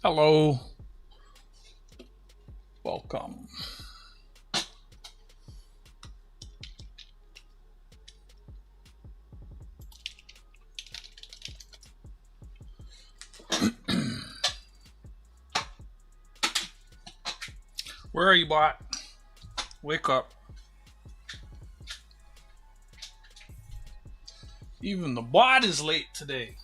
Hello. Welcome. Where are you, bot? Wake up. Even the bot is late today.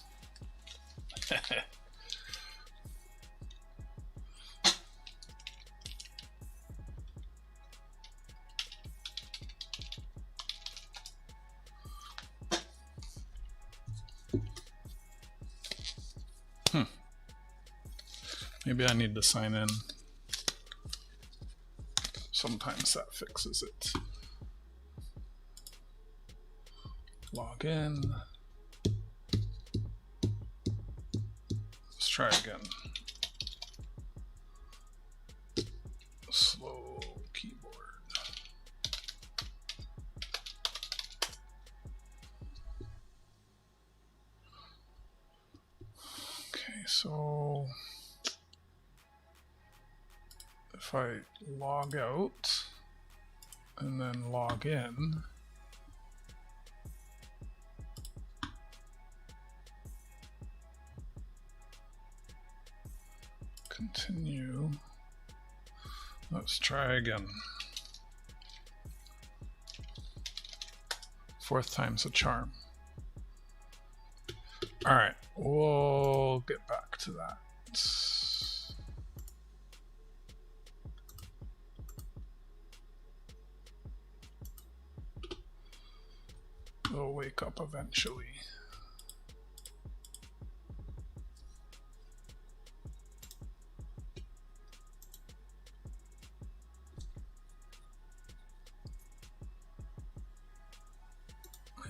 Maybe I need to sign in. Sometimes that fixes it. Log in. Let's try again. Slow keyboard. Okay, so if I log out and then log in, continue. Let's try again. Fourth time's a charm. All right, we'll get back to that. We'll wake up eventually.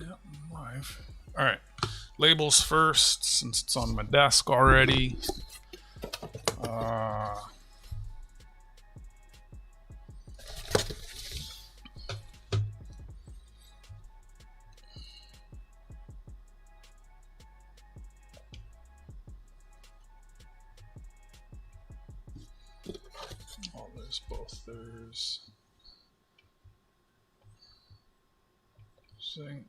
Yep, I'm live. All right, labels first, since it's on my desk already. Oh, there's both. There's zinc.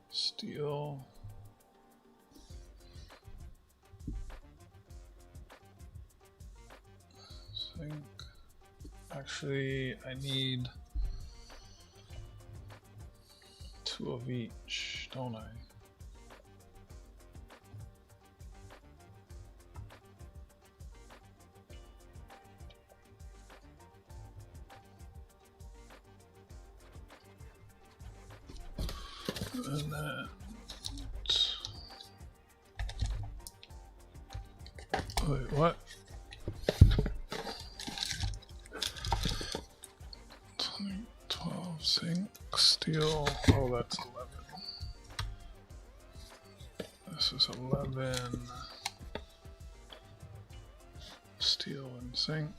Steel. Zinc. Actually, I need 2 of each, don't I? And then, wait, what? 12 zinc, steel. Oh, that's 11. This is 11 steel and zinc.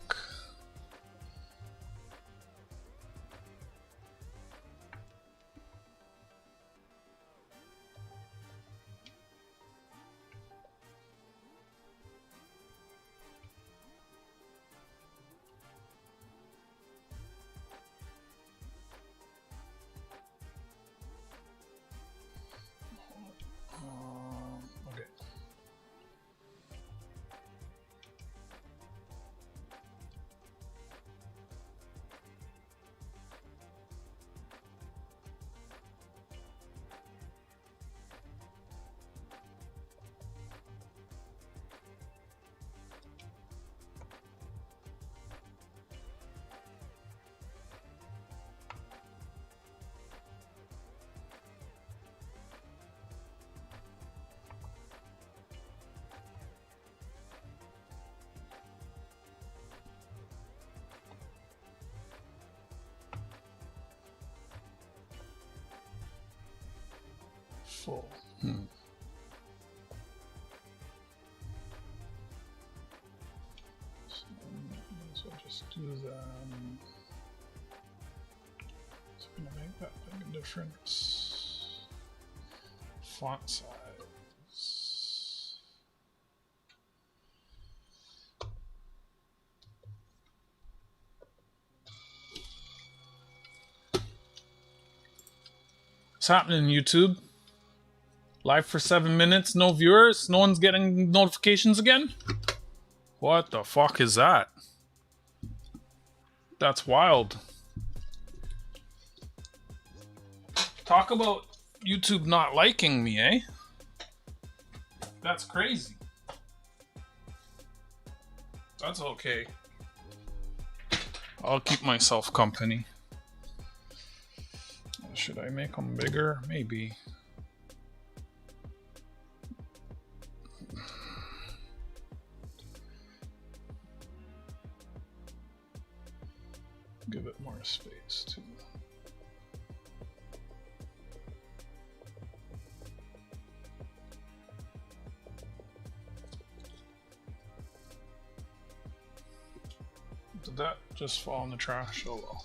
Okay. Full. So just do them. So gonna make that big a difference. Font size. What's happening, YouTube? Live for 7 minutes, no viewers, no one's getting notifications again? What the fuck is that? That's wild. Talk about YouTube not liking me, eh? That's crazy. That's okay. I'll keep myself company. Should I make them bigger? Maybe. Give it more space too. Did that just fall in the trash? Oh well.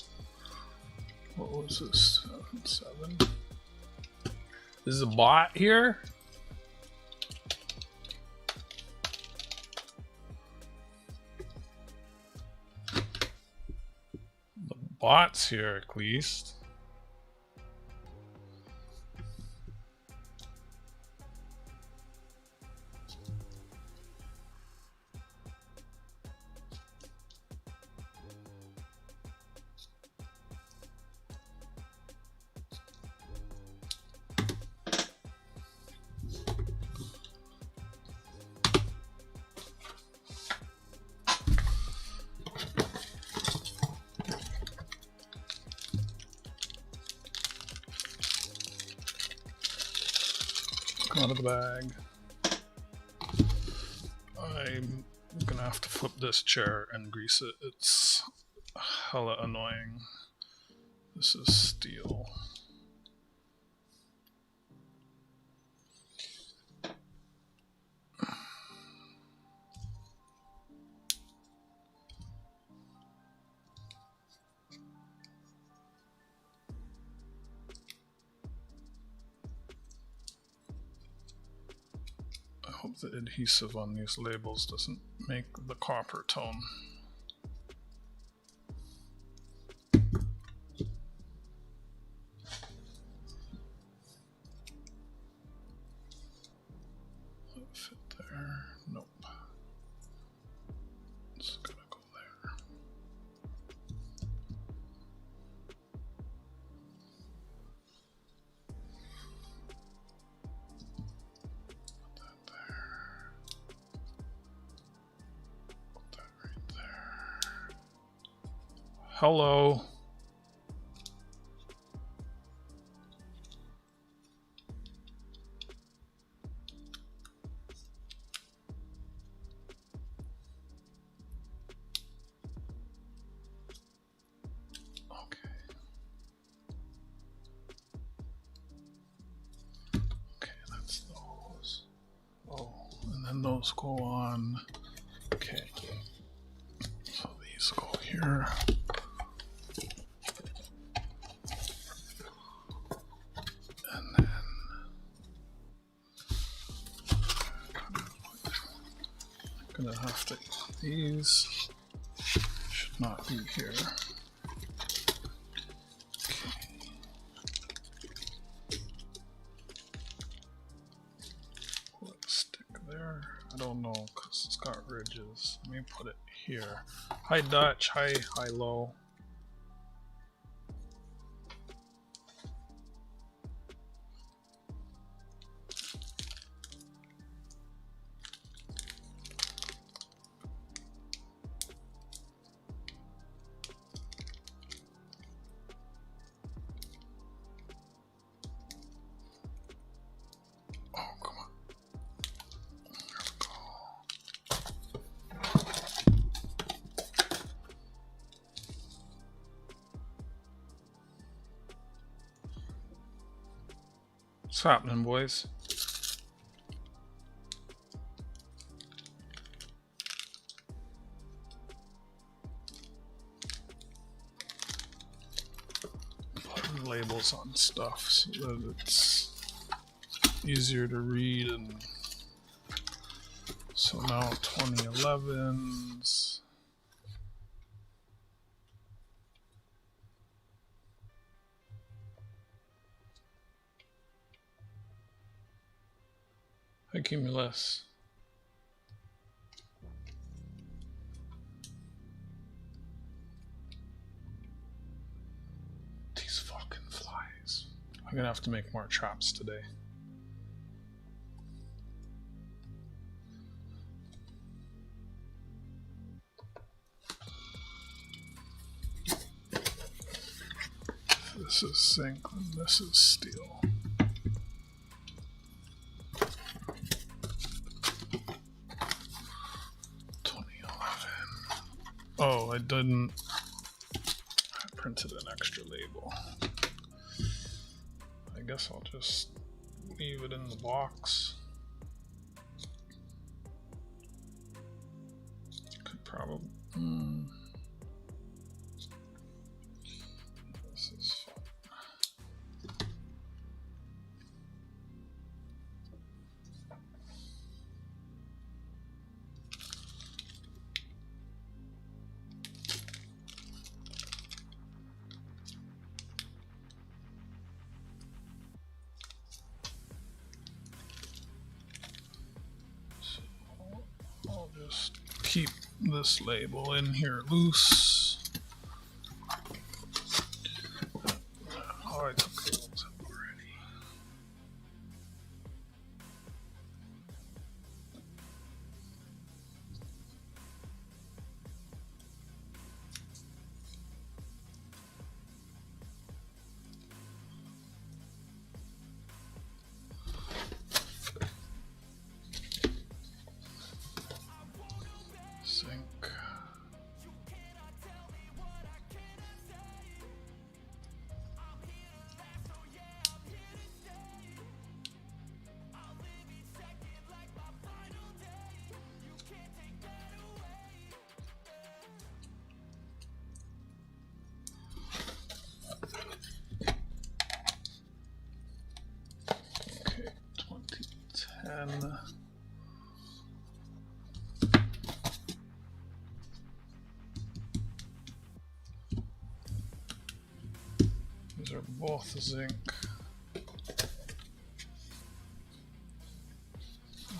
What was this? 7? This is a bot here? The bot's here at least. Out of the bag. I'm gonna have to flip this chair and grease it. It's hella annoying. This is steel. I hope the adhesive on these labels doesn't make the copper tone. Fit there? Nope. It's gonna go there. Hello. Okay. Okay, that's those. Oh, and then those go on. Okay. So these go here. Gonna have to, these should not be here. Okay. Will it stick there? I don't know because it's got ridges. Let me put it here. Hi Dutch, hi low. What's happening, boys? labels on stuff so that it's easier to read. And so now 2011s. Hi, Cumulus. These fucking flies. I'm gonna have to make more traps today. This is zinc and this is steel. Oh, I didn't. I printed an extra label. I guess I'll just leave it in the box. Could probably. This is fun. I'll just keep this label in here loose. Oh, I took those out already. Zinc. Okay, 2010. These are both zinc.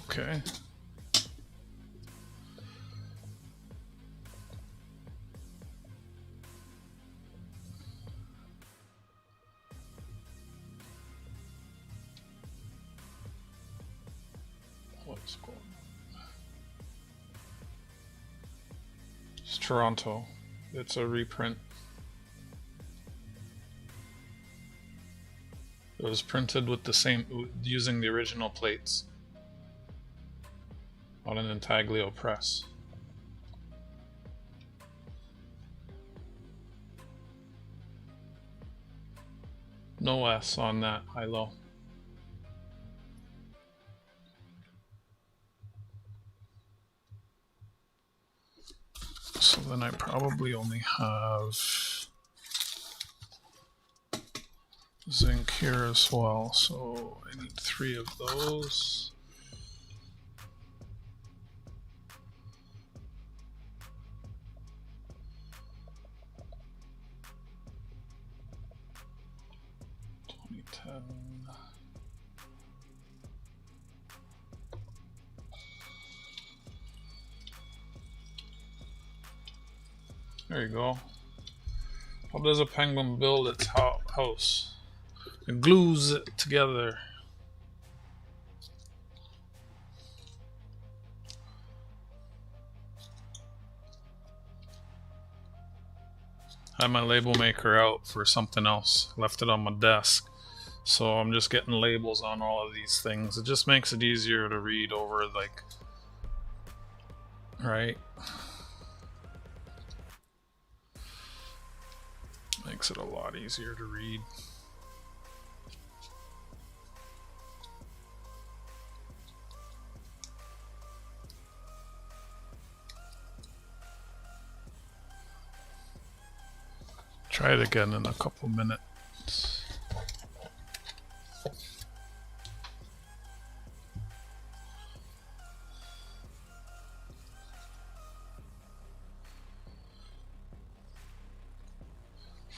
Okay. What's going on? It's Toronto. It's a reprint. It was printed with the same, using the original plates on an intaglio press. No S on that high-low. So then I probably only have zinc here as well, so I need 3 of those. There you go. How does a penguin build its house? It glues it together. I had my label maker out for something else. Left it on my desk. So I'm just getting labels on all of these things. It just makes it easier to read over, like, right? Makes it a lot easier to read. Try it again in a couple minutes.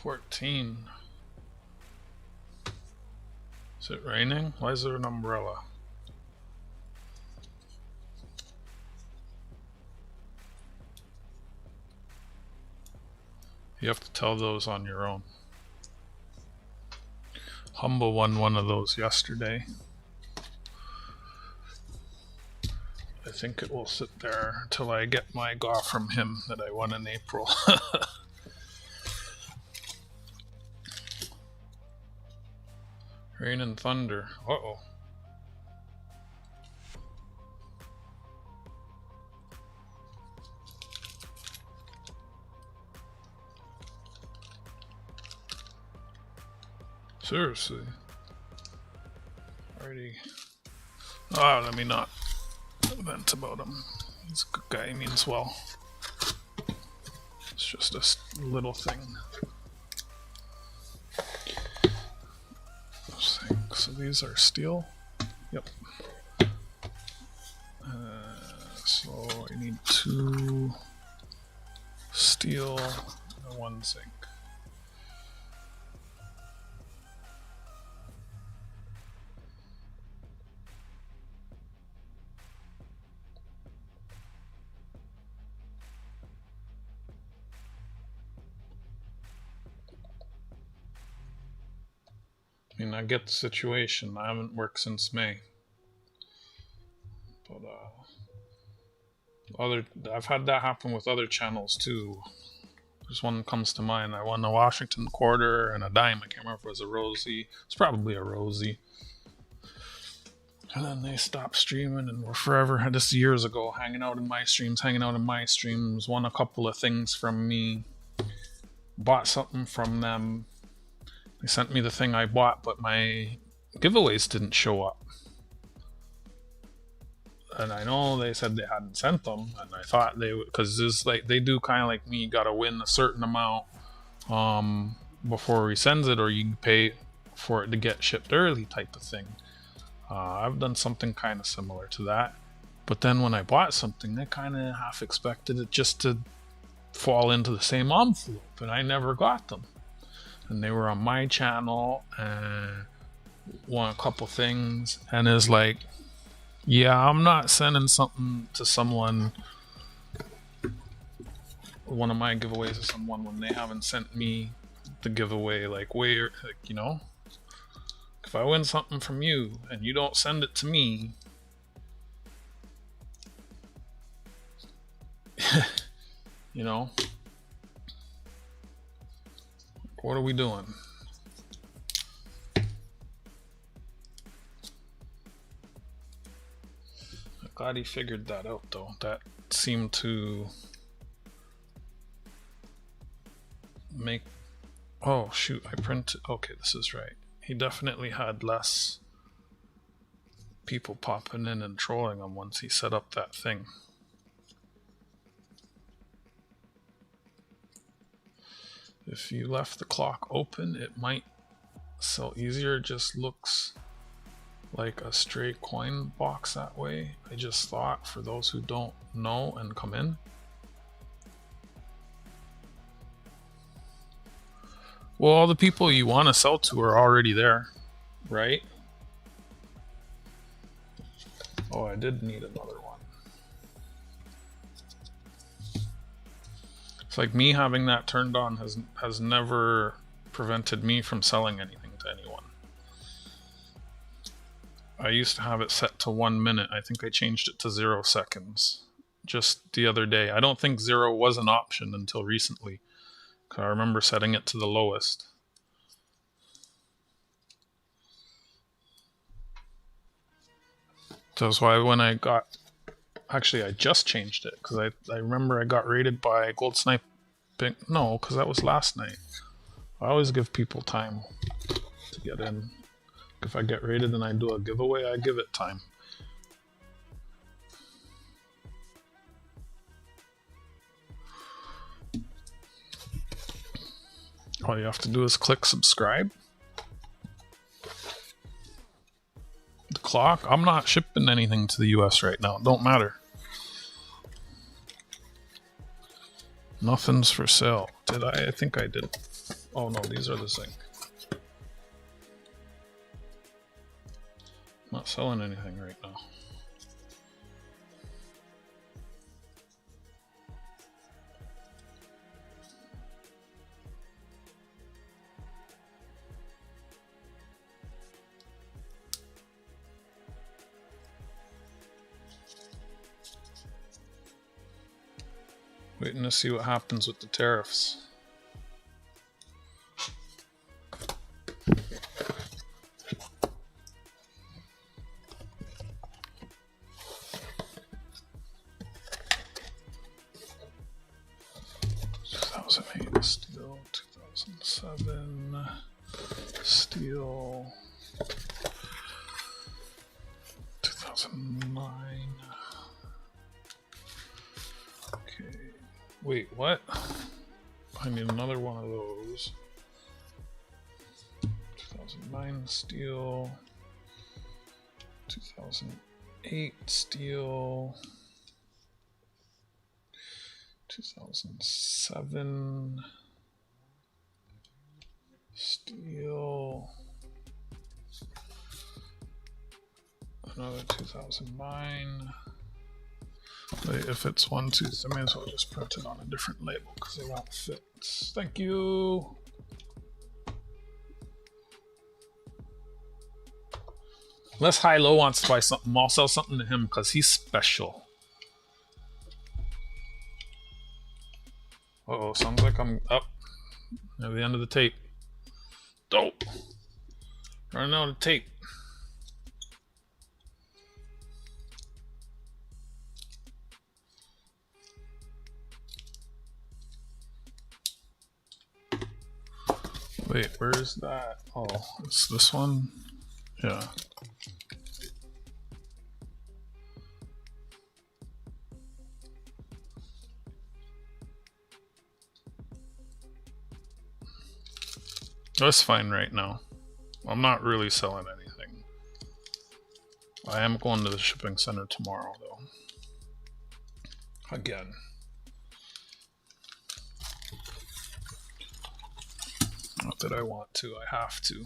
14. Is it raining? Why is there an umbrella? You have to tell those on your own. Humble won one of those yesterday. I think it will sit there until I get my GAW from him that I won in April. Rain and thunder. Uh-oh. Seriously. Alrighty. Ah, let me not vent about him. He's a good guy, he means well. It's just a little thing. So these are steel. Yep. So I need 2 steel and 1 zinc. I mean, I get the situation. I haven't worked since May. But I've had that happen with other channels too. There's one that comes to mind. I won a Washington quarter and a dime. I can't remember if it was a Rosie. It's probably a Rosie. And then they stopped streaming and were forever, this years ago, hanging out in my streams, won a couple of things from me, bought something from them. They sent me the thing I bought, but my giveaways didn't show up. And I know they said they hadn't sent them, and I thought they would, because this like they do kind of like me, you gotta win a certain amount before he sends it, or you can pay for it to get shipped early type of thing. I've done something kind of similar to that, but then when I bought something, I kind of half expected it just to fall into the same envelope, and I never got them. And they were on my channel and won a couple things, and it's like, yeah, I'm not sending something to someone, one of my giveaways to someone, when they haven't sent me the giveaway, like, where, like, you know, if I win something from you and you don't send it to me, you know, what are we doing? I'm glad he figured that out though. That seemed to make, oh shoot, I printed, okay, this is right. He definitely had less people popping in and trolling him once he set up that thing. If you left the clock open, it might sell easier. It just looks like a straight coin box that way. I just thought, for those who don't know and come in. Well, all the people you want to sell to are already there, right? Oh, I did need another one. It's like me having that turned on has never prevented me from selling anything to anyone. I used to have it set to 1 minute. I think I changed it to 0 seconds just the other day. I don't think 0 was an option until recently. I remember setting it to the lowest. That's why when I got, actually I just changed it, because I remember I got rated by Gold Sniping. No, because that was last night. I always give people time to get in. If I get rated and I do a giveaway, I give it time. All you have to do is click subscribe, o'clock. I'm not shipping anything to the US right now. It don't matter. Nothing's for sale. Did I? I think I did. Oh no, these are the zinc. Not selling anything right now. Waiting to see what happens with the tariffs. Steel, 2007, steel, 2009. Okay, wait, what? I need another one of those. 2009 steel, 2008 steel. 2007 steel, another 2009. Wait, if it's 1, 2, I may as well just print it on a different label because it won't fit. Thank you. Unless High-Low wants to buy something, I'll sell something to him because he's special. Uh-oh, sounds like I'm up near the end of the tape. Dope. Running out of tape. Wait, where's that? Oh, it's this one? Yeah. That's fine right now. I'm not really selling anything. I am going to the shipping center tomorrow, though. Again. Not that I want to, I have to.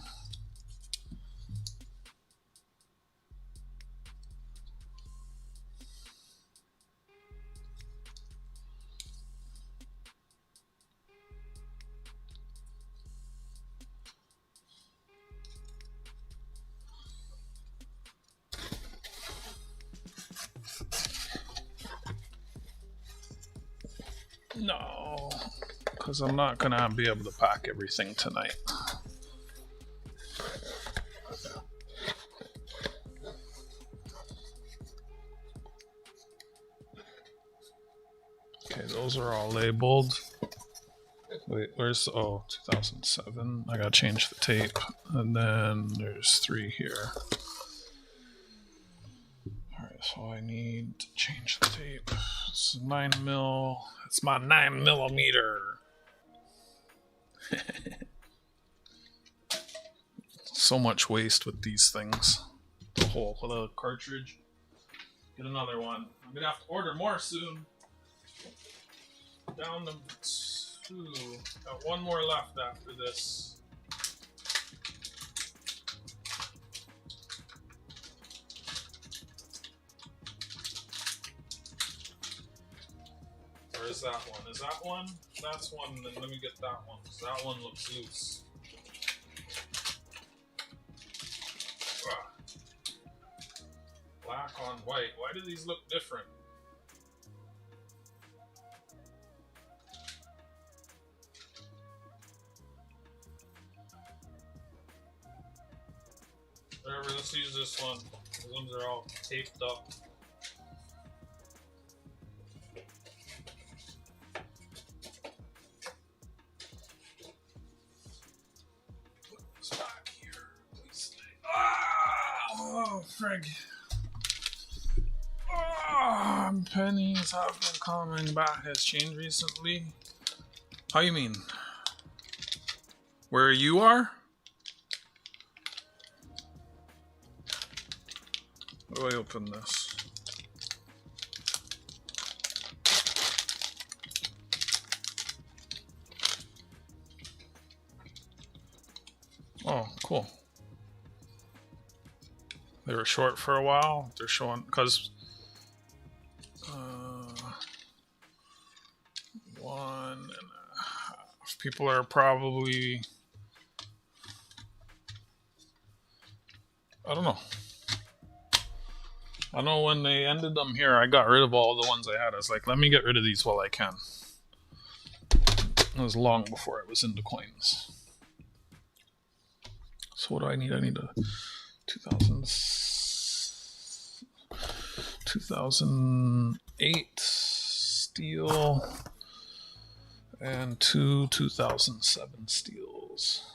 No, because I'm not gonna be able to pack everything tonight. Okay, those are all labeled. Wait, where's, oh, 2007. I gotta change the tape. And then there's 3 here. Alright, so I need to change the tape. It's 9mm. It's my 9mm. So much waste with these things. The whole little cartridge. Get another one. I'm gonna have to order more soon. Down to 2. Got 1 more left after this. Or is that one? Is that one? That's one, then let me get that one, because that one looks loose. Black on white. Why do these look different? Whatever, let's use this one. These ones are all taped up. Oh, frig. Oh, pennies have been coming back. Has changed recently. How you mean? Where you are? How do I open this? Oh, cool. They were short for a while. They're showing because 1.5 people are probably, I don't know. I know when they ended them here, I got rid of all the ones I had. I was like, let me get rid of these while I can. It was long before I was into coins. So what do I need? I need a 2008 steel and 2 2007 steels.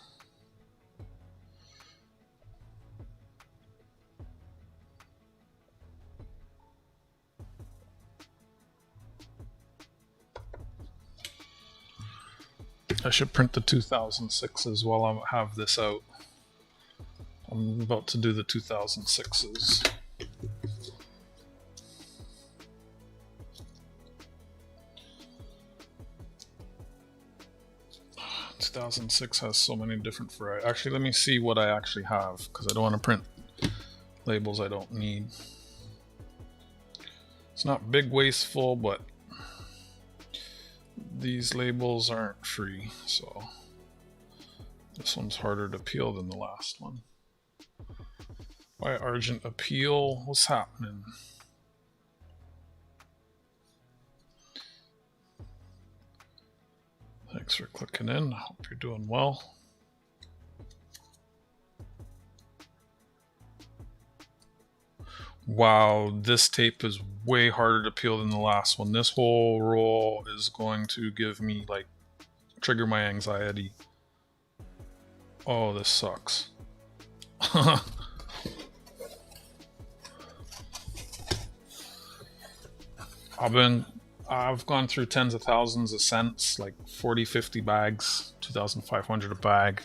I should print the 2006s while I have this out. I'm about to do the 2006s. 2006 has so many different varieties. Actually, let me see what I actually have, because I don't want to print labels I don't need. It's not big wasteful, but these labels aren't free, so this one's harder to peel than the last one. Why Argent Appeal? What's happening? Thanks for clicking in. I hope you're doing well. Wow, this tape is way harder to peel than the last one. This whole roll is going to give me, like, trigger my anxiety. Oh, this sucks. I've gone through tens of thousands of cents, like 40, 50 bags, 2,500 a bag.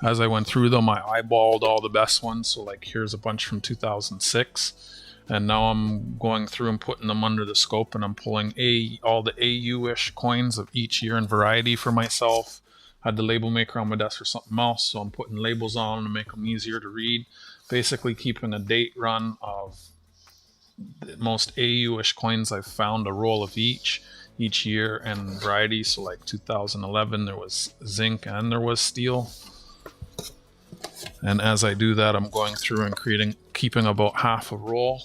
As I went through them, I eyeballed all the best ones. So like here's a bunch from 2006. And now I'm going through and putting them under the scope, and I'm pulling all the AU-ish coins of each year and variety for myself. I had the label maker on my desk for something else, so I'm putting labels on to make them easier to read. Basically keeping a date run of the most AU-ish coins I've found, a roll of each year and variety. So like 2011 there was zinc and there was steel, and as I do that I'm going through and keeping about half a roll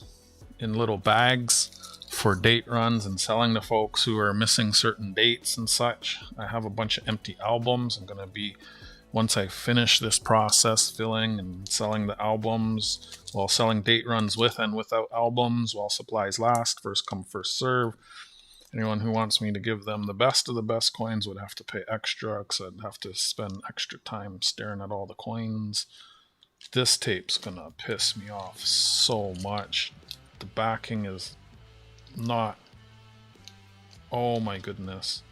in little bags for date runs and selling to folks who are missing certain dates and such. I have a bunch of empty albums. I'm going to be, once I finish this process, filling and selling the albums, while selling date runs with and without albums while supplies last. First come, first serve. Anyone who wants me to give them the best of the best coins would have to pay extra, because I'd have to spend extra time staring at all the coins. This tape's gonna piss me off so much. The backing is not... Oh my goodness.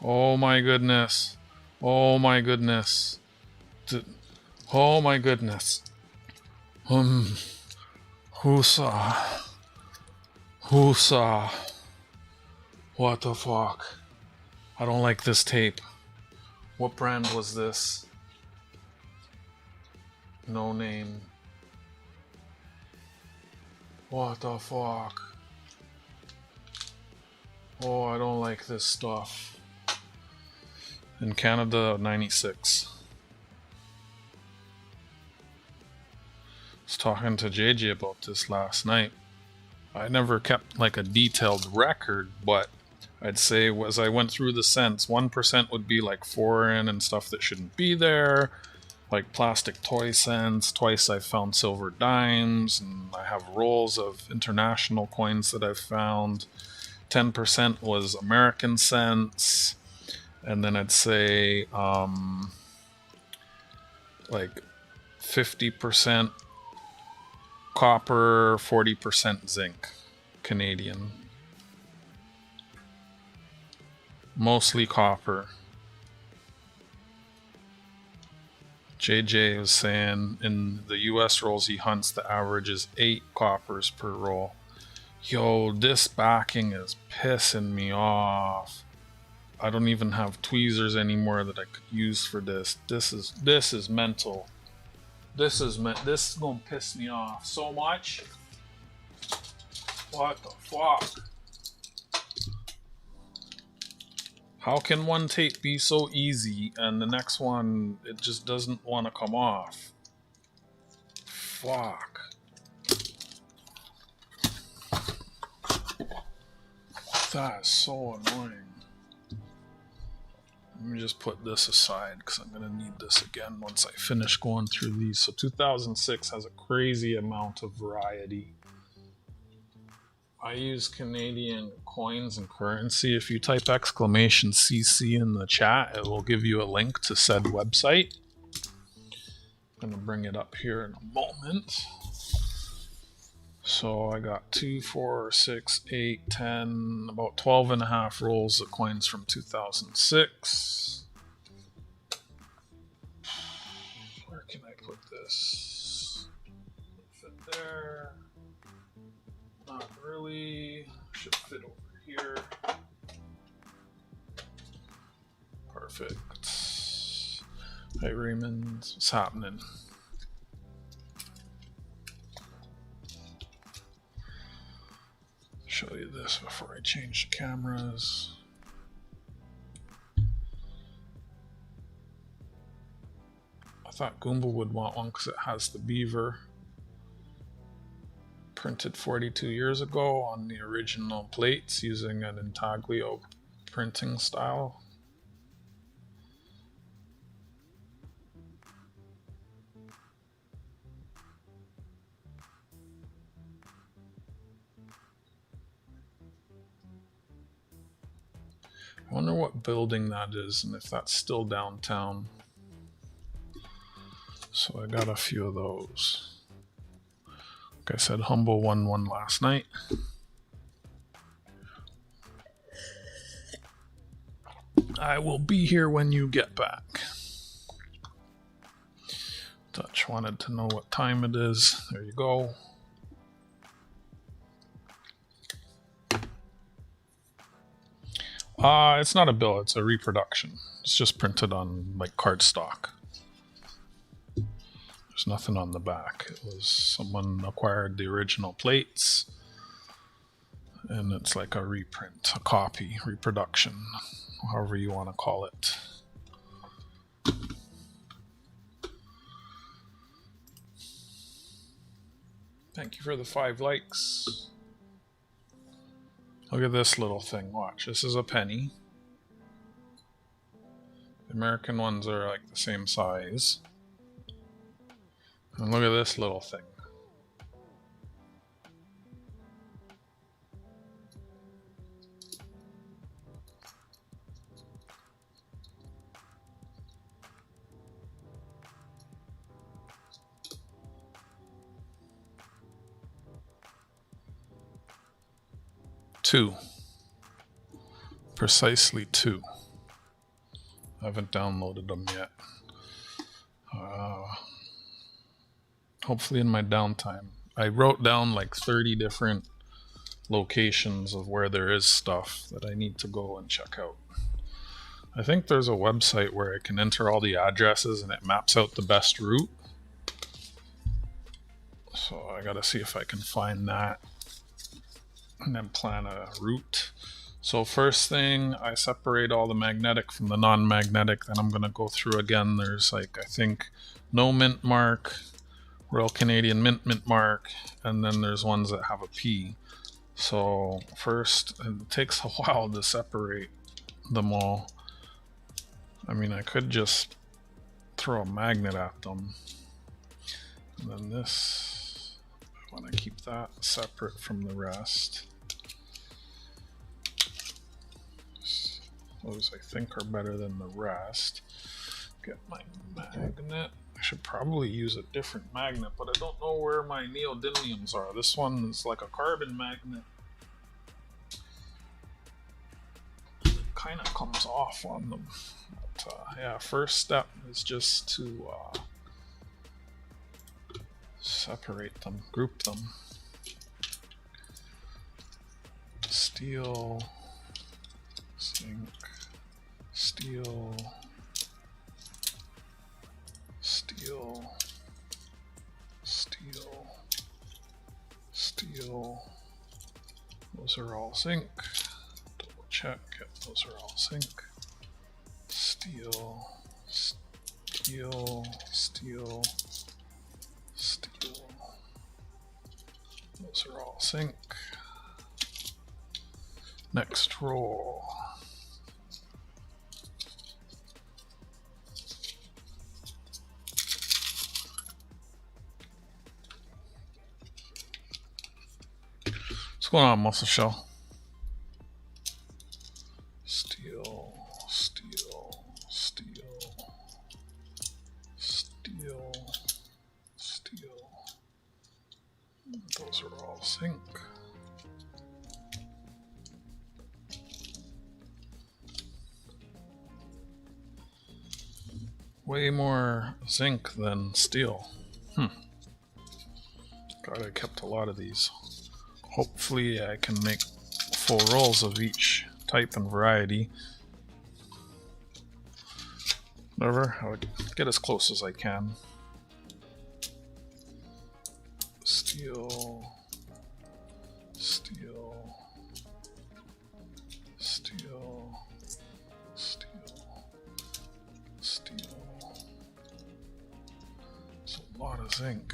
Oh my goodness. Oh my goodness. Oh my goodness. Whosa. What the fuck? I don't like this tape. What brand was this? No name. What the fuck? Oh, I don't like this stuff. In Canada, 96. I was talking to JJ about this last night. I never kept like a detailed record, but I'd say as I went through the cents, 1% would be like foreign and stuff that shouldn't be there, like plastic toy cents. Twice I found silver dimes, and I have rolls of international coins that I've found. 10% was American cents. And then I'd say like 50% copper, 40% zinc, Canadian. Mostly copper. JJ was saying in the US rolls he hunts, the average is 8 coppers per roll. Yo, this backing is pissing me off. I don't even have tweezers anymore that I could use for this. This is mental. This is gonna piss me off so much. What the fuck? How can one tape be so easy and the next one it just doesn't want to come off? Fuck. That is so annoying. Let me just put this aside because I'm going to need this again once I finish going through these. So 2006 has a crazy amount of variety. I use Canadian coins and currency. If you type exclamation CC in the chat, it will give you a link to said website. I'm going to bring it up here in a moment. So I got 2, 4, 6, 8, 10, about 12 and a half rolls of coins from 2006. Where can I put this? Fit there. Not really. Should fit over here. Perfect. Hey Raymond, what's happening? Show you this before I change the cameras. I thought Goomba would want one because it has the beaver. Printed 42 years ago on the original plates using an intaglio printing style. I wonder what building that is and if that's still downtown. So I got a few of those. Like I said, Humble won one last night. I will be here when you get back. Dutch wanted to know what time it is. There you go. It's not a bill, it's a reproduction. It's just printed on like cardstock. There's nothing on the back. It was someone acquired the original plates and it's like a reprint, a copy, reproduction, however you want to call it. Thank you for the 5 likes. Look at this little thing. Watch. This is a penny. The American ones are like the same size. And look at this little thing. Two. Precisely 2. I haven't downloaded them yet. Hopefully in my downtime. I wrote down like 30 different locations of where there is stuff that I need to go and check out. I think there's a website where I can enter all the addresses and it maps out the best route. So I gotta see if I can find that and then plan a route. So first thing, I separate all the magnetic from the non-magnetic. Then I'm gonna go through again. There's like, I think, no mint mark, Royal Canadian mint mark, and then there's ones that have a P. So first, it takes a while to separate them all. I mean, I could just throw a magnet at them. And then this, I want to keep that separate from the rest. Those I think are better than the rest. Get my magnet. I should probably use a different magnet, but I don't know where my neodymiums are. This one is like a carbon magnet. It kind of comes off on them. But yeah, first step is just to separate them, group them. Steel, zinc, steel, steel, steel, steel. Those are all zinc. Double check, yep, those are all zinc. Steel, steel, steel, steel. Those are all zinc. Next roll. What's going on, muscle shell? Steel, steel, steel, steel, steel. Those are all zinc. Way more zinc than steel. God, I kept a lot of these. Hopefully I can make full rolls of each type and variety. Whatever, I would get as close as I can. Steel, steel, steel, steel, steel. It's a lot of zinc.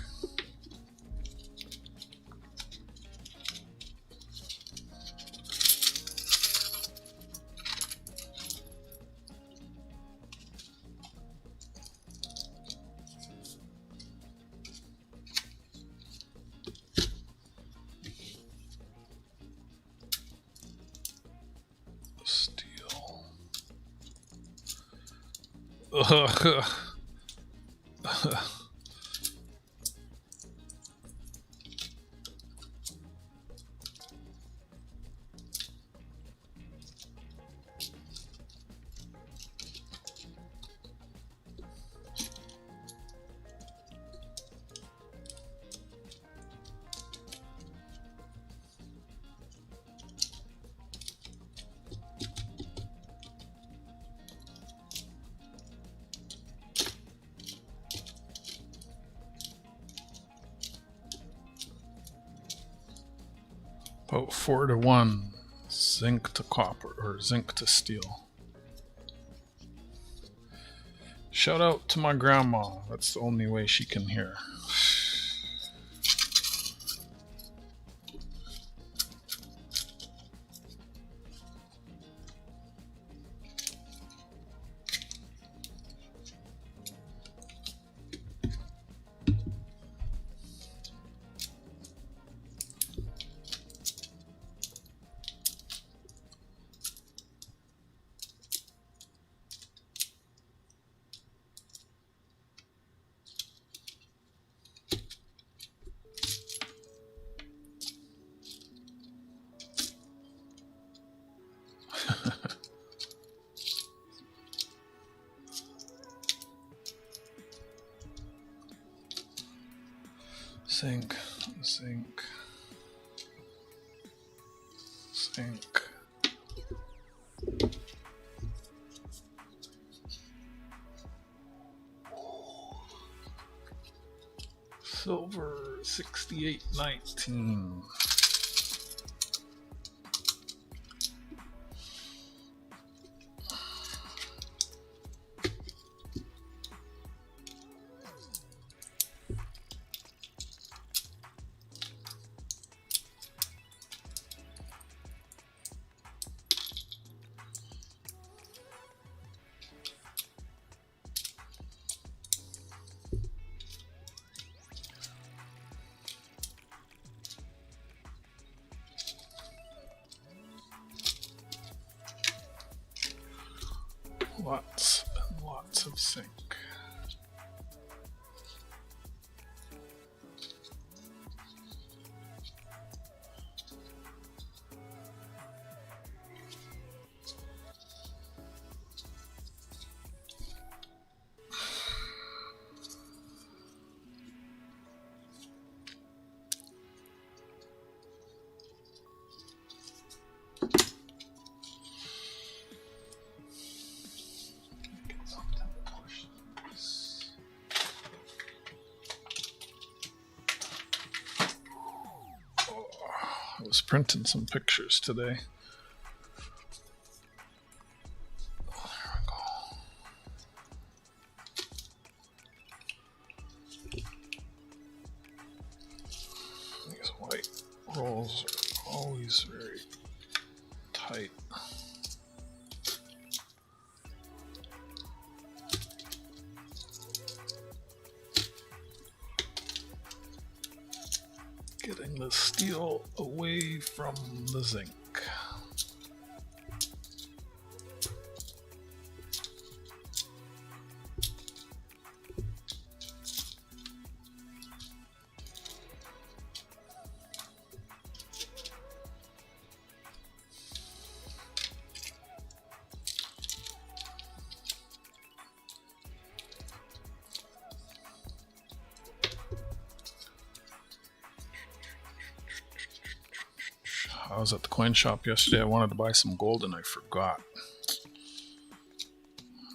About 4-to-1 zinc to copper, or zinc to steel. Shout out to my grandma. That's the only way she can hear. Zinc, zinc, zinc. Silver 6819. Lots and lots of zinc. was printing some pictures today. These white rolls are always very tight. Getting the steel away from the zinc. I was at the coin shop yesterday. I wanted to buy some gold and I forgot.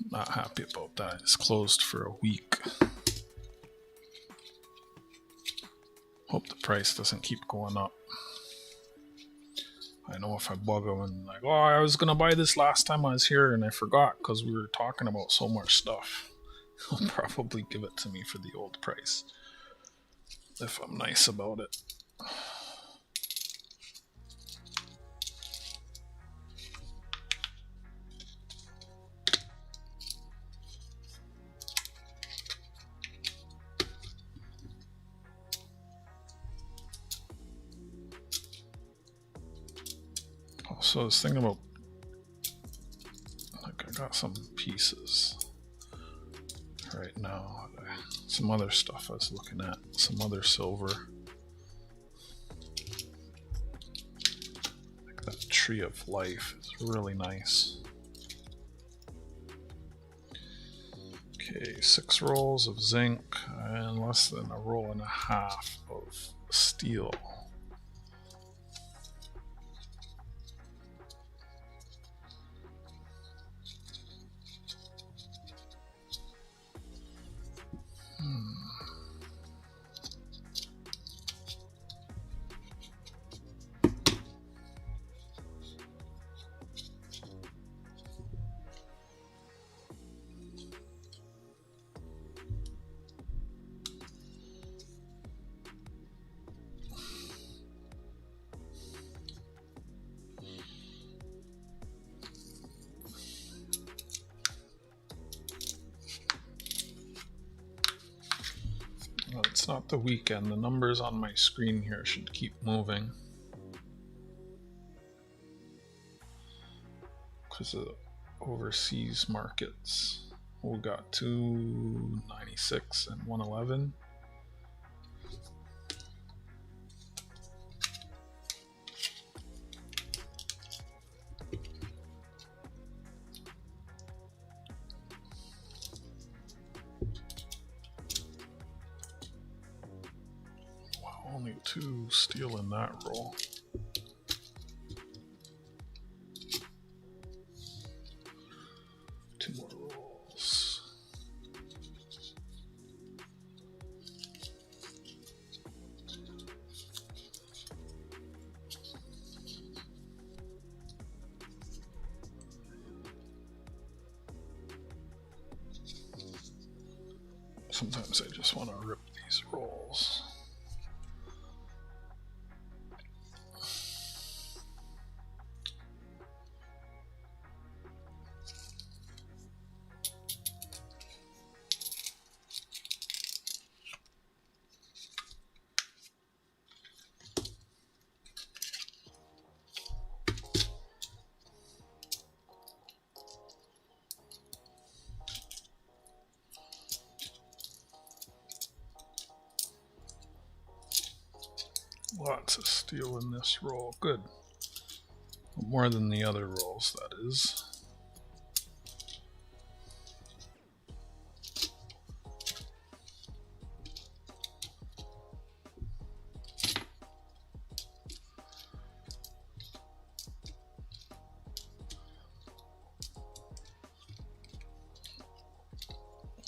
Not happy about that. It's closed for a week. Hope the price doesn't keep going up. I know if I bug them and like, oh, I was gonna buy this last time I was here and I forgot because we were talking about so much stuff. They'll probably give it to me for the old price if I'm nice about it. So I was thinking about, like, I got some pieces right now, some other stuff I was looking at, some other silver, like that tree of life is really nice. Okay, 6 rolls of zinc and less than a roll and a half of steel. Well, it's not the weekend. The numbers on my screen here should keep moving because of overseas markets. We got 296 and 111. Only 2 steel in that roll. Two more rolls. Sometimes I just want to rip these rolls. Lots of steel in this roll. Good. More than the other rolls, that is.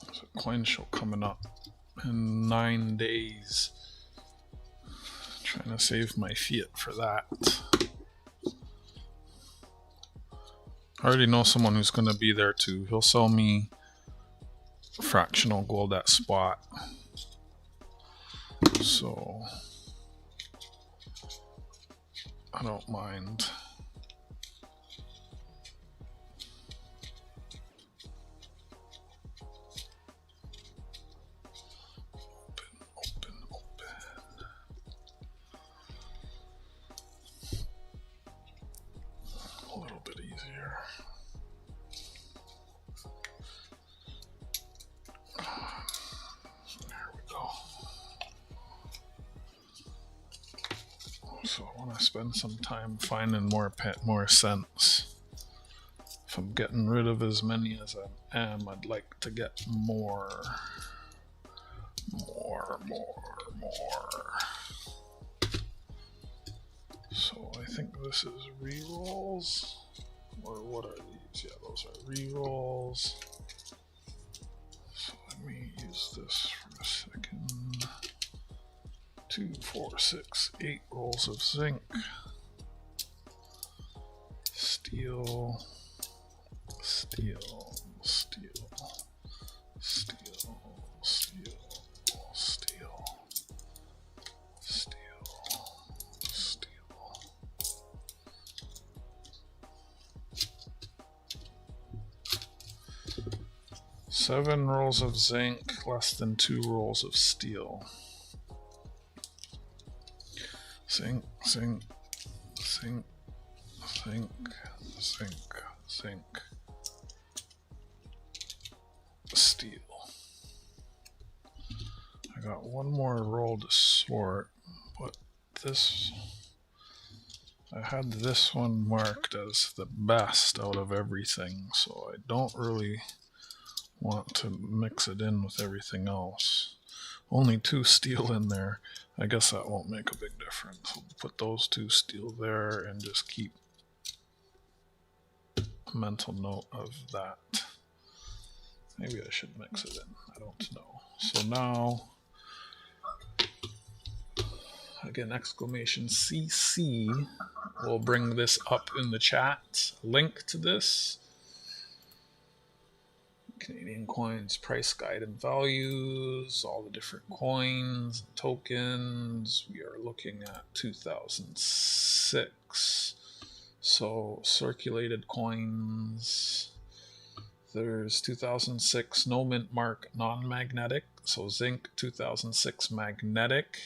There's a coin show coming up in 9 days. Gonna save my fiat for that. I already know someone who's gonna be there too. He'll sell me fractional gold at spot. So I don't mind. A little bit easier. There we go. So I want to spend some time finding more cents. If I'm getting rid of as many as I am, I'd like to get more. So I think this is rerolls, or what are these? Yeah, those are rerolls. So let me use this for a second. 2, 4, 6, 8 rolls of zinc, steel, steel, steel, steel, steel, steel, steel, steel. Seven rolls of zinc, less than 2 rolls of steel. Zinc, zinc, zinc, zinc, zinc, zinc, steel. I got one more roll to sort, but this, I had this one marked as the best out of everything, so I don't really want to mix it in with everything else. Only 2 steel in there. I guess that won't make a big difference. We'll put those 2 steel there and just keep a mental note of that. Maybe I should mix it in. I don't know. So now, again, exclamation CC will bring this up in the chat. Link to this. Canadian coins, price guide and values, all the different coins, tokens. We are looking at 2006. So circulated coins. There's 2006 no mint mark non-magnetic. So zinc 2006 magnetic.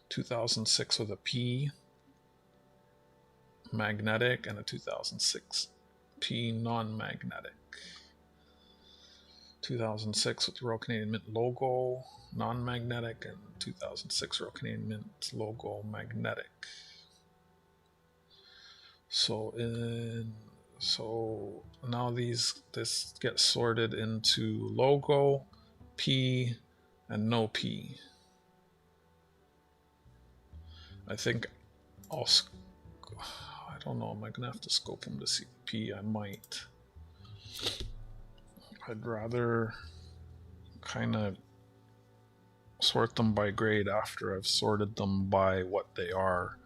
2006 with a P magnetic, and a 2006 P non-magnetic. 2006 with the Royal Canadian Mint logo, non-magnetic, and 2006 Royal Canadian Mint logo, magnetic. So now this gets sorted into logo, P, and no P. I think I don't know, am I gonna have to scope them to see P? I might. I'd rather kind of sort them by grade after I've sorted them by what they are.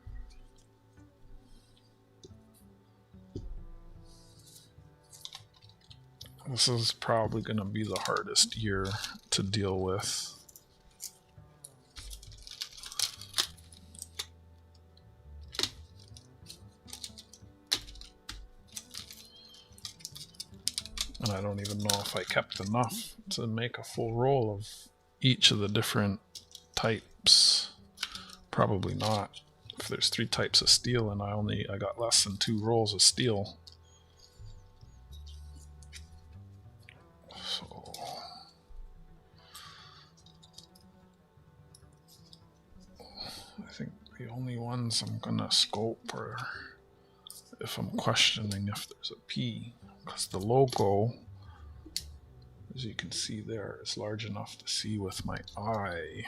This is probably going to be the hardest year to deal with. And I don't even know if I kept enough to make a full roll of each of the different types. Probably not. If there's 3 types of steel and I got less than 2 rolls of steel. So I think the only ones I'm gonna scope are if I'm questioning if there's a P. Because the logo, as you can see there, is large enough to see with my eye.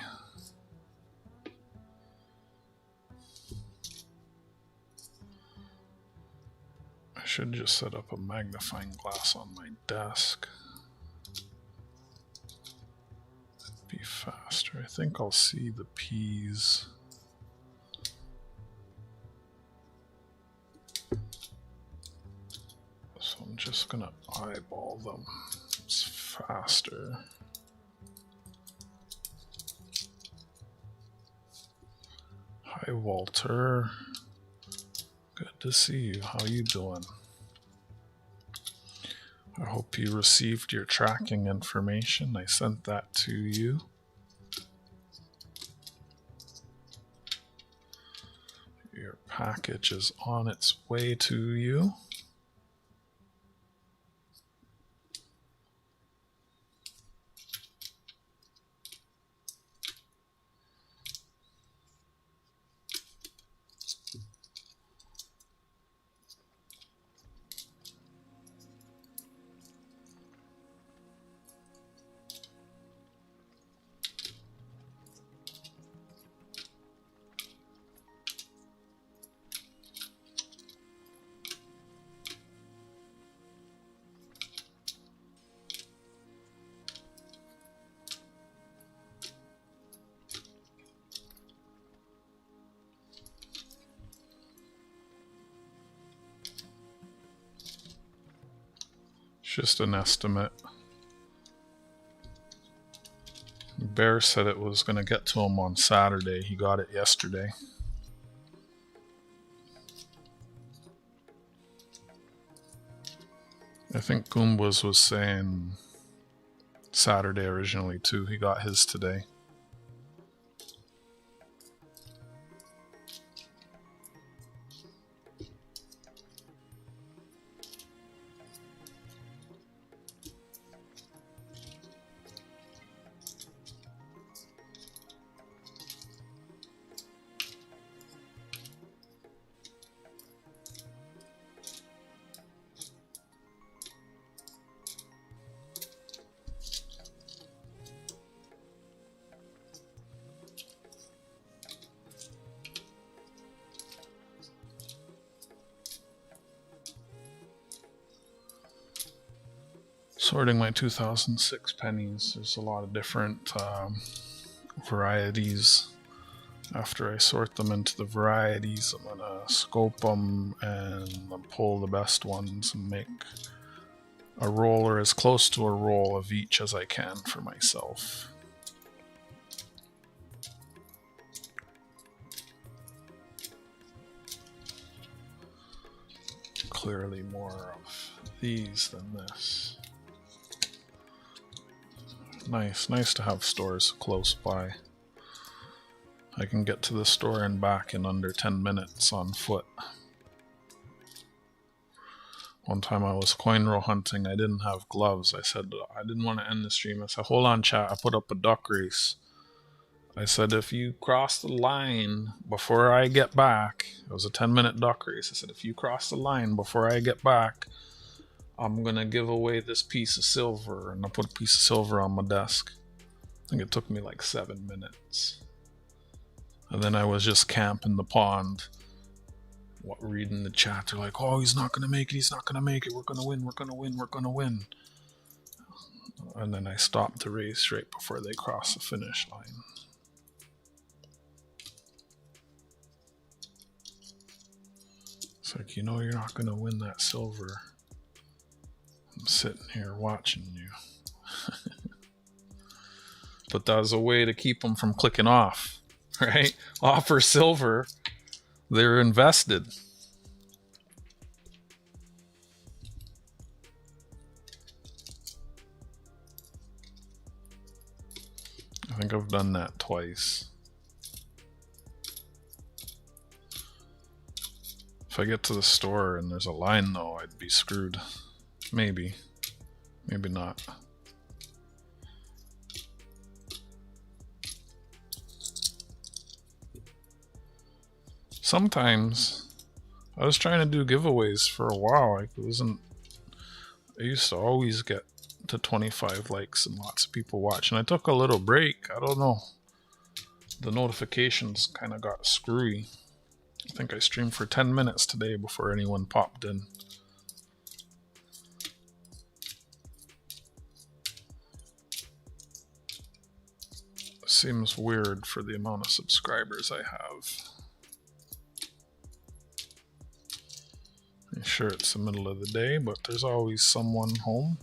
I should just set up a magnifying glass on my desk. It'd be faster. I think I'll see the P's. just gonna eyeball them. It's faster. Hi Walter, good to see you. How you doing? I hope you received your tracking information. I sent that to you. Your package is on its way to you. Just an estimate. Bear said it was going to get to him on Saturday. He got it yesterday. I think Goombas was saying Saturday originally too. He got his today. Sorting my 2006 pennies. There's a lot of different varieties. After I sort them into the varieties, I'm gonna scope them and pull the best ones and make a roll, or as close to a roll of each as I can for myself. Clearly more of these than this. Nice to have stores close by. I can get to the store and back in under 10 minutes on foot. One time I was coinrollhunting, I didn't have gloves. I said, I didn't want to end the stream. I said, hold on chat, I put up a duck race. I said, if you cross the line before I get back, it was a 10-minute duck race. I said, if you cross the line before I get back, I'm gonna give away this piece of silver. And I put a piece of silver on my desk. I think it took me like 7 minutes. And then I was just camping the pond, reading the chat. They're like, oh, he's not gonna make it, he's not gonna make it, we're gonna win, we're gonna win, we're gonna win. And then I stopped the race right before they crossed the finish line. It's like, you know, you're not gonna win that silver. I'm sitting here watching you. But that was a way to keep them from clicking off, right? Offer silver, they're invested. I think I've done that twice. If I get to the store and there's a line though, I'd be screwed. Maybe. Maybe not. Sometimes I was trying to do giveaways for a while. I used to always get to 25 likes and lots of people watching. I took a little break. I don't know. The notifications kind of got screwy. I think I streamed for 10 minutes today before anyone popped in. Seems weird for the amount of subscribers I have. sure it's the middle of the day, but there's always someone home.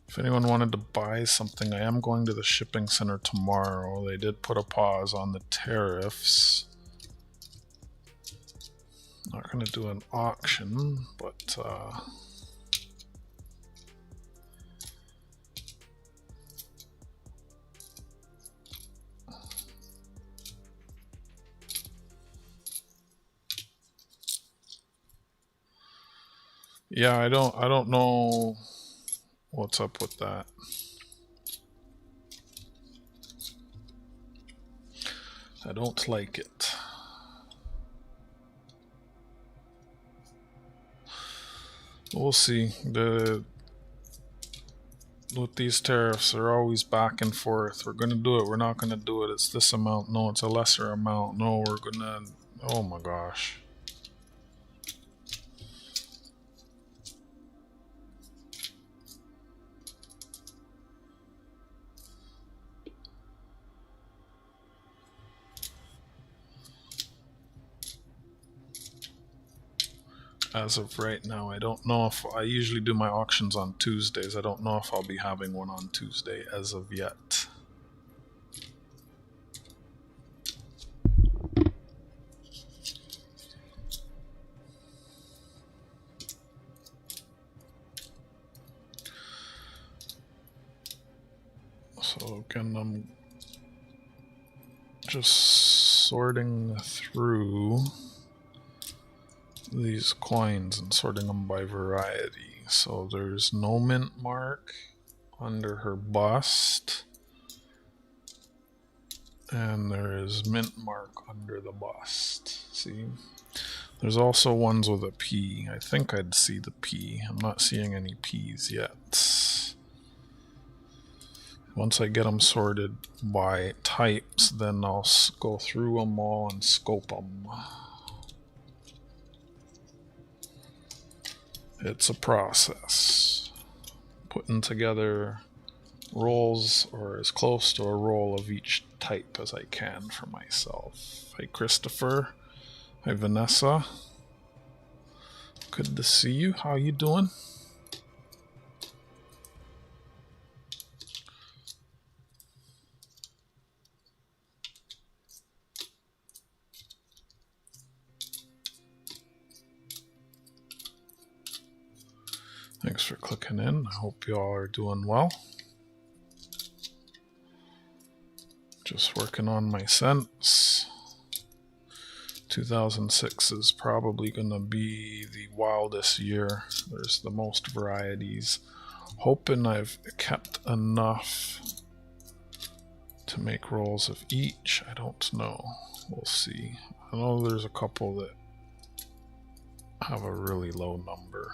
If anyone wanted to buy something, I am going to the shipping center tomorrow. They did put a pause on the tariffs. Not going to do an auction, but yeah, I don't know what's up with that. I don't like it. We'll see. With these tariffs, they're always back and forth. We're gonna do it. We're not gonna do it. It's this amount. No, it's a lesser amount. No, we're gonna. Oh my gosh. As of right now, I don't know if I usually do my auctions on Tuesdays. I don't know if I'll be having one on Tuesday as of yet. So again, I'm just sorting through these coins and sorting them by variety. So there's no mint mark under her bust, and there is mint mark under the bust. See, there's also ones with a P. I think I'd see the P. I'm not seeing any P's yet. Once I get them sorted by types, then I'll go through them all and scope them. It's a process. Putting together rolls, or as close to a roll of each type as I can for myself. Hi Christopher. Hi Vanessa. Good to see you. How you doing? Thanks for clicking in. I hope you all are doing well. Just working on my cents. 2006 is probably going to be the wildest year. There's the most varieties. Hoping I've kept enough to make rolls of each. I don't know. We'll see. I know there's a couple that have a really low number.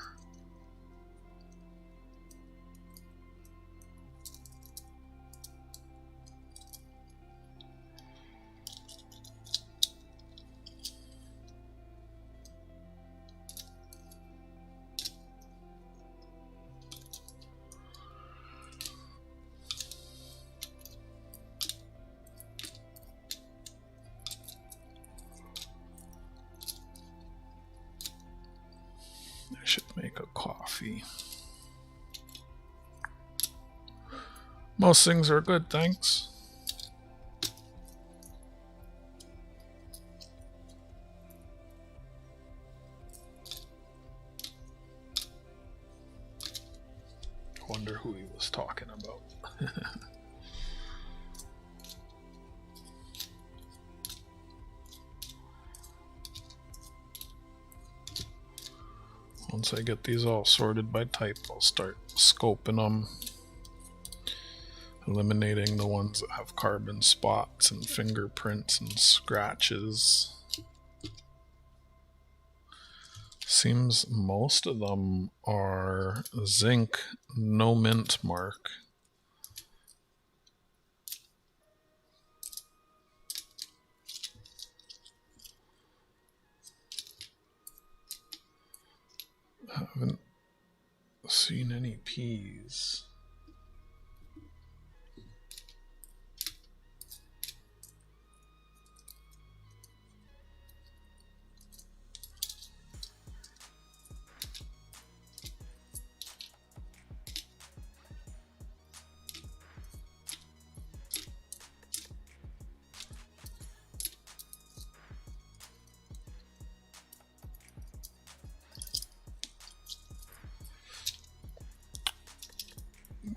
I should make a coffee. Most things are good, thanks. Wonder who he was talking about. Once I get these all sorted by type, I'll start scoping them, eliminating the ones that have carbon spots and fingerprints and scratches. Seems most of them are zinc, no mint mark. Haven't seen any P's.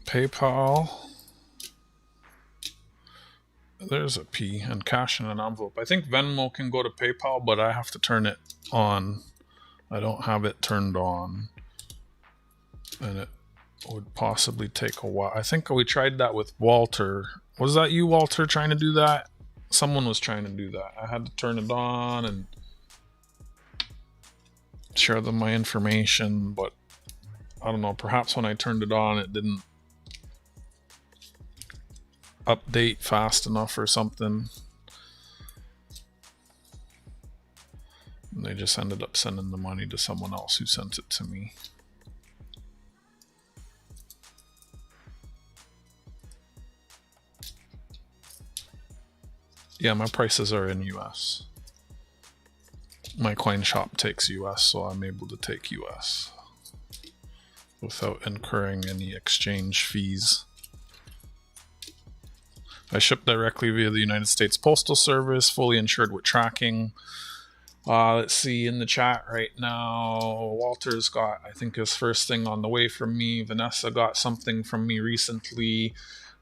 PayPal. There's a P, and cash in an envelope. I think Venmo can go to PayPal, but I have to turn it on. I don't have it turned on, and it would possibly take a while. I think we tried that with Walter. Was that you, Walter, trying to do that? Someone was trying to do that. I had to turn it on and share them my information, but I don't know, perhaps when I turned it on it didn't update fast enough or something, and they just ended up sending the money to someone else who sent it to me. Yeah, my prices are in US. My coin shop takes US, so I'm able to take US without incurring any exchange fees. I ship directly via the United States Postal Service, fully insured with tracking. Let's see, in the chat right now, Walter's got, I think, his first thing on the way from me. Vanessa got something from me recently.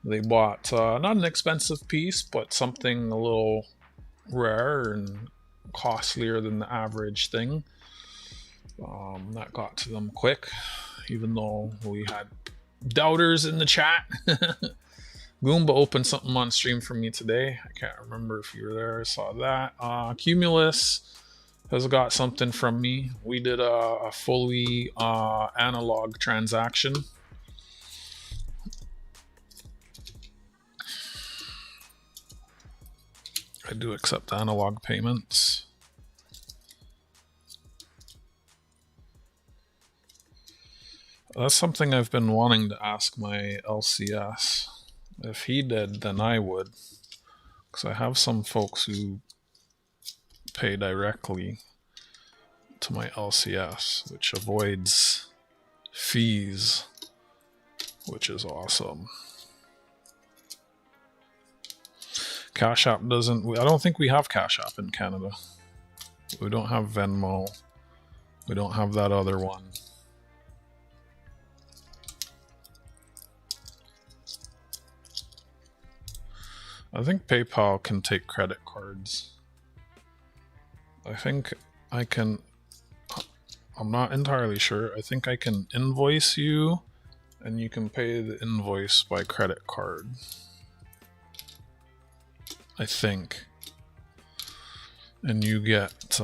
They bought not an expensive piece, but something a little rare and costlier than the average thing. That got to them quick, even though we had doubters in the chat. Goomba opened something on stream for me today. I can't remember if you were there. I saw that. Cumulus has got something from me. We did a fully analog transaction. I do accept analog payments. That's something I've been wanting to ask my LCS. If he did, then I would, because I have some folks who pay directly to my LCS, which avoids fees, which is awesome. Cash App doesn't, I don't think we have Cash App in Canada. We don't have Venmo. We don't have that other one. I think PayPal can take credit cards. I think I can, I'm not entirely sure. I think I can invoice you and you can pay the invoice by credit card. I think. And you get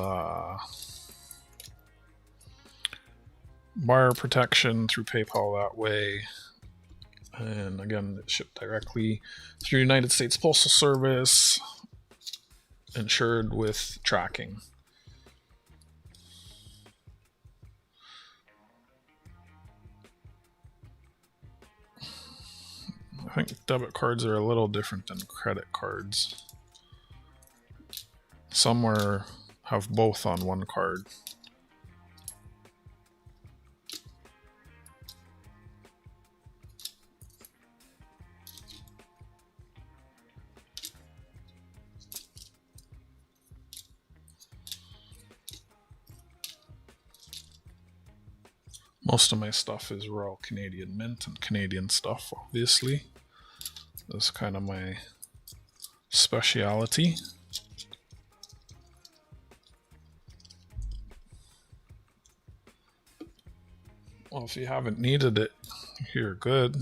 buyer protection through PayPal that way. And again, it's shipped directly through United States Postal Service, insured with tracking. I think debit cards are a little different than credit cards. Some have both on one card. Most of my stuff is Royal Canadian Mint and Canadian stuff, obviously. That's kind of my speciality. Well, if you haven't needed it, you're good.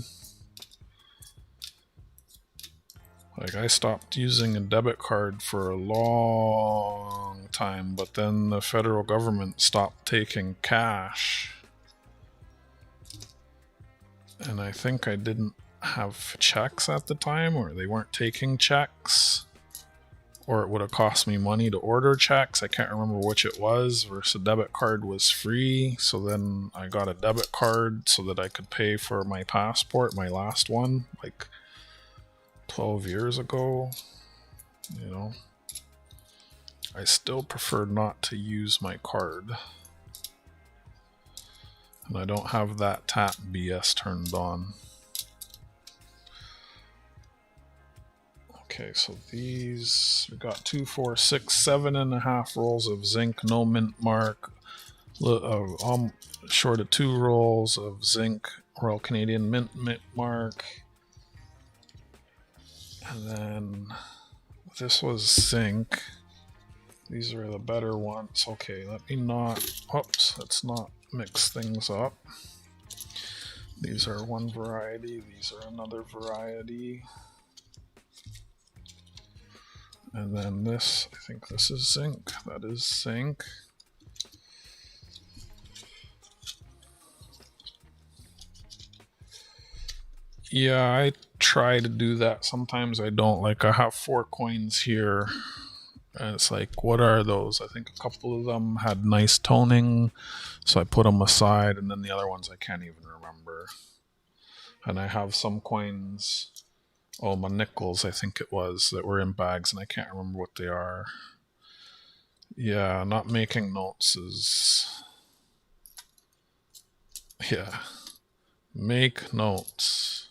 Like, I stopped using a debit card for a long time, but then the federal government stopped taking cash. And I think I didn't have checks at the time, or they weren't taking checks, or it would have cost me money to order checks. I can't remember which it was, versus a debit card was free. So then I got a debit card so that I could pay for my passport, my last one, like 12 years ago. You know, I still prefer not to use my card. And I don't have that tap BS turned on. Okay, so these, we got 2, 4, 6, 7.5 rolls of zinc, no mint mark, short of 2 rolls of zinc, Royal Canadian Mint mark. And then this was zinc. These are the better ones. Okay, let me not, oops, let's not mix things up. These are one variety, these are another variety. And then this, I think this is zinc. That is zinc. Yeah, I try to do that. Sometimes I don't. Like, I have 4 coins here. And it's like, what are those? I think a couple of them had nice toning, so I put them aside. And then the other ones I can't even remember. And I have some coins, oh, my nickels, I think it was, that were in bags, and I can't remember what they are. Yeah, not making notes is... Yeah. Make notes.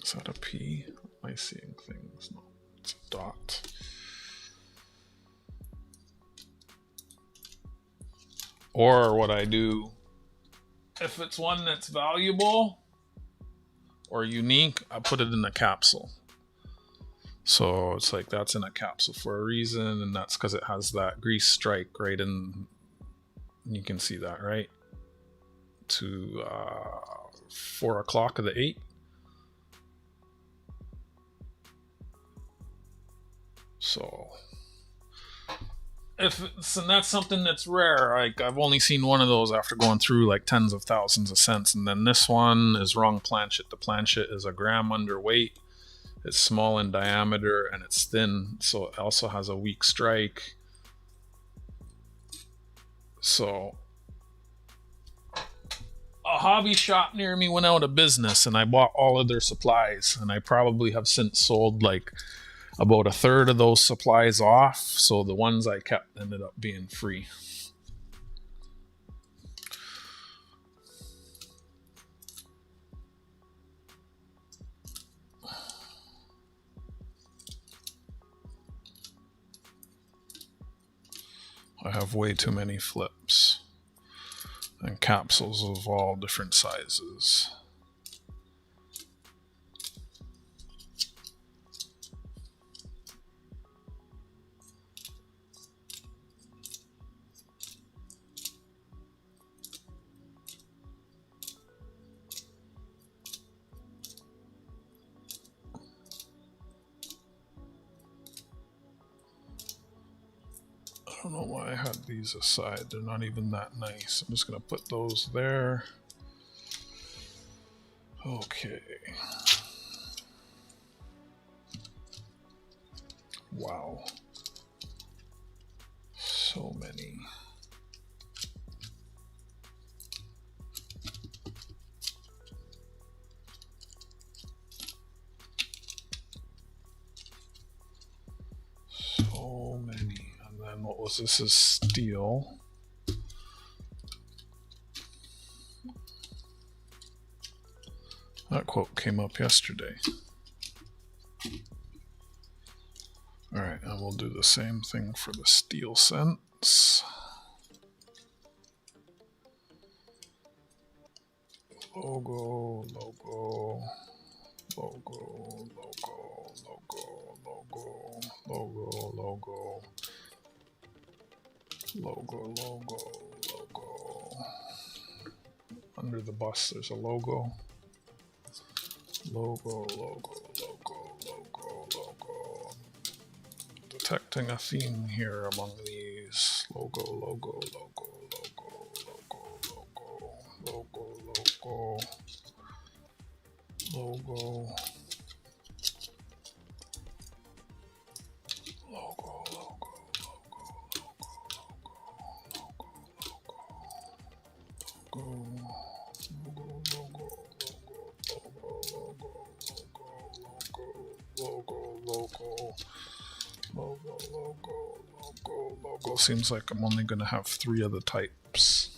Is that a P? Am I seeing things? No, it's a dot. Or what I do, if it's one that's valuable or unique, I put it in a capsule. So it's like, that's in a capsule for a reason, and that's because it has that grease strike right in, you can see that, right? To 4 o'clock of the 8th. So if it's, and that's something that's rare. Like, I've only seen one of those after going through like tens of thousands of cents. And then this one is wrong planchet. The planchet is a gram underweight. It's small in diameter and it's thin, so it also has a weak strike. So a hobby shop near me went out of business, and I bought all of their supplies, and I probably have since sold like about a third of those supplies off, so the ones I kept ended up being free. I have way too many flips and capsules of all different sizes. I don't know why I had these aside. They're not even that nice. I'm just going to put those there. Okay. Wow. So many. So many. And then what was this? Is steel. That quote came up yesterday. Alright, and we'll do the same thing for the steel cents. Logo, logo, logo, logo, logo, logo, logo, logo, logo, logo, logo. Under the bus there's a logo. Logo, logo, logo, logo, logo. Detecting a theme here among these. Logo, logo, logo, logo, logo, logo, logo, logo, logo, logo, logo. Seems like I'm only going to have 3 of the types.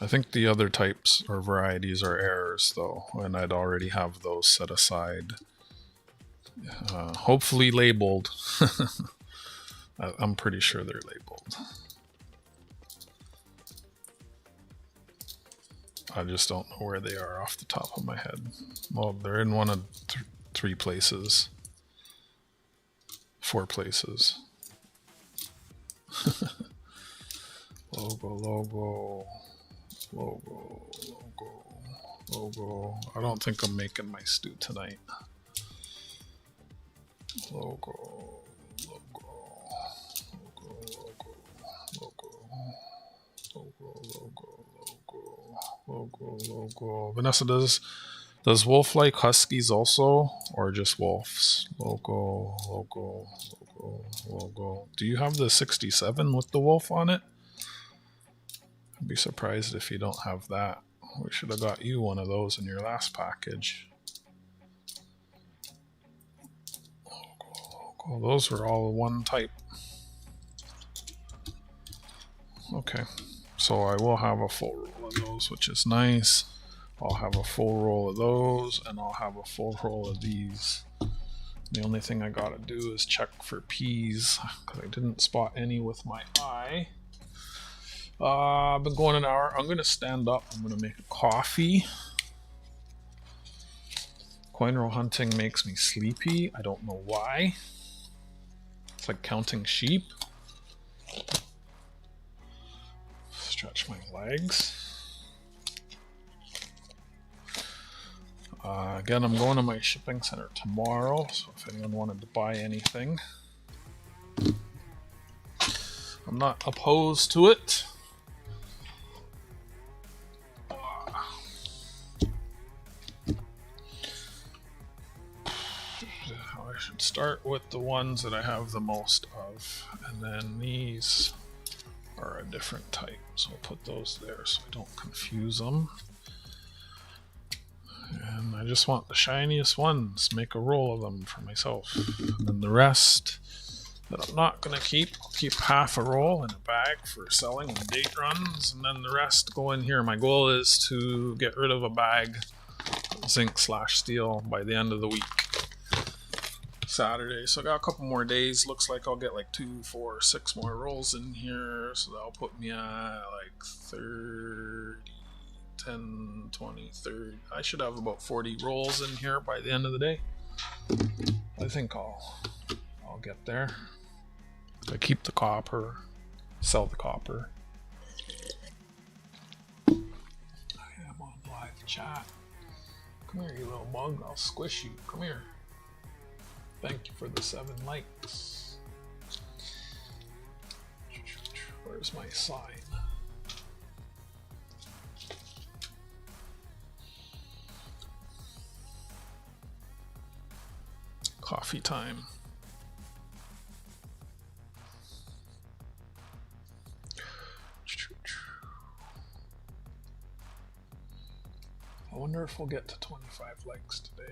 I think the other types or varieties are errors though, and I'd already have those set aside Hopefully labeled. I'm pretty sure they're labeled. I just don't know where they are off the top of my head. Well, they're in one of 3 places. 4 places. Logo. I don't think I'm making my stew tonight. Logo. Vanessa, does wolf like huskies also, or just wolves? Logo. Do you have the 67 with the wolf on it? I'd be surprised if you don't have that. We should have got you one of those in your last package. Logo. Those were all one type. Okay, so I will have a full roll of those, which is nice. I'll have a full roll of those, and I'll have a full roll of these. The only thing I gotta do is check for peas, because I didn't spot any with my eye. I've been going an hour. I'm gonna stand up. I'm gonna make a coffee. Coinrollhunting makes me sleepy. I don't know why. It's like counting sheep. Stretch my legs. Again, I'm going to my shipping center tomorrow, so if anyone wanted to buy anything, I'm not opposed to it. I should start with the ones that I have the most of, and then these are a different type, so I'll put those there so I don't confuse them. And I just want the shiniest ones, make a roll of them for myself. And then the rest that I'm not going to keep, I'll keep half a roll in a bag for selling and date runs, and then the rest go in here. My goal is to get rid of a bag of zinc/steel by the end of the week. Saturday, so I got a couple more days. Looks like I'll get like 2, 4, 6 more rolls in here, so that'll put me at like 30, 10, 20, 30. I should have about 40 rolls in here by the end of the day. I think I'll get there. I keep the copper, sell the copper. I am on live chat. Come here, you little bug. I'll squish you. Come here. Thank you for the 7 likes. Where's my sign? Coffee time. I wonder if we'll get to 25 likes today.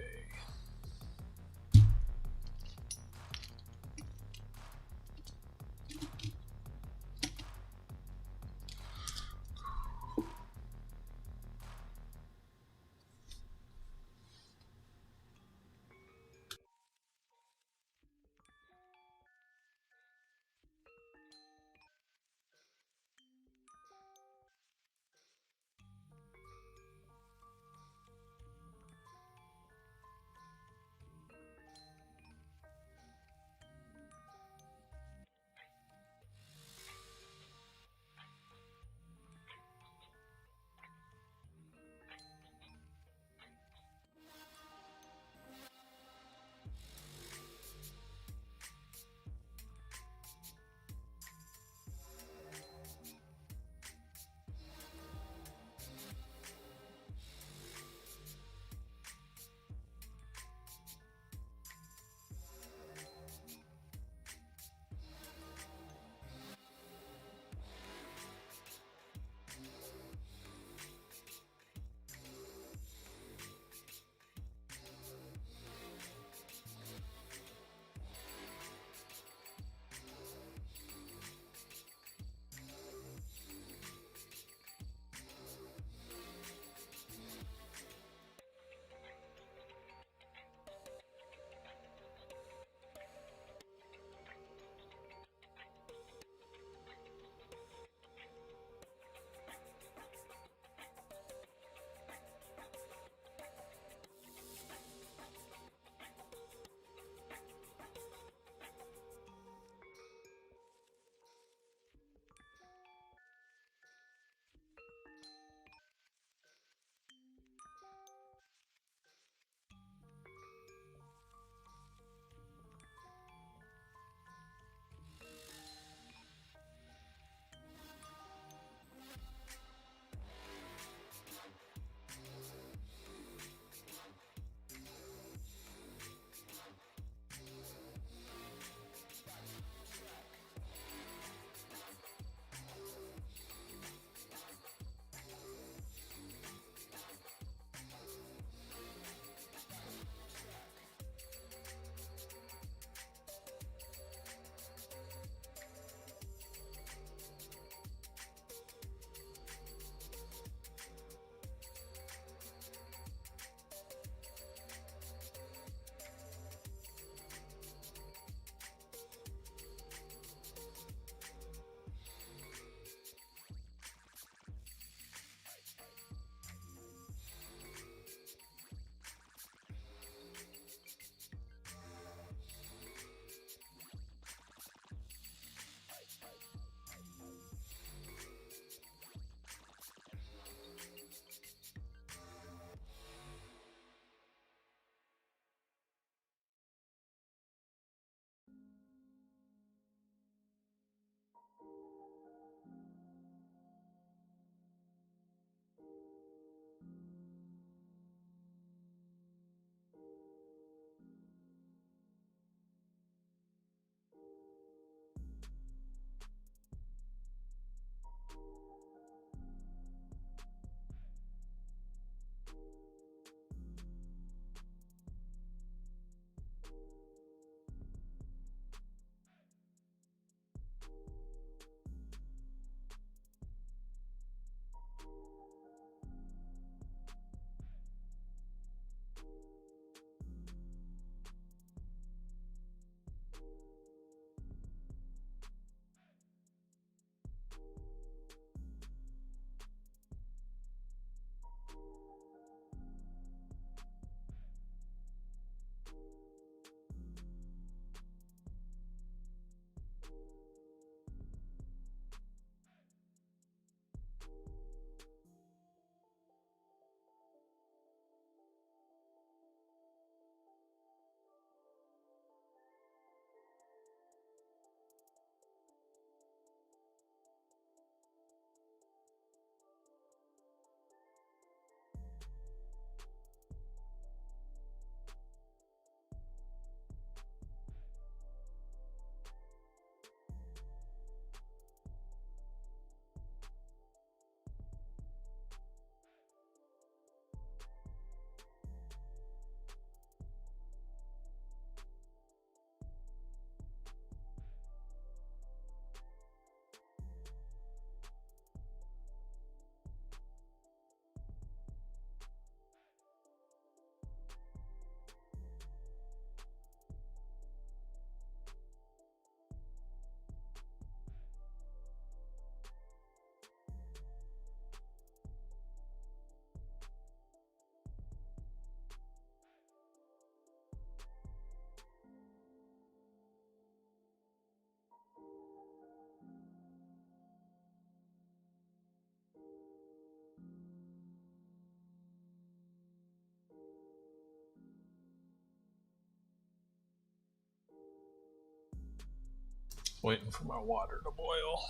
Waiting for my water to boil.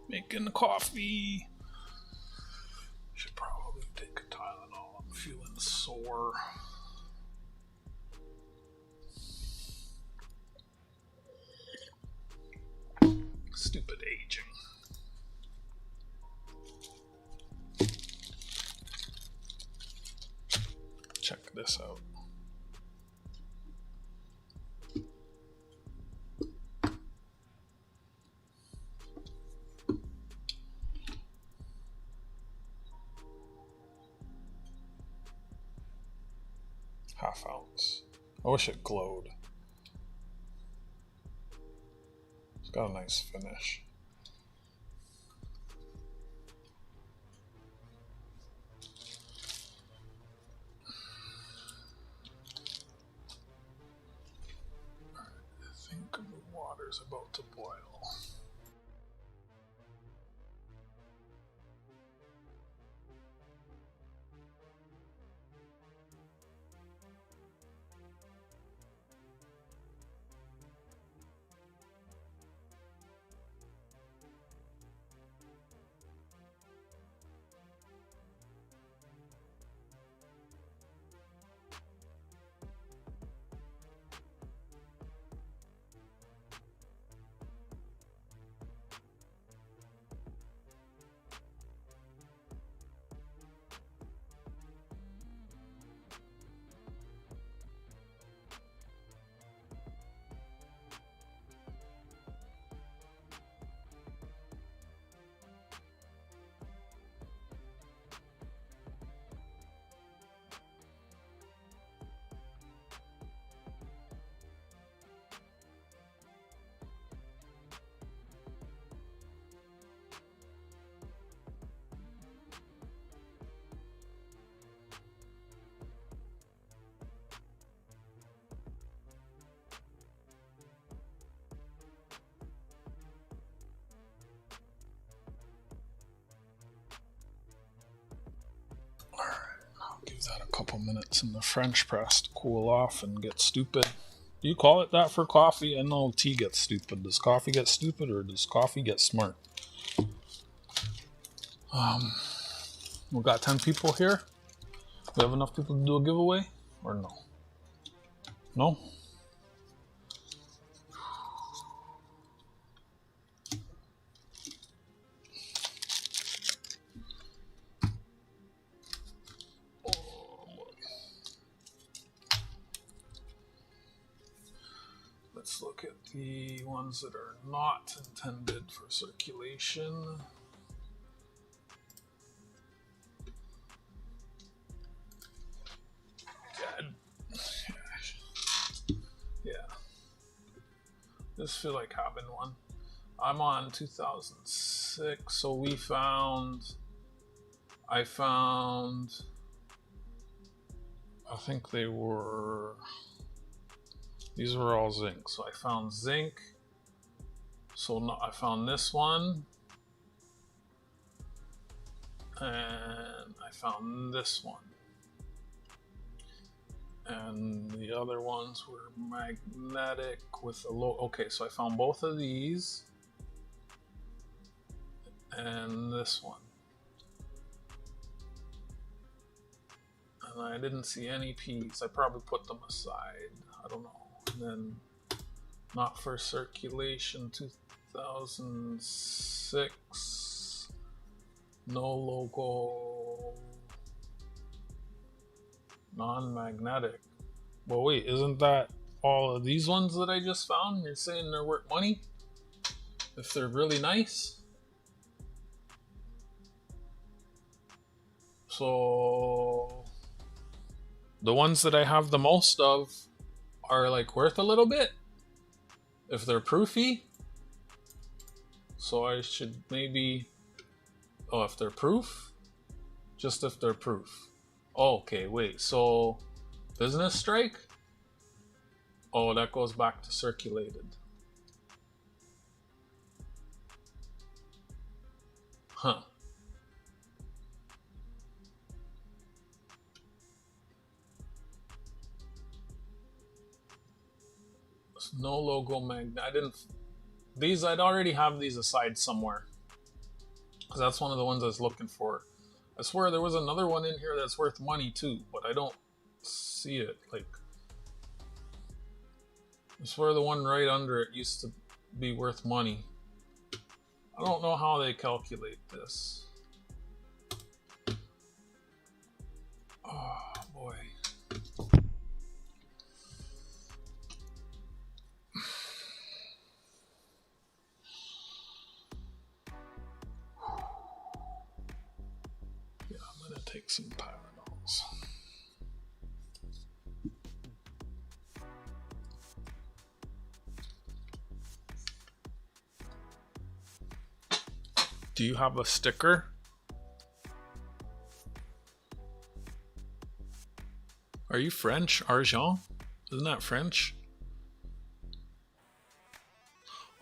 Making the coffee. Should probably take a Tylenol. I'm feeling sore. Stupid aging. Check this out. Half ounce. I wish it glowed. It's got a nice finish. I think the water's about to boil. Give that a couple minutes in the French press to cool off and get stupid. Do you call it that for coffee? I know tea gets stupid. Does coffee get stupid or does coffee get smart? We got 10 people here. We have enough people to do a giveaway or no? No? Let's look at the ones that are not intended for circulation. Yeah. Just feel like having one. I'm on 2006, so I think these were all zinc. So I found zinc. So no, I found this one. And I found this one. And the other ones were magnetic with a low. Okay, so I found both of these. And this one. And I didn't see any P's. I probably put them aside. I don't know. And then not for circulation 2006. No logo. Non-magnetic. Well, wait, isn't that all of these ones that I just found? You're saying they're worth money? If they're really nice? So the ones that I have the most of are like worth a little bit if they're proofy. So I should maybe, if they're proof, just if they're proof. Okay, wait, so business strike? Oh, that goes back to circulated. Huh. No logo magnet. I didn't. These, I'd already have these aside somewhere. Because that's one of the ones I was looking for. I swear there was another one in here that's worth money too, but I don't see it. Like, I swear the one right under it used to be worth money. I don't know how they calculate this. Oh boy. Yeah, I'm gonna take some Tylenol's. Do you have a sticker? Are you French? Argent? Isn't that French?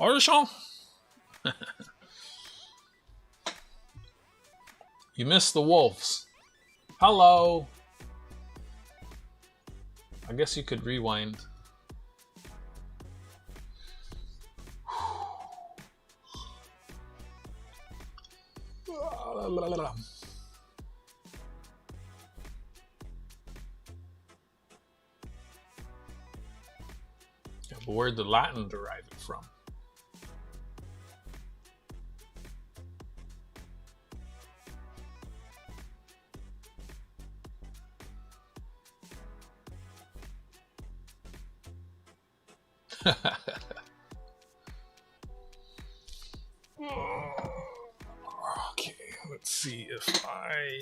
Argent? You missed the wolves. Hello. I guess you could rewind. Yeah, but where'd the Latin derive it from? Okay, let's see if I...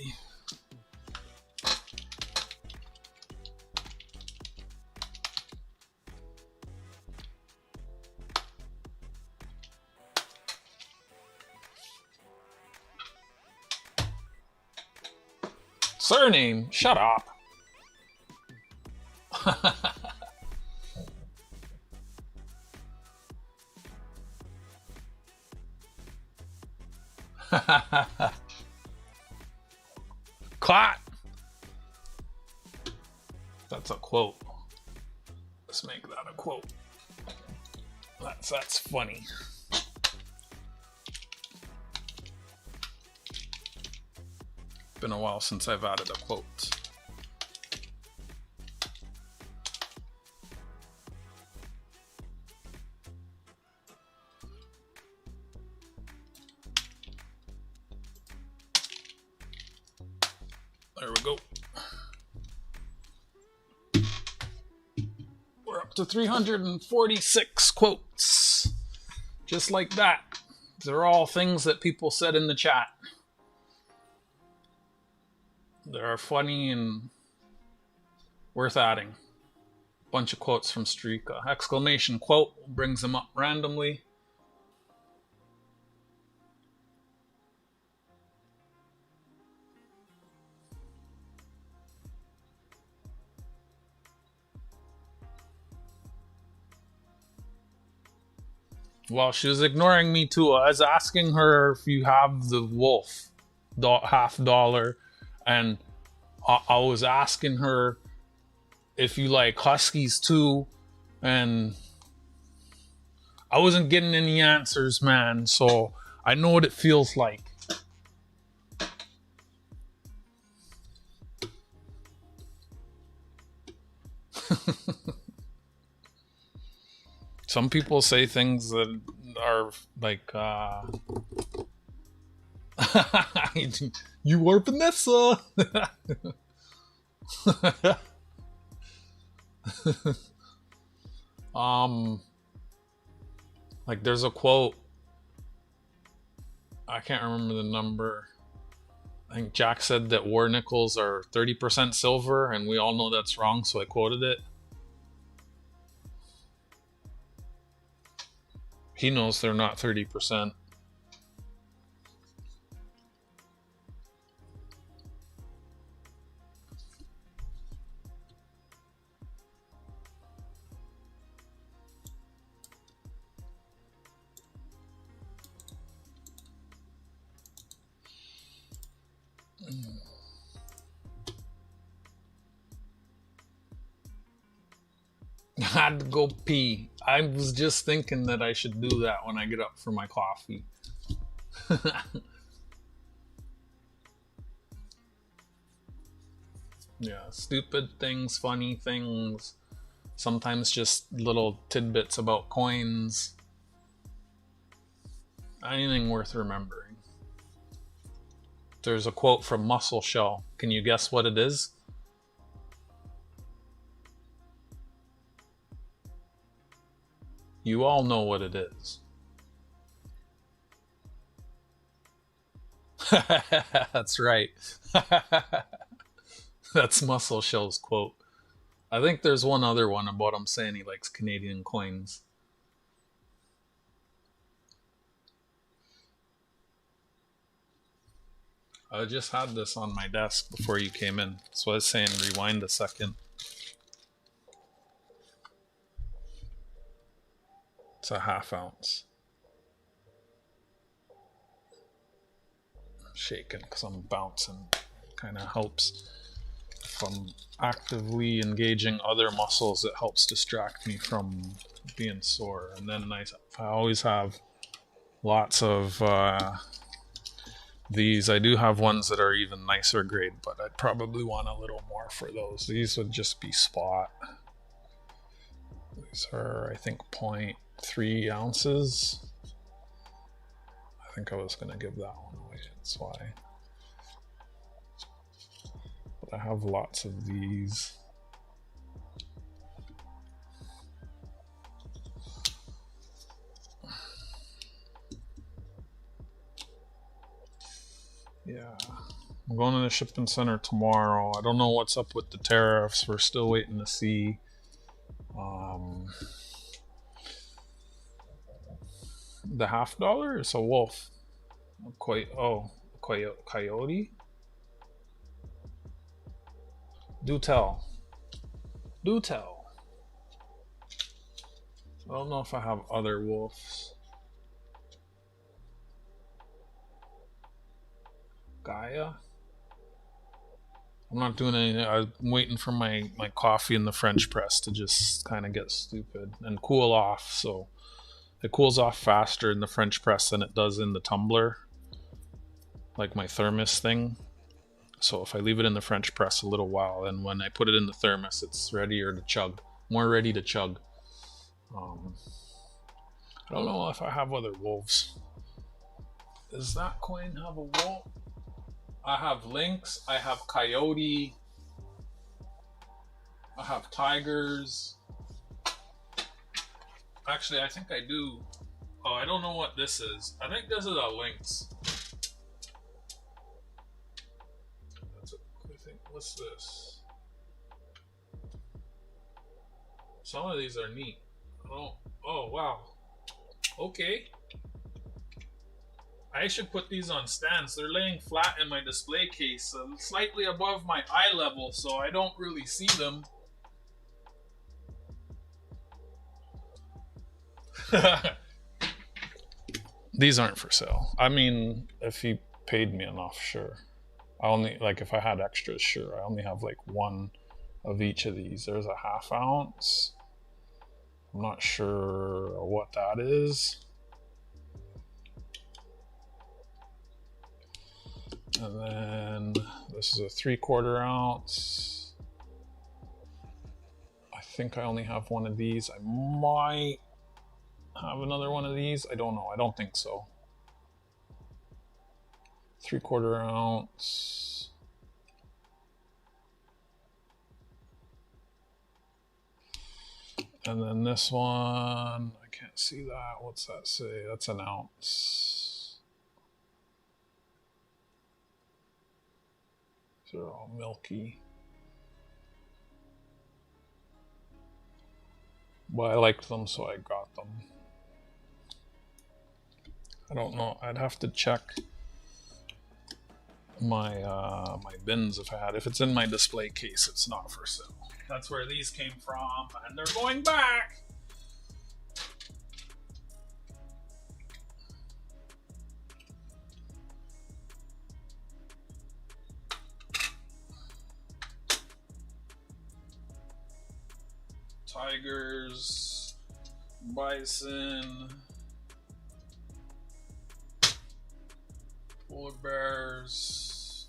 Surname? Shut up. Caught. That's a quote. Let's make that a quote. That's funny. Been a while since I've added a quote. There we go. We're up to 346 quotes. Just like that. They're all things that people said in the chat. They're funny and worth adding. Bunch of quotes from Streaka. Exclamation quote brings them up randomly. Well, she was ignoring me too. I was asking her if you have the wolf $50, and I was asking her if you like huskies too, and I wasn't getting any answers, man. So I know what it feels like. Some people say things that are like, you are Vanessa. Like there's a quote. I can't remember the number. I think Jack said that war nickels are 30% silver, and we all know that's wrong, so I quoted it. He knows they're not 30%. had to go pee. I was just thinking that I should do that when I get up for my coffee. Yeah, stupid things, funny things, sometimes just little tidbits about coins. Anything worth remembering. There's a quote from Muscle Shell. Can you guess what it is? You all know what it is. That's right. That's Muscle Shell's quote. I think there's one other one about him saying he likes Canadian coins. I just had this on my desk before you came in. So I was saying rewind a second. It's a 1/2 ounce. I'm shaking because I'm bouncing. Kind of helps. If I'm actively engaging other muscles, it helps distract me from being sore. And then I always have lots of these. I do have ones that are even nicer grade, but I'd probably want a little more for those. These would just be spot. These are, I think, 0.3 ounces. I think I was going to give that one away. That's why. But I have lots of these. Yeah. I'm going to the shipping center tomorrow. I don't know what's up with the tariffs. We're still waiting to see. The $50 is a wolf. Coyote? Do tell. Do tell. I don't know if I have other wolves. Gaia? I'm not doing anything. I'm waiting for my coffee in the French press to just kind of get stupid and cool off. So it cools off faster in the French press than it does in the tumbler, like my thermos thing. So if I leave it in the French press a little while, then when I put it in the thermos, it's readier to chug, more ready to chug. I don't know if I have other wolves. Does that coin have a wolf? I have lynx, I have coyote, I have tigers. Actually, I think I do. Oh, I don't know what this is. I think this is a lynx. What's this? Some of these are neat. Oh wow. Okay. I should put these on stands. They're laying flat in my display case, slightly above my eye level, so I don't really see them. These aren't for sale. I mean, if he paid me enough, sure. I only, like, if I had extras, sure. I only have like one of each of these. There's a 1/2 ounce. I'm not sure what that is. And then this is a 3/4 ounce. I think I only have one of these. I might have another one of these. I don't know. I don't think so. 3/4 ounce. And then this one, I can't see that. What's that say? That's an ounce. They're all milky. But I liked them, so I got them. I don't know. I'd have to check my my bins if I had. If it's in my display case, it's not for sale. That's where these came from, and they're going back. tigers, bison, polar bears.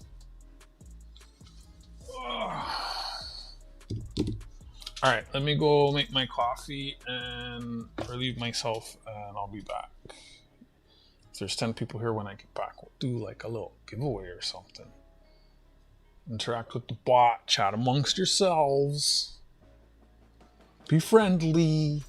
Alright, let me go make my coffee and relieve myself, and I'll be back. If there's 10 people here when I get back, we'll do like a little giveaway or something. Interact with the bot, chat amongst yourselves. Be friendly.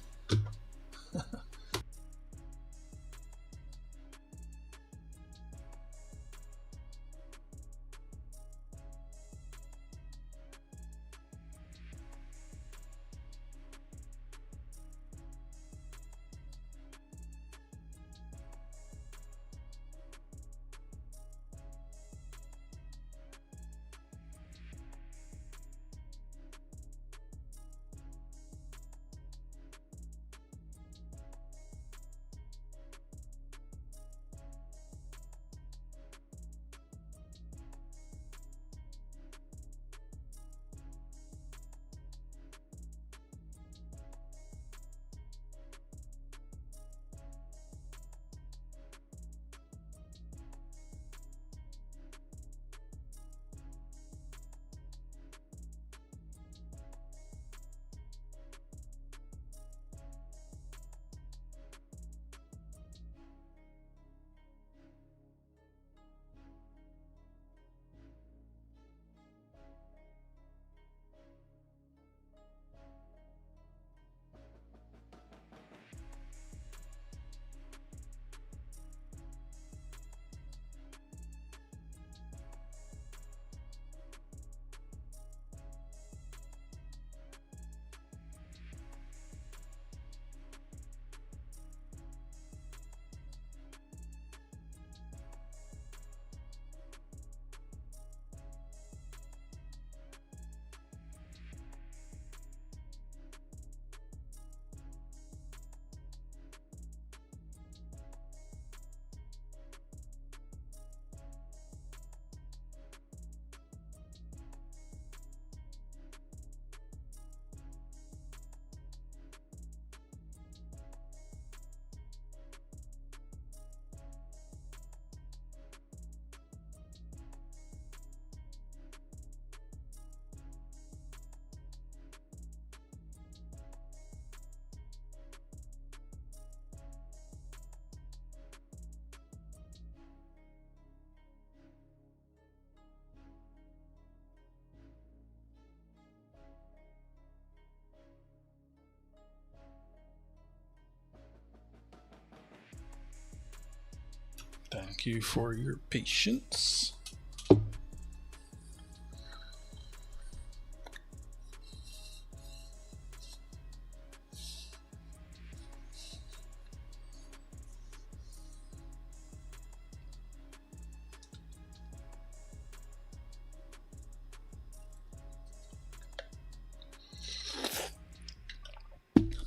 Thank you for your patience.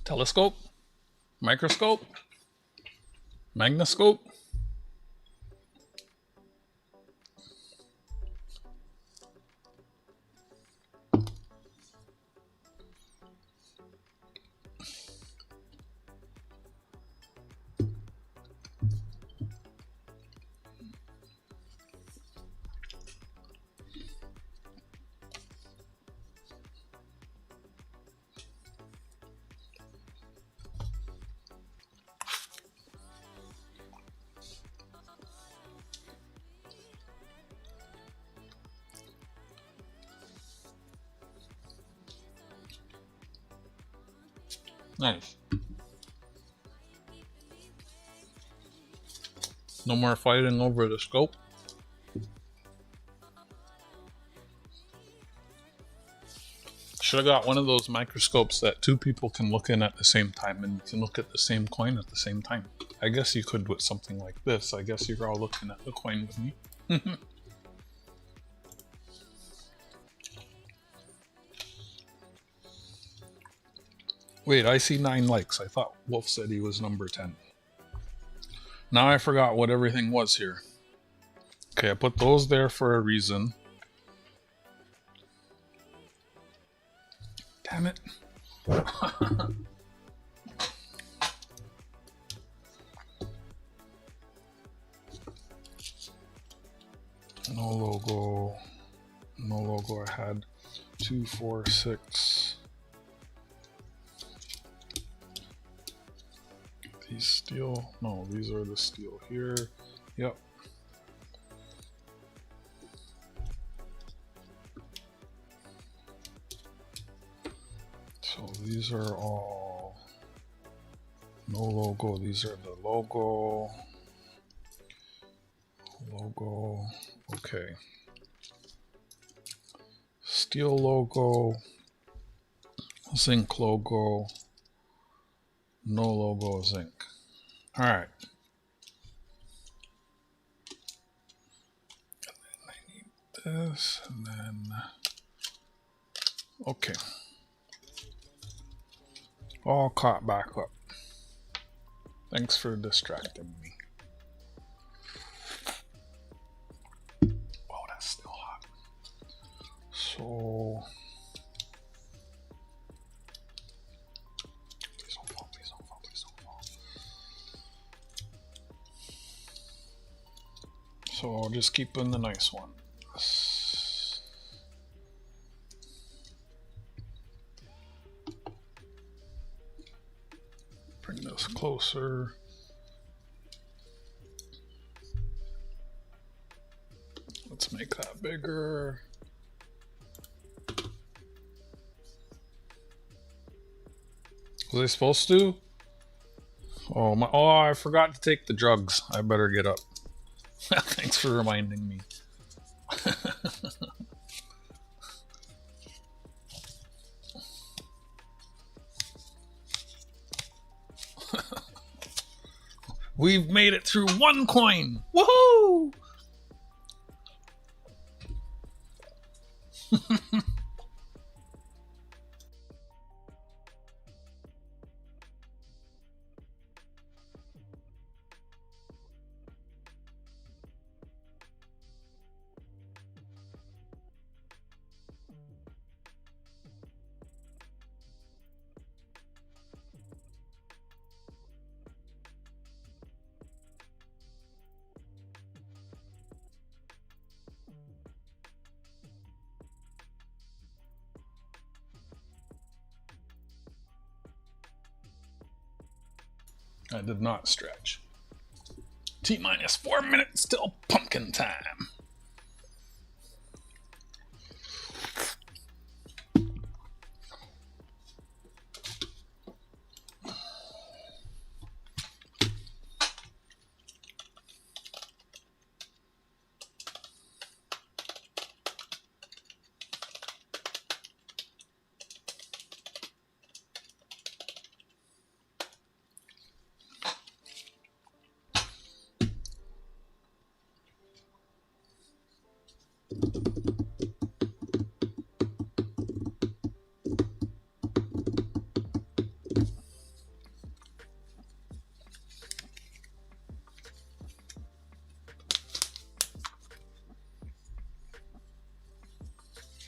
Telescope, microscope, magnoscope. Nice. No more fighting over the scope. Should have got one of those microscopes that two people can look in at the same time and you can look at the same coin at the same time. I guess you could with something like this. I guess you're all looking at the coin with me. Wait, I see 9 likes. I thought Wolf said he was number 10. Now I forgot what everything was here. Okay, I put those there for a reason. Damn it. No logo. No logo. I had 2, 4, 6. These steel. No, these are the steel here. Yep. So these are all no logo. These are the logo. Logo. Okay. Steel logo. Zinc logo. No logo zinc. All right. And then I need this, and then okay. All caught back up. Thanks for distracting me. Oh, that's still hot. So please don't fall, please don't fall, please don't fall. So I'll just keep in the nice one. Bring this closer. Let's make that bigger. Was I supposed to? Oh my! Oh, I forgot to take the drugs. I better get up. Thanks for reminding me. We've made it through one coin. Woohoo! I did not stretch. T-minus 4 minutes till pumpkin time.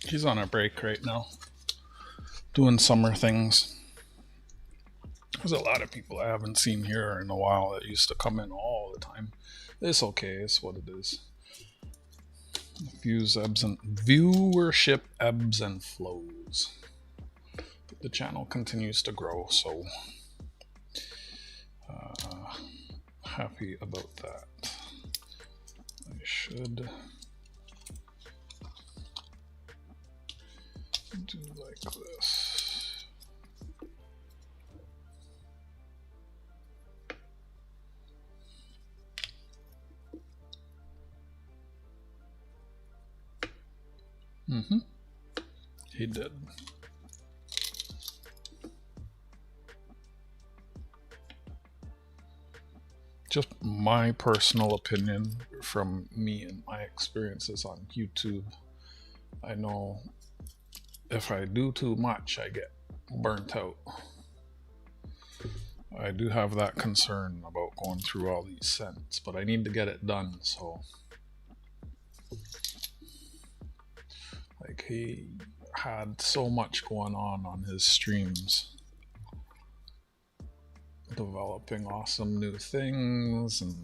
He's on a break right now, doing summer things. There's a lot of people I haven't seen here in a while that used to come in all the time. It's okay, it's what it is. Viewership ebbs and flows. But the channel continues to grow, so happy about that. I should do like this. He did. Just my personal opinion from me and my experiences on YouTube. I know if I do too much, I get burnt out. I do have that concern about going through all these scents, but I need to get it done, so like, hey, had so much going on his streams, developing awesome new things and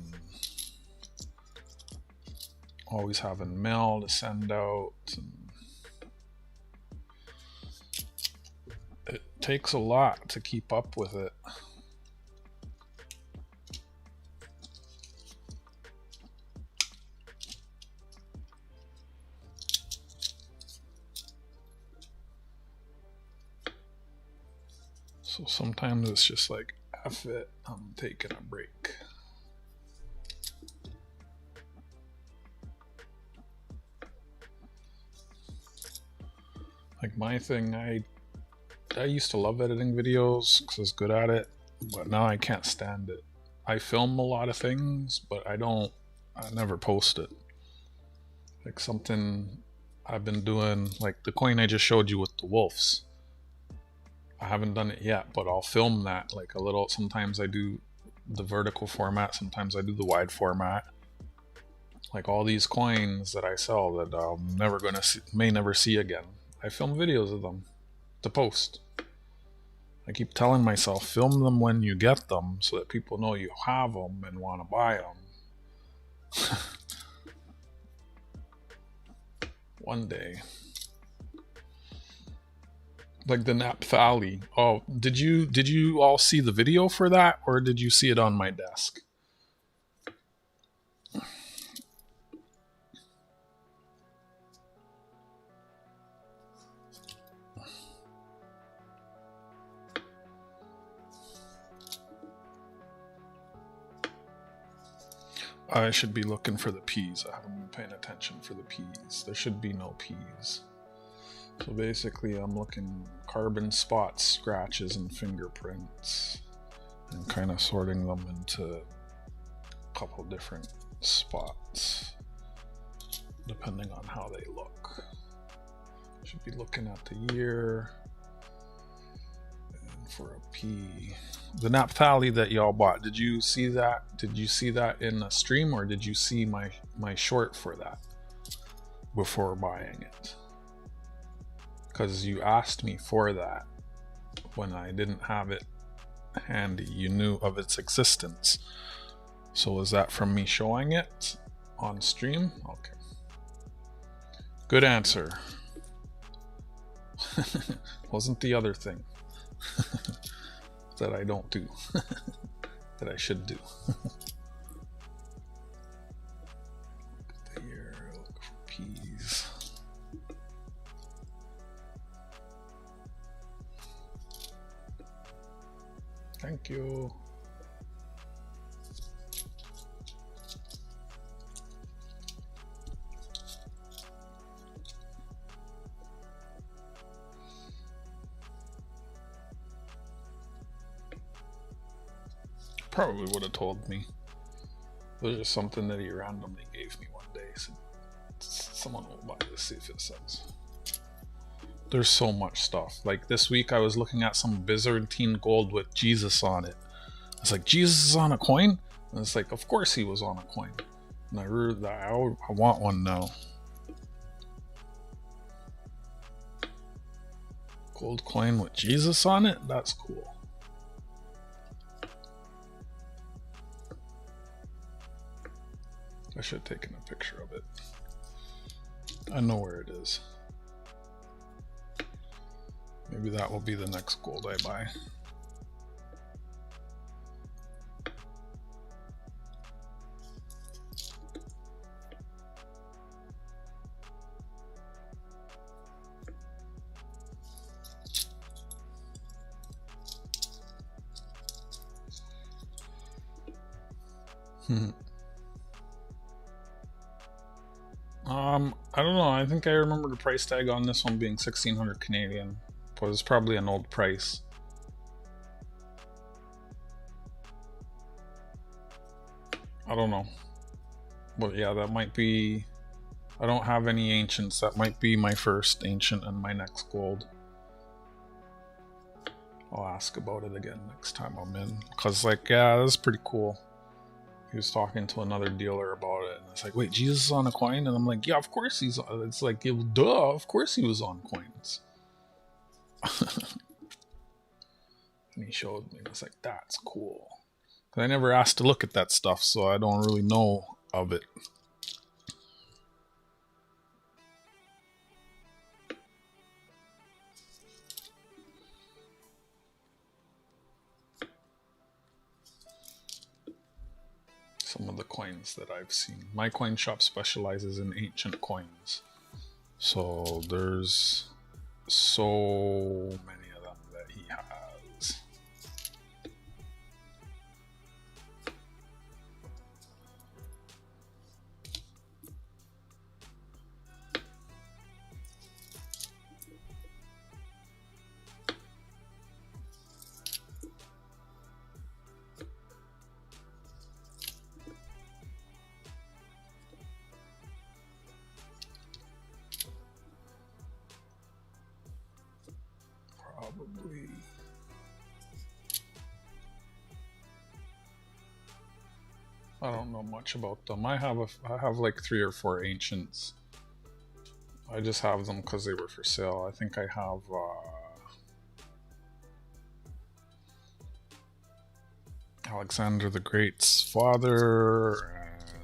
always having mail to send out. And it takes a lot to keep up with it. So sometimes it's just like, F it, I'm taking a break. Like my thing, I used to love editing videos because I was good at it, but now I can't stand it. I film a lot of things, but I never post it. Like something I've been doing, like the coin I just showed you with the wolves. I haven't done it yet, but I'll film that like a little. Sometimes I do the vertical format, sometimes I do the wide format. Like all these coins that I sell that I'm never gonna see, may never see again. I film videos of them to post. I keep telling myself, film them when you get them so that people know you have them and want to buy them. One day. Like the naphtali. Oh, did you all see the video for that, or did you see it on my desk? I should be looking for the P's. I haven't been paying attention for the P's. There should be no P's. So basically I'm looking carbon spots, scratches, and fingerprints, and kind of sorting them into a couple different spots depending on how they look. Should be looking at the year, and for a P. The naphtali that y'all bought, did you see that? Did you see that in a stream, or did you see my short for that before buying it? Because you asked me for that when I didn't have it handy. You knew of its existence. So was that from me showing it on stream? Okay. Good answer. Wasn't the other thing that I don't do that I should do. Here, look for P's. Thank you. Probably would have told me. It was just something that he randomly gave me one day. So someone will buy this, see if it sells. There's so much stuff. Like this week I was looking at some Byzantine gold with Jesus on it. I was like, Jesus is on a coin? And it's like, of course he was on a coin. And I want one now. Gold coin with Jesus on it? That's cool. I should have taken a picture of it. I know where it is. Maybe that will be the next gold I buy. I don't know. I think I remember the price tag on this one being 1,600 Canadian. But it's probably an old price. I don't know. But yeah, that might be... I don't have any ancients. That might be my first ancient and my next gold. I'll ask about it again next time I'm in. Because, like, yeah, that's pretty cool. He was talking to another dealer about it. And it's like, wait, Jesus is on a coin? And I'm like, yeah, of course he's on. It's like, duh, of course he was on coins. And he showed me. I was like, that's cool. I never asked to look at that stuff, so I don't really know of it. Some of the coins that I've seen. My coin shop specializes in ancient coins. So there's so many of them that he has. Probably. I don't know much about them. I have like 3 or 4 ancients. I just have them because they were for sale. I think I have Alexander the Great's father, and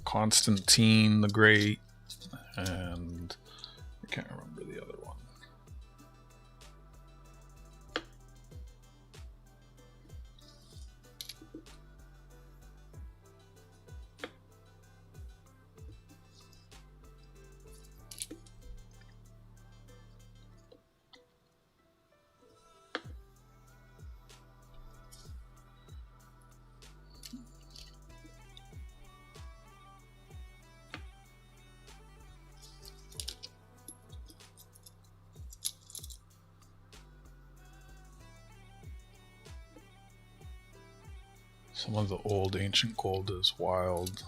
Constantine the Great, and I can't remember the other one. Some of the old ancient gold is wild.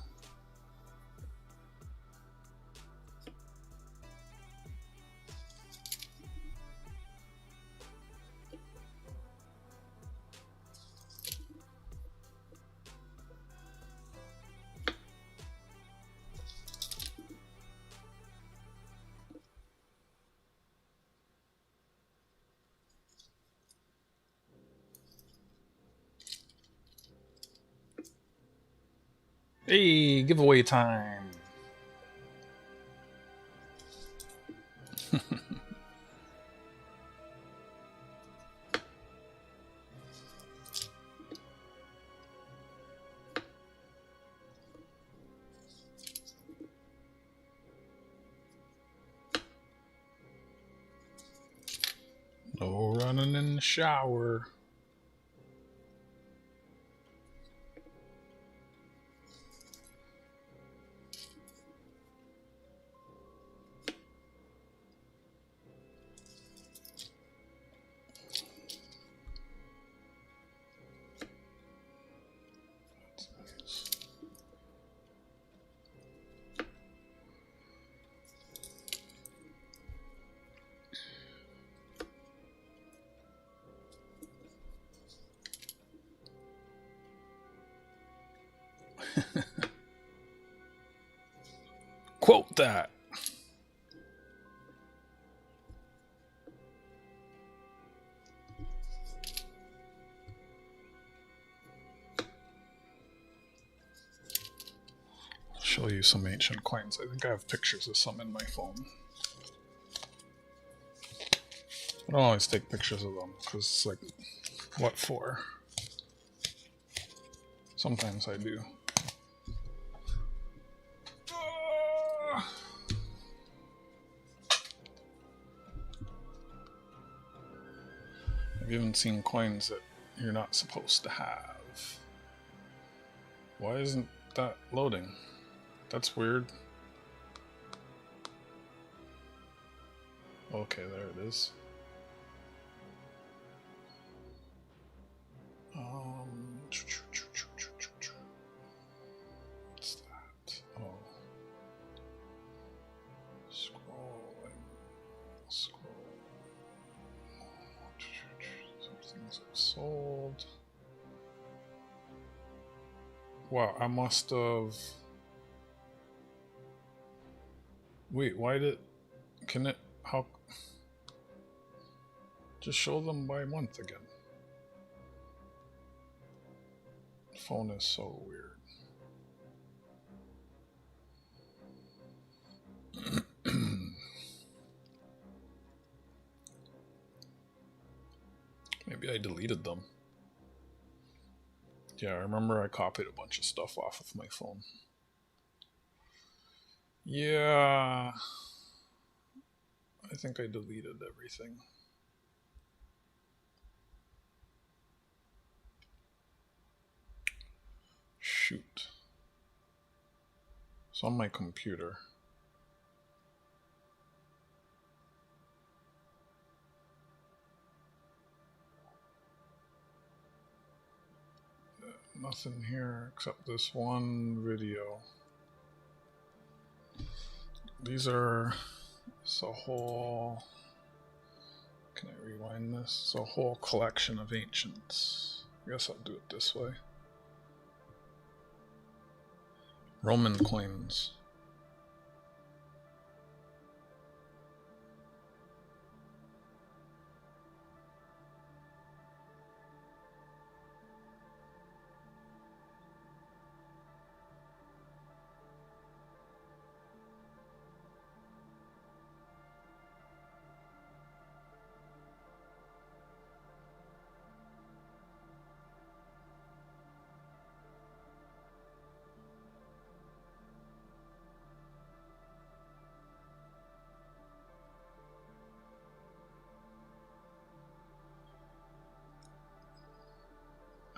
Hey, giveaway time! No running in the shower. Quote that. I'll show you some ancient coins. I think I have pictures of some in my phone. I don't always take pictures of them because it's like, what for? Sometimes I do. I've even seen coins that you're not supposed to have. Why isn't that loading? That's weird. Okay, there it is. What's that? Oh. Scrolling. Some things I've sold. Wow, I must have... Wait, why did... Can it... How... Just show them by month again. The phone is so weird. Maybe I deleted them. Yeah, I remember I copied a bunch of stuff off of my phone. Yeah, I think I deleted everything. Shoot. It's on my computer. Nothing here except this one video. These are, it's a whole, can I rewind this? It's a whole collection of ancients. I guess I'll do it this way. Roman coins.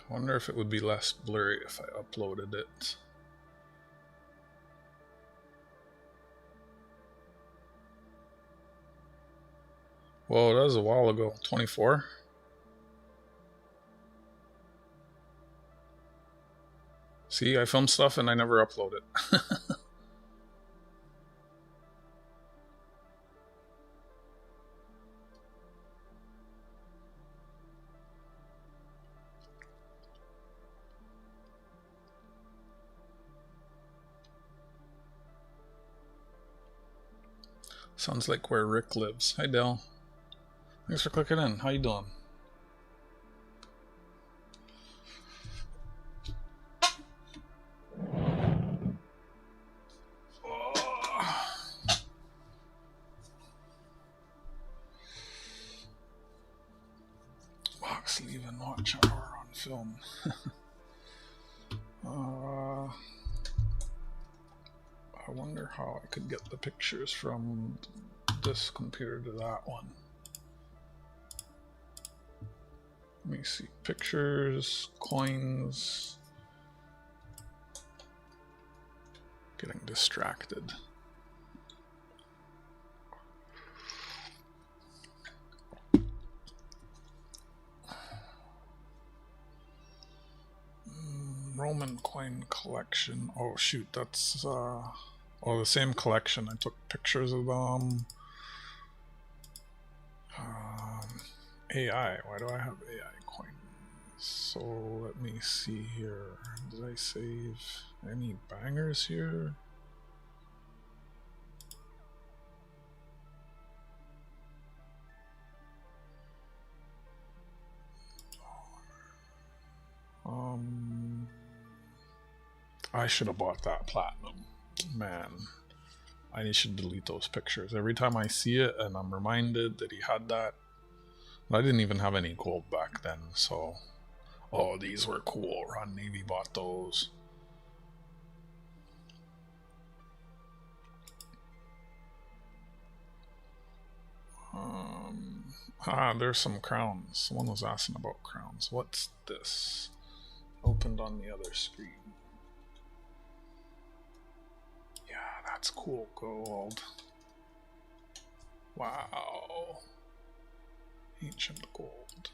I wonder if it would be less blurry if I uploaded it. Whoa, that was a while ago. 24? See, I film stuff and I never upload it. Sounds like where Rick lives. Hi, Dell. Thanks for clicking in. How you doing? Box leave and watch hour on film. I wonder how I could get the pictures from this computer to that one. Let me see. Pictures, coins. Getting distracted. Roman coin collection. Oh shoot, that's the same collection. I took pictures of them. AI. Why do I have AI coins? So let me see here. Did I save any bangers here? I should have bought that platinum. Man, I should delete those pictures. Every time I see it and I'm reminded that he had that. I didn't even have any gold back then, so... Oh, these were cool. Ron Navy bought those. There's some crowns. Someone was asking about crowns. What's this? Opened on the other screen. Yeah, that's cool gold. Wow. Ancient gold.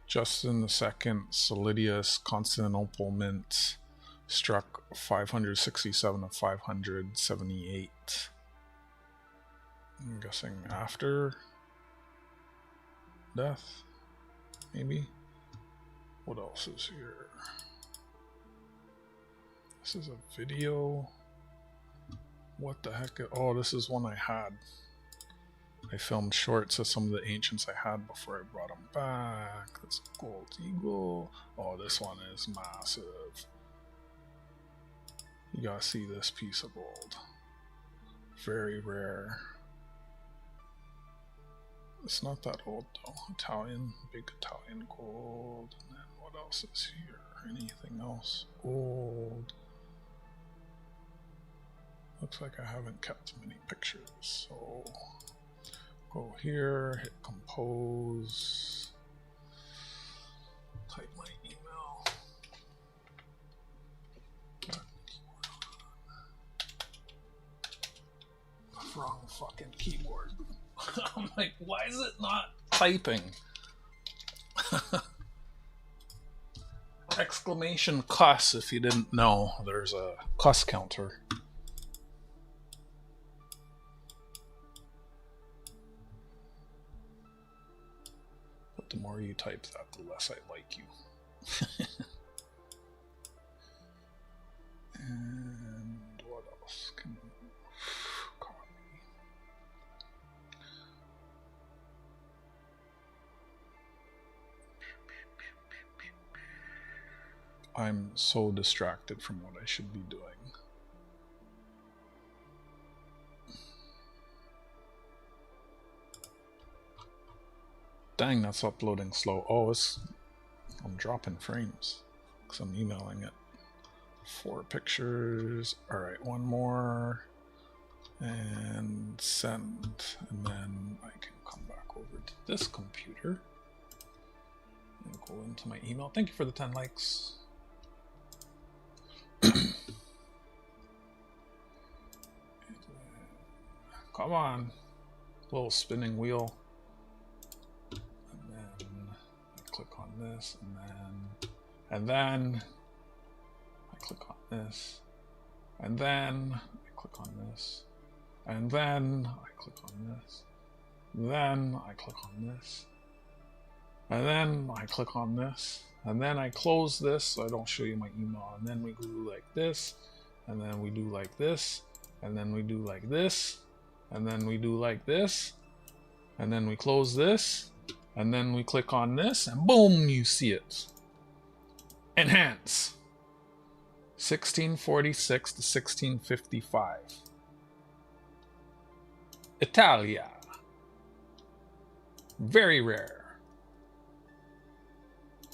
Justin II, Solidius, Constantinople Mint, struck 567 of 578. I'm guessing after death, maybe. What else is here? This is a video. What the heck? Oh, this is one I had. I filmed shorts of some of the ancients I had before I brought them back. This gold eagle. Oh, this one is massive. You gotta see this piece of gold. Very rare. It's not that old though. Italian, big Italian gold. And then what else is here? Anything else? Gold. Looks like I haven't kept many pictures, so go here, hit compose, type my email. Wrong fucking keyboard. I'm like, why is it not typing? Exclamation cuss if you didn't know. There's a cuss counter. But the more you type that, the less I like you. And what else can copy? I'm so distracted from what I should be doing. Dang, that's uploading slow. Oh, I'm dropping frames because I'm emailing it. 4 pictures. Alright, one more. And send. And then I can come back over to this computer and go into my email. Thank you for the 10 likes. Come on. Little spinning wheel. And then I click on this, and then I click on this, and then I click on this, and then I click on this, then I click on this, and then I click on this, and then I close this so I don't show you my email, and then we do like this, and then we do like this, and then we do like this, and then we do like this, and then we close this, and then we click on this, and boom, you see it. Enhance. 1646 to 1655. Italia. Very rare.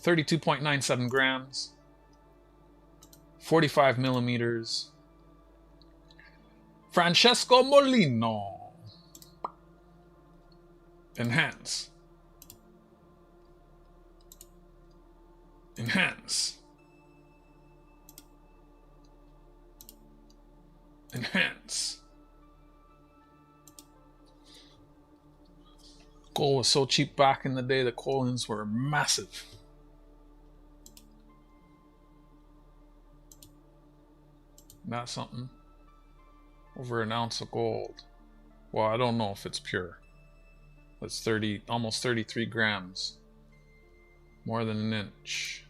32.97 grams. 45 millimeters. Francesco Molino. Enhance. Enhance. Enhance. Gold was so cheap back in the day, the coins were massive. Not something. Over an ounce of gold. Well, I don't know if it's pure. It's almost 33 grams. More than an inch.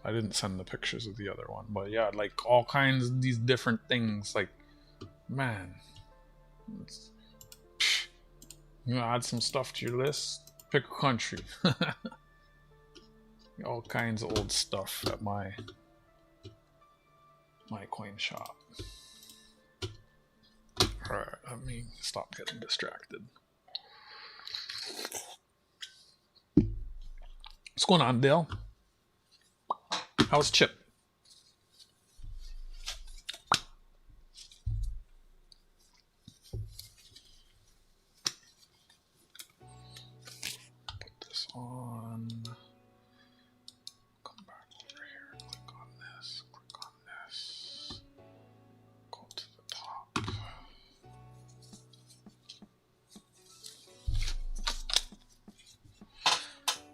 I didn't send the pictures of the other one, but yeah, like all kinds of these different things. Like, man, you know, add some stuff to your list. Pick a country. All kinds of old stuff at my coin shop. All right, let me stop getting distracted. What's going on, Dale? How's Chip? Put this on. Come back over here. Click on this. Click on this. Go to the top.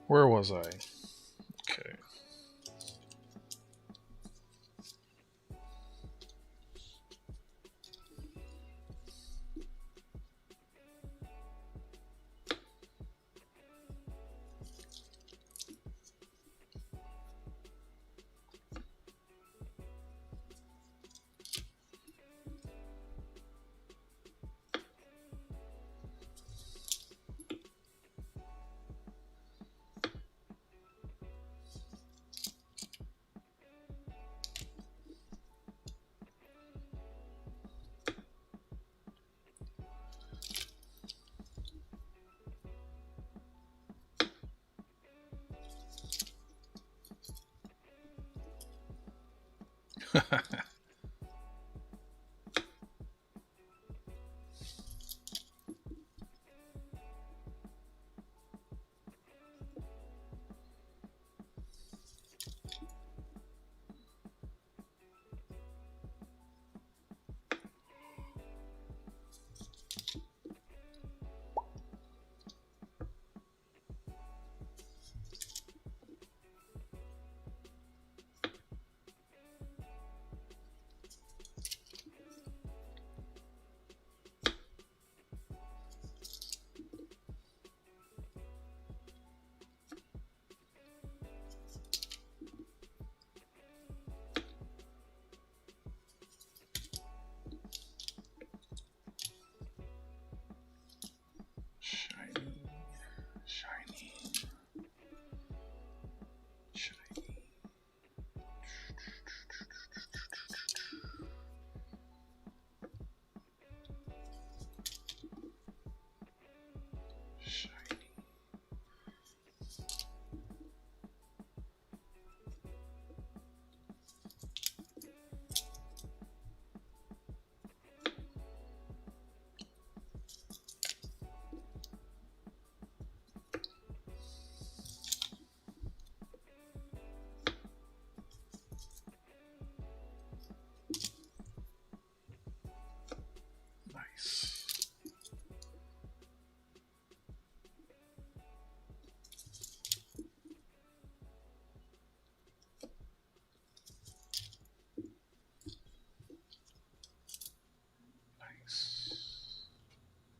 Where was I? Okay.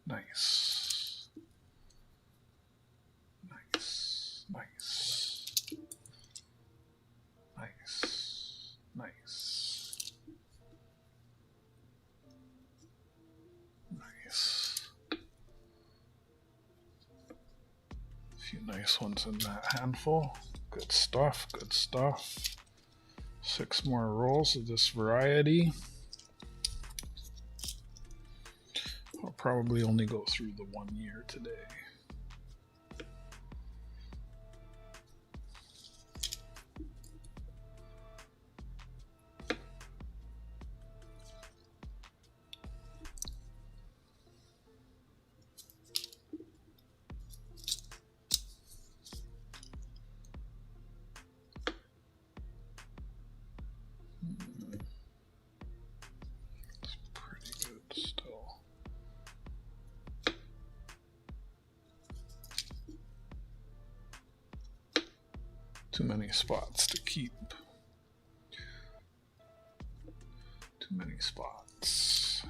Nice. Nice. Nice. Nice. Nice. Nice. A few nice ones in that handful. Good stuff. Good stuff. 6 more rolls of this variety. I'll probably only go through the 1 year today. It's pretty good still. Too many spots to keep. Too many spots.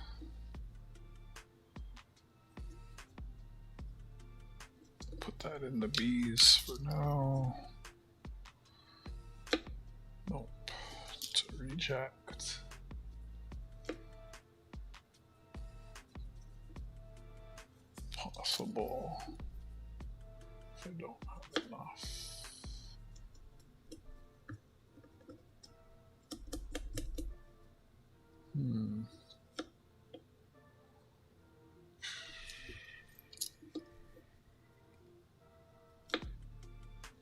Put that in the B's for now. Nope. It's a reject. Possible. If I don't have enough.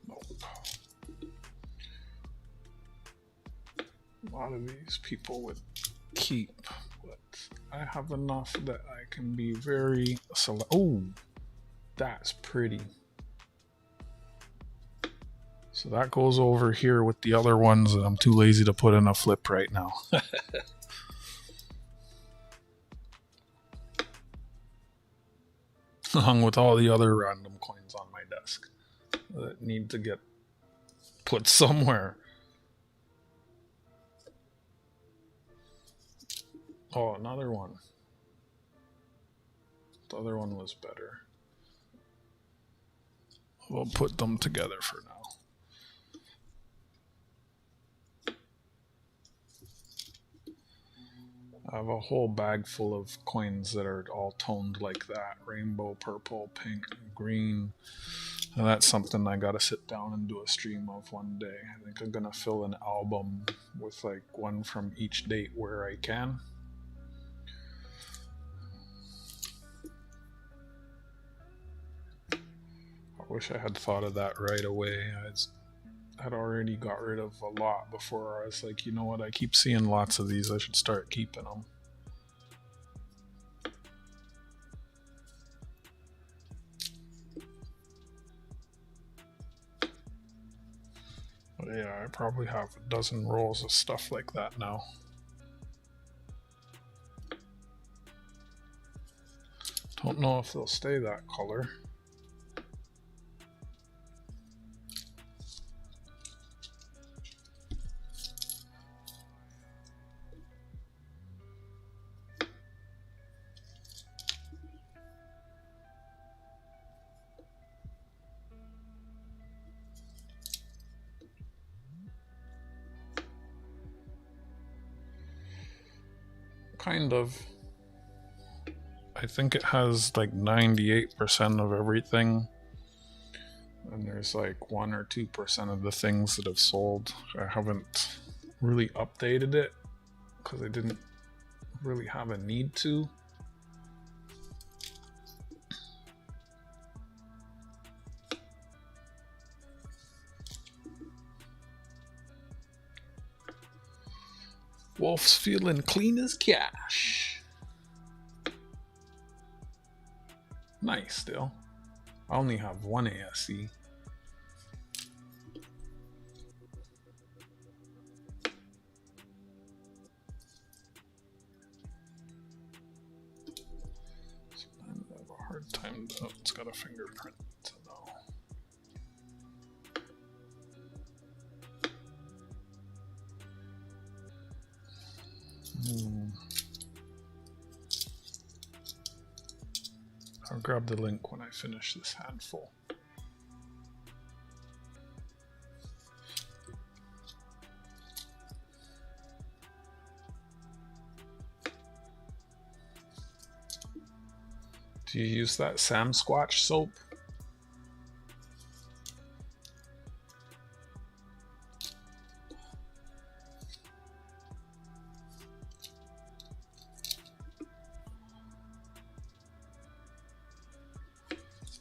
Nope. A lot of these people would keep, but I have enough that I can be very select. Oh, that's pretty. So that goes over here with the other ones that I'm too lazy to put in a flip right now. Along with all the other random coins on my desk that need to get put somewhere. Oh, another one. The other one was better. We'll put them together for now. I have a whole bag full of coins that are all toned like that. Rainbow, purple, pink, green. And that's something I gotta sit down and do a stream of one day. I think I'm gonna fill an album with like one from each date where I can. I wish I had thought of that right away. had already got rid of a lot before I was like, you know what, I keep seeing lots of these, I should start keeping them. But yeah, I probably have a dozen rolls of stuff like that now. Don't know if they'll stay that color. Kind of. I think it has like 98% of everything, and there's like 1 or 2% of the things that have sold. I haven't really updated it because I didn't really have a need to. Wolf's feeling clean as cash. Nice still. I only have 1 ASC. I have a hard time. Oh, it's got a fingerprint. I'll grab the link when I finish this handful. Do you use that Sam Squatch soap?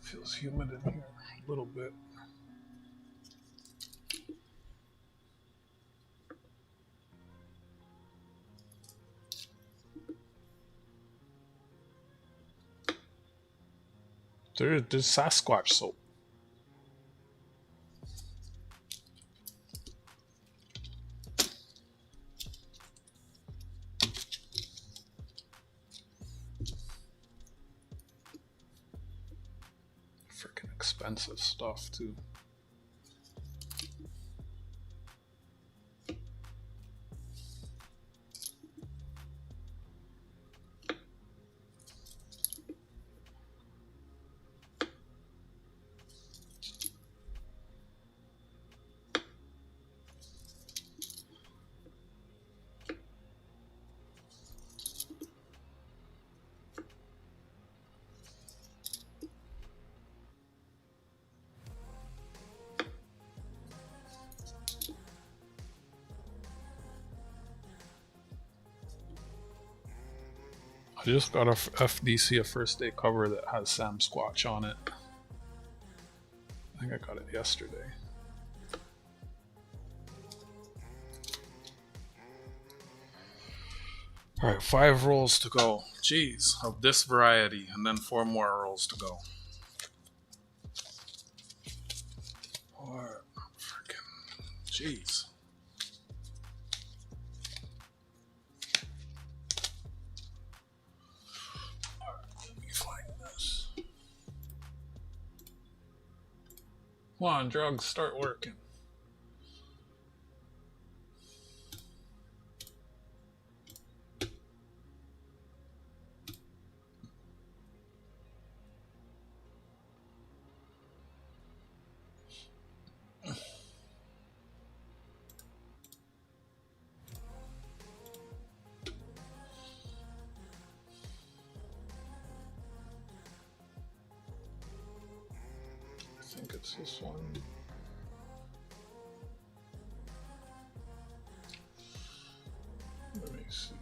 Feels humid in here a little bit. There's Sasquatch soap. Freaking expensive stuff too. I just got a FDC, a first day cover that has Sam Squatch on it. I think I got it yesterday. Alright, 5 rolls to go. Jeez, of this variety, and then 4 more rolls to go. What? Freaking jeez. Come on, drugs, start working. I think it's this one. Let me see.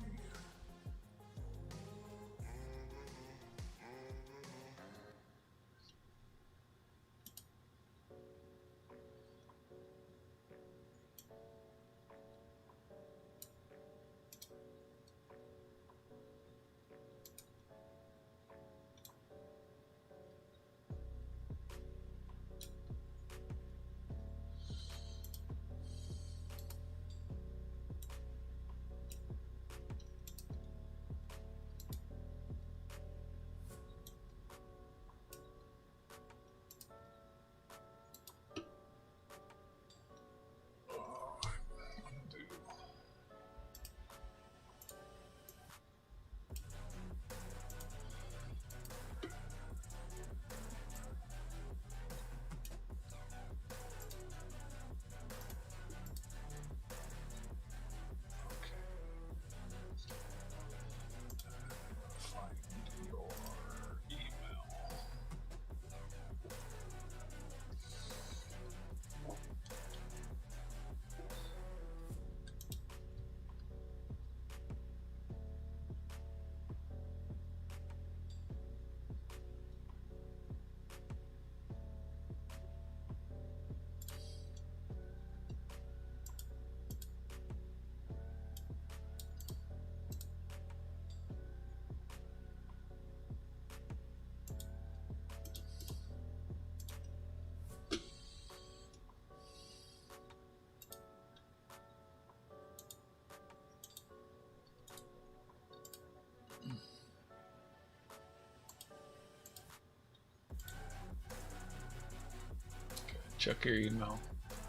Check your email.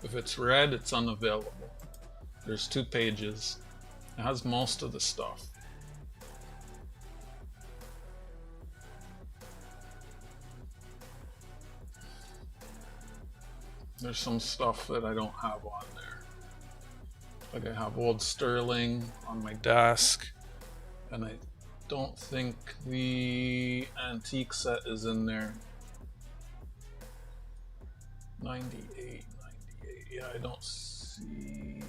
If it's red, it's unavailable. There's 2 pages. It has most of the stuff. There's some stuff that I don't have on there. Like I have old sterling on my desk, and I don't think the antique set is in there. 98. Yeah, I don't see.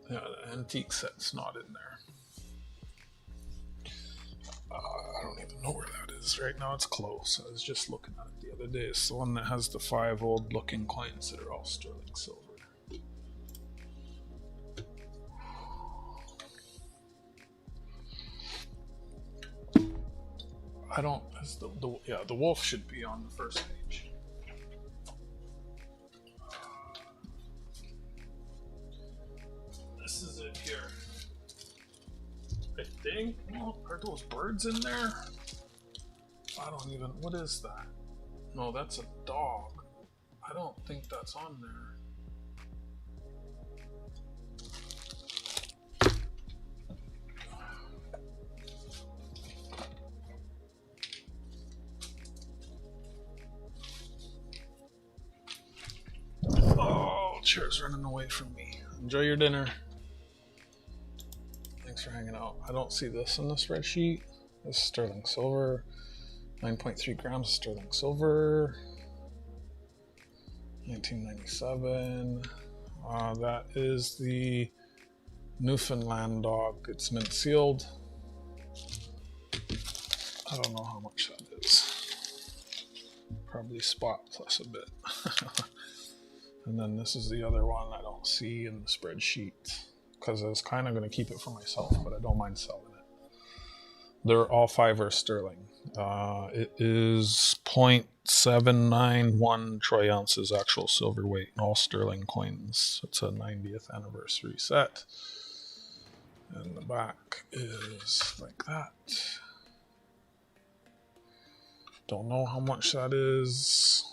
Yeah, the antique set's not in there. I don't even know where that is right now. It's close. I was just looking at it the other day. It's the one that has the 5 old looking coins that are all sterling silver. I don't. The wolf should be on the first page. This is it here. I think. Well, are those birds in there? I don't even. What is that? No, that's a dog. I don't think that's on there. Oh, chair's running away from me. Enjoy your dinner. Thanks for hanging out. I don't see this in the spreadsheet. This is sterling silver. 9.3 grams of sterling silver. 1997. That is the Newfoundland dog. It's mint sealed. I don't know how much that is. Probably spot plus a bit. And then this is the other one I don't see in the spreadsheet because I was kind of going to keep it for myself, but I don't mind selling it. They're all 5 are sterling. It is 0.791 troy ounces actual silver weight, all sterling coins. It's a 90th anniversary set. And the back is like that. Don't know how much that is.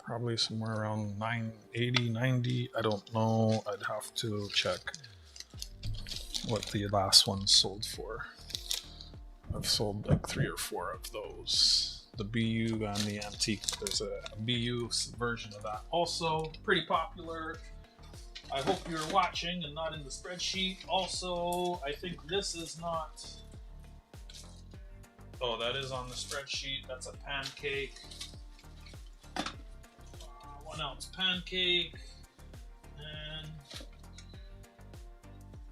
Probably somewhere around 980, 90. I don't know. I'd have to check what the last one sold for. I've sold like 3 or 4 of those. The BU and the antique. There's a BU version of that. Also, pretty popular. I hope you're watching and not in the spreadsheet. Also, I think this is not... Oh, that is on the spreadsheet. That's a pancake. 1 ounce pancake. And...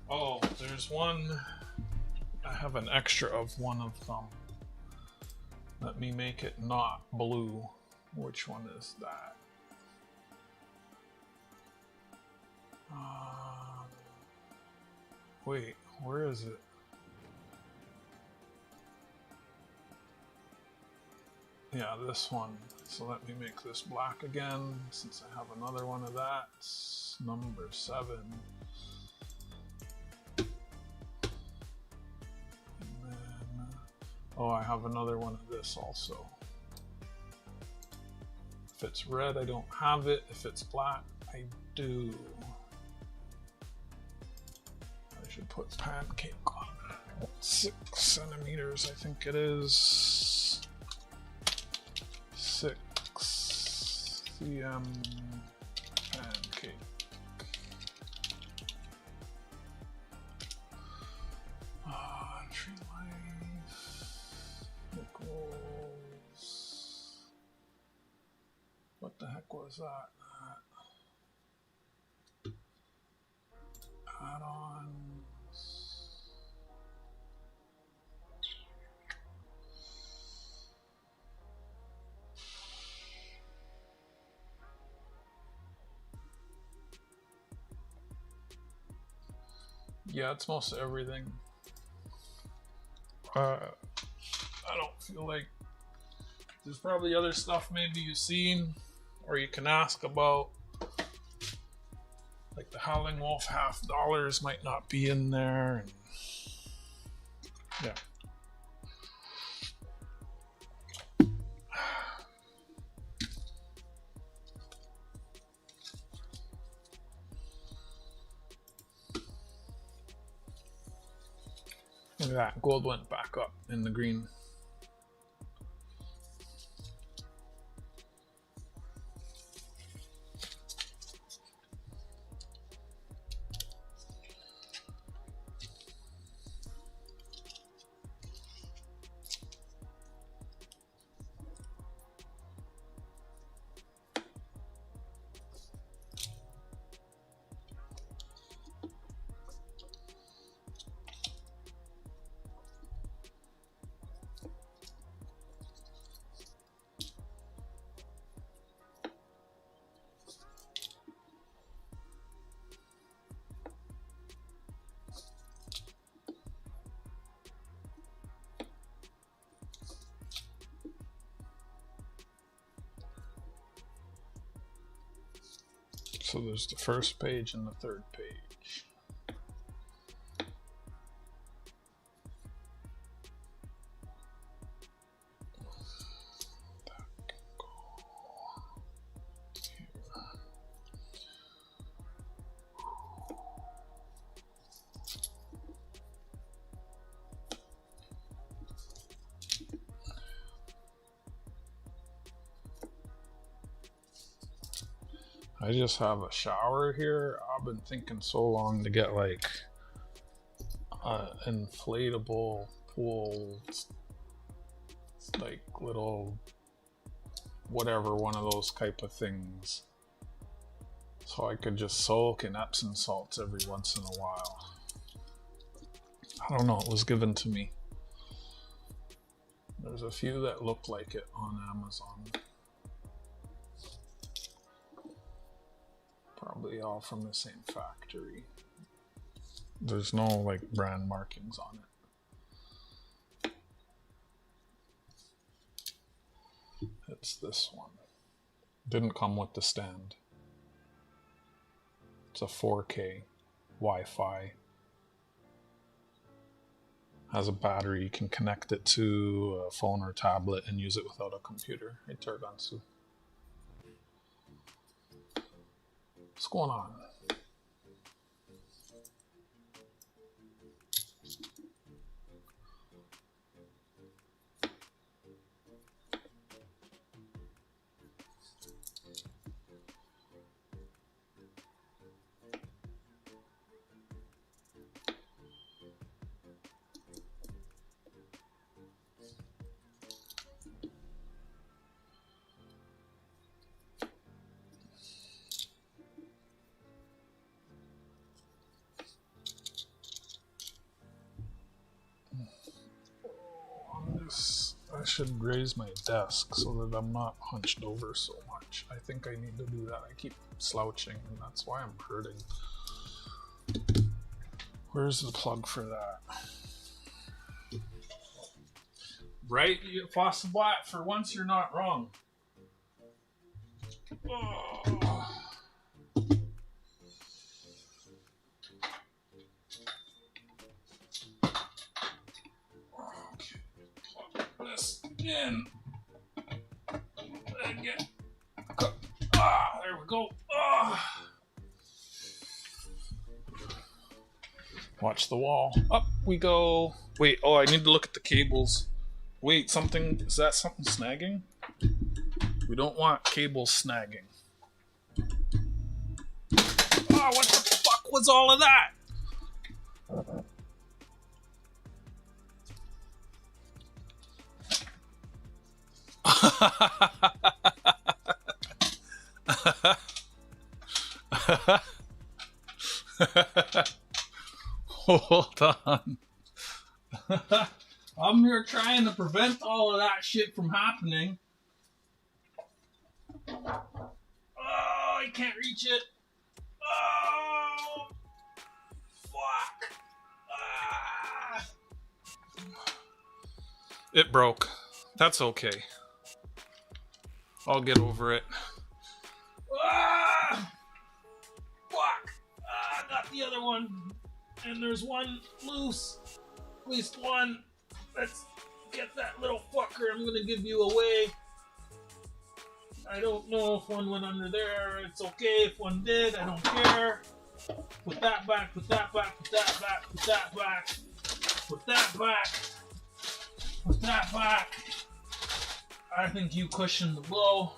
oh, there's one... I have an extra of one of them. Let me make it not blue. Which one is that? Wait, where is it? Yeah, this one. So let me make this black again, since I have another one of that. Number 7. Oh, I have another one of this also. If it's red, I don't have it. If it's black, I do. I should put pancake on it. 6 centimeters, I think it is. 6 cm pancake. Tree life equals. What the heck was that? Add-ons. Yeah, it's most everything. I don't feel like there's probably other stuff maybe you've seen or you can ask about. Like the Howling Wolf $50 might not be in there. And yeah. Look at that. Gold went back up in the green. So there's the first page and the third page. I just have a shower here. I've been thinking so long to get like inflatable pool, like little whatever, one of those type of things, so I could just soak in Epsom salts every once in a while. I don't know, it was given to me. There's a few that look like it on Amazon. Probably all from the same factory. There's no like brand markings on it. It's this one. Didn't come with the stand. It's a 4K Wi-Fi. Has a battery. You can connect it to a phone or tablet and use it without a computer. Hey, Targansu. What's going on? I should raise my desk so that I'm not hunched over so much. I think I need to do that. I keep slouching and that's why I'm hurting. Where's the plug for that? Right, Fossil Black, for once you're not wrong. Oh. In. Again. There we go. Watch the wall. Up we go. Wait, I need to look at the cables. Wait, something, is that something snagging? We don't want cables snagging. What the fuck was all of that? Hold on. I'm here trying to prevent all of that shit from happening. Oh, I can't reach it. Oh, fuck. It broke. That's okay. I'll get over it. Ah! Fuck! Ah, I got the other one. And there's one loose. At least one. Let's get that little fucker. I'm gonna give you away. I don't know if one went under there. It's okay if one did. I don't care. Put that back, put that back, put that back, put that back. Put that back. Put that back. I think you cushioned the blow.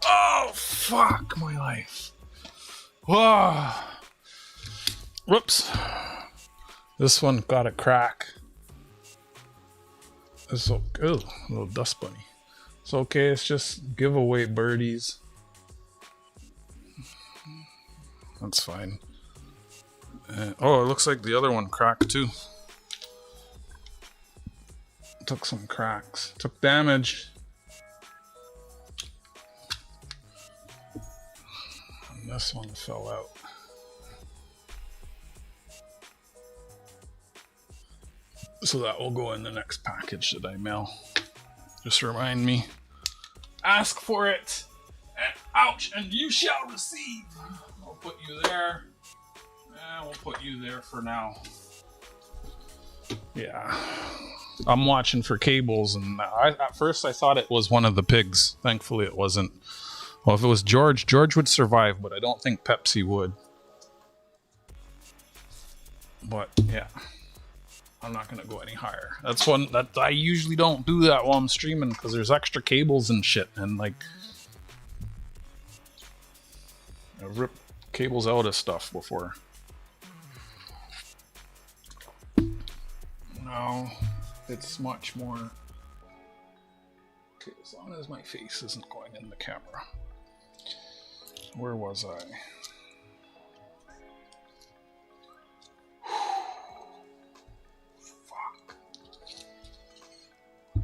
Oh, fuck my life. Whoa. Whoops. This one got a crack. It's okay. Ooh, little dust bunny. It's okay. It's just giveaway birdies. That's fine. Oh, it looks like the other one cracked too. Took some cracks. Took damage. And this one fell out. So that will go in the next package that I mail. Just remind me. Ask for it. And ouch, and you shall receive. I'll put you there. And we'll put you there for now. Yeah. I'm watching for cables, and at first I thought it was one of the pigs. Thankfully it wasn't. Well, if it was George, George would survive, but I don't think Pepsi would. But yeah. I'm not gonna go any higher. That's one that I usually don't do that while I'm streaming because there's extra cables and shit, and like I've ripped cables out of stuff before. No, it's much more. Okay, as long as my face isn't going in the camera. Where was I?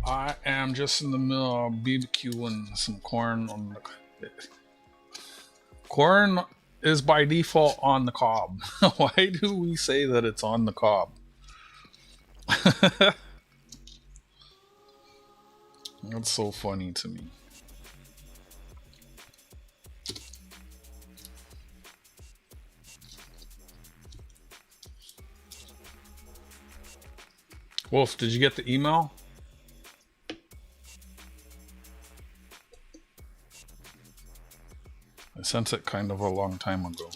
I am just in the middle of BBQing some corn on the... Corn is by default on the cob. Why do we say that it's on the cob? That's so funny to me. Wolf, did you get the email? I sent it kind of a long time ago.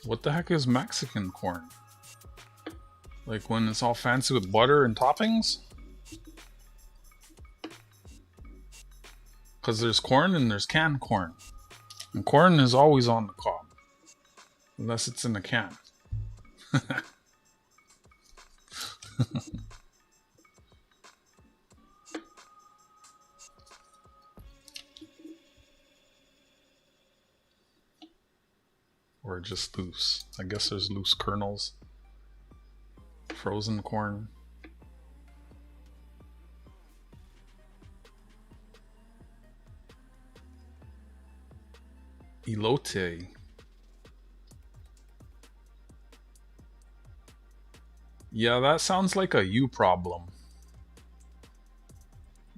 What the heck is Mexican corn? Like when it's all fancy with butter and toppings? Because there's corn and there's canned corn. And corn is always on the cob. Unless it's in a can. Or just loose. I guess there's loose kernels. Frozen corn. Elote. Yeah, that sounds like a you problem.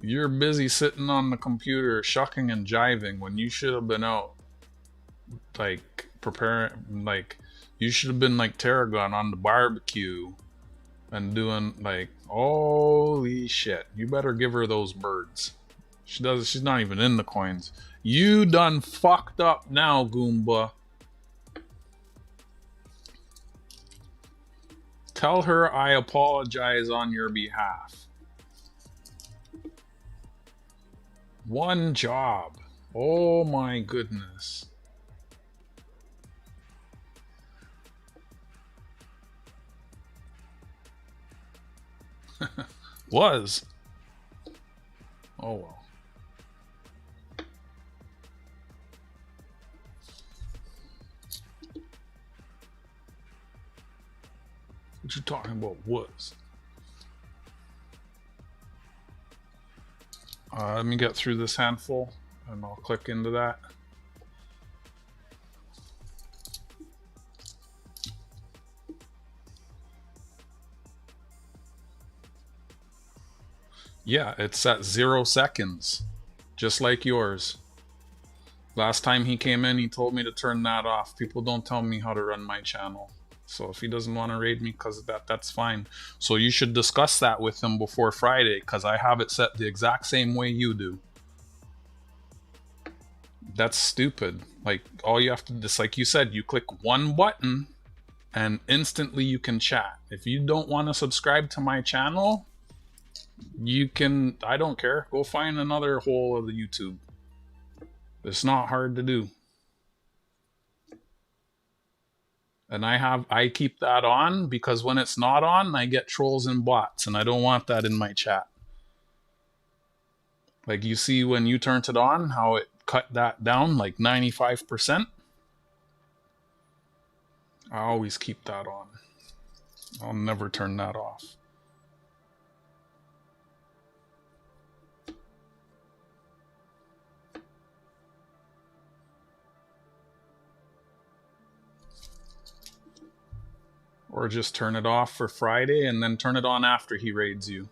You're busy sitting on the computer shucking and jiving when you should have been out like preparing, like you should have been like Tarragon on the barbecue and doing like, holy shit, you better give her those birds. She's not even in the coins. You done fucked up now, Goomba. Tell her I apologize on your behalf. One job. Oh my goodness. Was. Oh well. What you talking about was? Let me get through this handful and I'll click into that. Yeah, it's at 0 seconds, just like yours. Last time he came in, he told me to turn that off. People don't tell me how to run my channel. So if he doesn't want to raid me because of that, that's fine. So you should discuss that with him before Friday, because I have it set the exact same way you do. That's stupid. Like, all you have to, just like you said, you click one button and instantly you can chat. If you don't want to subscribe to my channel, you can, I don't care, go find another hole of the YouTube. It's not hard to do. And I keep that on because when it's not on, I get trolls and bots, and I don't want that in my chat. Like, you see when you turned it on, how it cut that down like 95%. I always keep that on. I'll never turn that off. Or just turn it off for Friday and then turn it on after he raids you.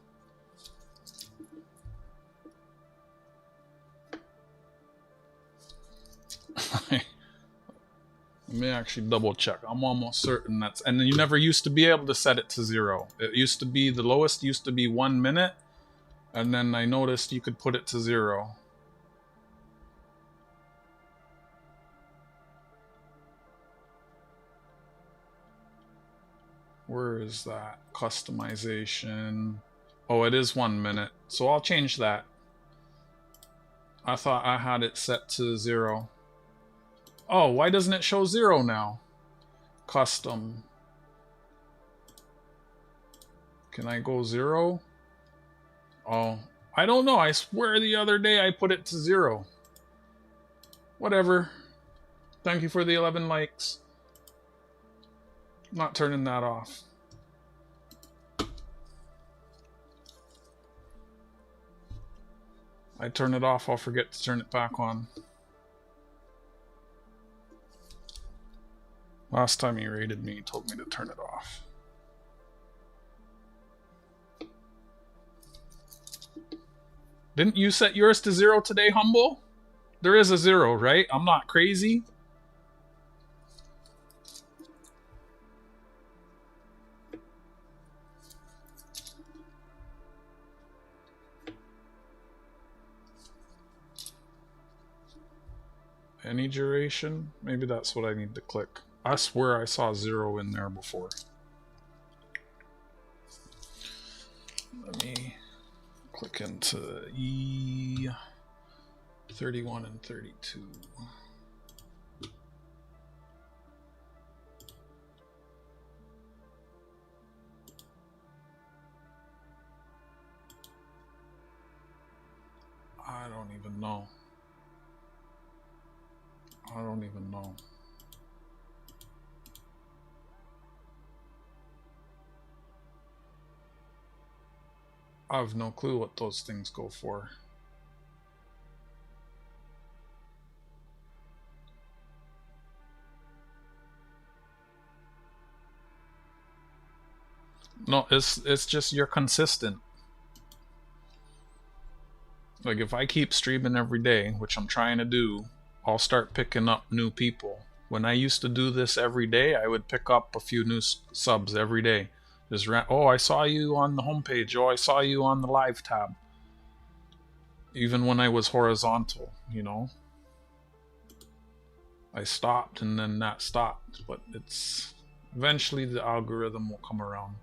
Let me actually double check. I'm almost certain that's, and you never used to be able to set it to 0. It used to be, the lowest used to be 1 minute, and then I noticed you could put it to 0. Where is that? Customization. Oh, it is 1 minute. So I'll change that. I thought I had it set to 0. Oh, why doesn't it show 0 now? Custom. Can I go 0? Oh, I don't know. I swear the other day I put it to 0. Whatever. Thank you for the 11 likes. Not turning that off. I turn it off, I'll forget to turn it back on. Last time he raided me, he told me to turn it off. Didn't you set yours to 0 today, Humble? There is a 0, right? I'm not crazy. Any duration? Maybe that's what I need to click. I swear I saw 0 in there before. Let me click into E31 and 32. I don't even know. I don't even know. I have no clue what those things go for. No, it's just you're consistent. Like, if I keep streaming every day, which I'm trying to do, I'll start picking up new people. When I used to do this every day, I would pick up a few new subs every day. Just oh, I saw you on the homepage. Oh, I saw you on the live tab. Even when I was horizontal, you know. I stopped and then that stopped, but it's eventually the algorithm will come around.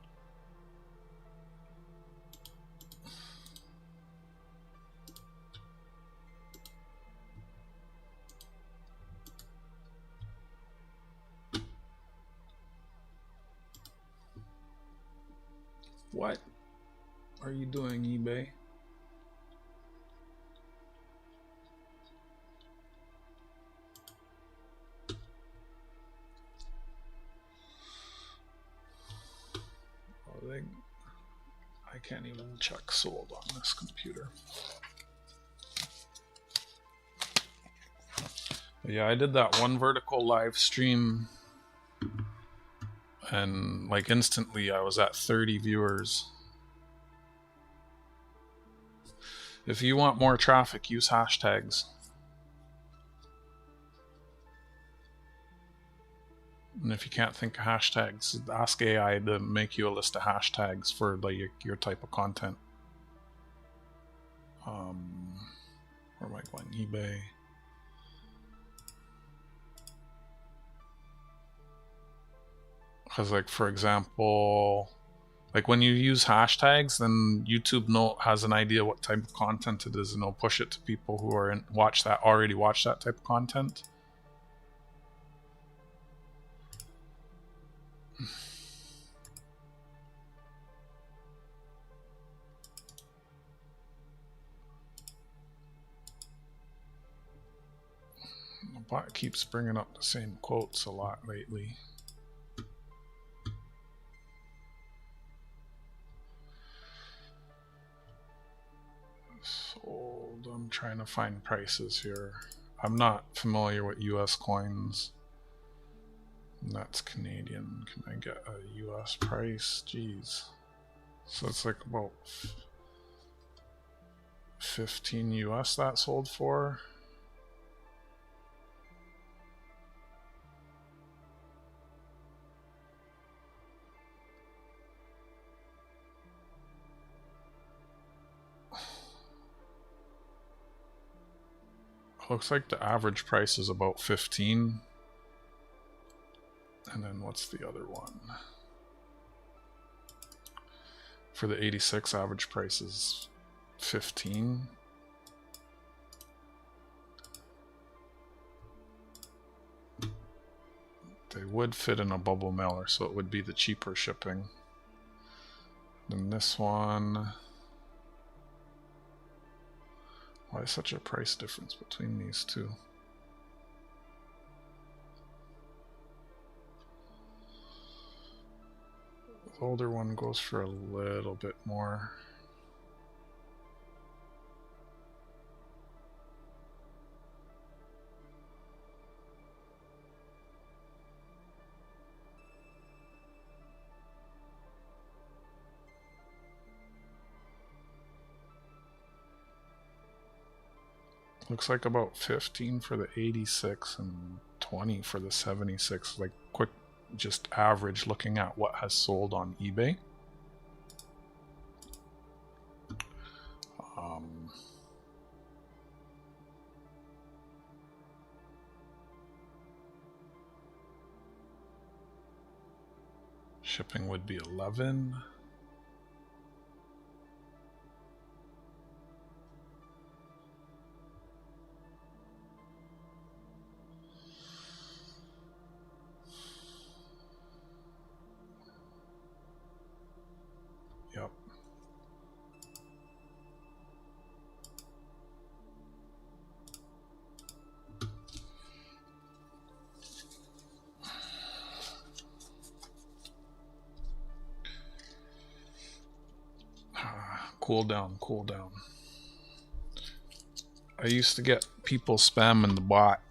What are you doing, eBay? Oh, I can't even check sold on this computer. But yeah, I did that one vertical live stream, and like instantly I was at 30 viewers. If you want more traffic, use hashtags. And if you can't think of hashtags, ask AI to make you a list of hashtags for like your type of content. Where am I going? eBay. Because like, for example, like when you use hashtags, then YouTube has an idea what type of content it is, and it'll push it to people who are already watch that type of content. The bot keeps bringing up the same quotes a lot lately. Sold. I'm trying to find prices here. I'm not familiar with US coins. That's Canadian. Can I get a US price? Jeez. So it's like about 15 US that sold for. Looks like the average price is about 15. And then what's the other one? For the 86, average price is 15. They would fit in a bubble mailer, so it would be the cheaper shipping. Then this one. Why is such a price difference between these two? The older one goes for a little bit more. Looks like about 15 for the 86 and 20 for the 76. Like quick, just average looking at what has sold on eBay. Shipping would be 11. Yep. Cool down, cool down. I used to get people spamming the bot,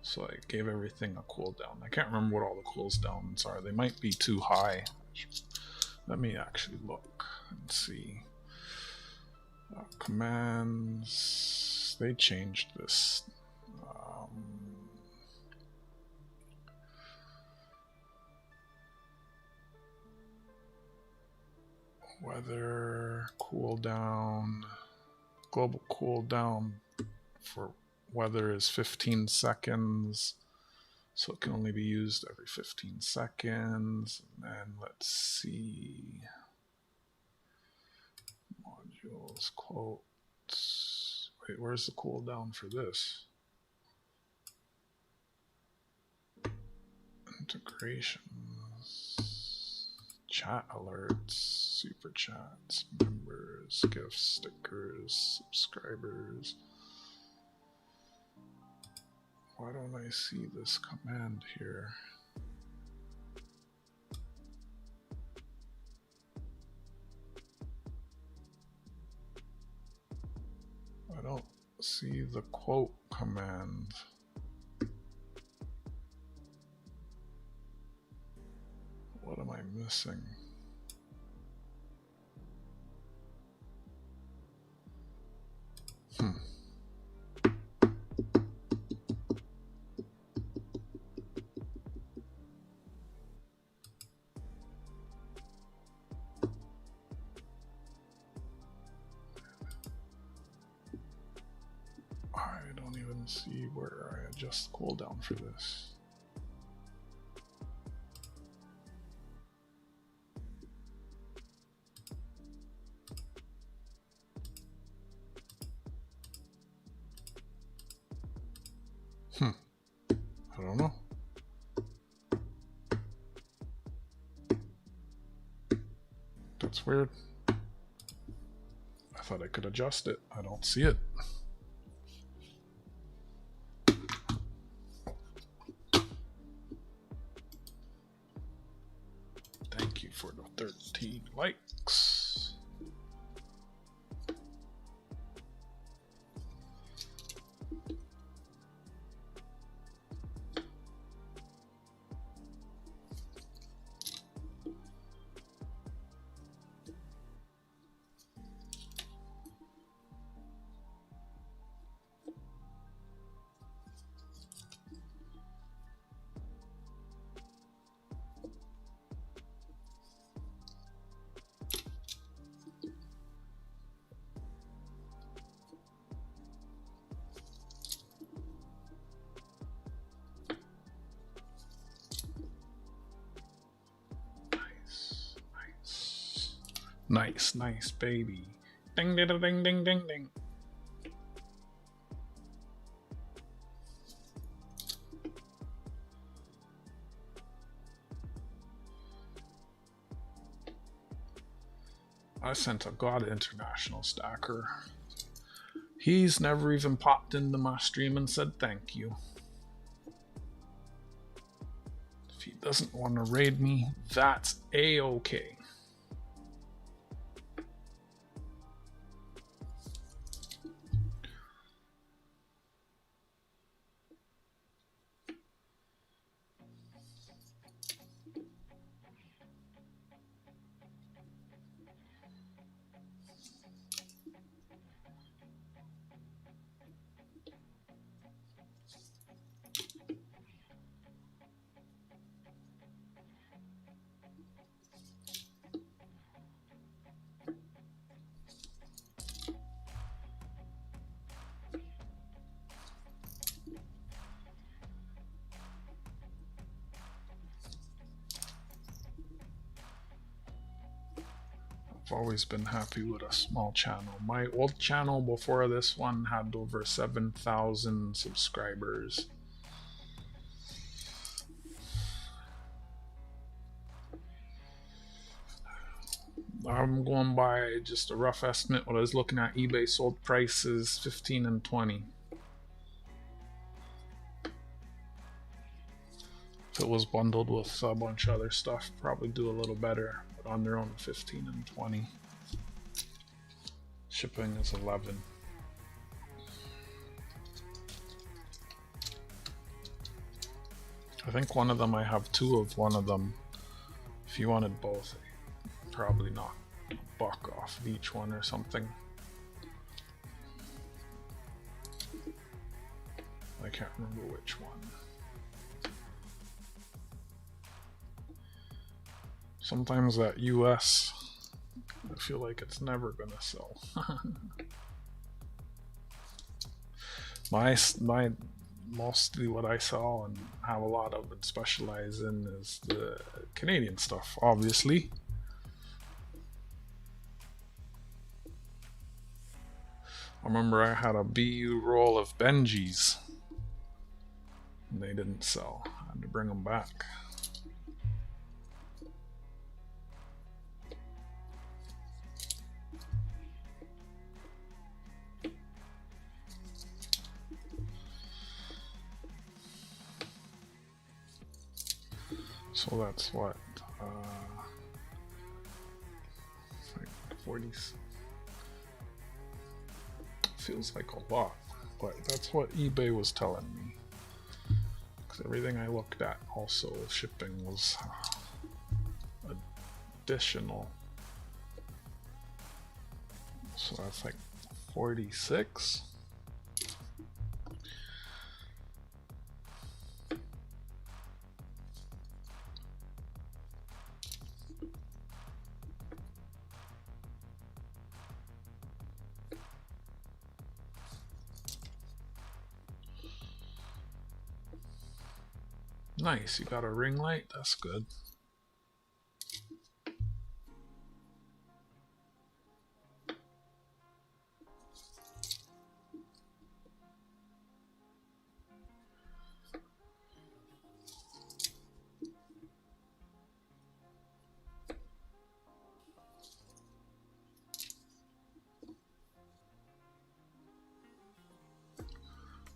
so I gave everything a cooldown. I can't remember what all the cooldowns are. They might be too high. Let me actually look and see. Commands. They changed this. Weather cooldown. Global cooldown for weather is 15 seconds. So it can only be used every 15 seconds. And let's see. Modules, quotes. Wait, where's the cooldown for this? Integrations. Chat alerts, super chats, members, gifts, stickers, subscribers. Why don't I see this command here? I don't see the quote command. What am I missing? I don't even see where I adjust cooldown for this. I don't know. That's weird. I thought I could adjust it. I don't see it. Thank you for the 13 likes. Nice, nice, baby. Ding, ding, ding, ding, ding, ding. I sent a God International stacker. He's never even popped into my stream and said thank you. If he doesn't want to raid me, that's a-okay. I've always been happy with a small channel. My old channel before this one had over 7,000 subscribers. I'm going by just a rough estimate. What I was looking at, eBay sold prices 15 and 20. If it was bundled with a bunch of other stuff, probably do a little better. But on their own, 15 and 20. Shipping is 11. I think one of them, I have two of one of them. If you wanted both, probably knock a buck off of each one or something. I can't remember which one. Sometimes that US, I feel like it's never gonna sell. my mostly what I sell and have a lot of and specialize in is the Canadian stuff, obviously. I remember I had a BU roll of Benjis and they didn't sell. I had to bring them back. So that's what, like 40. Feels like a lot, but that's what eBay was telling me. Because everything I looked at, also shipping was additional. So that's like 46. Nice, you got a ring light? That's good.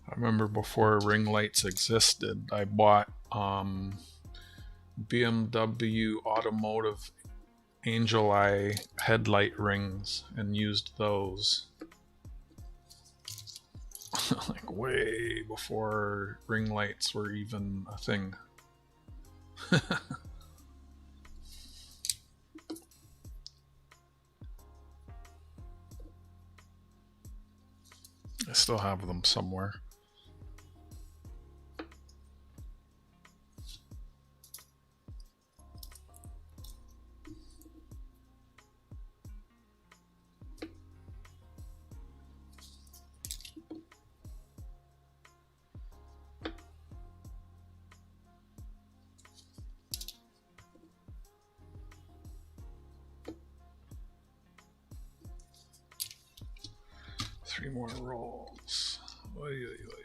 I remember before ring lights existed, I bought BMW automotive angel eye headlight rings and used those. Like way before ring lights were even a thing. I still have them somewhere. Three more rolls. Oy, oy, oy.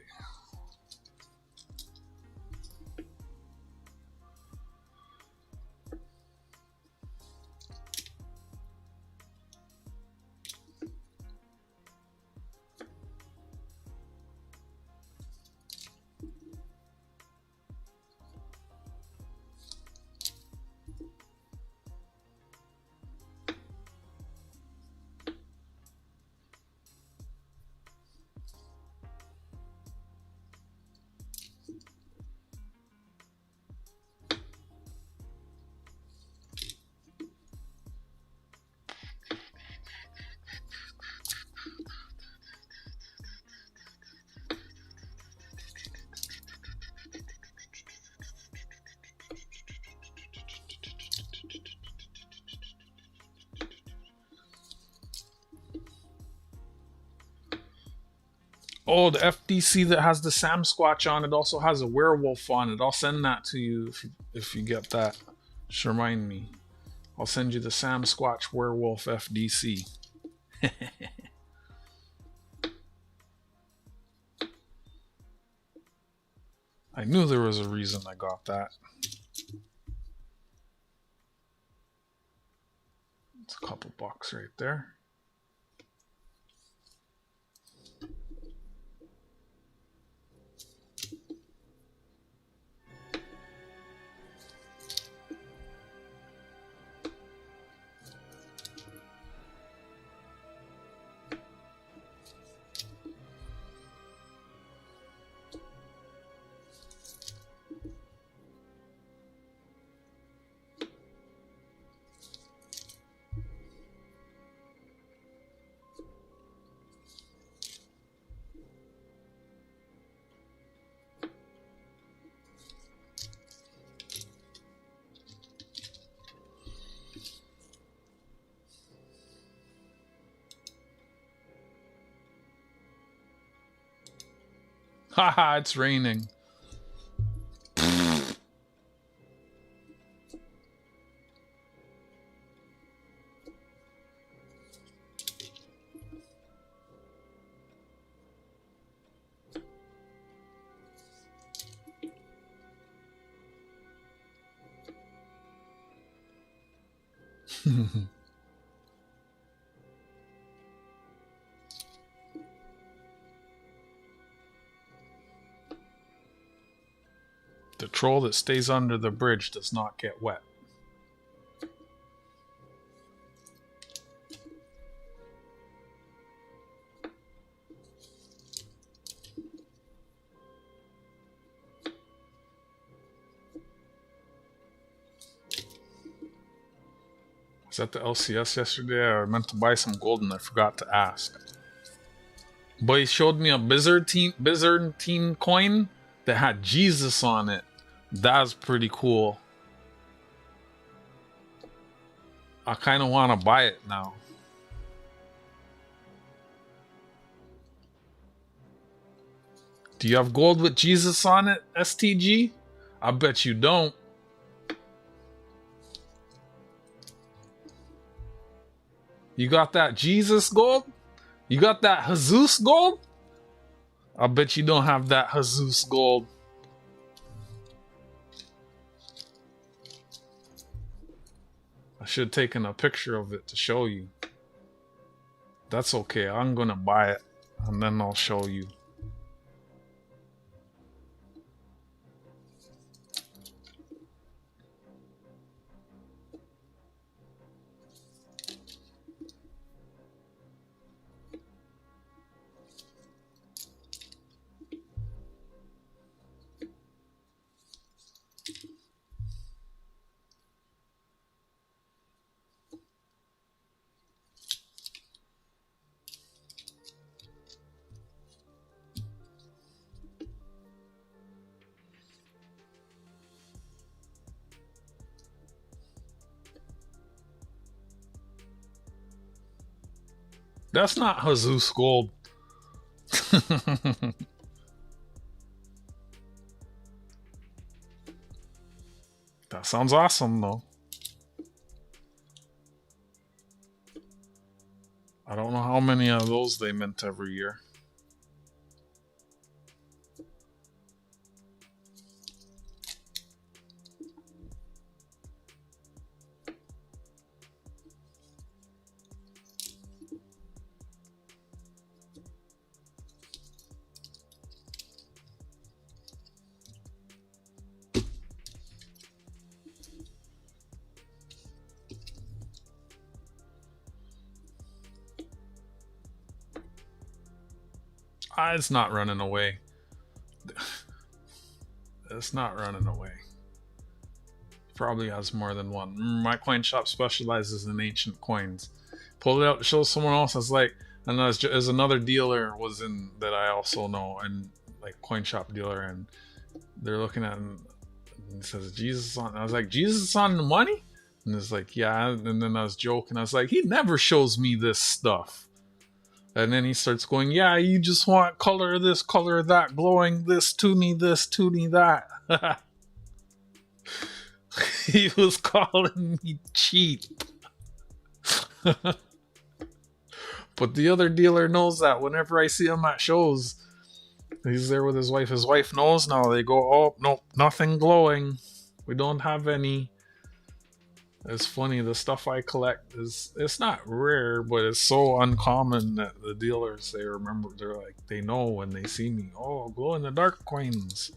Oh, the FDC that has the Sam Squatch on it also has a werewolf on it. I'll send that to you if you get that. Just remind me. I'll send you the Sam Squatch werewolf FDC. I knew there was a reason I got that. It's a couple bucks right there. Haha, it's raining. The troll that stays under the bridge does not get wet. I was at the LCS yesterday. I meant to buy some gold and I forgot to ask. But he showed me a Byzantine coin that had Jesus on it. That's pretty cool. I kind of want to buy it now. Do you have gold with Jesus on it, STG? I bet you don't. You got that Jesus gold? You got that Jesus gold? I bet you don't have that Jesus gold. I should have taken a picture of it to show you. That's okay. I'm gonna buy it and then I'll show you. That's not Jesus gold. That sounds awesome though. I don't know how many of those they mint every year. It's not running away. It's not running away. Probably has more than one. My coin shop specializes in ancient coins. Pulled it out to show someone else. I was like, and there's another dealer was in that I also know, and like coin shop dealer, and they're looking at him and he says, Jesus on. I was like, Jesus on the money? And it's like, yeah. And then I was joking. I was like, he never shows me this stuff. And then he starts going, yeah, you just want color this, color that, glowing this, toony that. He was calling me cheap. But the other dealer knows that whenever I see him at shows, he's there with his wife. His wife knows now. They go, oh, nope, nothing glowing. We don't have any. It's funny, the stuff I collect it's not rare, but it's so uncommon that the dealers, they remember, they're like, they know when they see me, oh, glow in the dark coins.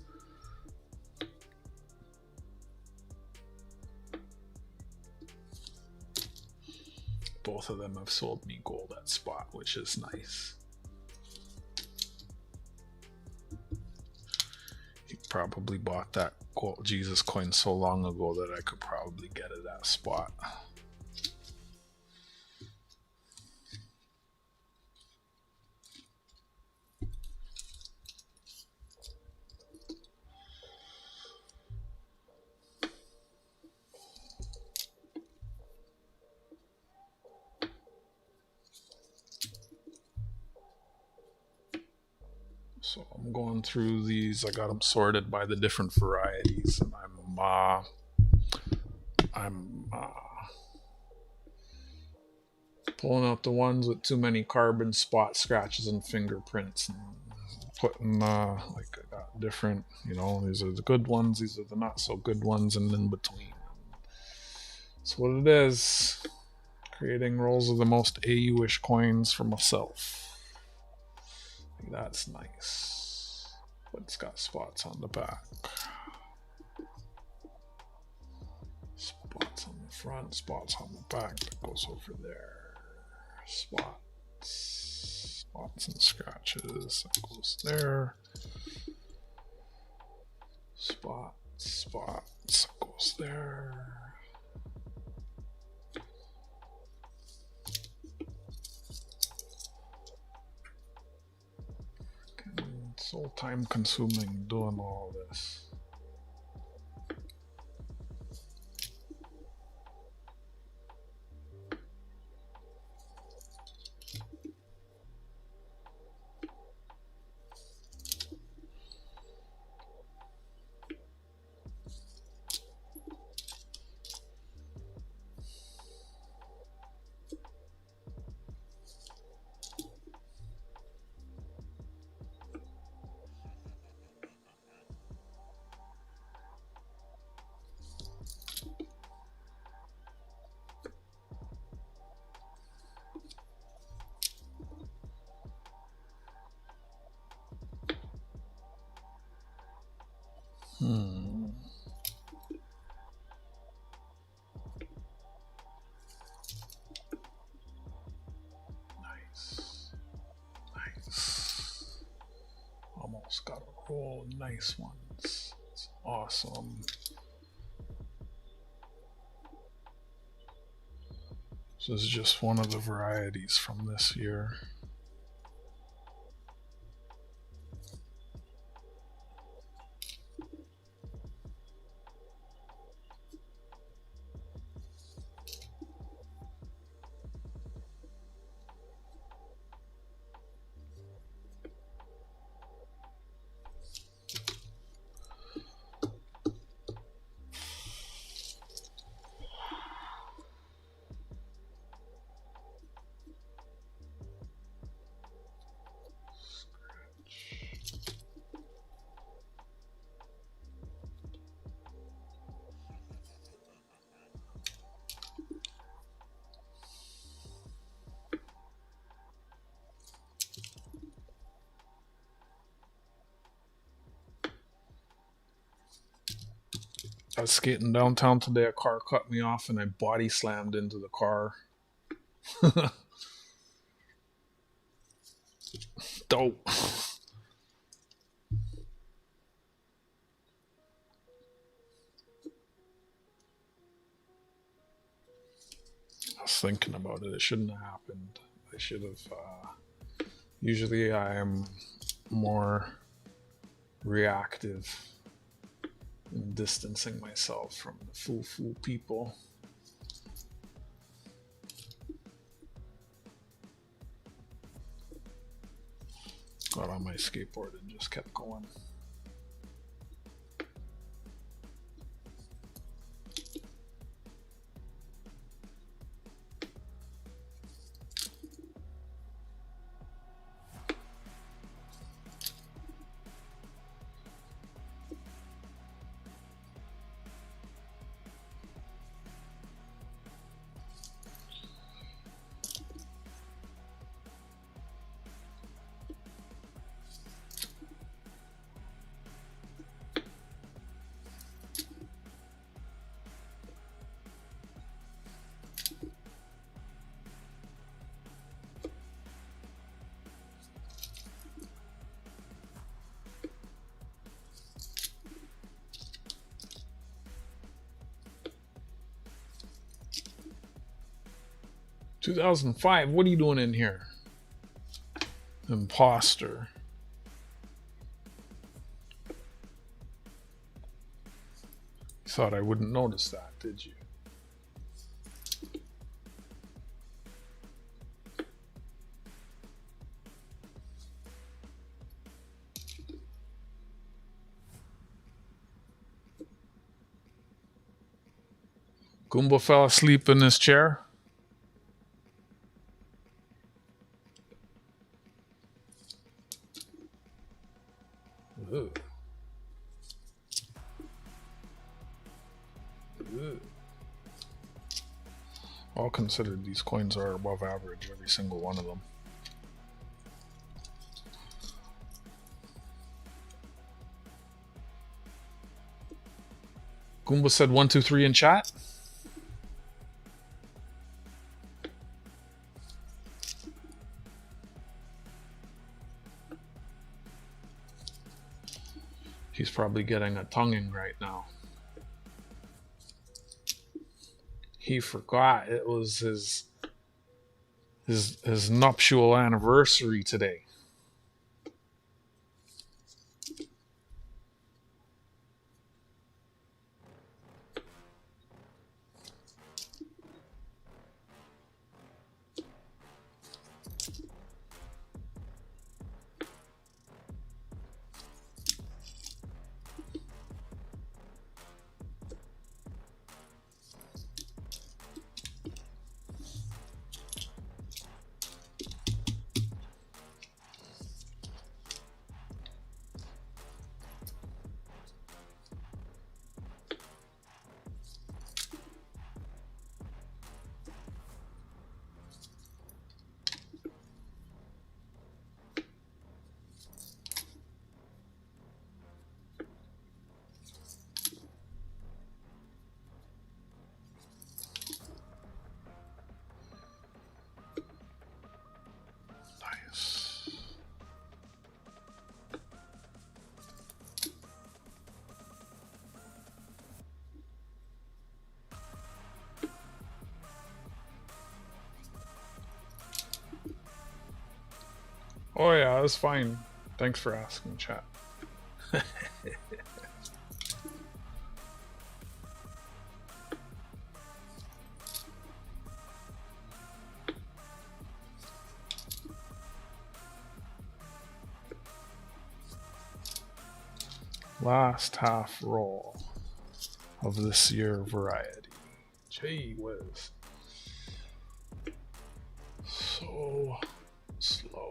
Both of them have sold me gold at spot, which is nice. He probably bought that gold Jesus coin so long ago that I could probably get it at spot. So I'm going through these. I got them sorted by the different varieties, and I'm pulling out the ones with too many carbon spot scratches and fingerprints, and putting like I got different. You know, these are the good ones, these are the not so good ones, and in between. That's what it is. Creating rolls of the most AU-ish coins for myself. That's nice. But it's got spots on the back. Spots on the front, spots on the back. That goes over there. Spots and scratches. That goes there. Spots. That goes there. It's so time consuming doing all this. Nice. Almost got a roll. Nice ones. It's awesome. So this is just one of the varieties from this year. I was skating downtown today, a car cut me off and I body slammed into the car. Dope. I was thinking about it. It shouldn't have happened. I should have. Usually I am more reactive in distancing myself from the foo-foo people. Got on my skateboard and just kept going. "2005, what are you doing in here? Imposter." You thought I wouldn't notice that, did you? Goomba fell asleep in his chair. Ugh. Ugh. All considered, these coins are above average, every single one of them. Goomba said 1, 2, 3 in chat. He's probably getting a tonguing right now. He forgot it was his nuptial anniversary today. Oh yeah, it was fine. Thanks for asking, chat. Last half roll of this year variety. Gee whiz. So slow.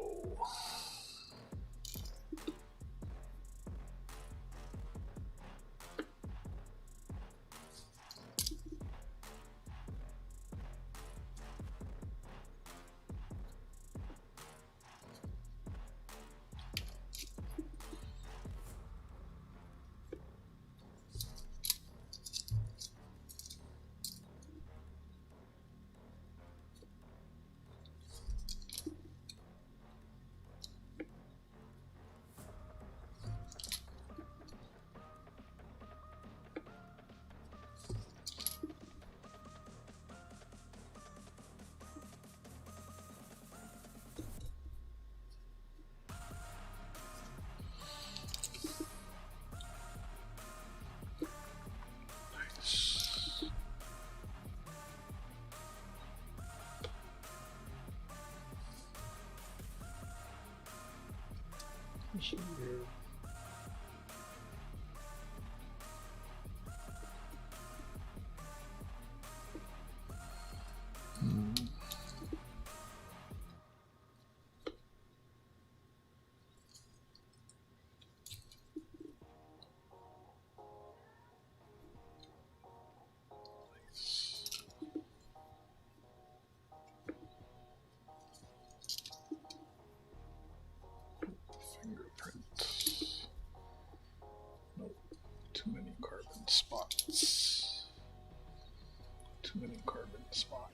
Fingerprint. Nope. Too many carbon spots. Too many carbon spots.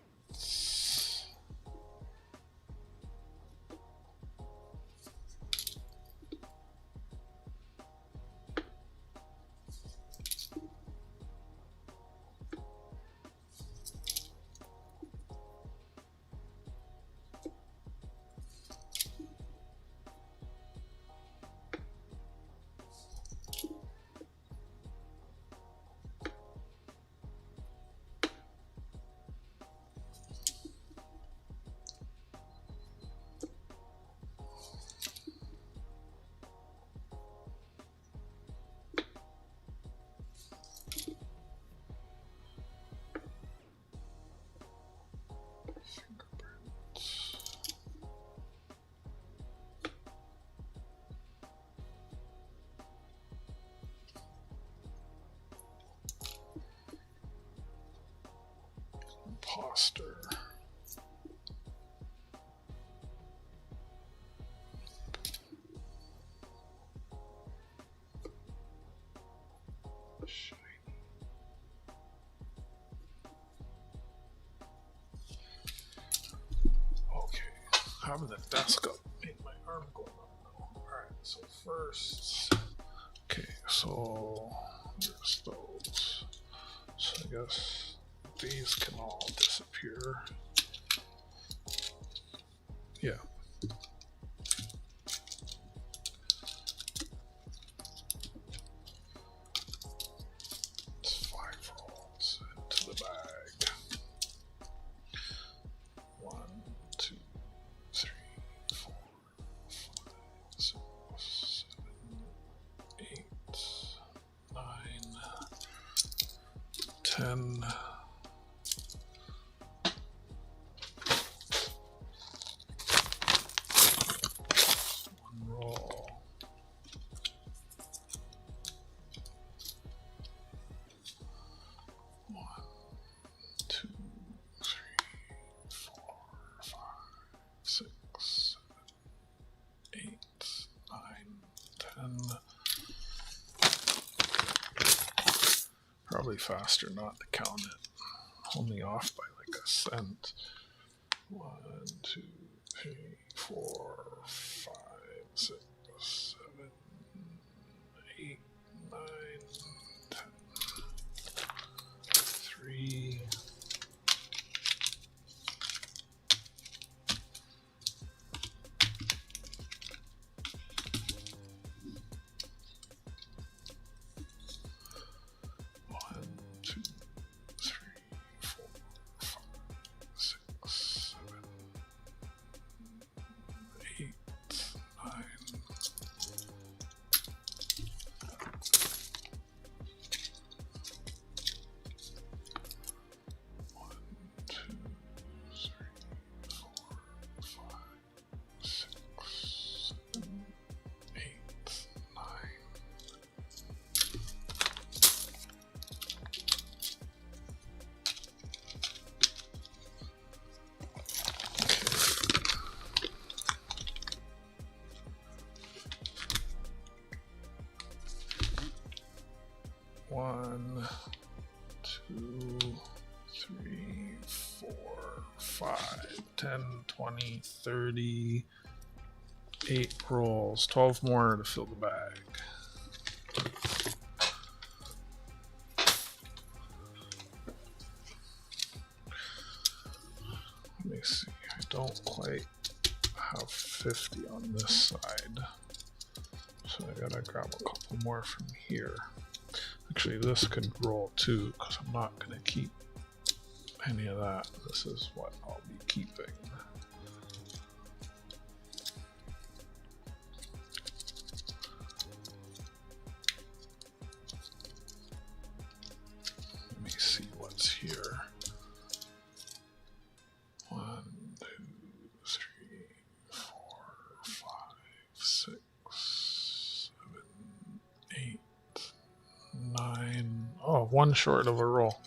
Imposter. Okay, having the desk up made my arm go up now. Alright, so first, Okay, so there's those. So I guess these can all disappear. Yeah. It's 5 rolls into the bag. 1, 2, 3, 4, 5, 6, 7, 8, 9, 10. One roll. 1, 2, 3, 4, 5, 6, 7, 8, 9, 10. Probably faster not to count it. Only off by like a cent. 1, 2, 3, 4, 5, 6, 7, 8, 9, 10. 3. 1, 2, 3, 4, 5, 6, 7, 8, 9. One, 2, 3, 4, 5, 10, 20, 30, 8 rolls, 12 more to fill the bag. Let me see, I don't quite have 50 on this side, so I gotta grab a couple more from here. Actually, this could roll too, because I'm not going to keep any of that. This is what I'll be keeping. Let me see what's here. 1, 2, 3, 4, 5, 6, 7, 8. 9. Oh, 1 short of a roll.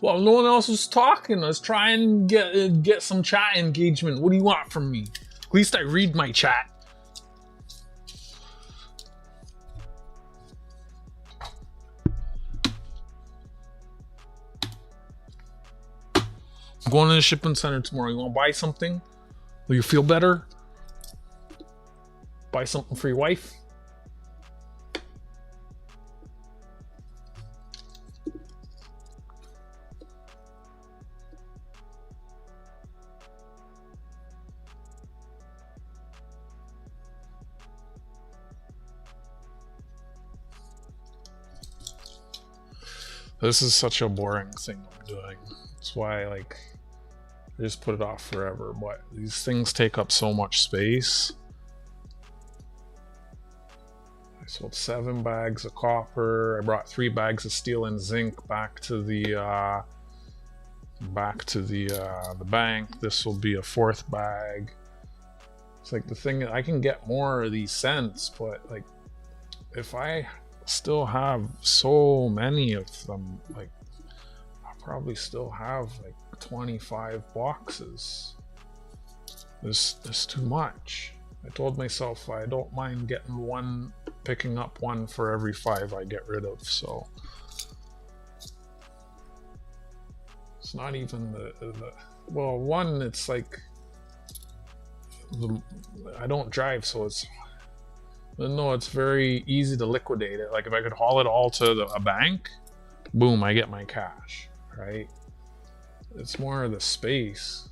Well, no one else was talking. Let's try and get some chat engagement. What do you want from me? At least I read my chat. I'm going to the shipping center tomorrow. You want to buy something? Will you feel better? Buy something for your wife? This is such a boring thing I'm doing. That's why, like, I just put it off forever. But these things take up so much space. I sold 7 bags of copper. I brought 3 bags of steel and zinc back to the bank. This will be a 4th bag. It's like the thing, I can get more of these cents, but like if I still have so many of them, like I'll probably still have like 25 boxes. This is too much. I told myself I don't mind picking up one for every 5 I get rid of, so It's not even well, one, it's like I don't drive, so it's no, it's very easy to liquidate it. Like if I could haul it all to a bank, boom, I get my cash, right? It's more of the space.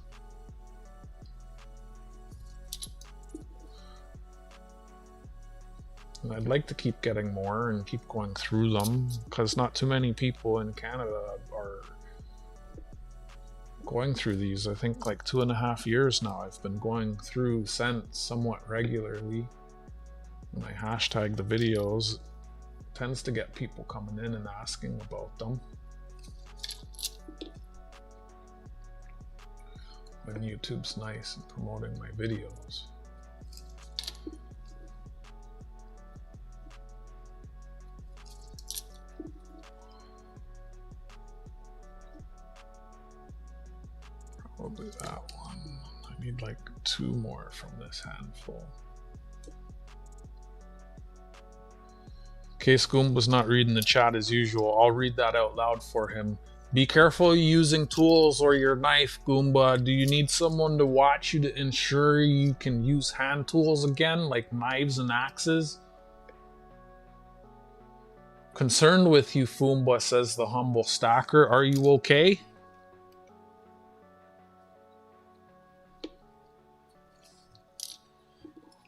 And I'd like to keep getting more and keep going through them, because not too many people in Canada are going through these. I think like 2.5 years now I've been going through Sense somewhat regularly. When I hashtag the videos, it tends to get people coming in and asking about them. When YouTube's nice and promoting my videos. Probably that one. I need like 2 more from this handful. Okay, Scoomba's not reading the chat as usual. I'll read that out loud for him. Be careful using tools or your knife, Goomba. Do you need someone to watch you to ensure you can use hand tools again, like knives and axes? Concerned with you, Foomba, says the humble stacker. Are you okay?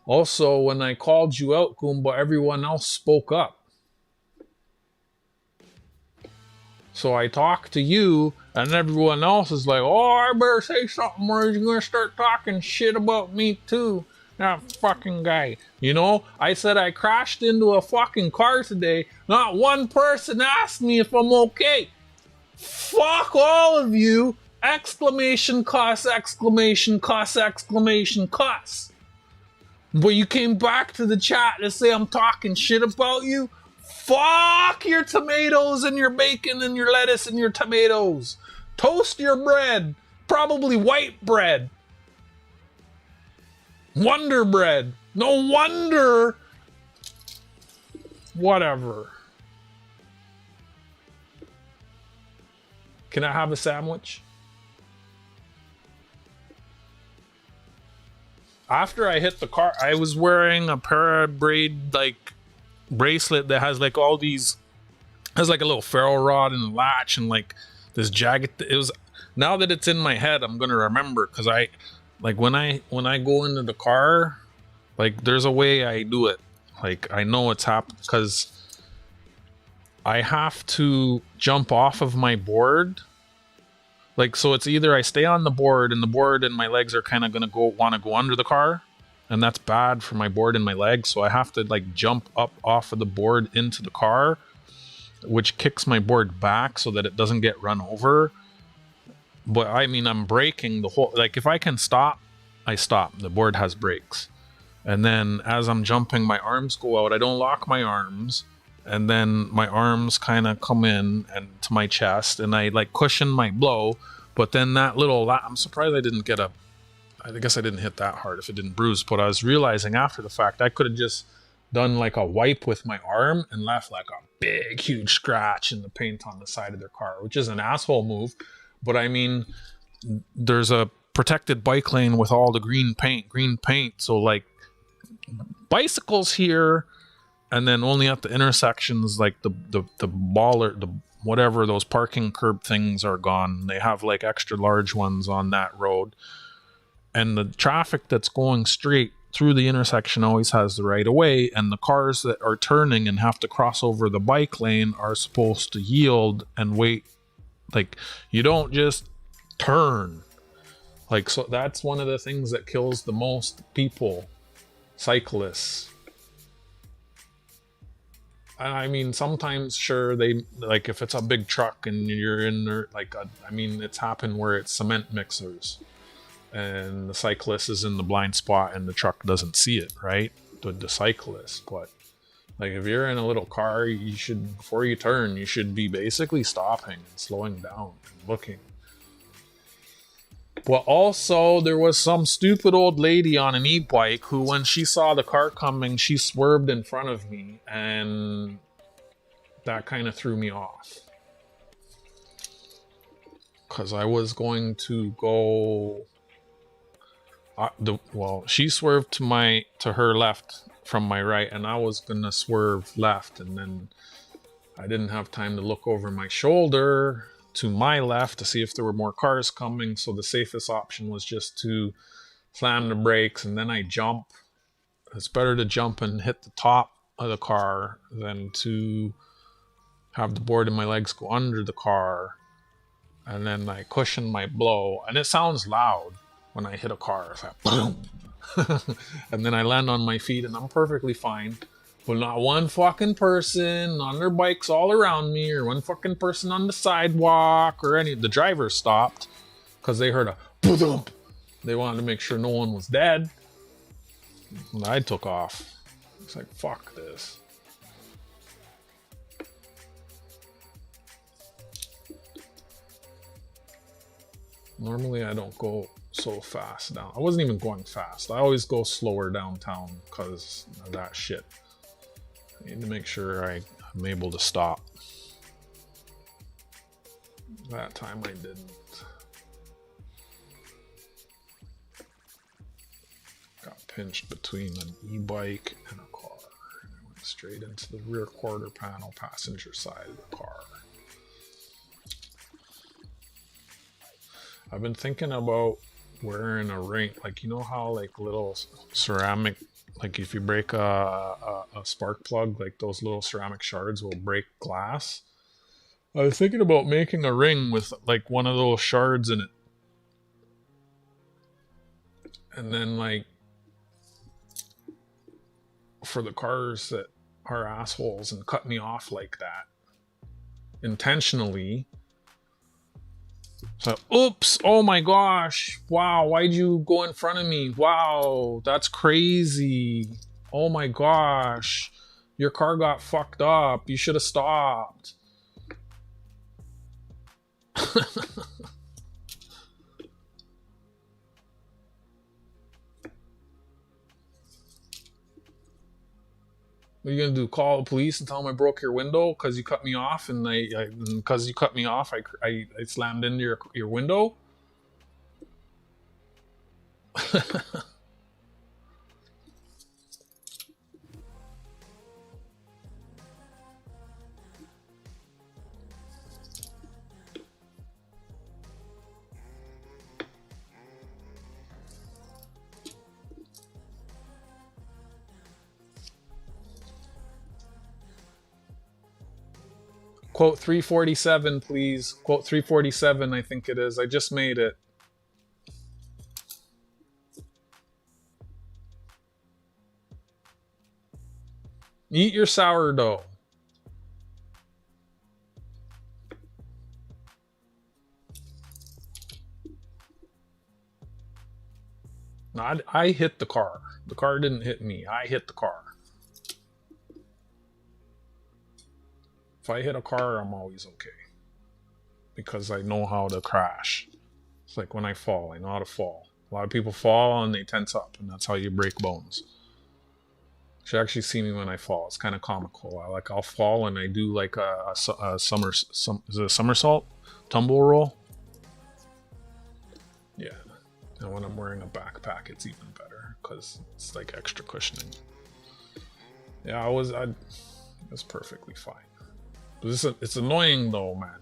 Also, when I called you out, Goomba, everyone else spoke up. So I talked to you, and everyone else is like, oh, I better say something or he's gonna start talking shit about me too. That fucking guy. You know, I said I crashed into a fucking car today. Not one person asked me if I'm okay. Fuck all of you! Exclamation cuss, exclamation cuss, exclamation cuss. But you came back to the chat to say I'm talking shit about you? Fuck your tomatoes and your bacon and your lettuce and your tomatoes. Toast your bread. Probably white bread. Wonder bread. No wonder. Whatever. Can I have a sandwich? After I hit the car, I was wearing a parabraid like bracelet that has like all these, has like a little ferro rod and a latch and like this jagged. It was, now that it's in my head, I'm gonna remember, because I like when I go into the car, like there's a way I do it. Like I know it's happened because I have to jump off of my board. Like, so it's either I stay on the board and my legs are kind of gonna want to go under the car, and that's bad for my board and my legs. So I have to like jump up off of the board into the car, which kicks my board back so that it doesn't get run over. But I mean, I'm braking the whole, like if I can stop, I stop. The board has brakes. And then as I'm jumping, my arms go out. I don't lock my arms. And then my arms kind of come in and to my chest, and I like cushion my blow. But then that little, I'm surprised I didn't get I guess I didn't hit that hard if it didn't bruise. But I was realizing after the fact, I could have just done like a wipe with my arm and left like a big, huge scratch in the paint on the side of their car, which is an asshole move. But I mean, there's a protected bike lane with all the green paint. So like bicycles here, and then only at the intersections, like the baller, the whatever, those parking curb things are gone. They have like extra large ones on that road. And the traffic that's going straight through the intersection always has the right of way, and the cars that are turning and have to cross over the bike lane are supposed to yield and wait. Like, you don't just turn. Like, so that's one of the things that kills the most people, cyclists. I mean, sometimes, sure, they, like, if it's a big truck and you're in there, like, I mean, it's happened where it's cement mixers and the cyclist is in the blind spot and the truck doesn't see it, right? The cyclist. But, like, if you're in a little car, you should, before you turn, you should be basically stopping and slowing down and looking. But also, there was some stupid old lady on an e-bike who, when she saw the car coming, she swerved in front of me, and that kind of threw me off. because I was going to go. Well, she swerved to her left from my right, and I was gonna swerve left, and then I didn't have time to look over my shoulder to my left to see if there were more cars coming. So the safest option was just to slam the brakes, and then I jump. It's better to jump and hit the top of the car than to have the board in my legs go under the car, and then I cushion my blow, and it sounds loud when I hit a car. It's like boom. And then I land on my feet and I'm perfectly fine. But not one fucking person on their bikes all around me, or one fucking person on the sidewalk, or any. The driver stopped because they heard a boom. They wanted to make sure no one was dead. And I took off. It's like, fuck this. Normally I don't go so fast down. I wasn't even going fast. I always go slower downtown because of that shit. I need to make sure I'm able to stop. That time I didn't. Got pinched between an e-bike and a car. And I went straight into the rear quarter panel passenger side of the car. I've been thinking about wearing a ring, like, you know how like little ceramic, like if you break a spark plug, like those little ceramic shards will break glass. I was thinking about making a ring with like one of those shards in it. And then like for the cars that are assholes and cut me off like that intentionally. So, oops, oh my gosh, wow, why'd you go in front of me? Wow, that's crazy. Oh my gosh, your car got fucked up. You should have stopped. What are you gonna do? Call the police and tell them I broke your window because you cut me off, and because you cut me off, I slammed into your window. Quote 347, please. Quote 347, I think it is. I just made it. Eat your sourdough. No, I hit the car. The car didn't hit me. I hit the car. If I hit a car, I'm always okay. Because I know how to crash. It's like when I fall, I know how to fall. A lot of people fall and they tense up, and that's how you break bones. You should actually see me when I fall. It's kind of comical. I'll fall and I do like a somersault? Tumble roll? Yeah. And when I'm wearing a backpack, it's even better because it's like extra cushioning. Yeah, I was perfectly fine. It's annoying though, man.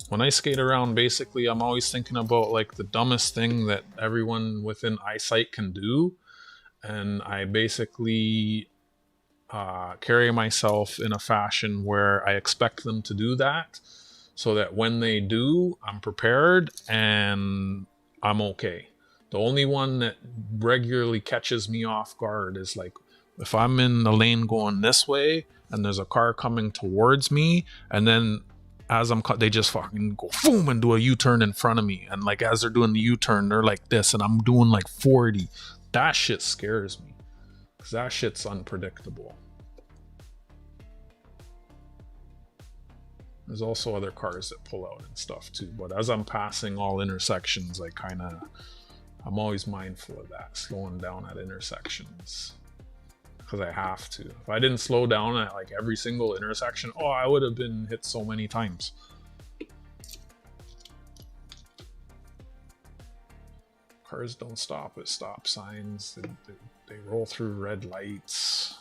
When I skate around, basically, I'm always thinking about like the dumbest thing that everyone within eyesight can do. And I basically carry myself in a fashion where I expect them to do that, so that when they do, I'm prepared and I'm okay. The only one that regularly catches me off guard is like if I'm in the lane going this way and there's a car coming towards me, and then as they just fucking go boom and do a U-turn in front of me, and like as they're doing the U-turn, they're like this, and I'm doing like 40. That shit scares me because that shit's unpredictable. There's also other cars that pull out and stuff too, but as I'm passing all intersections, I'm always mindful of that, slowing down at intersections. Because I have to. If I didn't slow down at like every single intersection, I would have been hit so many times. Cars don't stop at stop signs. They roll through red lights.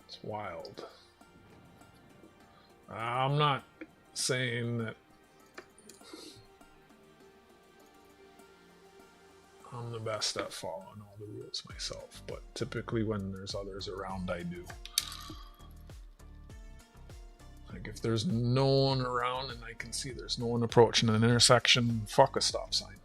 It's wild. I'm not saying that I'm the best at following all the rules myself, but typically when there's others around, I do. Like if there's no one around and I can see there's no one approaching an intersection, fuck a stop sign.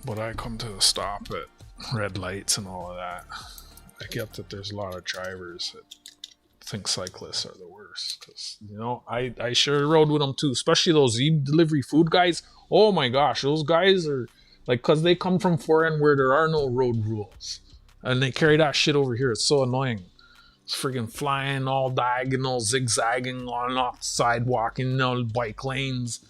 But I come to a stop at red lights and all of that. I get that there's a lot of drivers that think cyclists are the worst. Because, you know, I share the road with them too. Especially those e-delivery food guys. Oh my gosh, those guys are like, because they come from foreign where there are no road rules. And they carry that shit over here. It's so annoying. It's freaking flying all diagonal, zigzagging on off the sidewalk in bike lanes.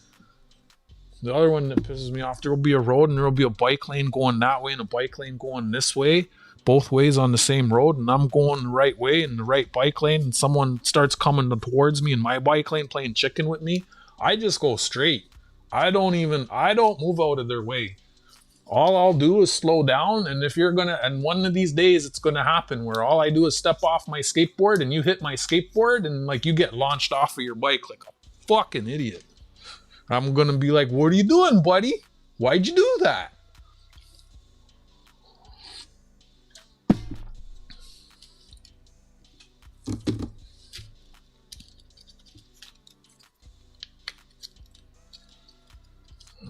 The other one that pisses me off, there will be a road and there will be a bike lane going that way and a bike lane going this way, both ways on the same road, and I'm going the right way in the right bike lane, and someone starts coming towards me in my bike lane playing chicken with me. I just go straight. I don't move out of their way. All I'll do is slow down, and and one of these days it's gonna happen where all I do is step off my skateboard and you hit my skateboard and like you get launched off of your bike like a fucking idiot. I'm gonna be like, what are you doing, buddy? Why'd you do that?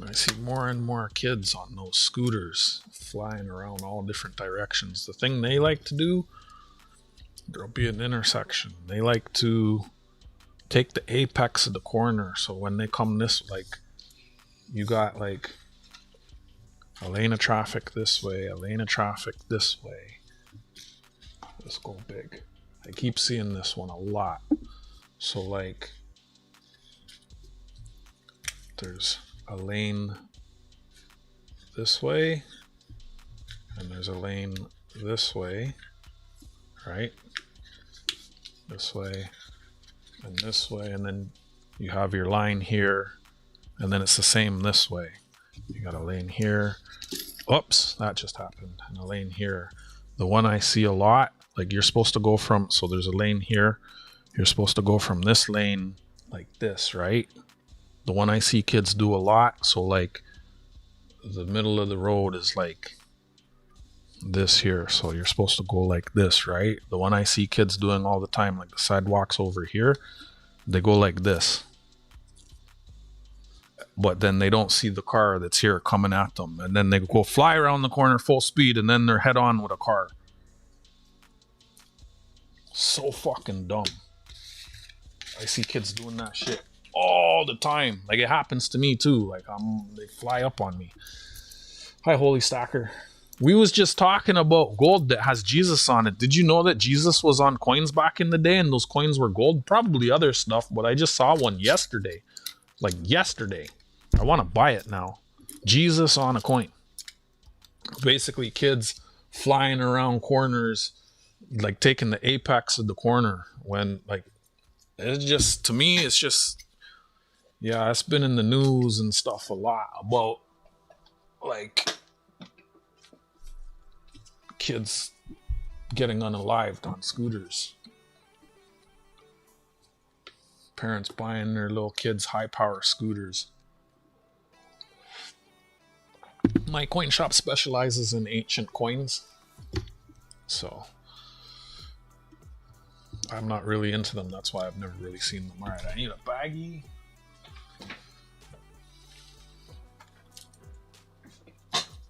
I see more and more kids on those scooters flying around all different directions. The thing they like to do, there'll be an intersection. They like to take the apex of the corner, so when they come this, like, you got like a lane of traffic this way, a lane of traffic this way. Let's go big. I keep seeing this one a lot. So like there's a lane this way and there's a lane this way, right? This way and this way, and then you have your line here, and then it's the same this way. You got a lane here. Oops, that just happened. And a lane here. The one I see a lot, like you're supposed to go from, so there's a lane here. You're supposed to go from this lane like this, right? The one I see kids do a lot, so like the middle of the road is like this here, so you're supposed to go like this, right? The one I see kids doing all the time, like the sidewalks over here, they go like this, but then they don't see the car that's here coming at them, and then they go fly around the corner full speed, and then they're head on with a car. So fucking dumb. I see kids doing that shit all the time. Like it happens to me too. Like they fly up on me. Hi, Holy Stacker. We was just talking about gold that has Jesus on it. Did you know that Jesus was on coins back in the day and those coins were gold? Probably other stuff, but I just saw one yesterday. Like yesterday. I want to buy it now. Jesus on a coin. Basically kids flying around corners, like taking the apex of the corner when like, it's just, to me, it's just, yeah, it's been in the news and stuff a lot about like kids getting unalived on scooters. Parents buying their little kids high power scooters. My coin shop specializes in ancient coins, so I'm not really into them. That's why I've never really seen them. All right, I need a baggie.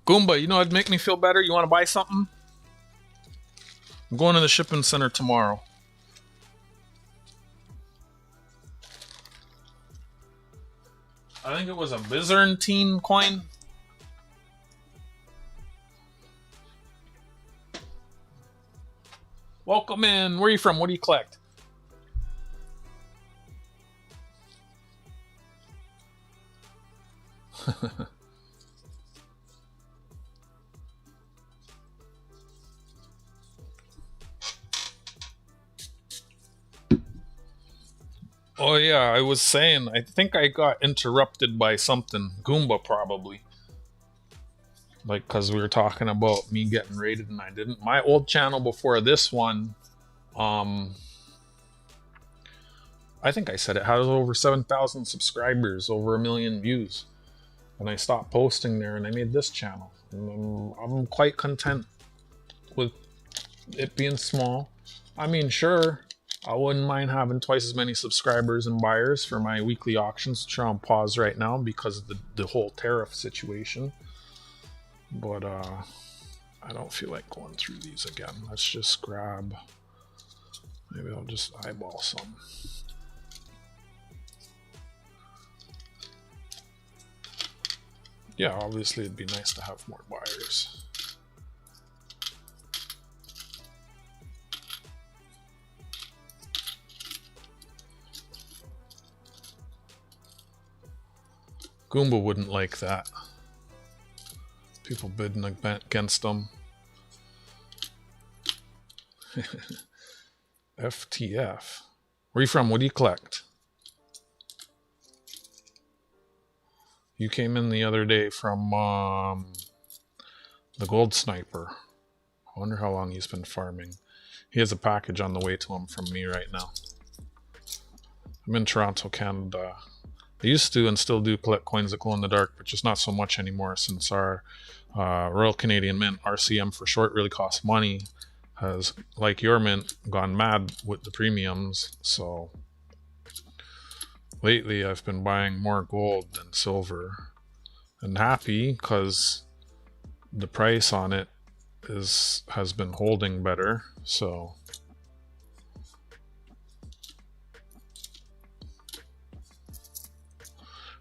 Goomba, you know what'd make me feel better? You want to buy something? I'm going to the shipping center tomorrow. I think it was a Byzantine coin. Welcome in. Where are you from? What do you collect? Oh yeah, I was saying, I think I got interrupted by something. Goomba probably. Like, because we were talking about me getting rated and I didn't. My old channel before this one, um, I think I said it had over 7,000 subscribers, over 1 million views. And I stopped posting there and I made this channel. And I'm quite content with it being small. I mean, sure, I wouldn't mind having twice as many subscribers and buyers for my weekly auctions, which are on pause right now because of the whole tariff situation. But I don't feel like going through these again. Let's just grab, maybe I'll just eyeball some. Yeah, obviously it'd be nice to have more buyers. Goomba wouldn't like that. People bidding against them. FTF. Where are you from? What do you collect? You came in the other day from the Gold Sniper. I wonder how long he's been farming. He has a package on the way to him from me right now. I'm in Toronto, Canada. I used to and still do collect coins that glow in the dark, but just not so much anymore since our Royal Canadian Mint, RCM for short, really costs money, has, like your mint, gone mad with the premiums. So lately I've been buying more gold than silver, and happy because the price on it has been holding better. So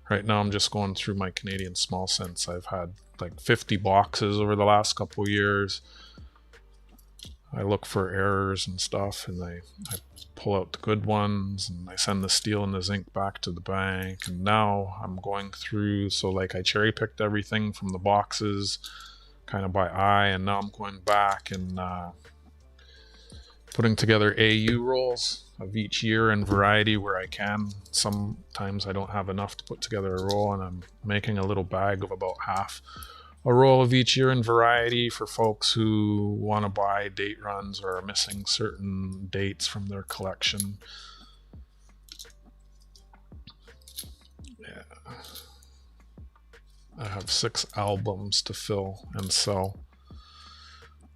right now I'm just going through my Canadian small cents. I've had like 50 boxes over the last couple years. I look for errors and stuff, and I pull out the good ones, and I send the steel and the zinc back to the bank. And now I'm going through, so like I cherry picked everything from the boxes kind of by eye, and now I'm going back and putting together AU rolls of each year and variety where I can. Sometimes I don't have enough to put together a roll, and I'm making a little bag of about half a roll of each year in variety for folks who want to buy date runs or are missing certain dates from their collection. Yeah. I have 6 albums to fill and sell,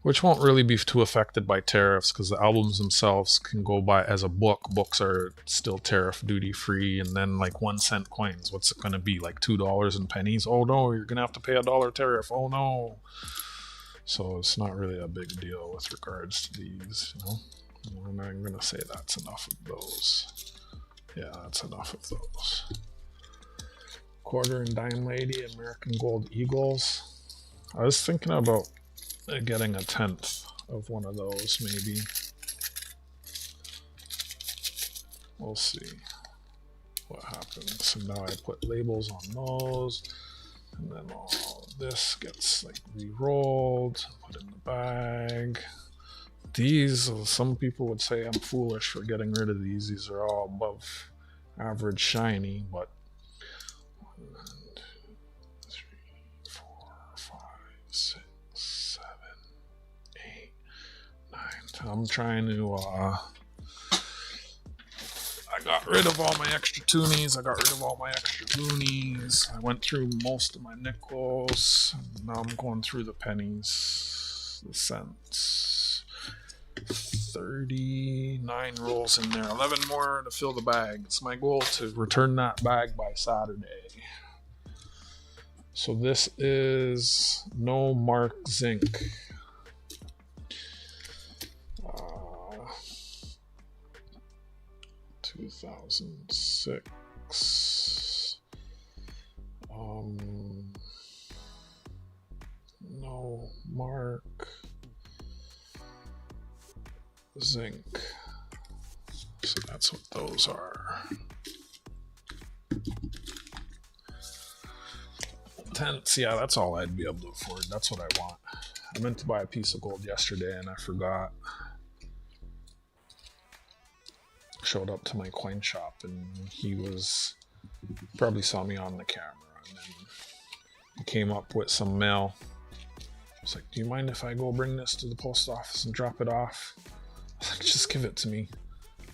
which won't really be too affected by tariffs because the albums themselves can go by as a book. Books are still tariff duty free, and then like 1-cent coins. What's it going to be, like $2 in pennies? Oh no, you're going to have to pay $1 tariff. Oh no. So it's not really a big deal with regards to these, you know. And I'm going to say that's enough of those. Yeah, that's enough of those. Quarter and dime lady, American Gold Eagles. I was thinking about getting 1/10 of one of those, maybe. We'll see what happens. So now I put labels on those, and then all this gets like re-rolled, put in the bag. These, some people would say I'm foolish for getting rid of these. These are all above average shiny, but 1, 2, 3, 4, 5, 6, 7, 8, 9, 10. I'm trying to I got rid of all my extra toonies. I got rid of all my extra loonies. I went through most of my nickels. Now I'm going through the pennies, the cents. 39 rolls in there. 11 more to fill the bag. It's my goal to return that bag by Saturday. So this is no mark zinc. 2006. No mark. zinc. So that's what those are. Tenths, yeah, that's all I'd be able to afford. That's what I want. I meant to buy a piece of gold yesterday and I forgot. Showed up to my coin shop and he probably saw me on the camera, and then he came up with some mail. I was like, do you mind if I go bring this to the post office and drop it off? I was like, just give it to me.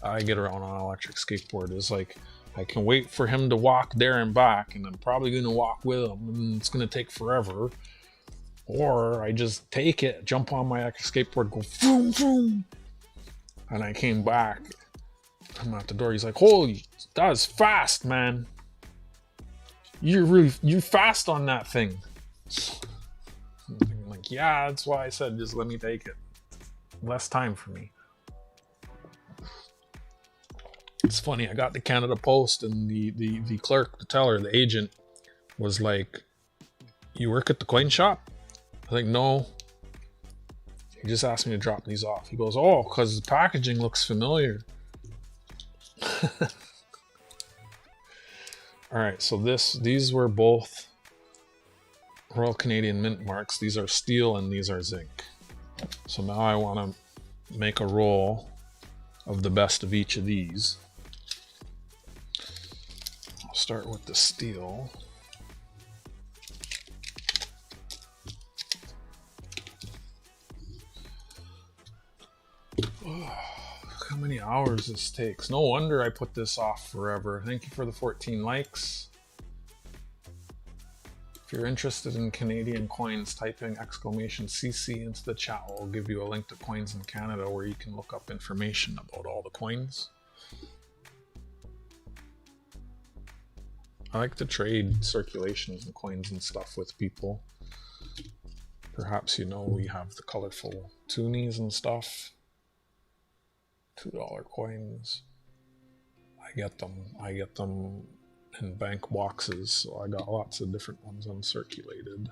I get around on an electric skateboard. It's like, I can wait for him to walk there and back, and I'm probably going to walk with him, and it's going to take forever. Or I just take it, jump on my electric skateboard, go vroom, vroom. And I came back. I'm at the door. He's like, holy, that was fast, man. You're fast on that thing. I'm like, yeah, that's why I said just let me take it. Less time for me. It's funny, I got the Canada Post and the clerk, the teller, the agent was like, you work at the coin shop? I was like, no. He just asked me to drop these off. He goes, oh, because the packaging looks familiar. All right, so these were both Royal Canadian Mint marks. These are steel and these are zinc. So now I want to make a roll of the best of each of these. I'll start with the steel. How many hours this takes. No wonder I put this off forever. Thank you for the 14 likes. If you're interested in Canadian coins, typing !CC into the chat will give you a link to Coins in Canada where you can look up information about all the coins. I like to trade circulations and coins and stuff with people. Perhaps you know we have the colorful toonies and stuff. $2 coins. I get them in bank boxes, so I got lots of different ones uncirculated.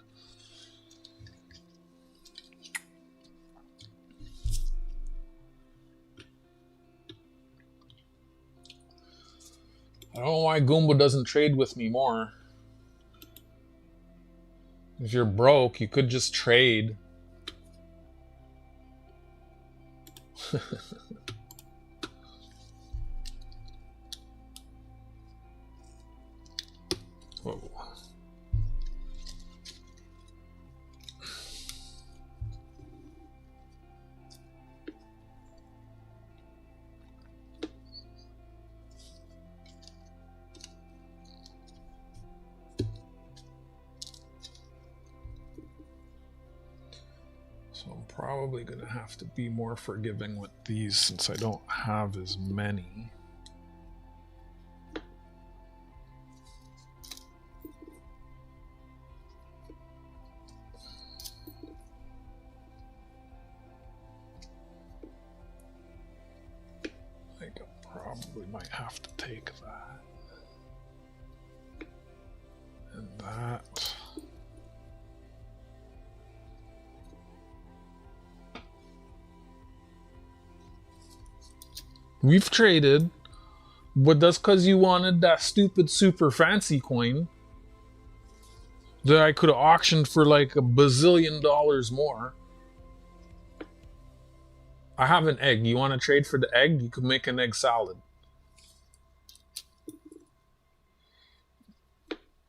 I don't know why Goomba doesn't trade with me more. If you're broke, you could just trade. Whoa. So I'm probably going to have to be more forgiving with these since I don't have as many. Probably might have to take that and that. We've traded, but that's because you wanted that stupid super fancy coin that I could have auctioned for like $1 bazillion more. I have an egg. You want to trade for the egg? You could make an egg salad.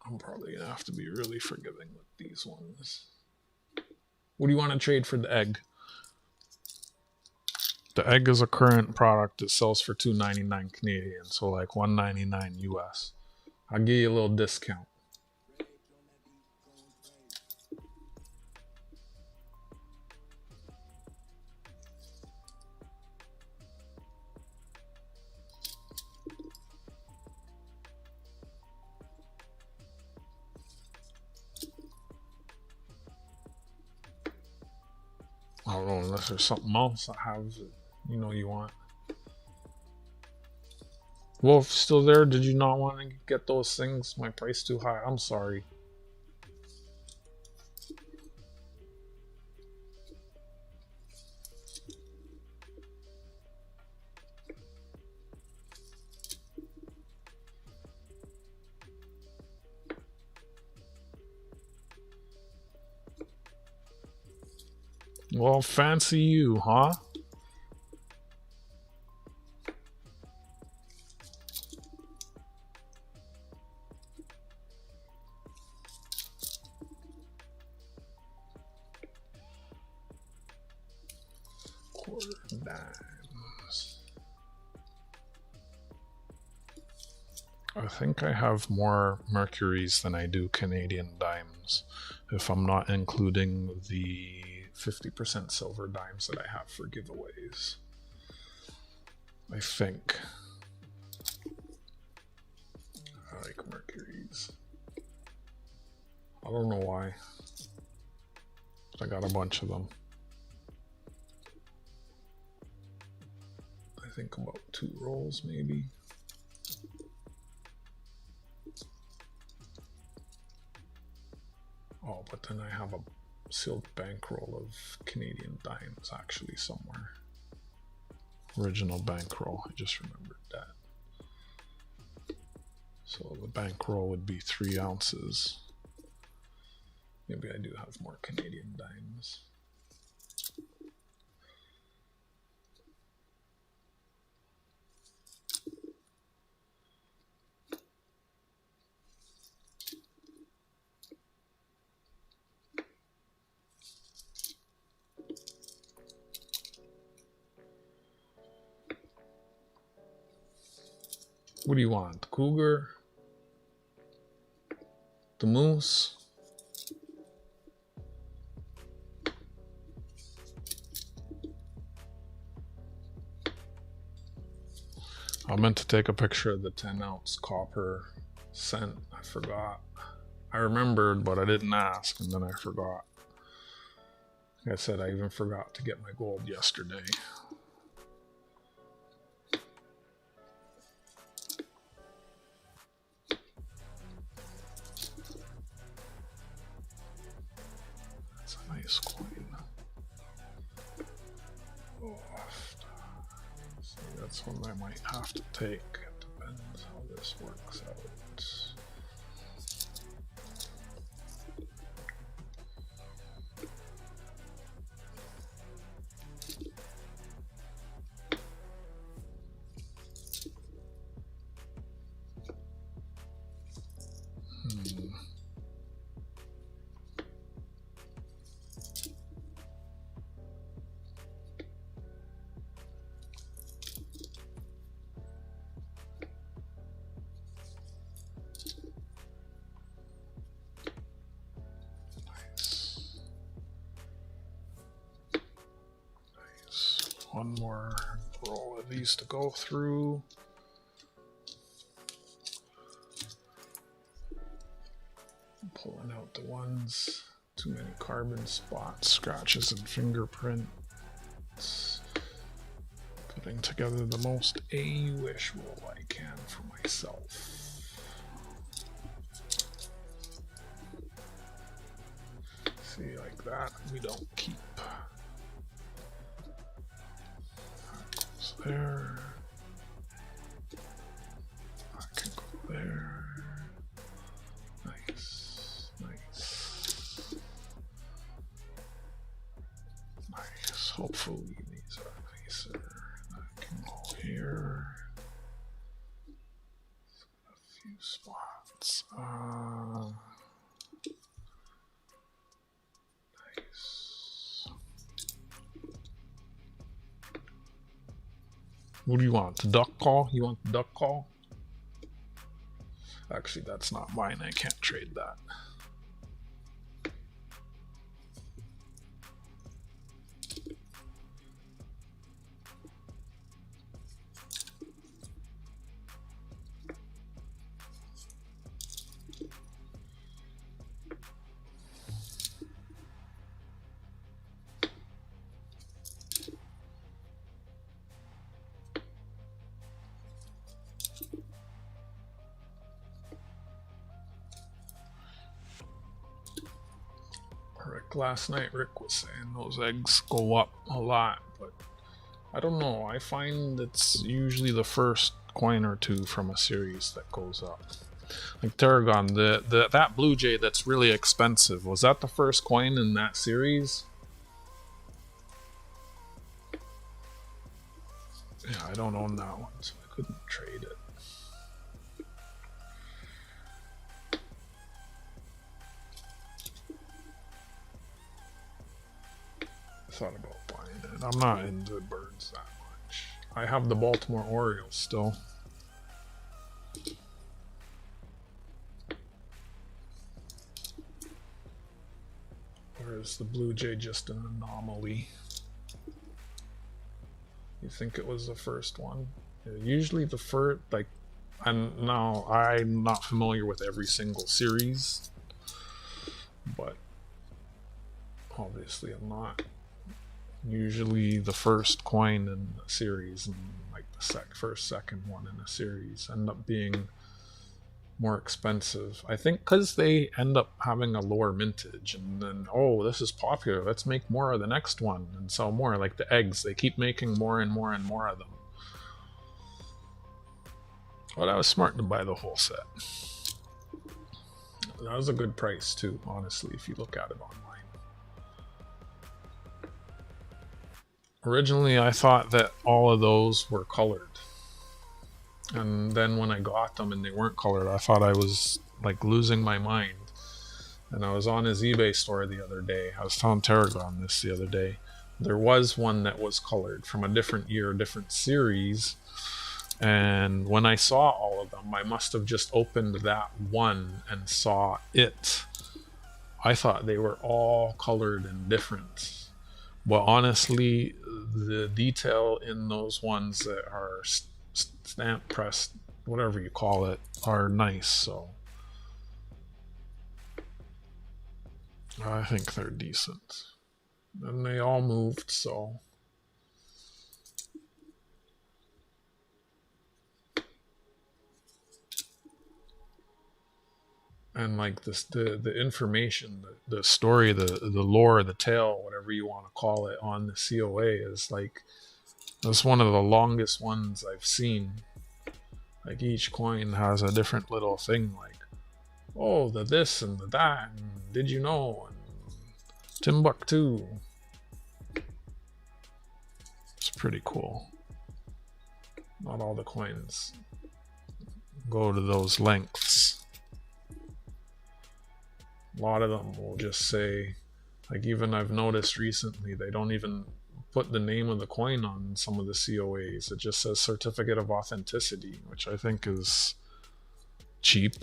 I'm probably going to have to be really forgiving with these ones. What do you want to trade for the egg? The egg is a current product that sells for $2.99 Canadian, so like $1.99 US. I'll give you a little discount. I don't know, unless there's something else I have that you know you want. Wolf, still there? Did you not want to get those things? My price too high. I'm sorry. Well, fancy you, huh? Quarter dimes. I think I have more Mercuries than I do Canadian dimes, if I'm not including the 50% silver dimes that I have for giveaways. I think. I like Mercuries. I don't know why. I got a bunch of them. I think about 2 rolls maybe. Oh, but then I have a sealed bankroll of Canadian dimes actually somewhere. Original bankroll, I just remembered that. So the bankroll would be 3 ounces. Maybe I do have more Canadian dimes. What do you want? The cougar? The moose? I meant to take a picture of the 10-ounce copper cent. I forgot. I remembered, but I didn't ask, and then I forgot. Like I said, I even forgot to get my gold yesterday. That's a nice coin. Oh, see, that's one I might have to take. It depends how this works out. One more roll of these to go through. I'm pulling out the ones. Too many carbon spots, scratches, and fingerprints. Putting together the most AU-ish roll I can for myself. See, like that, we don't keep. There. I can go there. Nice, nice. Nice. Hopefully these are nicer. I can go here. A few spots. What do you want? The duck call? You want the duck call? Actually, that's not mine. I can't trade that. Last night Rick was saying those eggs go up a lot, but I don't know. I find it's usually the first coin or two from a series that goes up. Like Tarragon, that Blue Jay that's really expensive, was that the first coin in that series? Yeah, I don't own that one, so I couldn't trade it. Thought about buying it. I'm not into birds that much. I have the Baltimore Orioles still. Or is the Blue Jay just an anomaly? You think it was the first one? Usually the first, like, and now I'm not familiar with every single series, but obviously I'm not. Usually the first coin in a series and like the first, second one in a series end up being more expensive. I think because they end up having a lower mintage, and then, oh, this is popular, let's make more of the next one and sell more. Like the eggs, they keep making more and more and more of them. But I was smart to buy the whole set. That was a good price too, honestly, if you look at it online. Originally, I thought that all of those were colored. And then when I got them and they weren't colored, I thought I was like losing my mind. And I was on his eBay store the other day. I was telling Tarragon this the other day. There was one that was colored from a different year, different series. And when I saw all of them, I must have just opened that one and saw it. I thought they were all colored and different. But honestly, the detail in those ones that are stamp pressed, whatever you call it, are nice. So I think they're decent. And they all moved, so. And like this, the information, the story, the lore, the tale, whatever you want to call it, on the COA is like, it's one of the longest ones I've seen. Like each coin has a different little thing, like, oh, the this and the that, and did you know, and Timbuktu. It's pretty cool. Not all the coins go to those lengths. A lot of them will just say, like, even I've noticed recently, they don't even put the name of the coin on some of the COAs. It just says certificate of authenticity, which I think is cheap.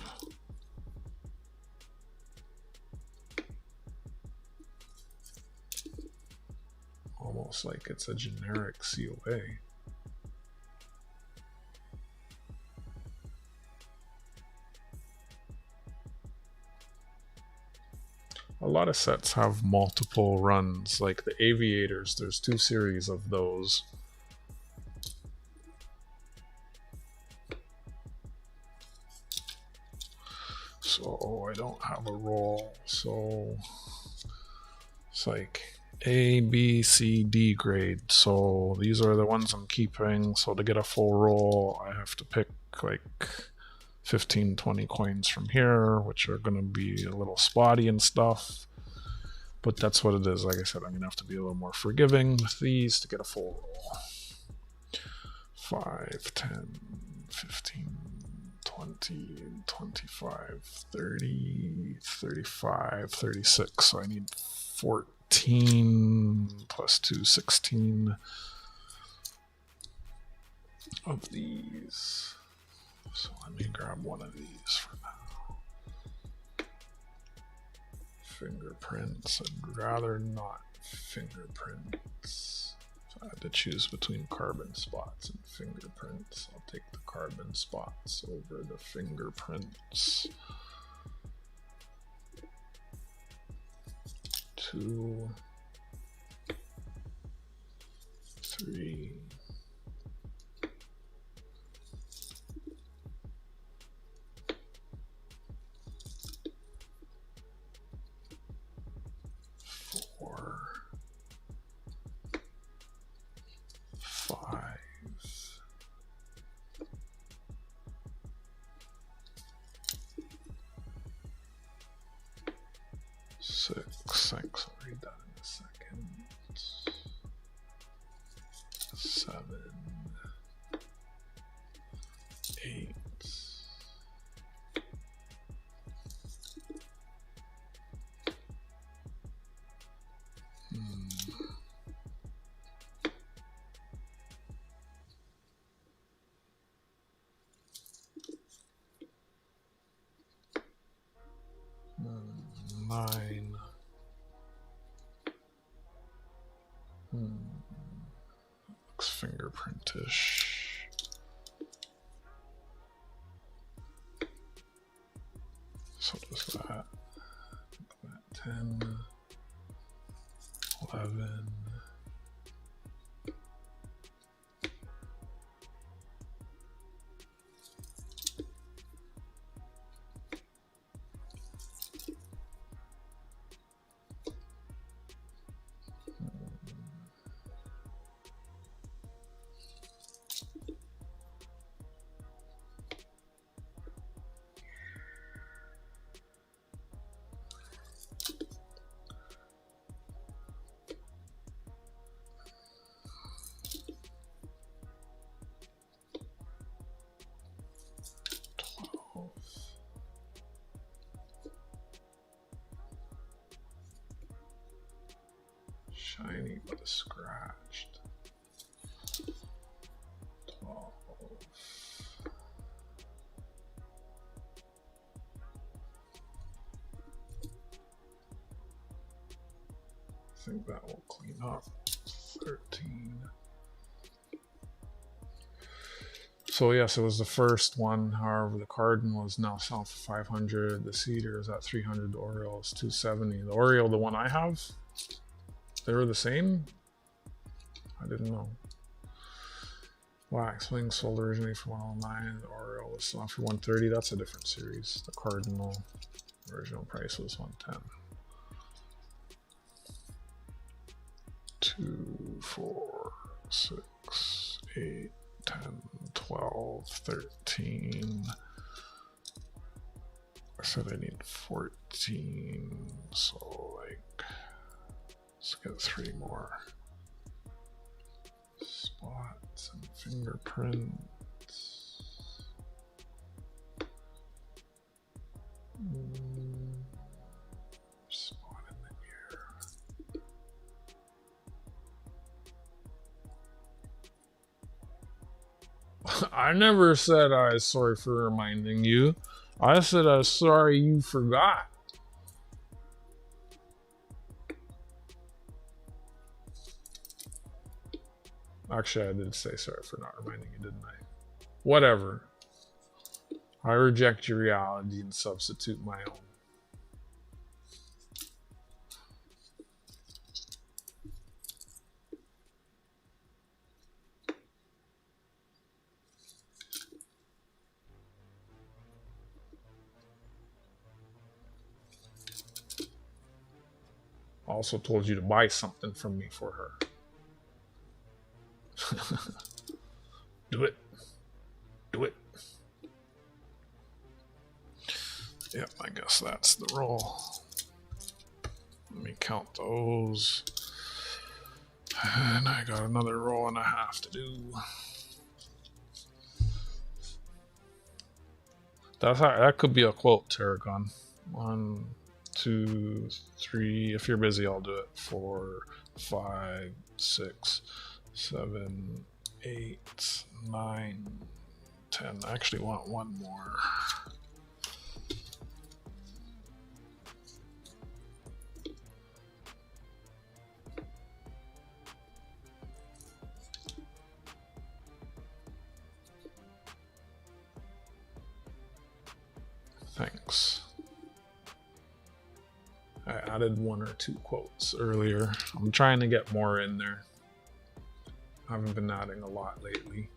Almost like it's a generic COA. A lot of sets have multiple runs, like the Aviators, there's 2 series of those. So I don't have a roll, so it's like A, B, C, D grade. So these are the ones I'm keeping. So to get a full roll, I have to pick like 15, 20 coins from here, which are going to be a little spotty and stuff. But that's what it is. Like I said, I'm going to have to be a little more forgiving with these to get a full roll. 5, 10, 15, 20, 25, 30, 35, 36. So I need 14 plus 2, 16 of these. So let me grab one of these for now. Fingerprints. I'd rather not fingerprints. So I had to choose between carbon spots and fingerprints. I'll take the carbon spots over the fingerprints. 2, 3, 4, 5, 6. I'll read that in a second. 7, 9. Looks fingerprintish. So does that. 10, 11. Shiny but scratched. 12. I think that will clean up. 13. So yes, it was the first one. However, the Cardinal is now selling for 500. The Cedar is at 300. The Oriole is 270. The Oriole, the one I have, they were the same? I didn't know. Wax Wing sold originally for 109. The Oriole is selling for 130. That's a different series. The Cardinal original price was 110. 2, 4, 6, 8, 10, 12, 13. I said I need 14, so like, let's get 3 more. Spots and fingerprints. Spot in the ear. I never said I was sorry for reminding you. I said I was sorry you forgot. Actually, I did say sorry for not reminding you, didn't I? Whatever. I reject your reality and substitute my own. Also told you to buy something from me for her. Do it. Do it. Yep, I guess that's the roll. Let me count those. And I got another roll and a half to do. That could be a quote, Tarragon. 1, 2, 3. If you're busy, I'll do it. 4, 5, 6, 7, 8, 9, 10. I actually want one more. Thanks. I added 1 or 2 quotes earlier. I'm trying to get more in there. I haven't been adding a lot lately.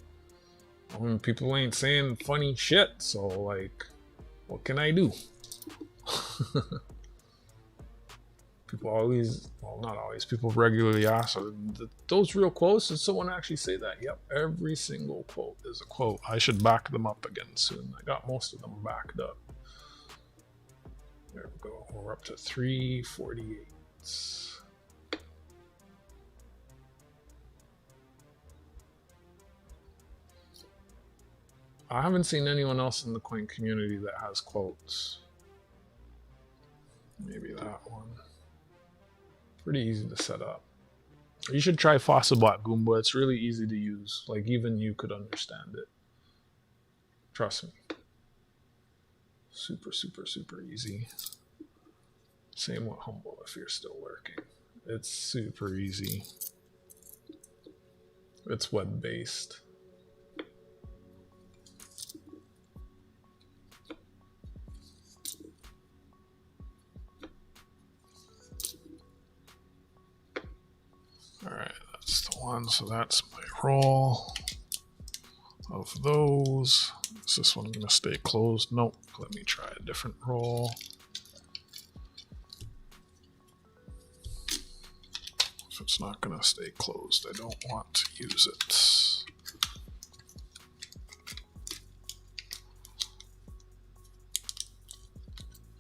I mean, people ain't saying funny shit, so like, what can I do? People always, well, not always, people regularly ask, those real quotes? Did someone actually say that? Yep, every single quote is a quote. I should back them up again soon. I got most of them backed up. There we go. We're up to 348. I haven't seen anyone else in the coin community that has quotes. Maybe that one. Pretty easy to set up. You should try Fossilbot, Goomba. It's really easy to use. Like, even you could understand it. Trust me. Super, super, super easy. Same with Humble if you're still lurking. It's super easy. It's web-based. Alright, that's the one. So that's my roll of those. Is this one going to stay closed? Nope. Let me try a different roll. If it's not going to stay closed, I don't want to use it.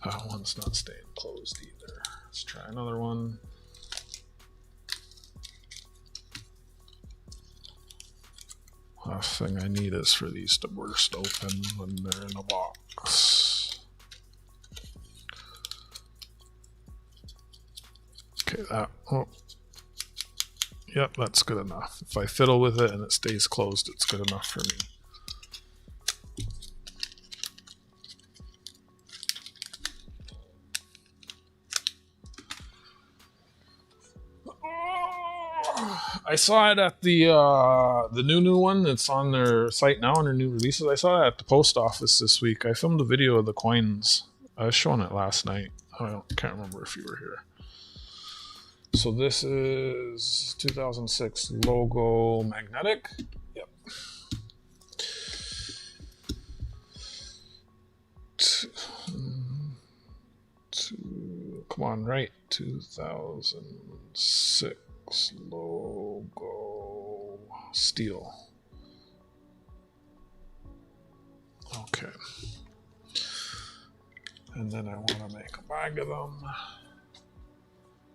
That one's not staying closed either. Let's try another one. Last thing I need is for these to burst open when they're in a box. Okay, that, oh. Yep, that's good enough. If I fiddle with it and it stays closed, it's good enough for me. I saw it at the new one that's on their site now and their new releases. I saw it at the post office this week. I filmed a video of the coins. I was showing it last night. I can't remember if you were here. So this is 2006 logo magnetic. Yep. Come on, right? 2006. Logo steel. Okay. And then I want to make a bag of them.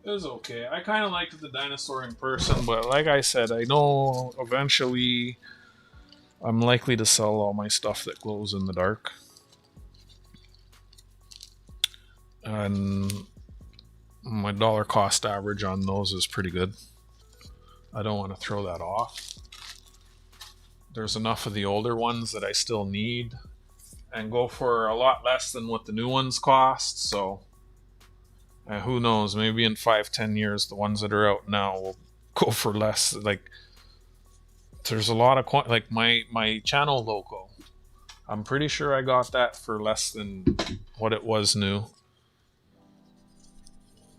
It was okay. I kind of liked the dinosaur in person, but like I said, I know eventually I'm likely to sell all my stuff that glows in the dark. And my dollar cost average on those is pretty good. I don't want to throw that off. There's enough of the older ones that I still need and go for a lot less than what the new ones cost. So who knows, maybe in 5-10 years the ones that are out now will go for less. Like there's a lot of like my channel logo, I'm pretty sure I got that for less than what it was new.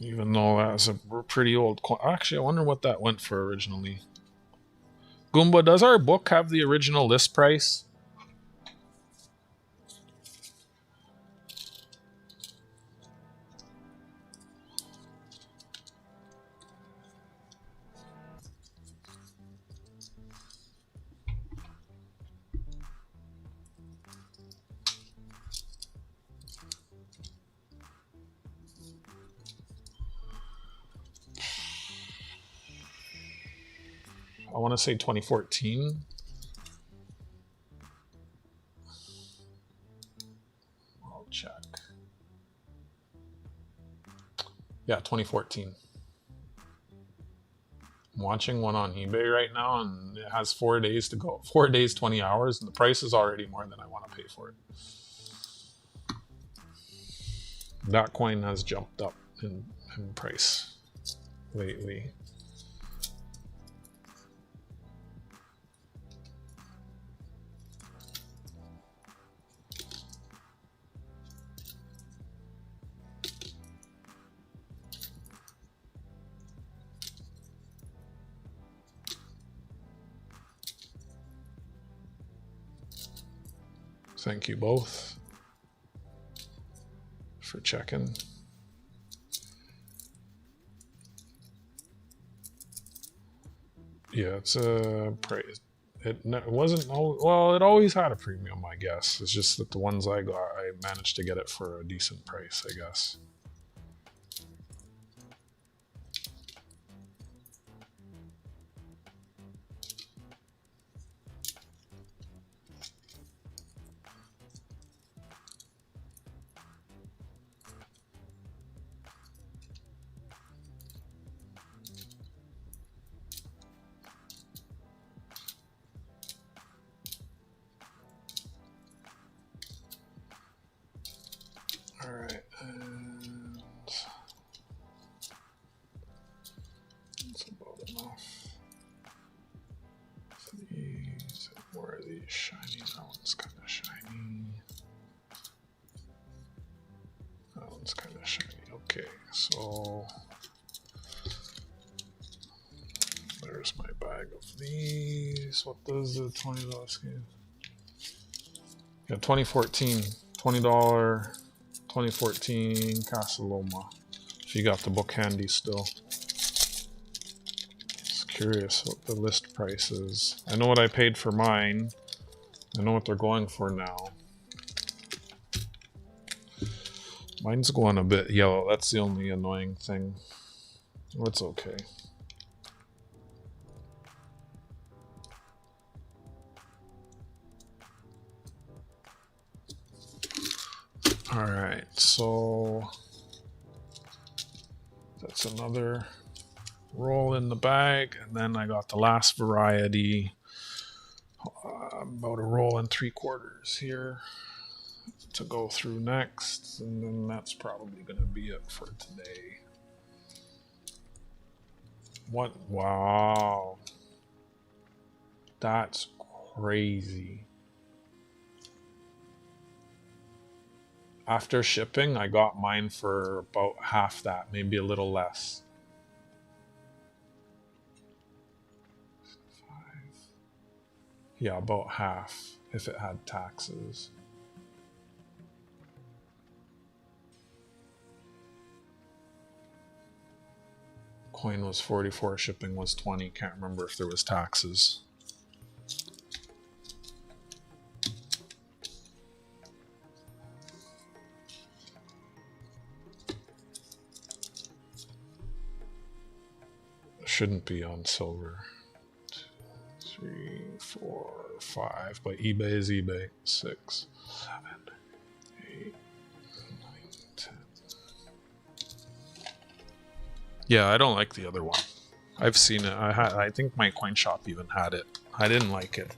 Even though that's a pretty old coin. Actually, I wonder what that went for originally. Goomba, does our book have the original list price? I want to say 2014. I'll check. Yeah, 2014. I'm watching one on eBay right now and it has 4 days to go. 4 days, 20 hours, and the price is already more than I want to pay for it. That coin has jumped up in price lately. Thank you both for checking. Yeah, it's a price. It wasn't, well, it always had a premium, I guess. It's just that the ones I got, I managed to get it for a decent price, I guess. All right, and That one's kind of shiny. That one's kind of shiny. Okay, so there's my bag of these. What does the $20 game? Yeah, 2014, $20, 2014 Casa Loma. If you got the book handy still. Just curious what the list price is. I know what I paid for mine. I know what they're going for now. Mine's going a bit yellow. That's the only annoying thing. Oh, it's okay. All right, so that's another roll in the bag, and then I got the last variety, about a roll and 3/4 here to go through next, and then that's probably going to be it for today. What? Wow, that's crazy. After shipping, I got mine for about half that, maybe a little less. Yeah, about half if it had taxes. Coin was 44, shipping was 20. Can't remember if there was taxes. It shouldn't be on silver. 2, 3, 4, 5. But eBay is eBay. 6, 7, 8, 9, 10. Yeah, I don't like the other one. I've seen it. I think my coin shop even had it. I didn't like it.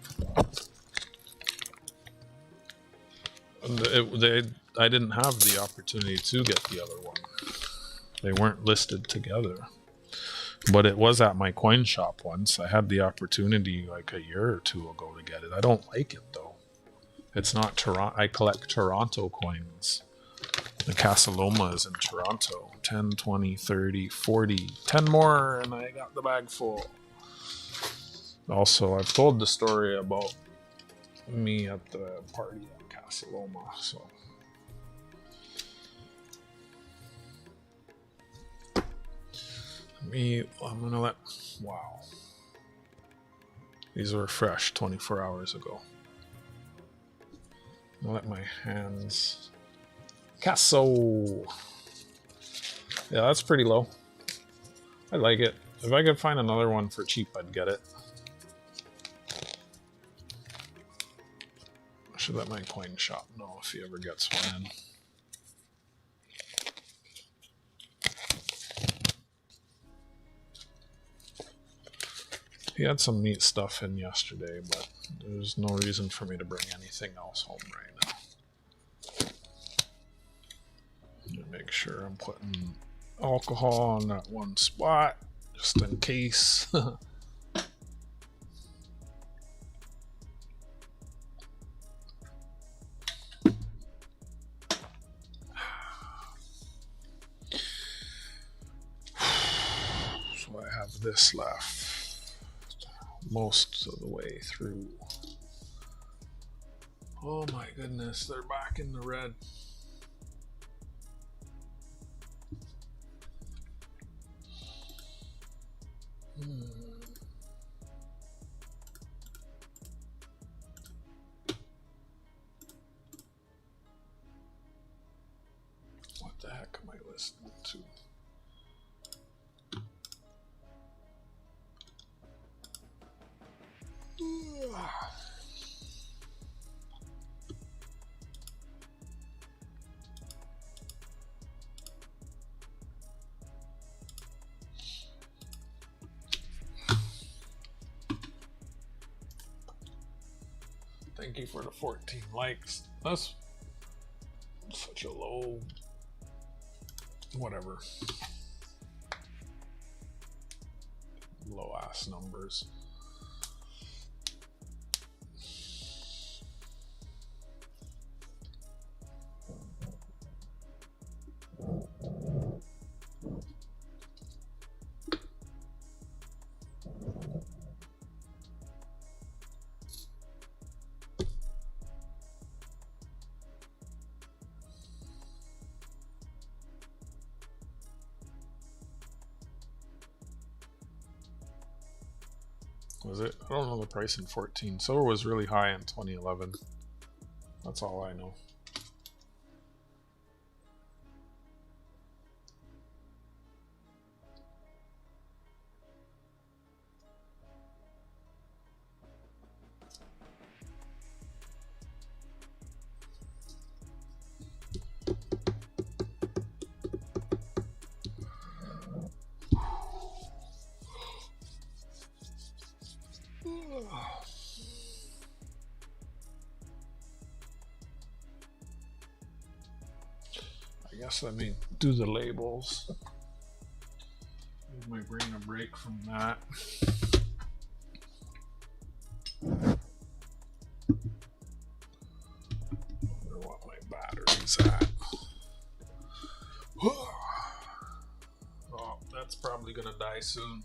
I didn't have the opportunity to get the other one. They weren't listed together. But it was at my coin shop once. I had the opportunity like a year or two ago to get it. I don't like it though. It's not Toronto. I collect Toronto coins. The Casa Loma is in Toronto. 10, 20, 30, 40. 10 more and I got the bag full. Also, I've told the story about me at the party at Casa Loma, so. I'm gonna let, wow. These were fresh 24 hours ago. I'm gonna let my hands, Casso. Yeah, that's pretty low. I like it. If I could find another one for cheap, I'd get it. I should let my coin shop know if he ever gets one in. He had some neat stuff in yesterday, but there's no reason for me to bring anything else home right now. Make sure I'm putting alcohol on that one spot, just in case. So I have this left most of the way through. Oh my goodness, they're back in the red. What the heck am I listening to? Thank you for the 14 likes. That's such a low, whatever, low ass numbers. Was it? I don't know the price in 14. Silver was really high in 2011. That's all I know. I guess let me do the labels. Give my brain a break from that. I wonder what my battery's at. Oh, that's probably gonna die soon.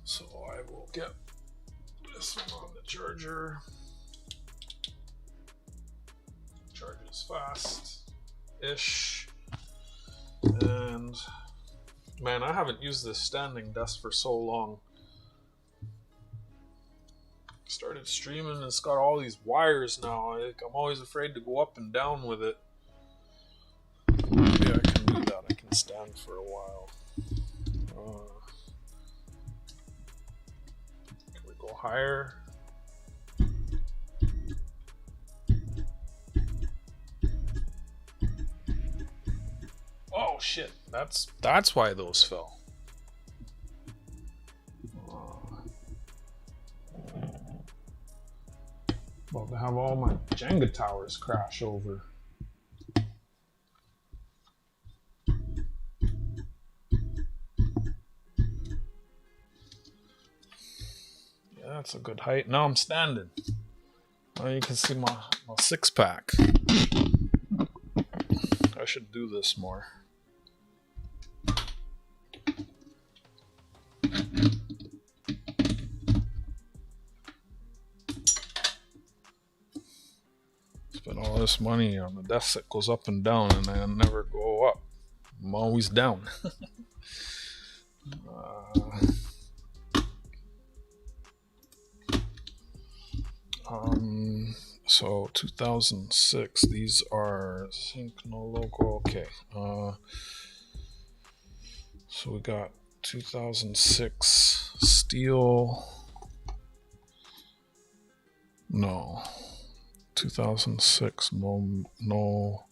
So I will get this one on the charger. Charges fast-ish. And man, I haven't used this standing desk for so long. Started streaming, it's got all these wires now. I'm always afraid to go up and down with it. Maybe I can do that. I can stand for a while. Can we go higher? Oh shit! That's why those fell. About to have all my Jenga towers crash over. Yeah, that's a good height. Now I'm standing. Now you can see my six-pack. I should do this more. Spend all this money on the desk that goes up and down, and I never go up. I'm always down. So 2006, these are sync no logo. Okay. So we got 2006 steel. No. 2006 no.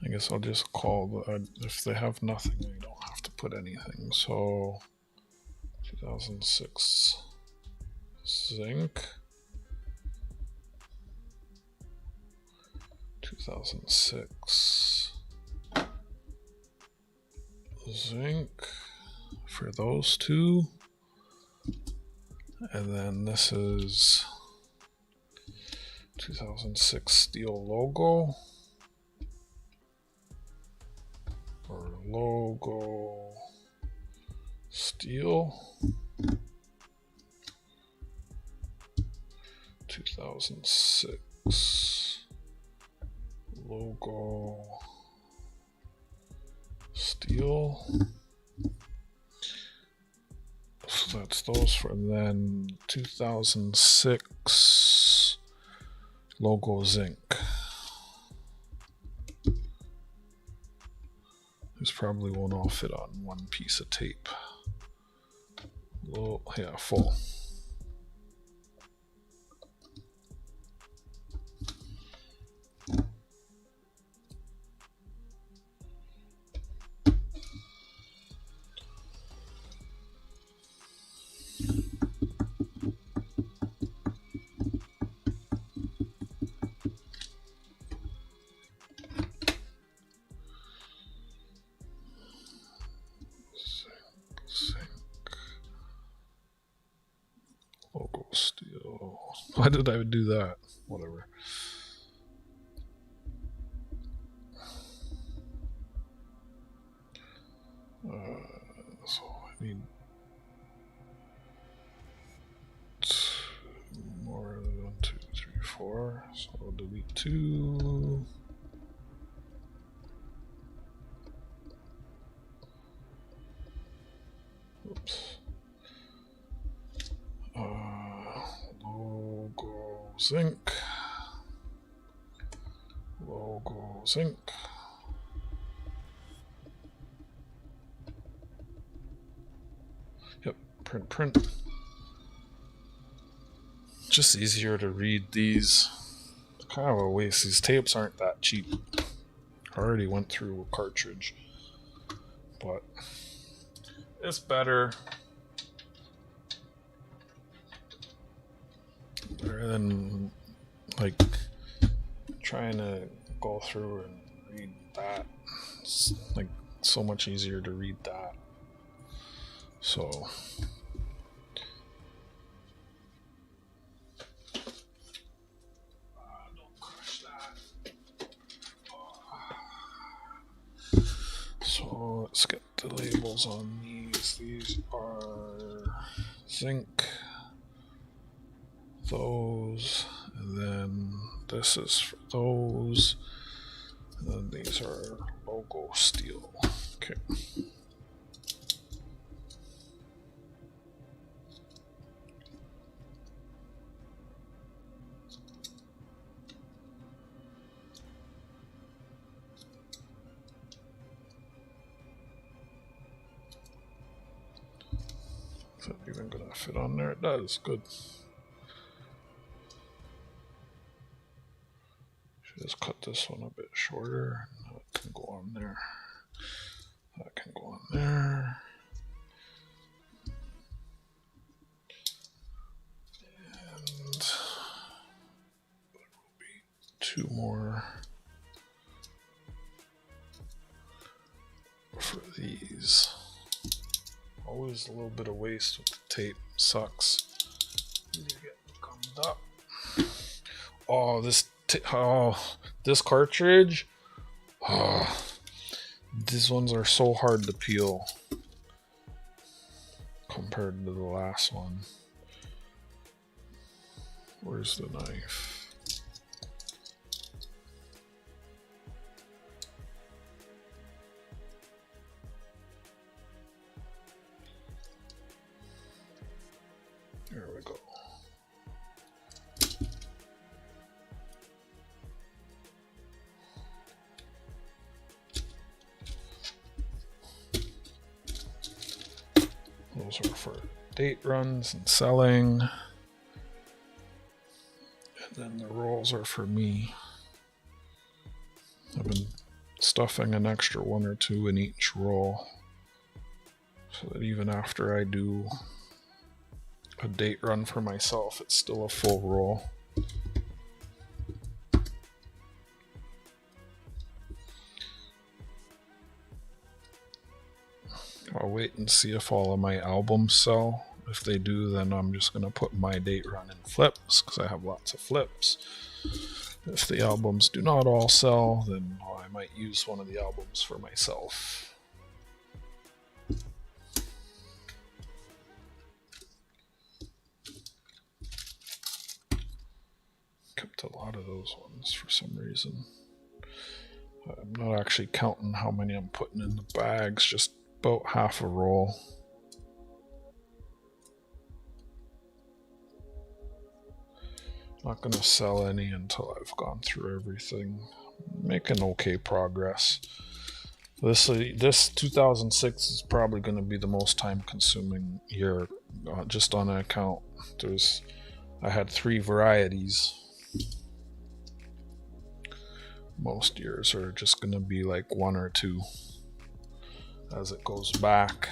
I guess I'll just call if they have nothing, I don't have to put anything. So 2006 zinc, 2006 zinc for those two, and then this is 2006 steel logo. Or logo steel 2006 logo steel. So that's those for then 2006 logo zinc. These probably won't all fit on one piece of tape. Well, yeah, full. Local steel. Why did I do that? Whatever. So need more than 1, 2, 3, 4. So I'll delete 2. Oops. Logo sync. Logo sync. Yep, print. Just easier to read these. It's kind of a waste. These tapes aren't that cheap. I already went through a cartridge, but it's better than like trying to go through and read that. It's like so much easier to read that. So don't crush that. So let's get the labels on these. These are zinc. Those, and then this is for those, and then these are logo steel. Okay. Is that even gonna fit on there? It does. Good. Just cut this one a bit shorter. That can go on there. That can go on there. And there will be 2 more for these. Always a little bit of waste with the tape. Sucks. You get gummed up. Oh, this cartridge. Oh, these ones are so hard to peel compared to the last one. Where's the knife? There we go. Those are for date runs and selling. And then the rolls are for me. I've been stuffing an extra 1 or 2 in each roll, so that even after I do a date run for myself, it's still a full roll. I'll wait and see if all of my albums sell. If they do, then I'm just going to put my date run in flips, because I have lots of flips. If the albums do not all sell, then I might use one of the albums for myself. Kept a lot of those ones for some reason. I'm not actually counting how many I'm putting in the bags, just about half a roll. Not going to sell any until I've gone through everything. Making okay progress. This 2006 is probably going to be the most time consuming year, just on an account. I had 3 varieties. Most years are just going to be like 1 or 2 as it goes back.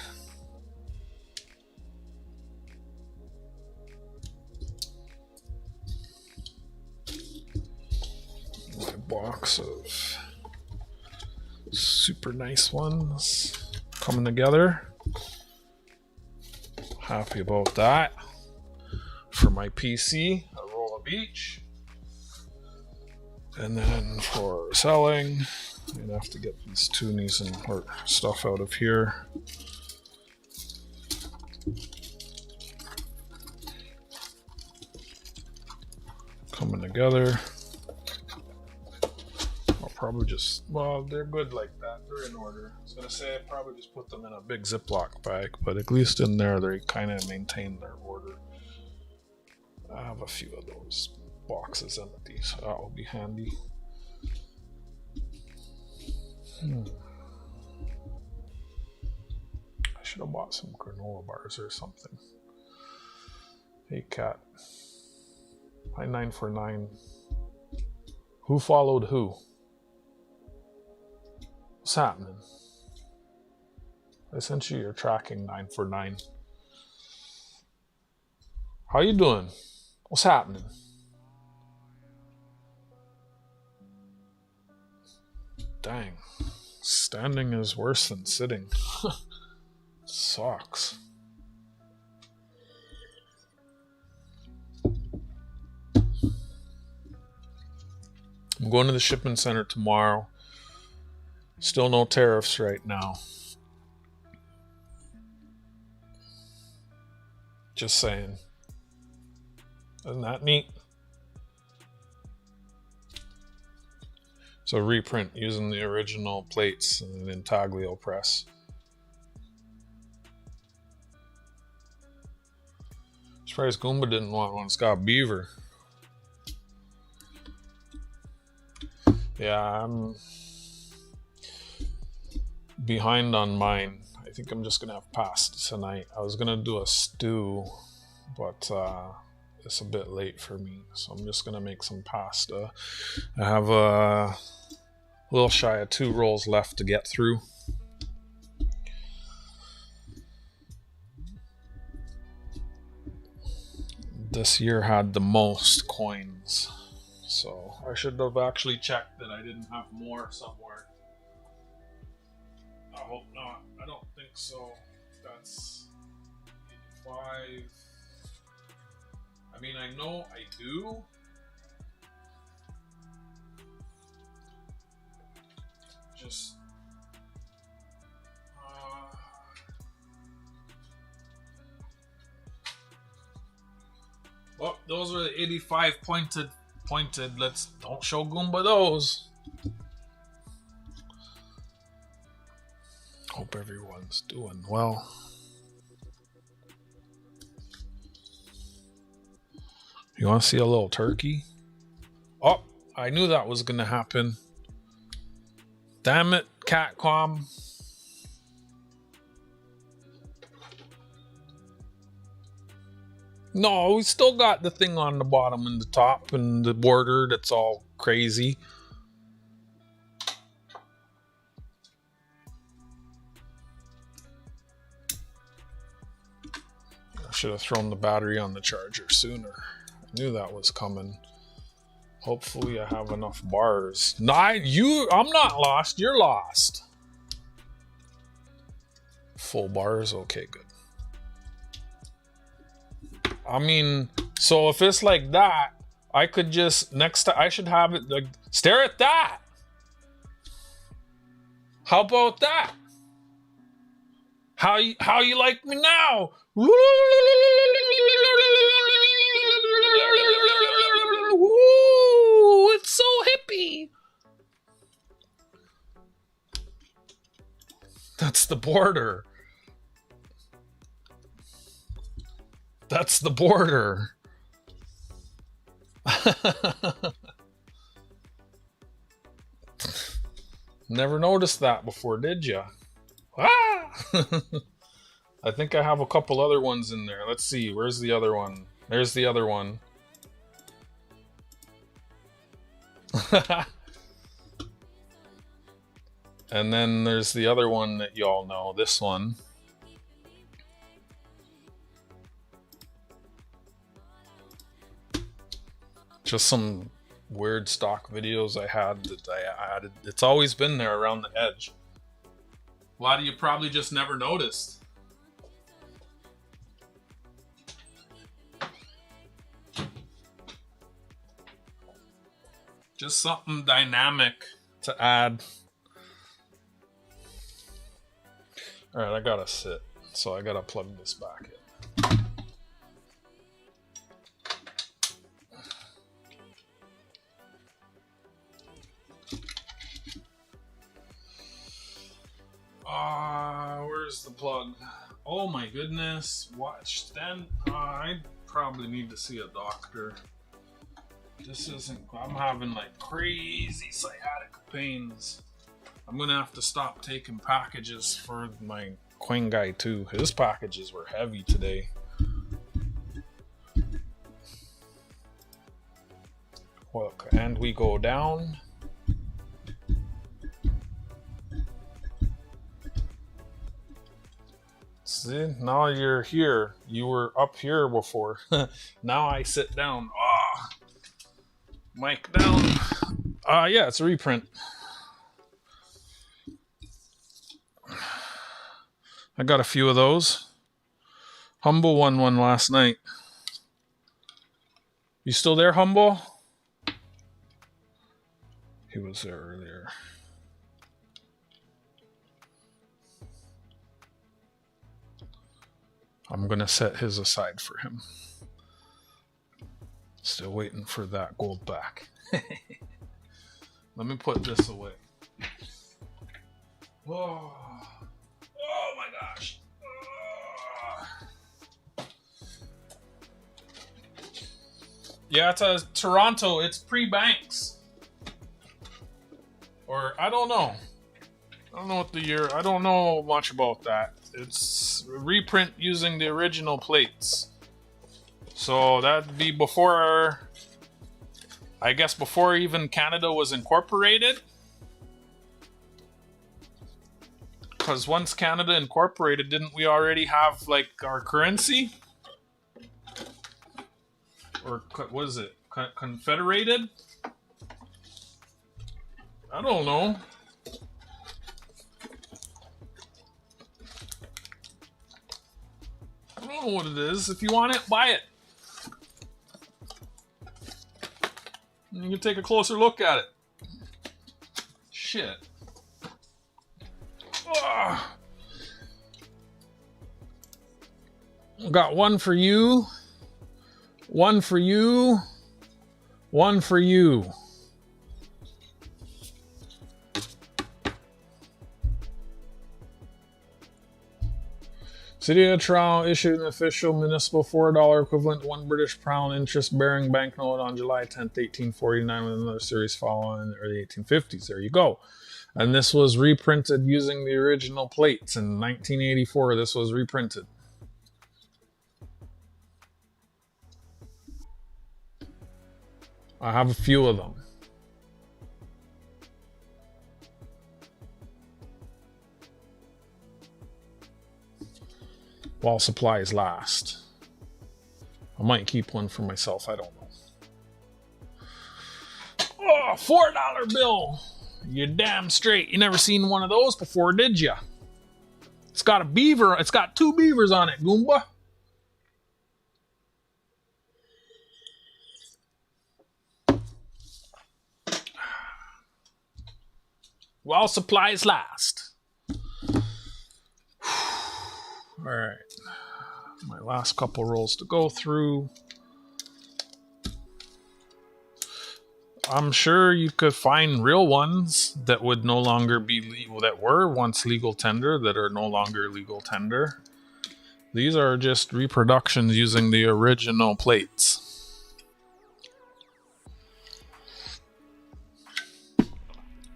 My box of super nice ones coming together. Happy about that. For my PC, a roll of each. And then for selling, I'm gonna have to get these tunies and stuff out of here. coming together. I'll probably just, well, they're good like that. They're in order. I was gonna say I'd probably just put them in a big Ziploc bag, but at least in there they kind of maintain their order. I have a few of those boxes empty, so that will be handy. I should have bought some granola bars or something. Hey cat. Hi 949. Who followed who? What's happening? I sent you your tracking 949. How you doing? What's happening? Dang. Standing is worse than sitting. Sucks. I'm going to the shipping center tomorrow. Still no tariffs right now. Just saying. Isn't that neat? So reprint using the original plates and an intaglio press. Surprised Goomba didn't want one. It's got a beaver. Yeah, I'm behind on mine. I think I'm just gonna have pasta tonight. I was gonna do a stew, but it's a bit late for me, so I'm just gonna make some pasta. I have a little shy of 2 rolls left to get through. This year had the most coins, so I should have actually checked that I didn't have more somewhere. I hope not. I don't think so. That's 85. I mean, I know I do. Just well, those are the 85 pointed. Let's don't show Goomba those. Hope everyone's doing well. You want to see a little turkey? Oh, I knew that was going to happen. Damn it, Catcom. No, we still got the thing on the bottom and the top and the border that's all crazy. I should have thrown the battery on the charger sooner. I knew that was coming. Hopefully I have enough bars. I'm not lost, you're lost. Full bars, okay, good. I mean, so if it's like that, I could just, next time, I should have it, like, stare at that. How about that? How you like me now? Woo, it's so hippie. That's the border. That's the border. Never noticed that before, did ya? Ah! I think I have a couple other ones in there. Let's see. Where's the other one? There's the other one. And then there's the other one that y'all know. This one. Just some weird stock videos I had that I added. It's always been there around the edge. A lot of you probably just never noticed. Just something dynamic to add. All right, I gotta sit, so I gotta plug this back in. plug. Oh my goodness. Watch then. I probably need to see a doctor. This isn't. I'm having like crazy sciatica pains. I'm gonna have to stop taking packages for my Queen guy too. His packages were heavy today. Look, and we go down. See, now you're here. You were up here before. Now I sit down. Ah, mic down. Yeah, it's a reprint. I got a few of those. Humble won one last night. You still there, Humble? He was there earlier. I'm gonna set his aside for him. Still waiting for that gold back. Let me put this away. Oh, oh my gosh. Yeah, it's a Toronto. It's pre-Banks. Or I don't know. I don't know what the year. I don't know much about that. It's a reprint using the original plates. So that'd be before, I guess before even Canada was incorporated. Because once Canada incorporated, didn't we already have like our currency? Or what is it? Confederated? I don't know. I don't know what it is. If you want it, buy it. You can take a closer look at it. Shit. Ugh. Got one for you. One for you. One for you. City of Toronto issued an official municipal $4 equivalent to £1 British pound interest-bearing banknote on July 10th, 1849, with another series following in the early 1850s. There you go. And this was reprinted using the original plates. In 1984, this was reprinted. I have a few of them. While supplies last. I might keep one for myself, I don't know. Oh, $4 bill! You're damn straight. You never seen one of those before, did ya? It's got a beaver. It's got 2 beavers on it, Goomba. While supplies last. All right. My last couple rolls to go through. I'm sure you could find real ones that would no longer be legal, that were once legal tender, that are no longer legal tender. These are just reproductions using the original plates.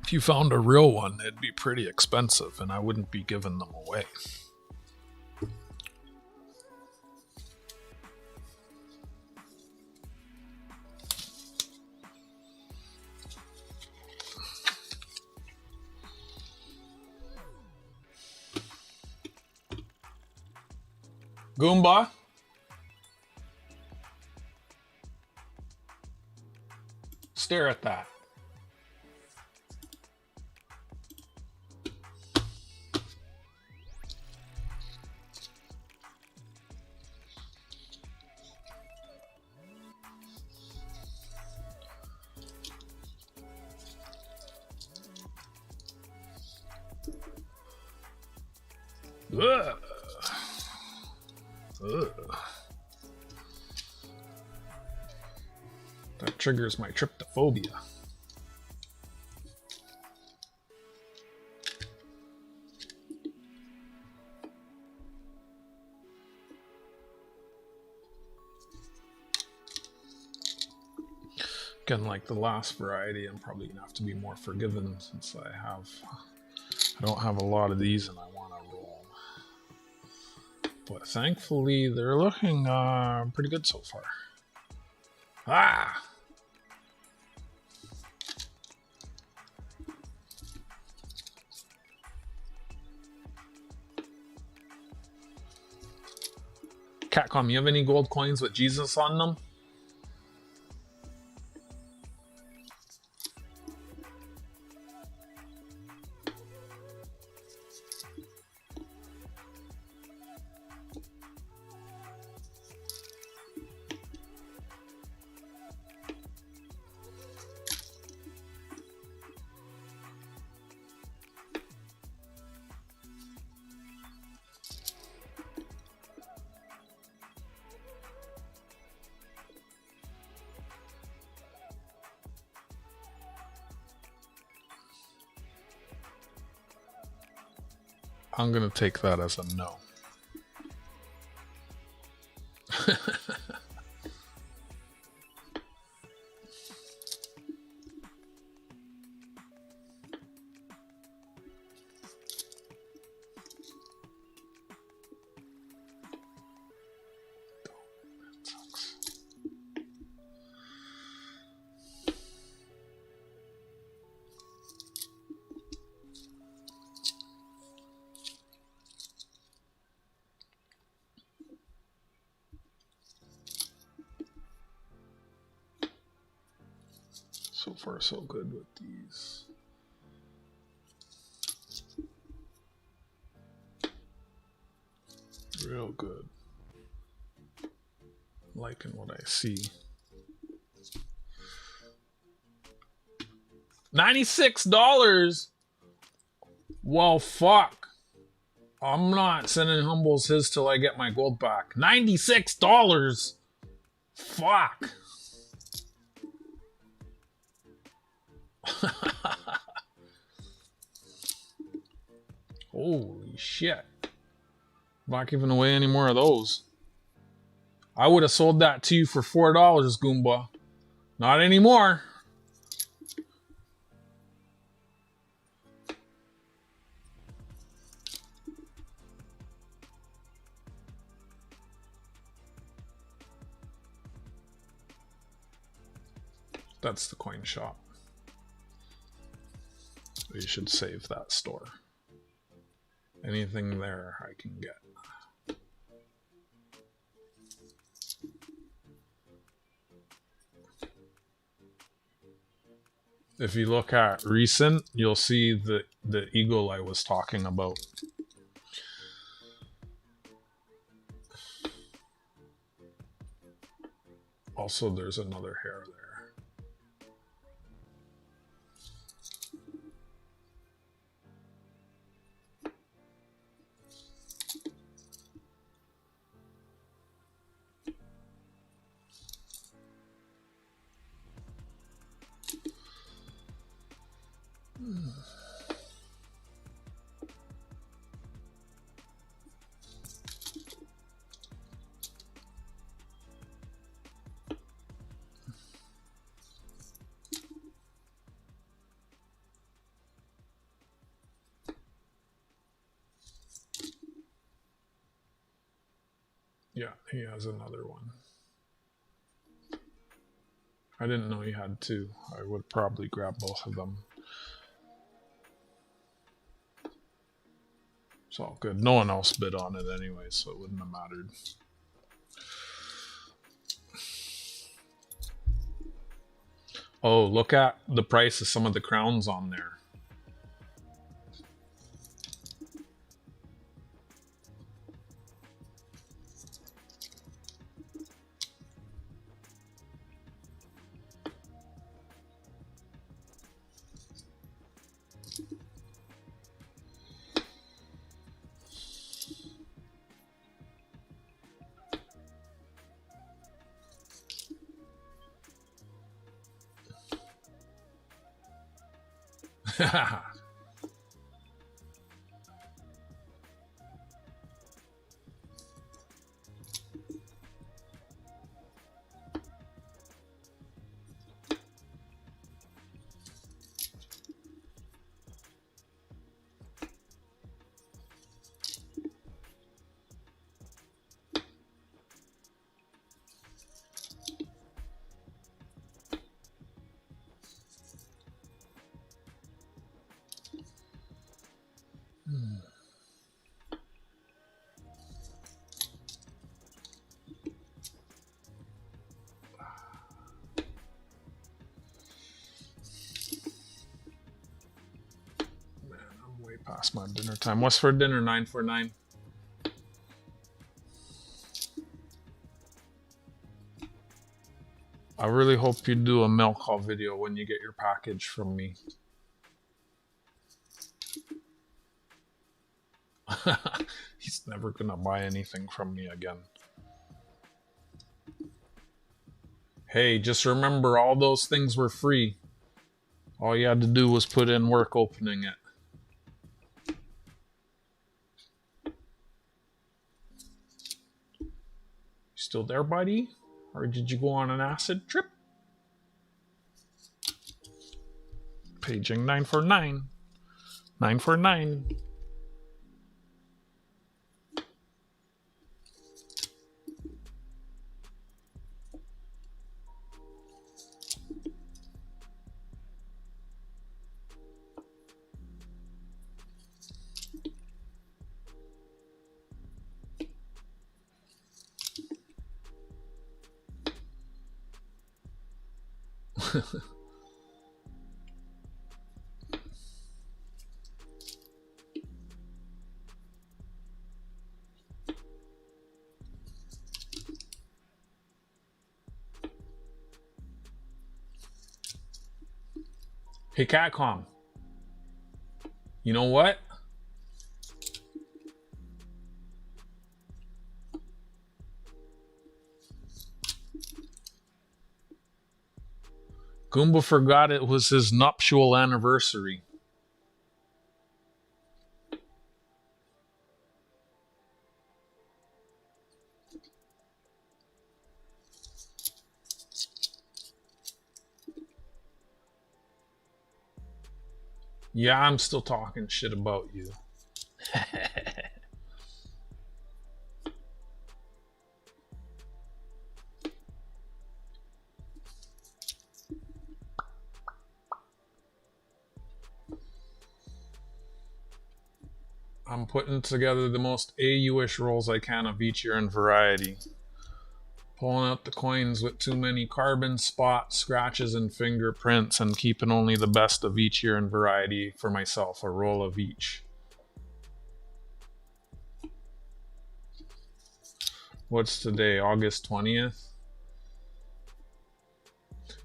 If you found a real one, it'd be pretty expensive, and I wouldn't be giving them away. Goomba. Stare at that. Ugh. Ugh. That triggers my tryptophobia. Again, like the last variety, I'm probably gonna have to be more forgiving since I don't have a lot of these and I want to roll. But thankfully, they're looking pretty good so far. Ah! Catcom, you have any gold coins with Jesus on them? I'm gonna take that as a no. So far, so good with these. Real good. Liking what I see. $96? Well, fuck. I'm not sending Humbles his till I get my gold back. $96? Fuck. Holy shit. Not giving away any more of those. I would have sold that to you for $4, Goomba. Not anymore. That's the coin shop. You should save that store. Anything there I can get. If you look at recent, you'll see the eagle I was talking about. Also, there's another hair there. Yeah, he has another one. I didn't know he had two. I would probably grab both of them. It's all good. No one else bid on it anyway, so it wouldn't have mattered. Oh, look at the price of some of the crowns on there. Past my dinner time. What's for dinner? 949. I really hope you do a mail call video when you get your package from me. He's never gonna buy anything from me again. Hey, just remember all those things were free. All you had to do was put in work opening it. Still there, buddy? Or did you go on an acid trip? Paging 949. 949. Hey, Catcom. You know what? Goomba forgot it was his nuptial anniversary. Yeah, I'm still talking shit about you. I'm putting together the most AU-ish rolls I can of each year in variety. Pulling out the coins with too many carbon spots, scratches, and fingerprints, and keeping only the best of each year in variety for myself, a roll of each. What's today, August 20th?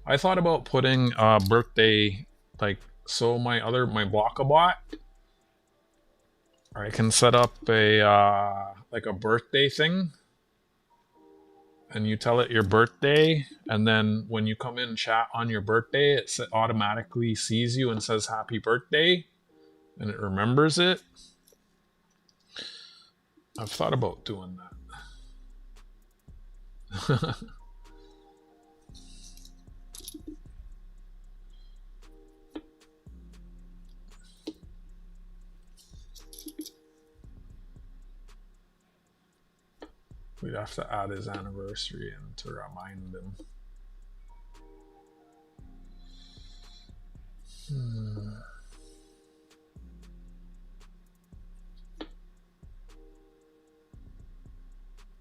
I thought about putting a birthday, like, so my Blockabot, I can set up a, like a birthday thing. And you tell it your birthday, and then when you come in chat on your birthday, it automatically sees you and says happy birthday, and it remembers it. I've thought about doing that. We'd have to add his anniversary in to remind him.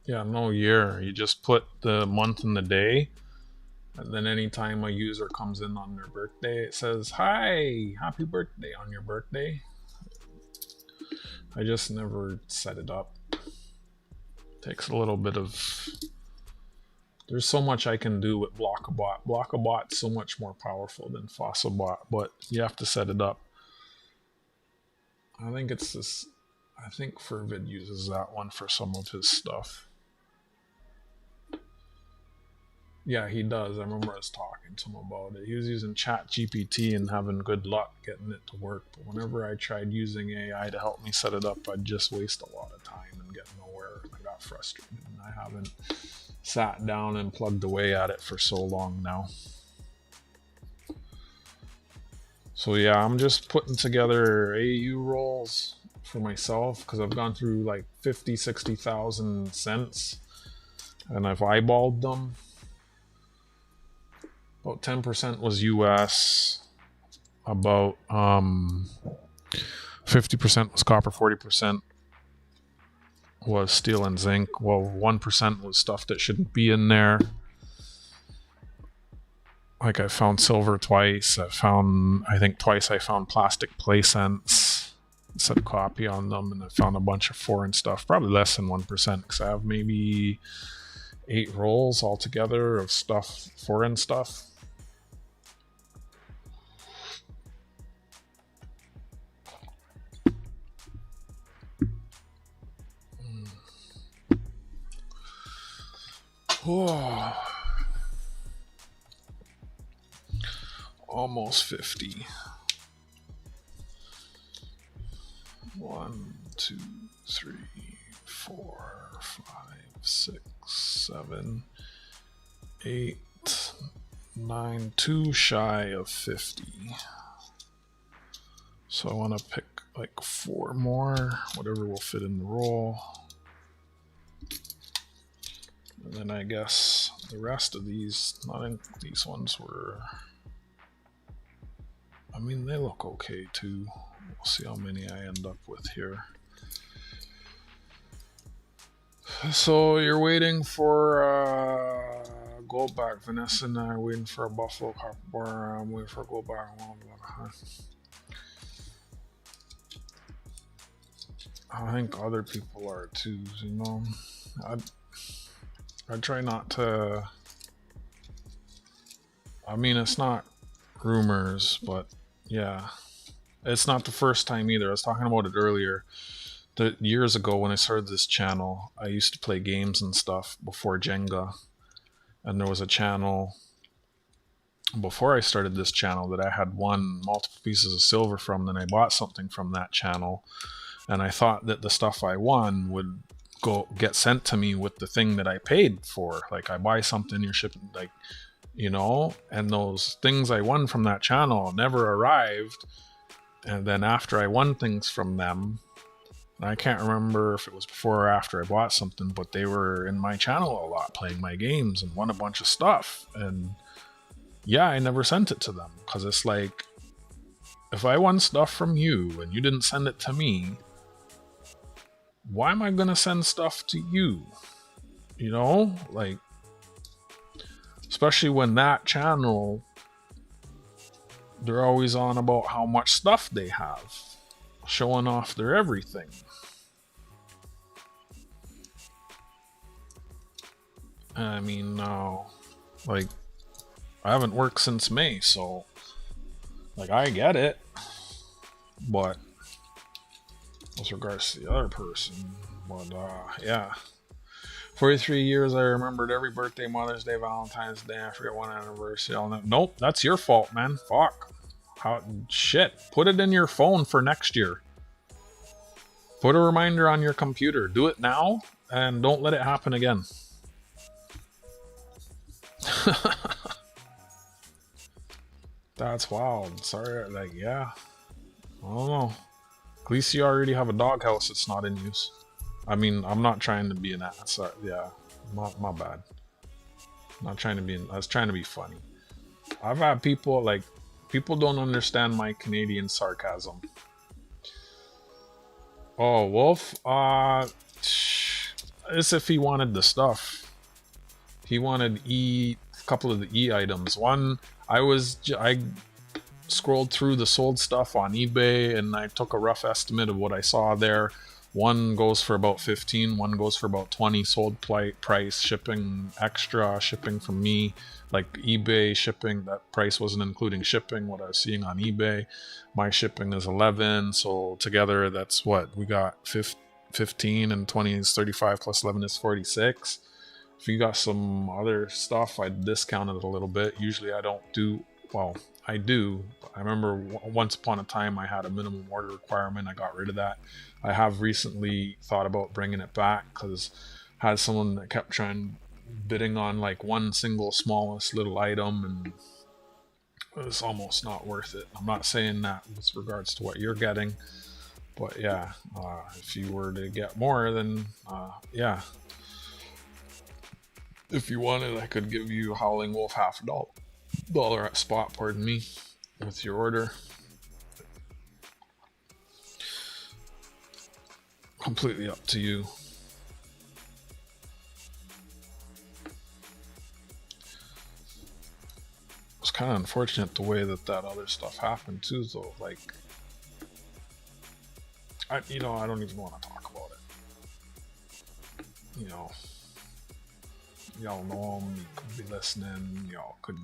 Yeah, no year. You just put the month and the day, and then anytime a user comes in on their birthday, it says, "Hi, happy birthday" on your birthday. I just never set it up. Takes a little bit of... There's so much I can do with Blockabot. Blockabot's so much more powerful than Fossilbot, but you have to set it up. I think it's this... I think Fervid uses that one for some of his stuff. Yeah, he does. I remember us talking to him about it. He was using ChatGPT and having good luck getting it to work. But whenever I tried using AI to help me set it up, I'd just waste a lot of time and get nowhere. I got frustrated, and I haven't sat down and plugged away at it for so long now. So yeah, I'm just putting together AU rolls for myself because I've gone through like 50, 60,000 cents and I've eyeballed them. About 10% was US, about 50% was copper, 40% was steel and zinc. Well, 1% was stuff that shouldn't be in there. Like I found silver twice. I think twice I found plastic play cents. set a copy on them, and I found a bunch of foreign stuff, probably less than 1%, because I have maybe 8 rolls altogether of stuff, foreign stuff. Oh, almost 50. 1, 2, 3, 4, 5, 6, 7, 8, 9, 2 shy of 50. So I want to pick like 4 more, whatever will fit in the roll. And then I guess the rest of these, I think these ones were, I mean, they look okay too. We'll see how many I end up with here. So you're waiting for gold back. Vanessa and I are waiting for a buffalo copper bar. I'm waiting for a gold back. I think other people are too, you know. I try not to, I mean, it's not rumors, but yeah, it's not the first time either. I was talking about it earlier. Years ago when I started this channel, I used to play games and stuff before Jenga, and there was a channel before I started this channel that I had won multiple pieces of silver from. Then I bought something from that channel, and I thought that the stuff I won would get sent to me with the thing that I paid for. Like, I buy something, you're shipping, like, you know, and those things I won from that channel never arrived. And then after I won things from them, I can't remember if it was before or after I bought something, but they were in my channel a lot playing my games and won a bunch of stuff. And yeah, I never sent it to them, because it's like, if I won stuff from you and you didn't send it to me, why am I gonna send stuff to you? You know, like, especially when that channel, they're always on about how much stuff they have, showing off their everything. I mean, like, I haven't worked since May, so, like, I get it, but with regards to the other person, but yeah, 43 years I remembered every birthday, Mother's Day, Valentine's Day, I forget one anniversary. Nope, that's your fault, man. Fuck. Shit, put it in your phone for next year. Put a reminder on your computer. Do it now, and don't let it happen again. That's wild. Sorry, like, yeah, I don't know. At least you already have a doghouse that's not in use. I mean, I'm not trying to be an ass. Yeah, my bad. Not trying to be. I was trying to be funny. I've had people, like, people don't understand my Canadian sarcasm. Oh, Wolf. As if he wanted the stuff. He wanted a couple of the E items. One, I scrolled through the sold stuff on eBay, and I took a rough estimate of what I saw there. One goes for about 15, one goes for about 20 sold price, shipping extra, shipping from me, like eBay shipping, that price wasn't including shipping, what I was seeing on eBay. My shipping is 11, so together that's what we got, 15, and 20 is 35 plus 11 is 46. If you got some other stuff, I discounted it a little bit. Usually I don't do, well, I do. I remember once upon a time I had a minimum order requirement. I got rid of that. I have recently thought about bringing it back, because I had someone that kept bidding on like one single smallest little item, and it was almost not worth it. I'm not saying that with regards to what you're getting, but yeah, if you were to get more, then yeah. If you wanted, I could give you Howling Wolf $50 at spot, pardon me, with your order. Completely up to you. It's kind of unfortunate the way that other stuff happened too, though. Like, I don't even want to talk about it. Y'all know him. You could be listening. Y'all could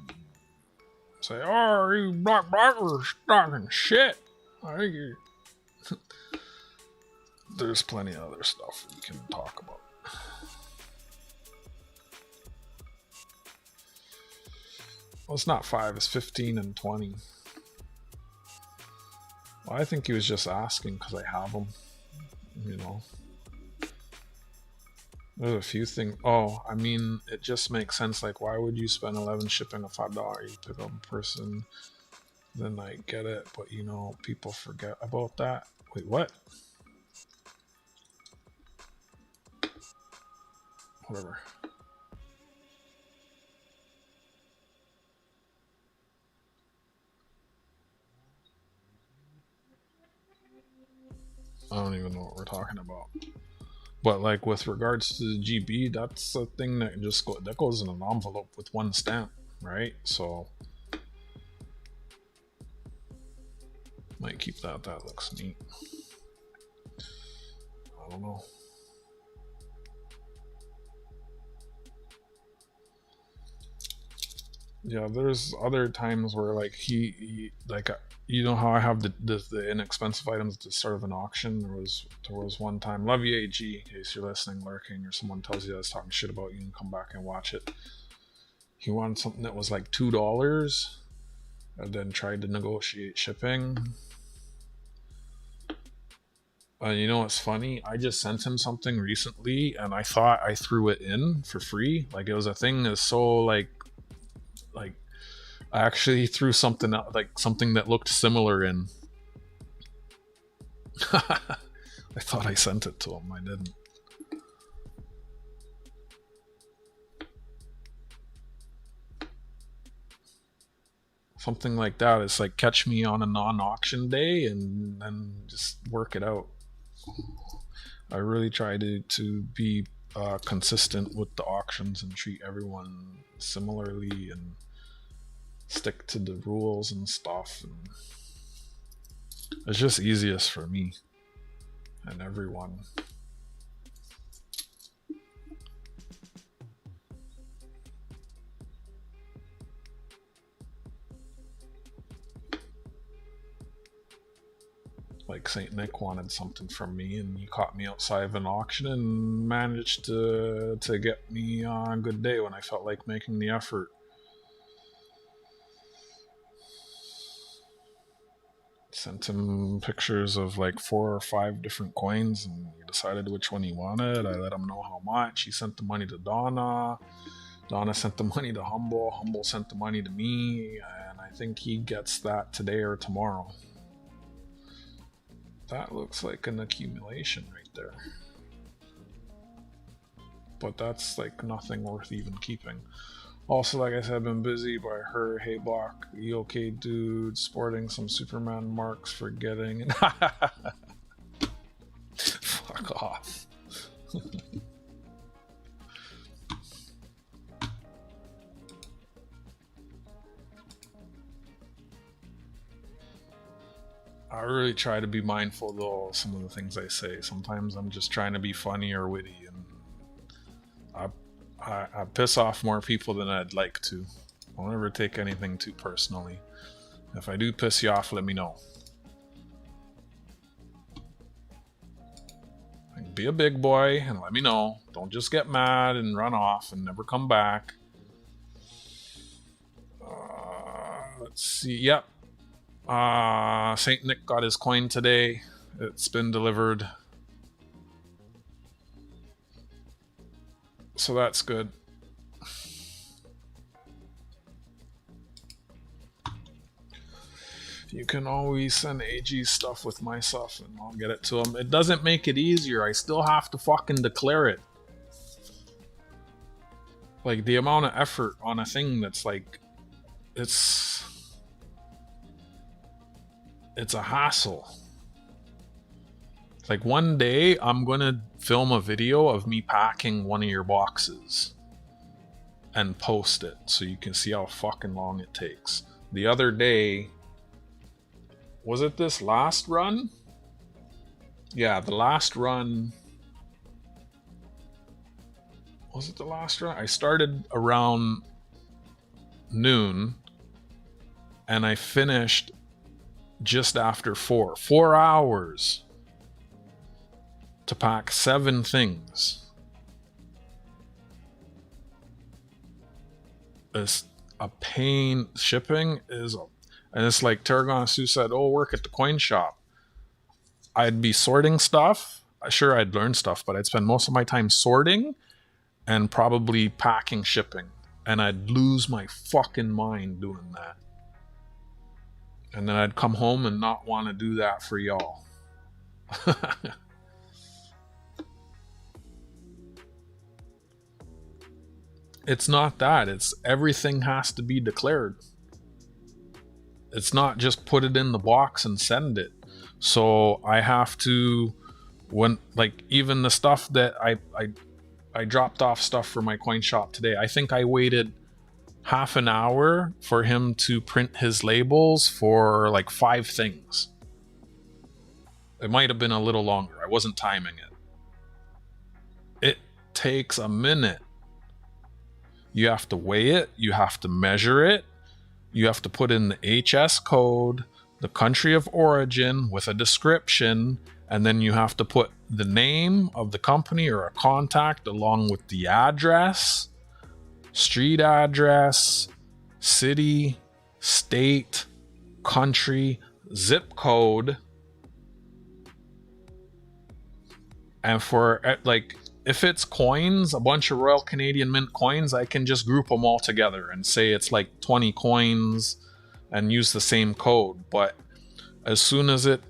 say, "Oh, you blackbackers talking shit." I think there's plenty of other stuff we can talk about. Well, it's not 5, it's 15 and 20. Well, I think he was just asking because I have them. There's a few things. Oh, I mean, it just makes sense. Like, why would you spend 11 shipping a $5? You pick up a person, then I get it. But people forget about that. Wait, what? Whatever. I don't even know what we're talking about. But like with regards to the GB, that's a thing that goes in an envelope with one stamp, right? So might keep that. That looks neat. I don't know. Yeah, there's other times where like he like how I have the inexpensive items at the start of an auction. There was one time, love you AG, in case you're listening, lurking, or someone tells you I was talking shit about you and come back and watch it. He wanted something that was like $2 and then tried to negotiate shipping. What's funny? I just sent him something recently and I thought I threw it in for free. Like it was a thing that's so like I actually threw something out, like something that looked similar in. I thought I sent it to him. I didn't. Something like that. It's like catch me on a non-auction day and then just work it out. I really try to be consistent with the auctions and treat everyone similarly and stick to the rules and stuff. And it's just easiest for me and everyone. Like Saint Nick wanted something from me and he caught me outside of an auction and managed to get me on a good day when I felt like making the effort. Sent him pictures of like 4 or 5 different coins and he decided which one he wanted. I let him know how much. He sent the money to Donna. Donna sent the money to Humble. Humble sent the money to me. And I think he gets that today or tomorrow. That looks like an accumulation right there. But that's like nothing worth even keeping. Also, like I said, I've been busy, but I heard, hey Block, you okay, dude? Sporting some Superman marks for getting. Fuck off. I really try to be mindful, though, of some of the things I say. Sometimes I'm just trying to be funny or witty, and I piss off more people than I'd like to. I'll never take anything too personally. If I do piss you off, let me know. Be a big boy and let me know. Don't just get mad and run off and never come back. Let's see. Yep. Saint Nick got his coin today. It's been delivered. So that's good. You can always send AG stuff with my stuff and I'll get it to him. It doesn't make it easier. I still have to fucking declare it. Like the amount of effort on a thing that's like, it's a hassle. Like one day I'm gonna film a video of me packing one of your boxes and post it so you can see how fucking long it takes. The other day, was it this last run? Yeah, the last run, was it the last run? I started around noon and I finished just after 4. 4 hours to pack 7 things. It's a pain. Shipping is, and it's like Tarragon Sue said, oh, work at the coin shop. I'd be sorting stuff. Sure, I'd learn stuff, but I'd spend most of my time sorting and probably packing shipping. And I'd lose my fucking mind doing that. And then I'd come home and not want to do that for y'all. It's not that. It's everything has to be declared. It's not just put it in the box and send it. So I have to, when like even the stuff that I dropped off stuff for my coin shop today. I think I waited half an hour for him to print his labels for like 5 things. It might have been a little longer. I wasn't timing it. It takes a minute. You have to weigh it, you have to measure it, you have to put in the HS code, the country of origin with a description, and then you have to put the name of the company or a contact along with the address, street address, city, state, country, zip code. And for like, if it's coins, a bunch of Royal Canadian Mint coins, I can just group them all together and say it's like 20 coins and use the same code. But as soon as it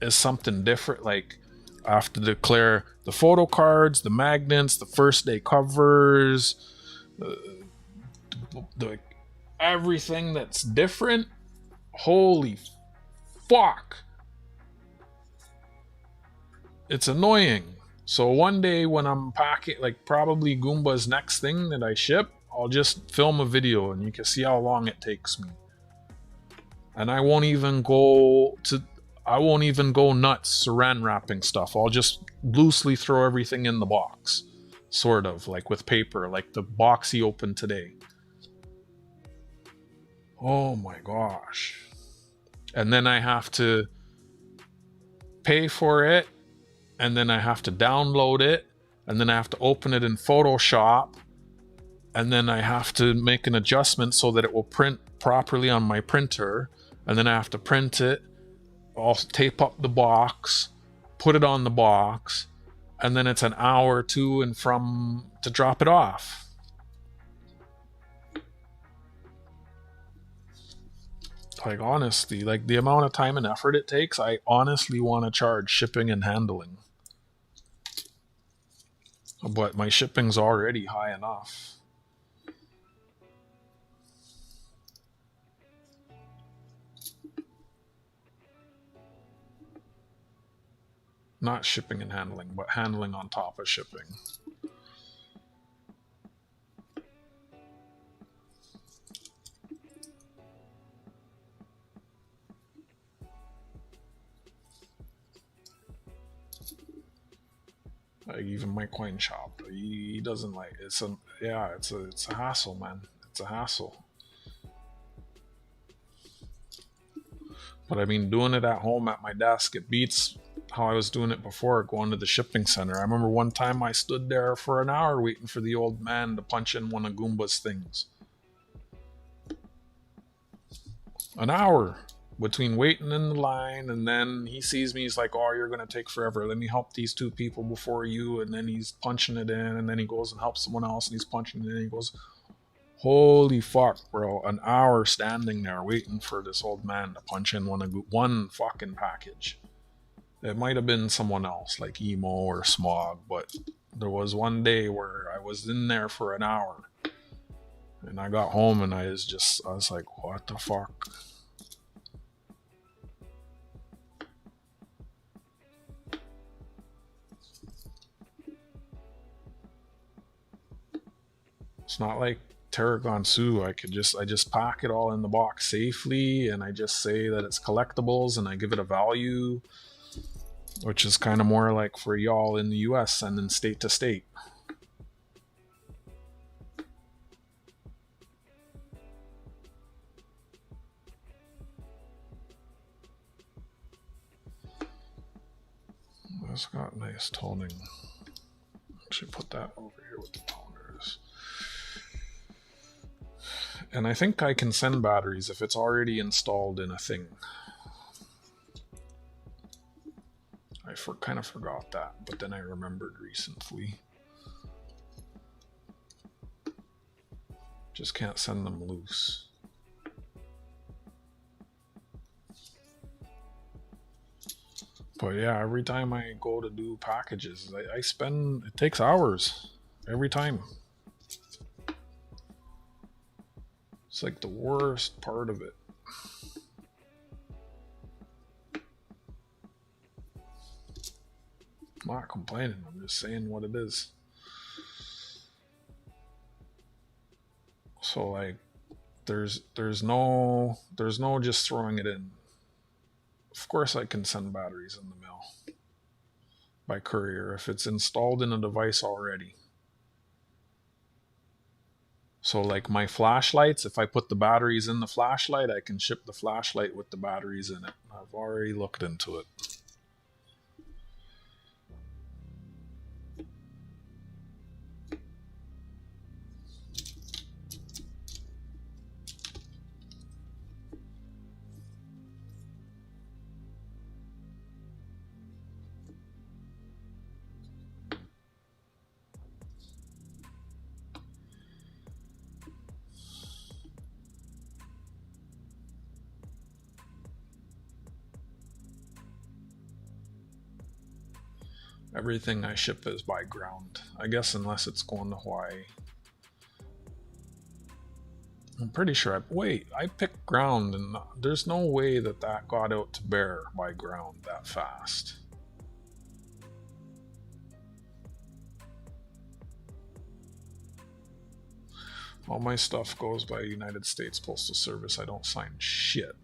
is something different, like I have to declare the photo cards, the magnets, the first day covers, everything that's different. Holy fuck. It's annoying. So one day when I'm packing, like probably Goomba's next thing that I ship, I'll just film a video and you can see how long it takes me. And I won't even go nuts saran wrapping stuff. I'll just loosely throw everything in the box. Sort of, like with paper, like the box he opened today. Oh my gosh. And then I have to pay for it. And then I have to download it, and then I have to open it in Photoshop, and then I have to make an adjustment so that it will print properly on my printer, and then I have to print it. I'll tape up the box, put it on the box, and then it's an hour to and from to drop it off. Like honestly, like the amount of time and effort it takes, I honestly want to charge shipping and handling. But my shipping's already high enough. Not shipping and handling, but handling on top of shipping. Like even my coin shop, he doesn't like it's a hassle, man. It's a hassle. But I mean, doing it at home at my desk, it beats how I was doing it before, going to the shipping center. I remember one time I stood there for an hour waiting for the old man to punch in one of Goomba's things. An hour between waiting in the line, and then he sees me, he's like, oh, you're gonna take forever, let me help these 2 people before you. And then he's punching it in, and then he goes and helps someone else, and he's punching it in, and he goes, holy fuck, bro, an hour standing there waiting for this old man to punch in one fucking package. It might have been someone else like Emo or Smog, but there was one day where I was in there for an hour, and I got home and I was like, what the fuck. It's not like Tarragon Sue. I just pack it all in the box safely, and I just say that it's collectibles and I give it a value. which is kind of more like for y'all in the US sending state to state. It's got nice toning. Actually put that over here with the toners. And I think I can send batteries if it's already installed in a thing. I kind of forgot that, but then I remembered recently. Just can't send them loose. But yeah, every time I go to do packages, I spend, it takes hours every time. It's like the worst part of it. I'm not complaining, I'm just saying what it is. So like there's no just throwing it in. Of course I can send batteries in the mail by courier if it's installed in a device already. So like my flashlights, if I put the batteries in the flashlight, I can ship the flashlight with the batteries in it. I've already looked into it. Everything I ship is by ground. I guess unless it's going to Hawaii. I'm pretty sure I picked ground and there's no way that got out to Bear by ground that fast. All my stuff goes by United States Postal Service. I don't sign shit.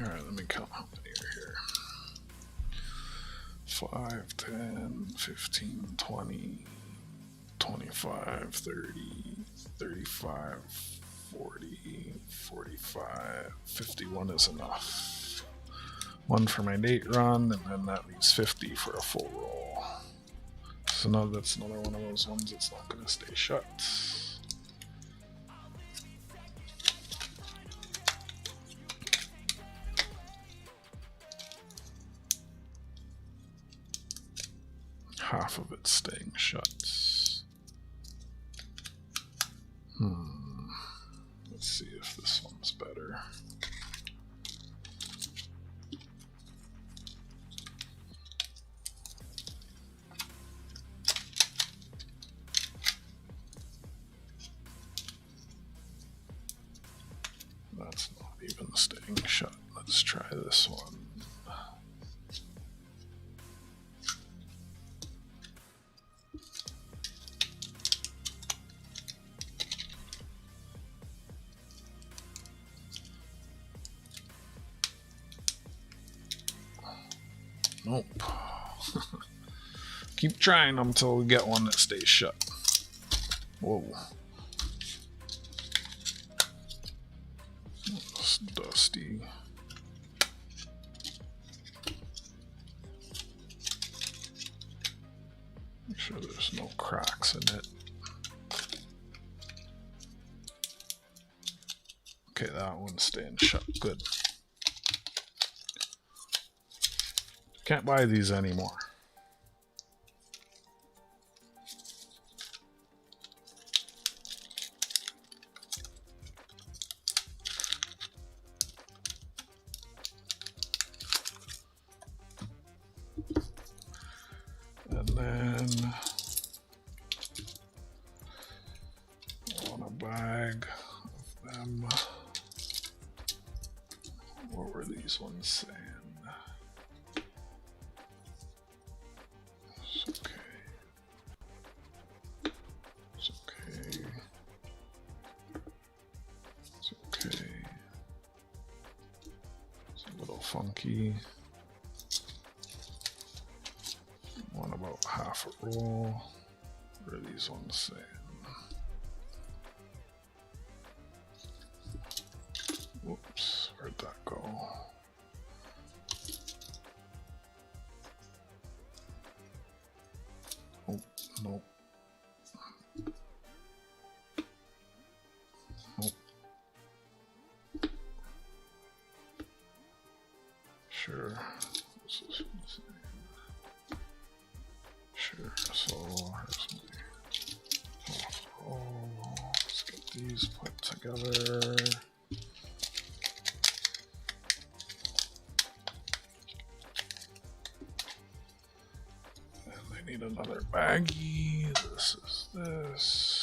All right, let me count how many are here. 5, 10, 15, 20, 25, 30, 35, 40, 45, 51 is enough. One for my date run, and then that leaves 50 for a full roll. So now that's another one of those ones that's not going to stay shut. Half of it staying shut. Let's see if this one's better. That's not even staying shut. Let's try this one. Nope. Keep trying until we get one that stays shut. Whoa. It's dusty. Make sure there's no cracks in it. Okay, that one's staying shut. Good. Can't buy these anymore. What were these ones saying? It's okay. It's okay. It's okay. It's a little funky. One about half a roll. What are these ones saying? Whoops, where'd that go? Oh, no. Nope. Sure. Sure, so let's get these put together. And I need another baggie. This is this.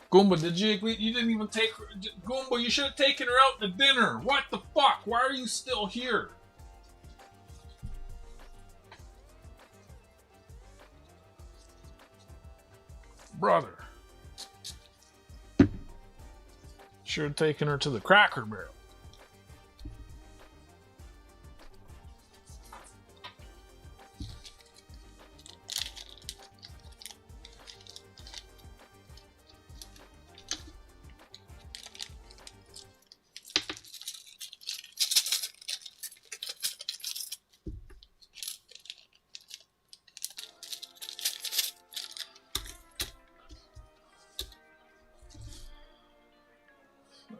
Goomba, you didn't even take her. Goomba, you should have taken her out to dinner. What the fuck? Why are you still here? Brother. Should have taken her to the Cracker Barrel.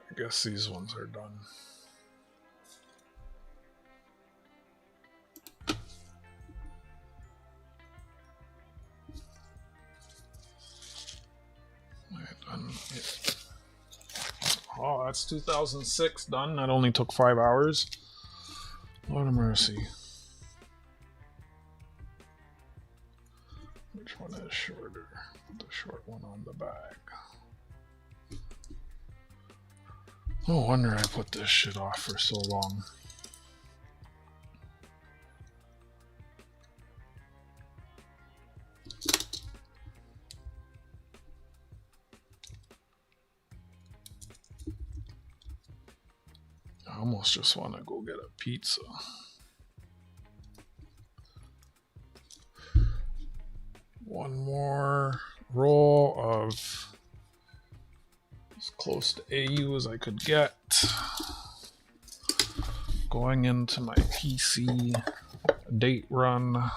I guess these ones are done. Oh, that's 2006 done. That only took 5 hours. Lord of mercy. Which one is shorter? Put the short one on the bag. No wonder I put this shit off for so long. I almost just want to go get a pizza. One more roll of as close to AU as I could get. Going into my PC date run.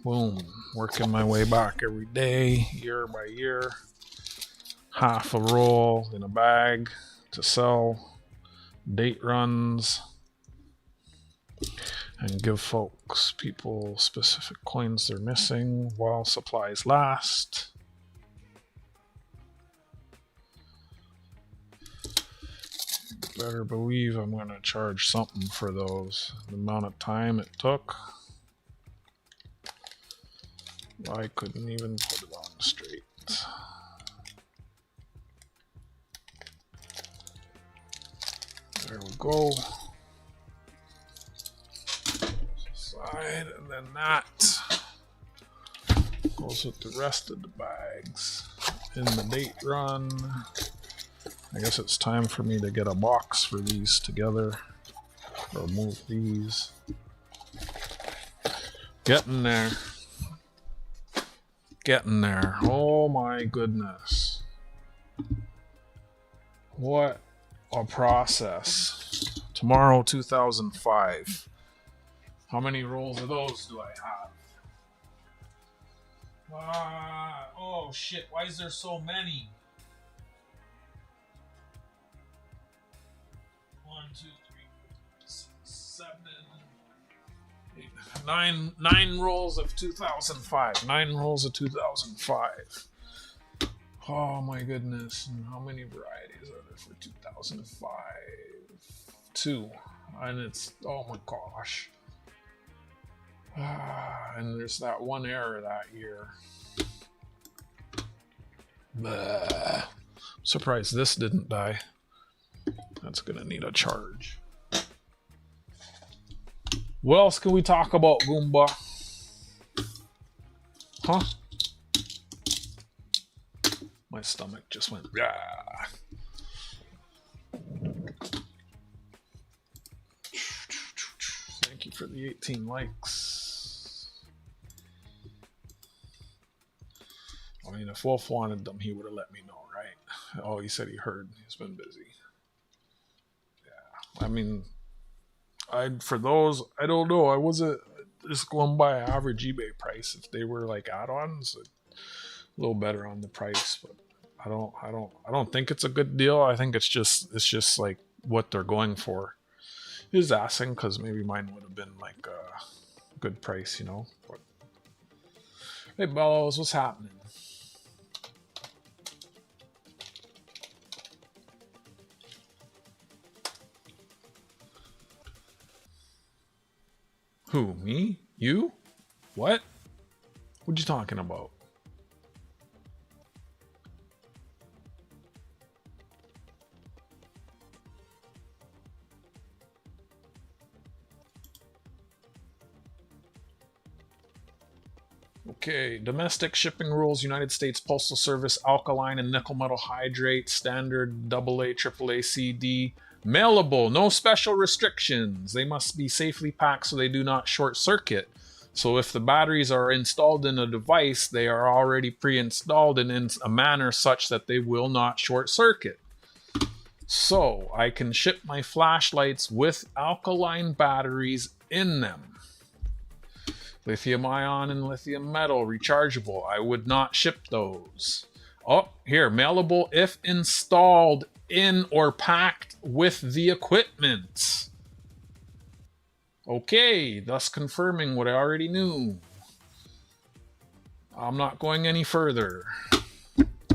Boom. Working my way back every day, year by year. Half a roll in a bag to sell. Date runs. And give people specific coins they're missing while supplies last. Better believe I'm going to charge something for those. The amount of time it took. I couldn't even put it on straight. There we go. Side, and then that goes with the rest of the bags in the date run. I guess it's time for me to get a box for these together, or move these. Getting there. Getting there. Oh my goodness. What a process. Tomorrow, 2005. How many rolls of those do I have? Oh shit, why is there so many? 1, 2, 3, 4, 5, 6, 7, 8, 9 rolls of 2005. 9 rolls of 2005. Oh my goodness. And how many varieties are there for 2005? 2. And it's, oh my gosh. And there's that one error that year. I'm surprised this didn't die. That's gonna need a charge. What else can we talk about, Goomba? Huh? My stomach just went. Yeah. Thank you for the 18 likes. I mean, if Wolf wanted them, he would have let me know, right? Oh, he said he heard. He's been busy. Yeah. I mean, for those, I don't know. I wasn't just going by average eBay price. If they were like add-ons, a little better on the price, but I don't think it's a good deal. I think it's just like what they're going for. He was asking because maybe mine would have been like a good price, you know. But, hey, Bellows, what's happening? Who? Me? You? What? What you talking about? Okay, domestic shipping rules, United States Postal Service, alkaline and nickel metal hydrate, standard AA, AAA, CD, mailable, no special restrictions. They must be safely packed so they do not short circuit. So if the batteries are installed in a device, they are already pre-installed and in a manner such that they will not short circuit. So I can ship my flashlights with alkaline batteries in them. Lithium ion and lithium metal, rechargeable. I would not ship those. Oh, here, mailable if installed in or packed with the equipment. Okay, thus confirming what I already knew. I'm not going any further.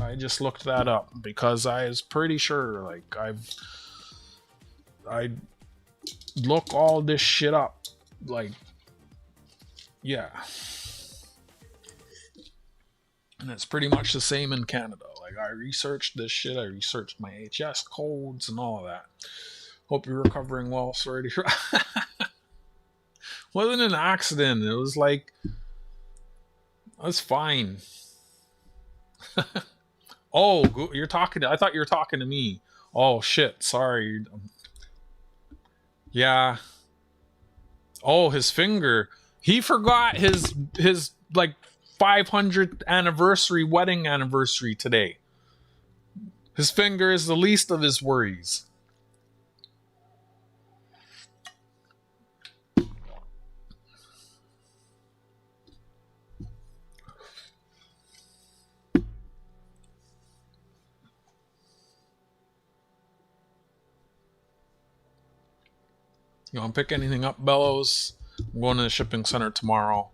I just looked that up because I was pretty sure, like, I look all this shit up, like, yeah. And it's pretty much the same in Canada. Like, I researched this shit. I researched my HS codes and all of that. Hope you're recovering well. Sorry to hear. Wasn't an accident. It was like, I was fine. Oh, you're talking to, I thought you were talking to me. Oh, shit. Sorry. Yeah. Oh, his finger. He forgot his like 500th anniversary, wedding anniversary today. His finger is the least of his worries. You want to pick anything up, Bellows? I'm going to the shipping center tomorrow.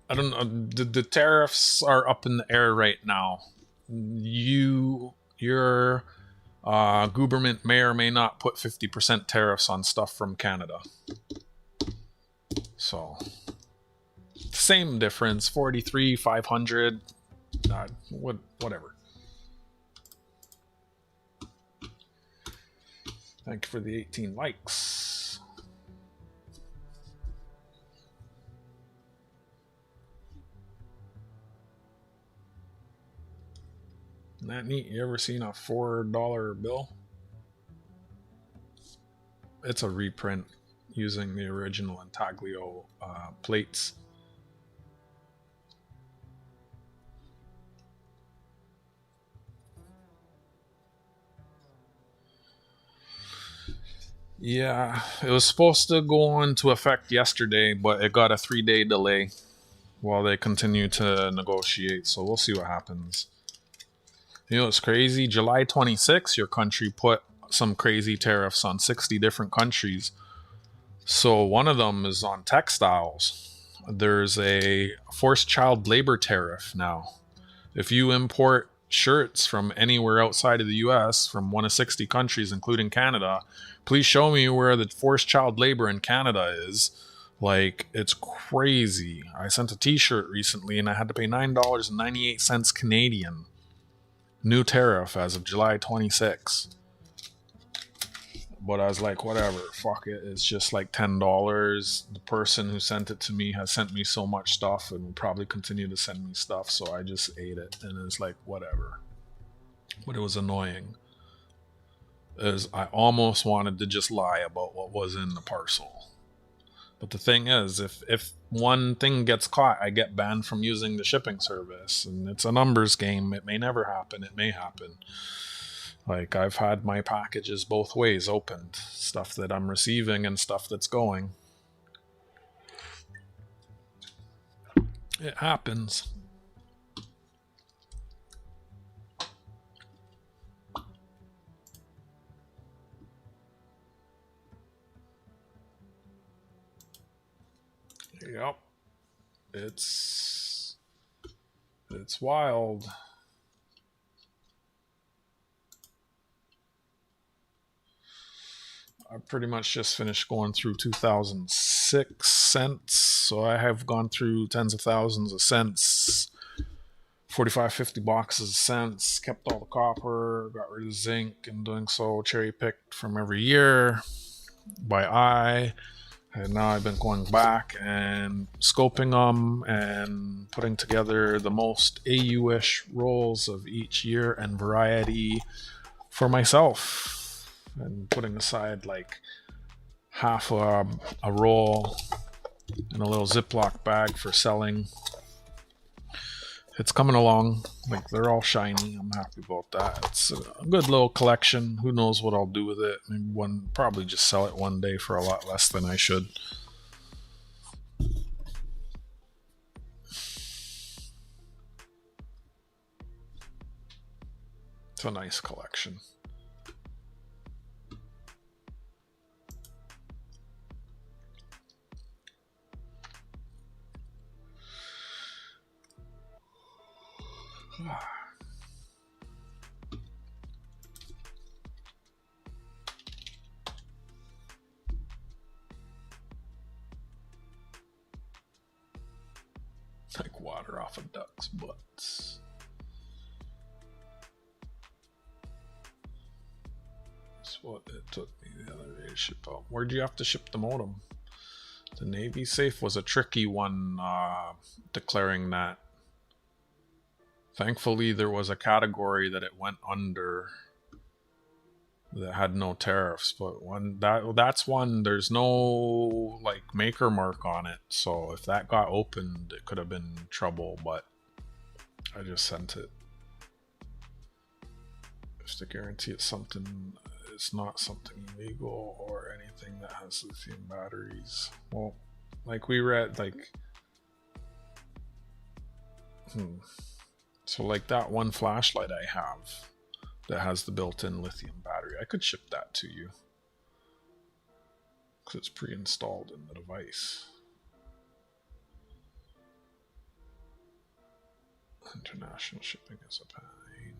I don't know. The tariffs are up in the air right now. Your government may or may not put 50% tariffs on stuff from Canada. So, same difference. 43, 500, whatever. Thank you for the 18 likes. Isn't that neat? You ever seen a $4 bill? It's a reprint using the original intaglio plates. Yeah, it was supposed to go into effect yesterday, but it got a 3-day delay while they continue to negotiate. So we'll see what happens. You know, it's crazy. July 26th, your country put some crazy tariffs on 60 different countries. So one of them is on textiles. There's a forced child labor tariff now. If you import shirts from anywhere outside of the US, from one of 60 countries, including Canada. Please show me where the forced child labor in Canada is. Like, it's crazy. I sent a t-shirt recently and I had to pay $9.98 Canadian. New tariff as of July 26. But I was like, whatever, fuck it. It's just like $10. The person who sent it to me has sent me so much stuff and will probably continue to send me stuff. So I just ate it. And it's like, whatever. But it was annoying. I almost wanted to just lie about what was in the parcel. But the thing is, if one thing gets caught, I get banned from using the shipping service. And it's a numbers game. It may never happen. It may happen. Like, I've had my packages both ways opened. Stuff that I'm receiving and stuff that's going. It happens. Yep. It's wild. I pretty much just finished going through 2006 cents. So I have gone through tens of thousands of cents, 45, 50 boxes of cents, kept all the copper, got rid of zinc, and doing so cherry picked from every year by eye. And now I've been going back and scoping them and putting together the most AU-ish rolls of each year and variety for myself. And putting aside like half a roll in a little Ziploc bag for selling. It's coming along. Like, they're all shiny. I'm happy about that. It's a good little collection. Who knows what I'll do with it. Maybe probably just sell it one day for a lot less than I should. It's a nice collection. Like water off of ducks' butts. That's what it took me the other day to ship out. Where'd you have to ship the modem? The Navy safe was a tricky one, declaring that. Thankfully, there was a category that it went under that had no tariffs, but that's one, there's no like maker mark on it. So if that got opened, it could have been trouble, but I just sent it. Just to guarantee it's not something illegal or anything that has lithium batteries. Well, like we read, like, so like that one flashlight I have that has the built-in lithium battery, I could ship that to you because it's pre-installed in the device. International shipping is a pain.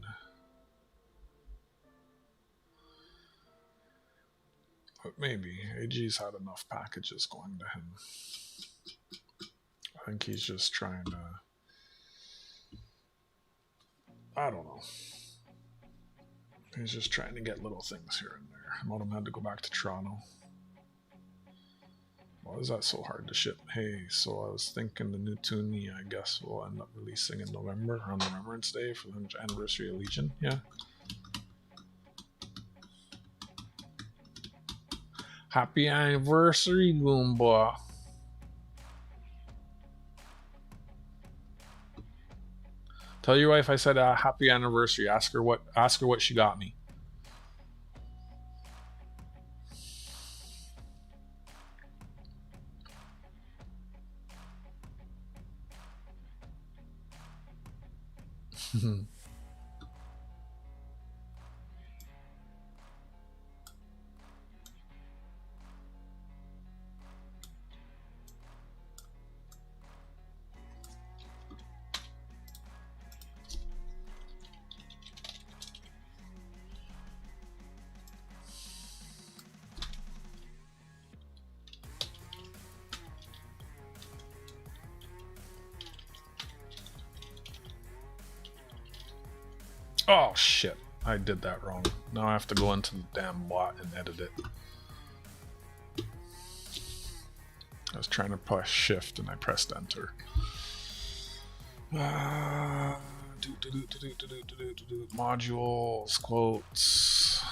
But maybe AG's had enough packages going to him. I think he's just trying to, I don't know. He's just trying to get little things here and there. Modem had to go back to Toronto. Why is that so hard to ship? Hey, so I was thinking the new Toonie, I guess, will end up releasing in November, around Remembrance Day for the 100th anniversary of Legion. Yeah. Happy anniversary, Goomba. Tell your wife I said happy anniversary. Ask her what she got me. Oh shit, I did that wrong. Now I have to go into the damn bot and edit it. I was trying to press shift and I pressed enter. Modules, quotes.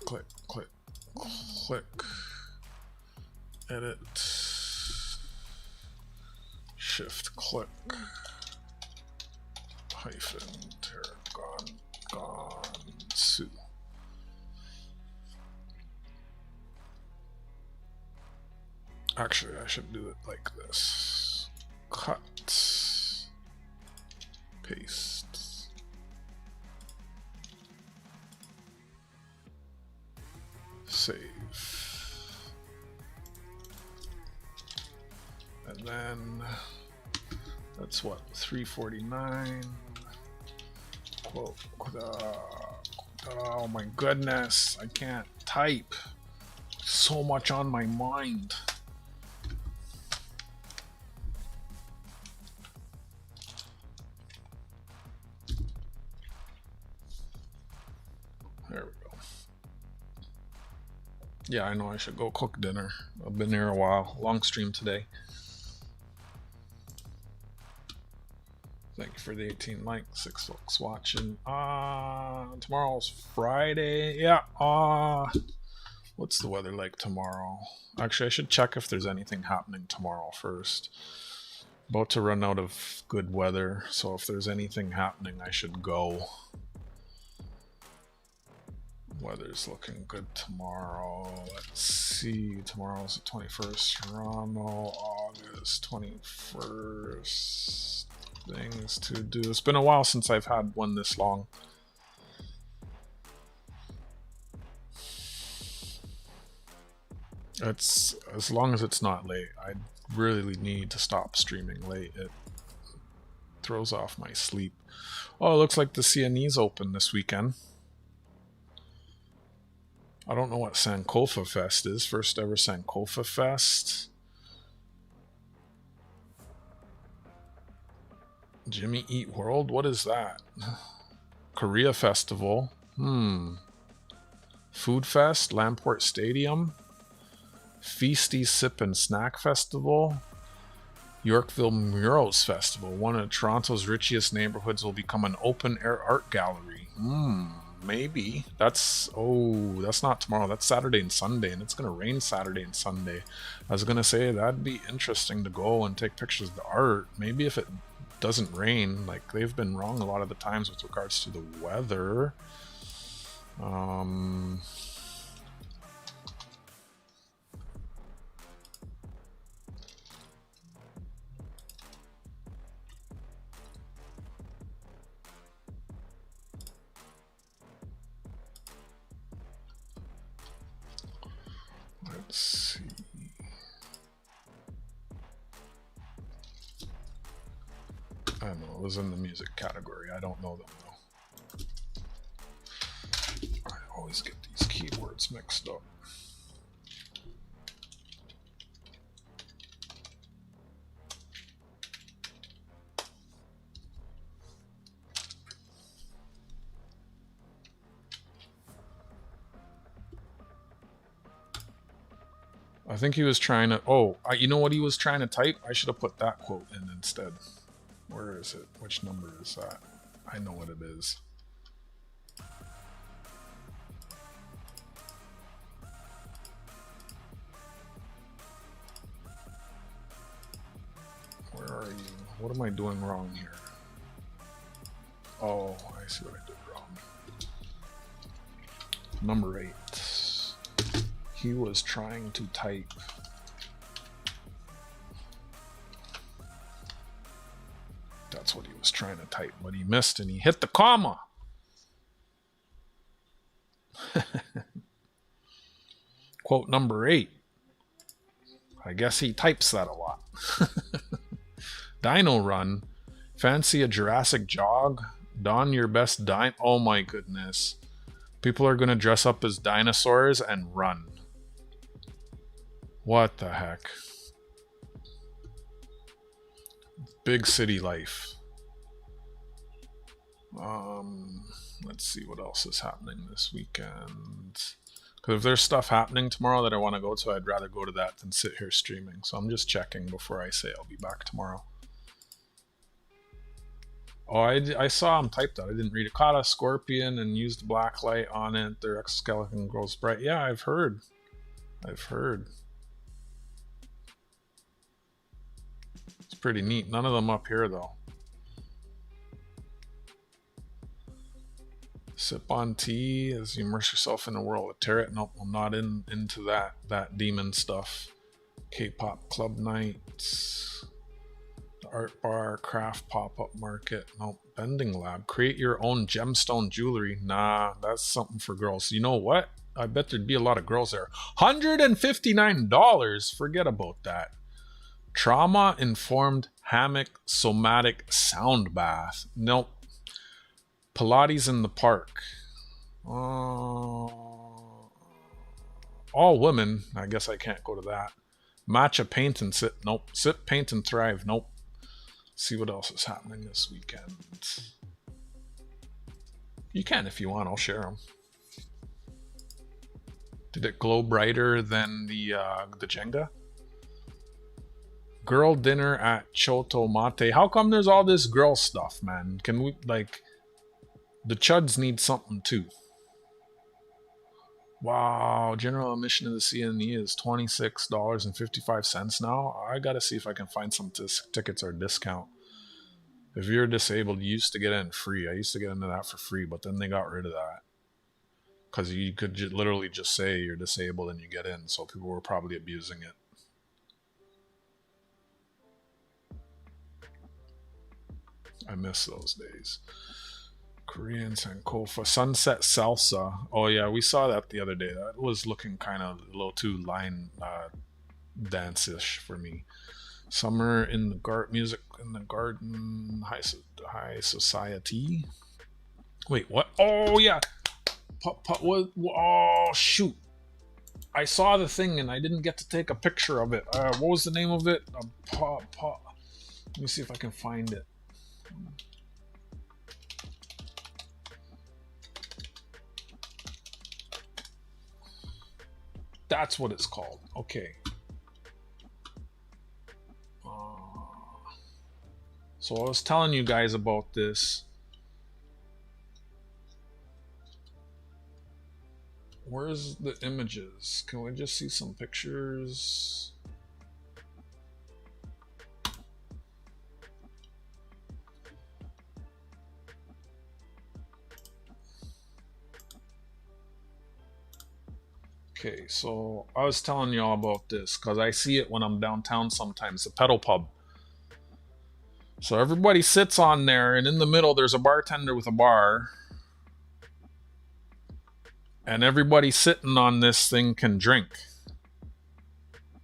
Click, click, click, edit, shift, click, hyphen, gone, Sue. Actually, I should do it like this. Cut, paste. Save. And then that's what, 349. Quote. Oh my goodness, I can't type. So much on my mind. There we go. Yeah, I know I should go cook dinner. I've been here a while. Long stream today. Thank you for the 18 likes, 6 folks watching. Tomorrow's Friday. Yeah. What's the weather like tomorrow? Actually, I should check if there's anything happening tomorrow first. About to run out of good weather, so if there's anything happening, I should go. Weather's looking good tomorrow. Let's see. Tomorrow's the 21st. Toronto, August 21st. Things to do. It's been a while since I've had one this long. It's as long as it's not late. I really need to stop streaming late. It throws off my sleep. Oh, it looks like the CNE's open this weekend. I don't know what Sankofa Fest is. First ever Sankofa Fest. Jimmy Eat World? What is that? Korea Festival. Food Fest. Lamport Stadium. Feasty Sip and Snack Festival. Yorkville Murals Festival. One of Toronto's richest neighborhoods will become an open-air art gallery. Maybe. That's not tomorrow. That's Saturday and Sunday, and it's going to rain Saturday and Sunday. I was going to say that'd be interesting to go and take pictures of the art. Maybe if it doesn't rain. Like, they've been wrong a lot of the times with regards to the weather. Let's see. I don't know, it was in the music category. I don't know them though. I always get these keywords mixed up. I think he was trying to, you know what he was trying to type? I should have put that quote in instead. Where is it? Which number is that? I know what it is. Where are you? What am I doing wrong here? Oh, I see what I did wrong. Number 8. He was trying to type. That's what he was trying to type, but he missed and he hit the comma. Quote number 8. I guess he types that a lot. Dino Run. Fancy a Jurassic jog? Don your best dino. Oh my goodness. People are gonna dress up as dinosaurs and run. What the heck? Big city life. Let's see what else is happening this weekend. Because if there's stuff happening tomorrow that I want to go to, I'd rather go to that than sit here streaming. So I'm just checking before I say I'll be back tomorrow. Oh, I saw him type that. I didn't read it. Caught a scorpion and used black light on it. Their exoskeleton grows bright. Yeah, I've heard. I've heard. It's pretty neat. None of them up here, though. Sip on tea as you immerse yourself in the world of tarot. Nope, I'm not into that demon stuff. K-pop club nights. The art bar, craft pop-up market. Nope. Bending lab. Create your own gemstone jewelry. Nah, that's something for girls. You know what? I bet there'd be a lot of girls there. $159. Forget about that. Trauma-informed hammock somatic sound bath. Nope. Pilates in the park. All women. I guess I can't go to that. Matcha paint and sit. Nope. Sip, paint, and thrive. Nope. See what else is happening this weekend. You can if you want. I'll share them. Did it glow brighter than the Jenga? Girl dinner at Choto Mate. How come there's all this girl stuff, man? Can we, like, the chuds need something too. Wow, general admission to the CNE is $26.55 now. I gotta see if I can find some tickets or discount. If you're disabled, you used to get in free. I used to get into that for free, but then they got rid of that. Because you could literally just say you're disabled and you get in, so people were probably abusing it. I miss those days. Korean Sankofa. Sunset Salsa. Oh yeah, we saw that the other day. That was looking kind of a little too line dance-ish for me. Summer in the music in the garden. High society. Wait, what? Oh yeah. What? Oh shoot. I saw the thing and I didn't get to take a picture of it. What was the name of it? Let me see if I can find it. That's what it's called. Okay. So I was telling you guys about this. Where's the images? Can we just see some pictures? Okay, so I was telling y'all about this because I see it when I'm downtown sometimes, the pedal pub. So everybody sits on there, and in the middle there's a bartender with a bar. And everybody sitting on this thing can drink.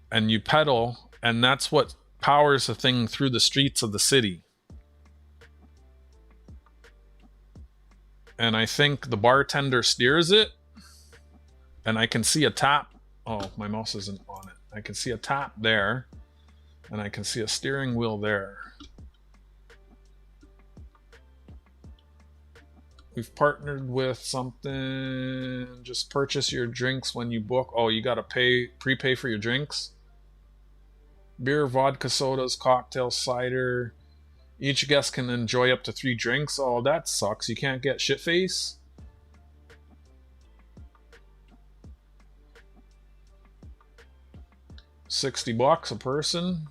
And you pedal, and that's what powers the thing through the streets of the city. And I think the bartender steers it. And I can see a tap. Oh, my mouse isn't on it. I can see a tap there. And I can see a steering wheel there. We've partnered with something. Just purchase your drinks when you book. Oh, you gotta prepay for your drinks. Beer, vodka, sodas, cocktail, cider. Each guest can enjoy up to 3 drinks. Oh, that sucks. You can't get shit face. $60 a person.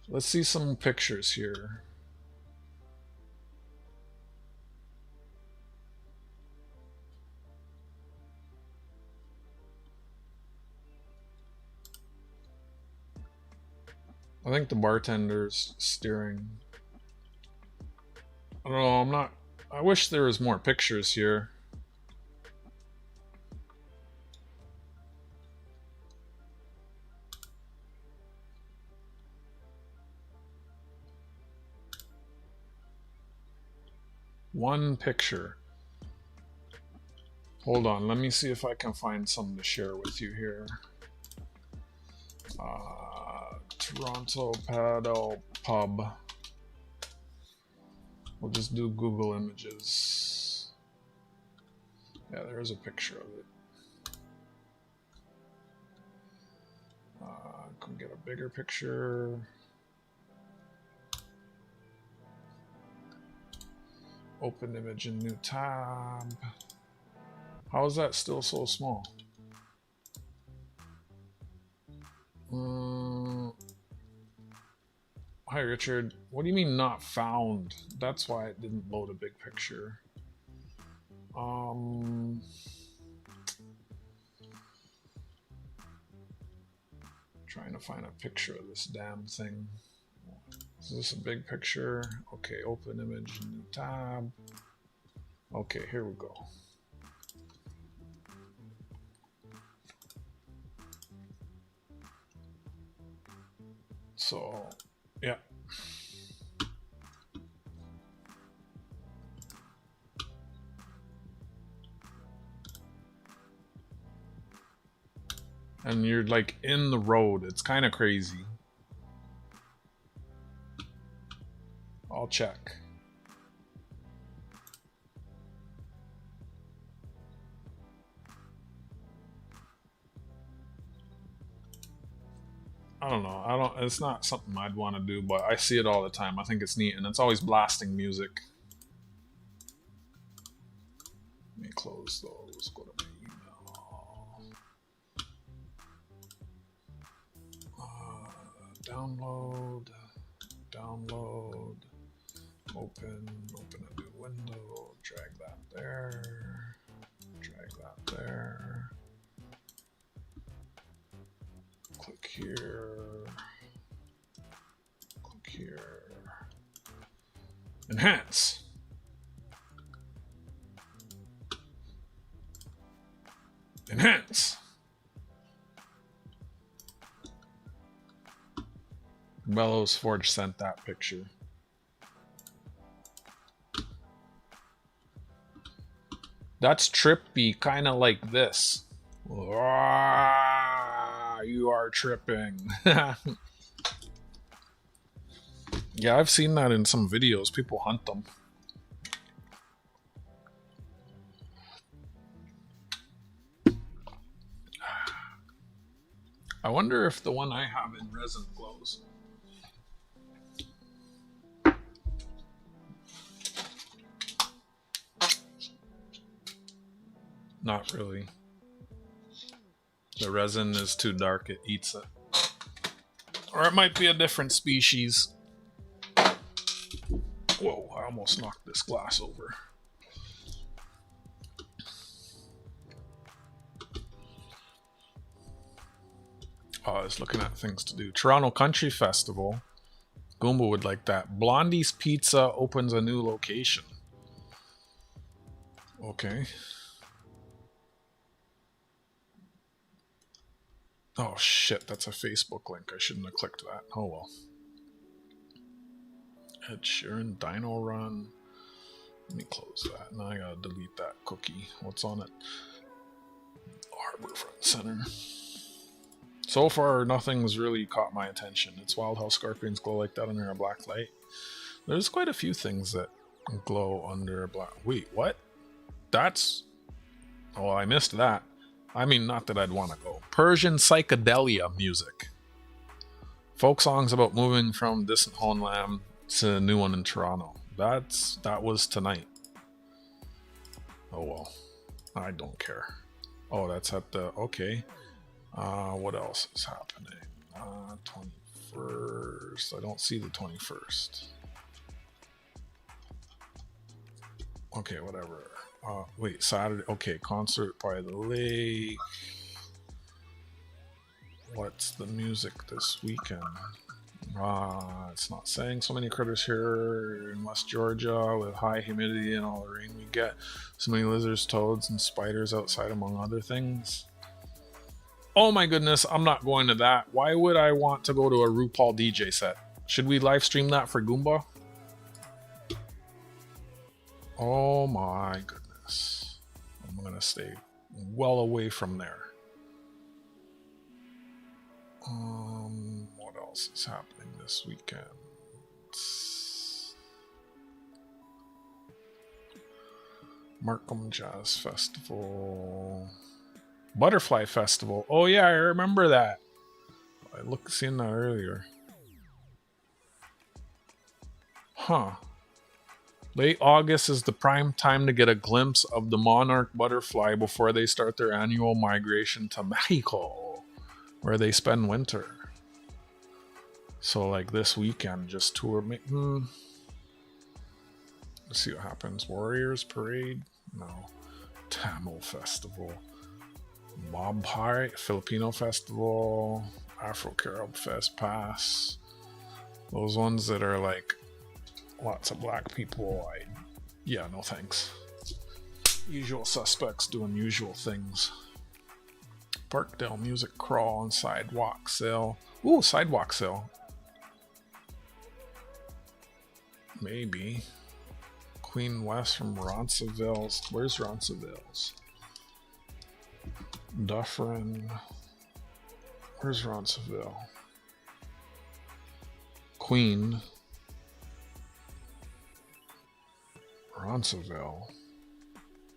Let's see some pictures here. I think the bartender's steering. I don't know, I wish there was more pictures here. One picture. Hold on, let me see if I can find some to share with you here. Toronto Paddle Pub. We'll just do Google Images. Yeah, there's a picture of it. Can get a bigger picture. Open image in new tab. How is that still so small? Hi Richard, what do you mean not found? That's why it didn't load a big picture. Trying to find a picture of this damn thing. Is this a big picture? Okay, open image, new tab. Okay, here we go. So, yeah. And you're like in the road. It's kind of crazy. I'll check. I don't know. It's not something I'd want to do, but I see it all the time. I think it's neat, and it's always blasting music. Let me close those. Go to my email. Download. Open a new window. Drag that there. Drag that there. Click here. Click here. Enhance. Enhance. Bellows Forge sent that picture. That's trippy, kind of like this. Ah, you are tripping. Yeah, I've seen that in some videos. People hunt them. I wonder if the one I have in resin glows. Not really. The resin is too dark, it eats it. Or it might be a different species. Whoa, I almost knocked this glass over. Oh, I was looking at things to do. Toronto Country Festival. Goomba would like that. Blondie's Pizza opens a new location. Okay. Oh shit, that's a Facebook link. I shouldn't have clicked that. Oh well. Ed Sheeran, Dino Run. Let me close that. Now I gotta delete that cookie. What's on it? Harbor Front Center. So far, nothing's really caught my attention. It's wild how scorpions glow like that under a black light. There's quite a few things that glow under a black... Wait, what? That's... Oh, I missed that. I mean, not that I'd want to go. Persian psychedelia music. Folk songs about moving from distant homeland to a new one in Toronto. That was tonight. Oh well. I don't care. Oh, that's at the... Okay. What else is happening? 21st. I don't see the 21st. Okay, whatever. Wait, Saturday. Okay, concert by the lake. What's the music this weekend? It's not saying. So many critters here in West Georgia with high humidity and all the rain we get. So many lizards, toads, and spiders outside, among other things. Oh my goodness, I'm not going to that. Why would I want to go to a RuPaul DJ set? Should we live stream that for Goomba? Oh my goodness. I'm gonna stay well away from there. What else is happening this weekend? Markham Jazz Festival, Butterfly Festival. Oh yeah, I remember that. I seen that earlier. Huh. Late August is the prime time to get a glimpse of the monarch butterfly before they start their annual migration to Mexico, where they spend winter. So like this weekend, just tour. Let's see what happens. Warriors Parade? No. Tamil Festival. Bob Pie, Filipino Festival, Afro Carib Fest Pass. Those ones that are like lots of black people, yeah, no thanks. Usual suspects doing usual things. Parkdale Music Crawl and Sidewalk Sale. Ooh, Sidewalk Sale. Maybe. Queen West from Ronceville's. Where's Ronceville's? Dufferin. Where's Ronceville? Queen. Ronceville.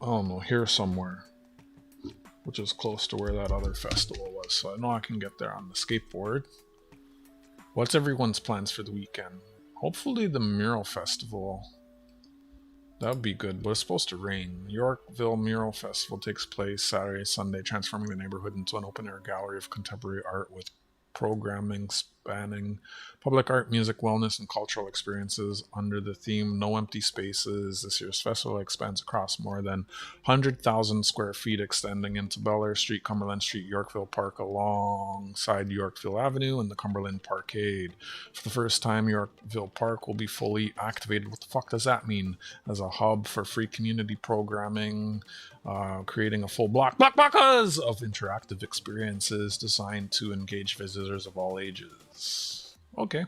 I don't know, here somewhere. Which is close to where that other festival was. So I know I can get there on the skateboard. What's everyone's plans for the weekend? Hopefully the Mural Festival. That would be good, but it's supposed to rain. Yorkville Mural Festival takes place Saturday, Sunday, transforming the neighborhood into an open-air gallery of contemporary art with programming spanning public art, music, wellness, and cultural experiences under the theme No Empty Spaces. This year's festival expands across more than 100,000 square feet, extending into Bel Air Street, Cumberland Street, Yorkville Park, alongside Yorkville Avenue and the Cumberland Parkade. For the first time, Yorkville Park will be fully activated. What the fuck does that mean? As a hub for free community programming, creating a full block of interactive experiences designed to engage visitors of all ages. Okay.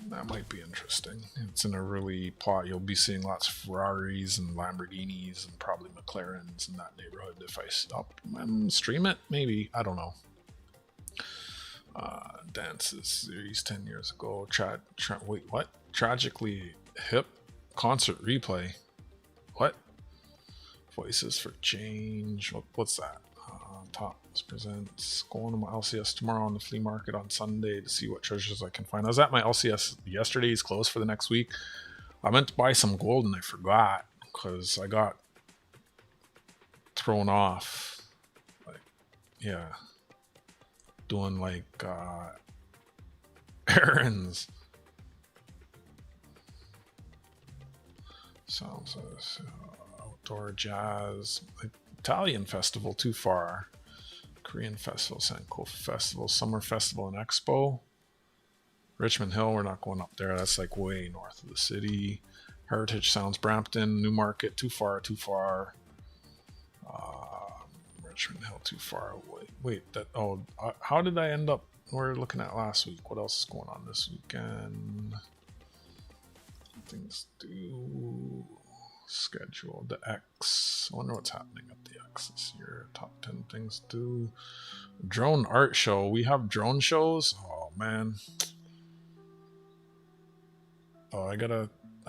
That might be interesting. It's in a really plot. You'll be seeing lots of Ferraris and Lamborghinis and probably McLarens in that neighborhood if I stop and stream it. Maybe. I don't know. Dances series 10 years ago. Wait, what? Tragically Hip concert replay. What? Voices for Change. What's that? Tops presents. Going to my LCS tomorrow on the flea market on Sunday to see what treasures I can find. I was at my LCS yesterday. It's closed for the next week. I meant to buy some gold and I forgot because I got thrown off. Like, yeah. Doing like errands. Sounds outdoor jazz. Italian festival too far. Korean festival, Sankofa festival, summer festival and expo. Richmond Hill, we're not going up there. That's like way north of the city. Heritage Sounds, Brampton, Newmarket, too far. Richmond Hill, too far. Wait, how did I end up? We're looking at last week. What else is going on this weekend? Things due. Schedule the X. I wonder what's happening at the X this year. Top 10 things due. Drone art show. We have drone shows. Oh man. I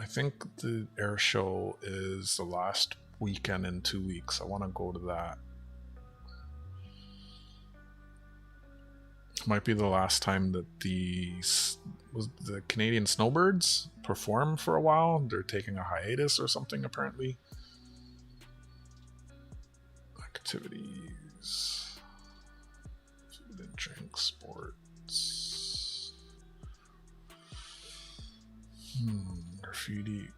think the air show is the last weekend in 2 weeks. I want to go to that. Might be the last time that the Canadian Snowbirds perform for a while. They're taking a hiatus or something apparently. Activities, food and drink, sports. Graffiti.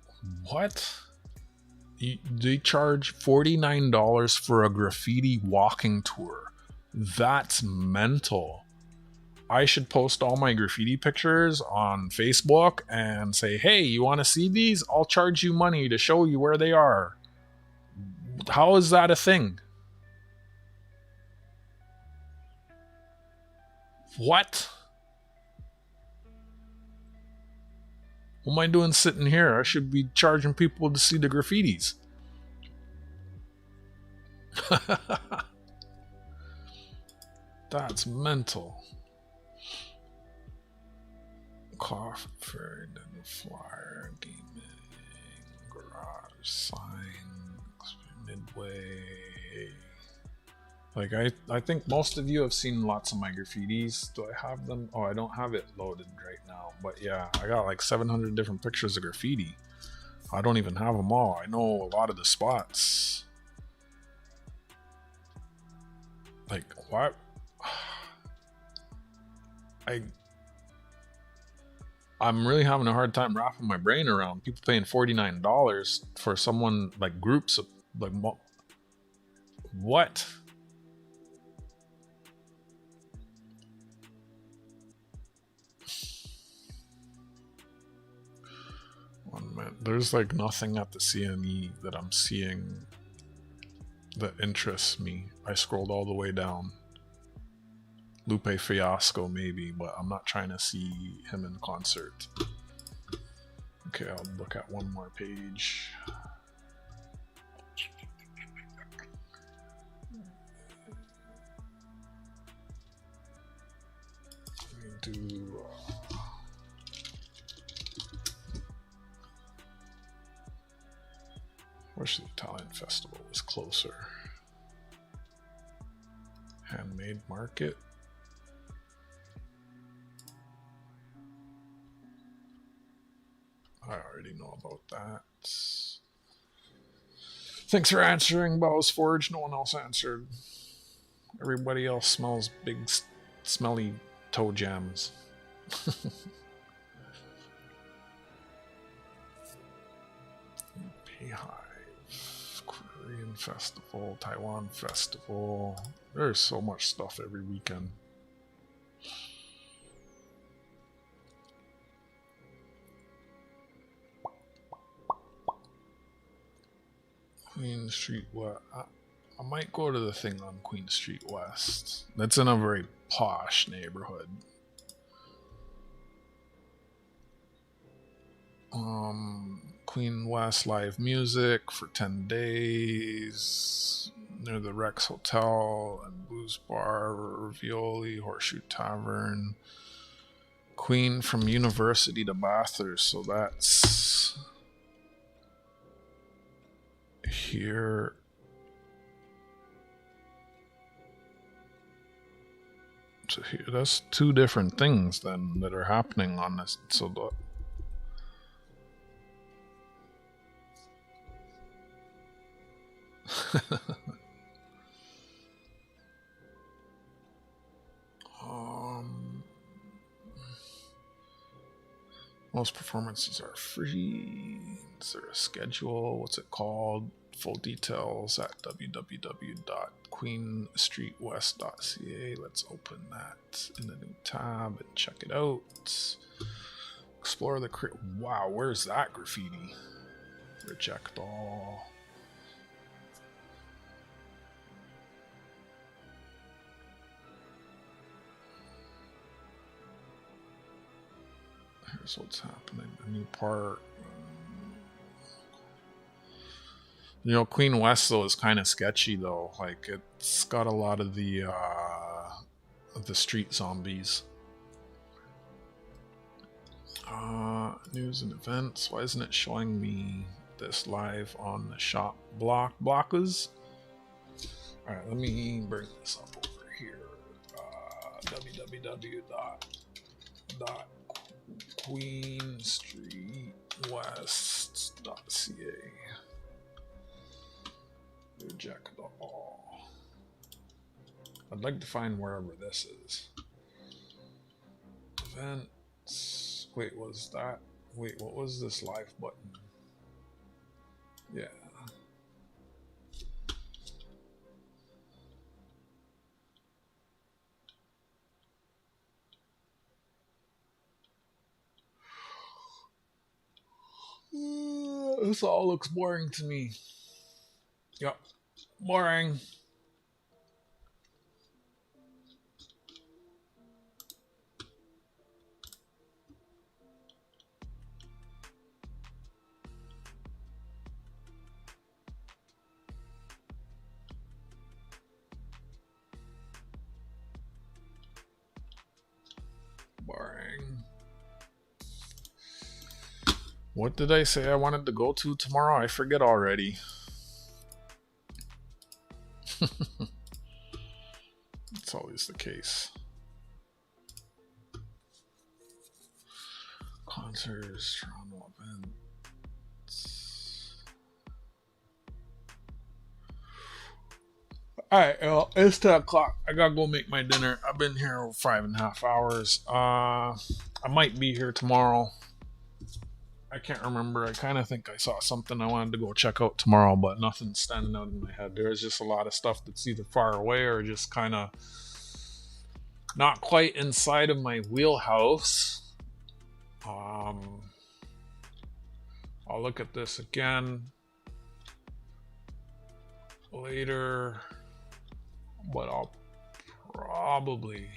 What? They charge $49 for a graffiti walking tour. That's mental. I should post all my graffiti pictures on Facebook and say, hey, you want to see these? I'll charge you money to show you where they are. How is that a thing? What? What am I doing sitting here? I should be charging people to see the graffitis. That's mental. Coffee, flyer, gaming, garage, sign, midway. Like, I think most of you have seen lots of my graffitis. Do I have them? Oh, I don't have it loaded right now. But yeah, I got like 700 different pictures of graffiti. I don't even have them all. I know a lot of the spots. Like, what? I'm really having a hard time wrapping my brain around people paying $49 for someone, like, groups of, like, what? One minute. There's like nothing at the CME that I'm seeing that interests me. I scrolled all the way down. Lupe Fiasco maybe, but I'm not trying to see him in concert. Okay, I'll look at one more page. Let me do wish the Italian festival was closer. Handmade market. I already know about that. Thanks for answering, Bow's Forge. No one else answered. Everybody else smells big, smelly toe jams. Beehive, Korean festival, Taiwan festival. There's so much stuff every weekend. Queen Street West. I might go to the thing on Queen Street West. That's in a very posh neighborhood. Queen West live music for 10 days near the Rex Hotel and Blues Bar, Ravioli, Horseshoe Tavern. Queen from University to Bathurst, so that's here. So here, that's two different things then that are happening on this. So the most performances are free. Is there a schedule? What's it called? Full details at www.queenstreetwest.ca. Let's open that in a new tab and check it out. Explore the wow, where's that graffiti? Reject all. Here's what's happening. A new part. You know, Queen West though is kind of sketchy though. Like it's got a lot of the street zombies. News and events. Why isn't it showing me this live on the shop blockers? All right, let me bring this up over here. www.queenstreetwest.ca. Reject all. I'd like to find wherever this is. Events. Wait, was that? Wait, what was this live button? Yeah. This all looks boring to me. Yep. Boring. Barring. What did I say I wanted to go to tomorrow? I forget already. It's always the case. Concerts, Toronto events. Alright, well, it's 10 o'clock. I gotta go make my dinner. I've been here 5.5 hours. I might be here tomorrow. I can't remember. I kind of think I saw something I wanted to go check out tomorrow, but nothing's standing out in my head. There's just a lot of stuff that's either far away or just kind of not quite inside of my wheelhouse. I'll look at this again later, but I'll probably...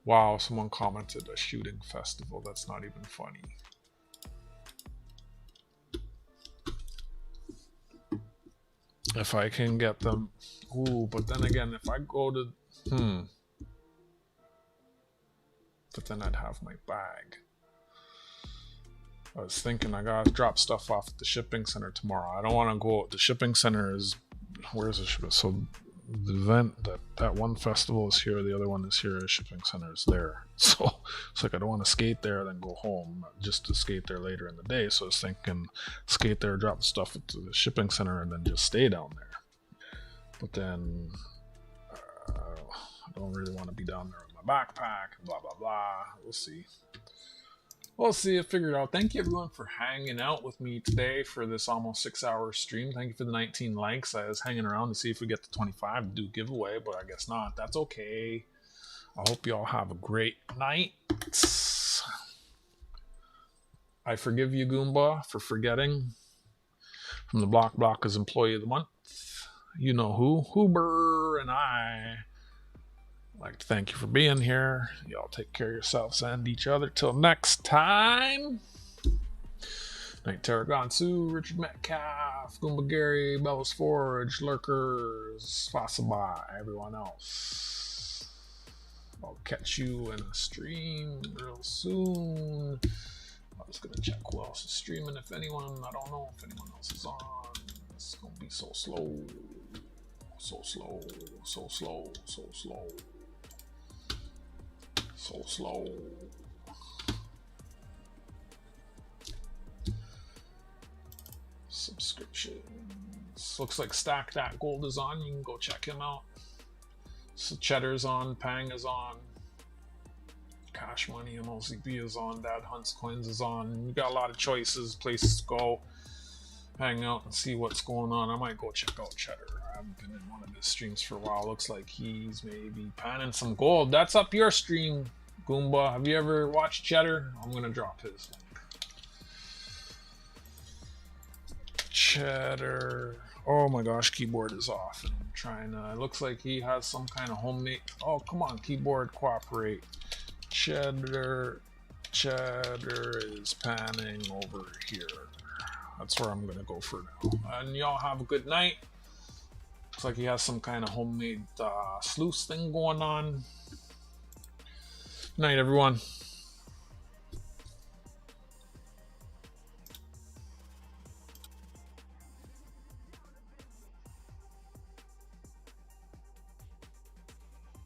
Wow, someone commented a shooting festival. That's not even funny. If I can get them... Ooh, but then again, if I go to... But then I'd have my bag. I was thinking I gotta drop stuff off at the shipping center tomorrow. I don't want to go... The shipping center is... Where's the shipping? So the event, that one festival is here, the other one is here, the shipping center is there. So it's like I don't want to skate there then go home just to skate there later in the day. So I was thinking skate there, drop stuff at the shipping center, and then just stay down there. But then I don't really want to be down there with my backpack and blah blah blah. We'll see. We'll see. I figured out. Thank you everyone for hanging out with me today for this almost 6-hour stream. Thank you for the 19 likes. I was hanging around to see if we get to 25 to do giveaway, but I guess not. That's okay. I hope you all have a great night. I forgive you, Goomba, for forgetting. From the Block as Employee of the Month. You know who. Huber and I. I'd like to thank you for being here. Y'all take care of yourselves and each other. Till next time. Night Tarragon Sue, Richard Metcalf, Goomba Gary, Bellows Forge, Lurkers, Fossilby, everyone else. I'll catch you in a stream real soon. I'm just gonna check who else is streaming. If anyone, I don't know if anyone else is on. It's gonna be so slow. So slow. So slow. So slow. So slow. Subscriptions. Looks like Stack That Gold is on. You can go check him out. So Cheddar's on. Pang is on. Cash Money MLCB is on. Dad Hunts Coins is on. You got a lot of choices, places to go. Hang out and see what's going on. I might go check out Cheddar. I haven't been in one of his streams for a while. Looks like he's maybe panning some gold. That's up your stream, Goomba. Have you ever watched Cheddar? I'm gonna drop his link. Cheddar. Oh my gosh, keyboard is off. And I'm trying to... It looks like he has some kind of homemade... Oh, come on, keyboard, cooperate. Cheddar is panning over here. That's where I'm gonna go for now. And y'all have a good night. Looks like he has some kind of homemade sluice thing going on. Good night, everyone.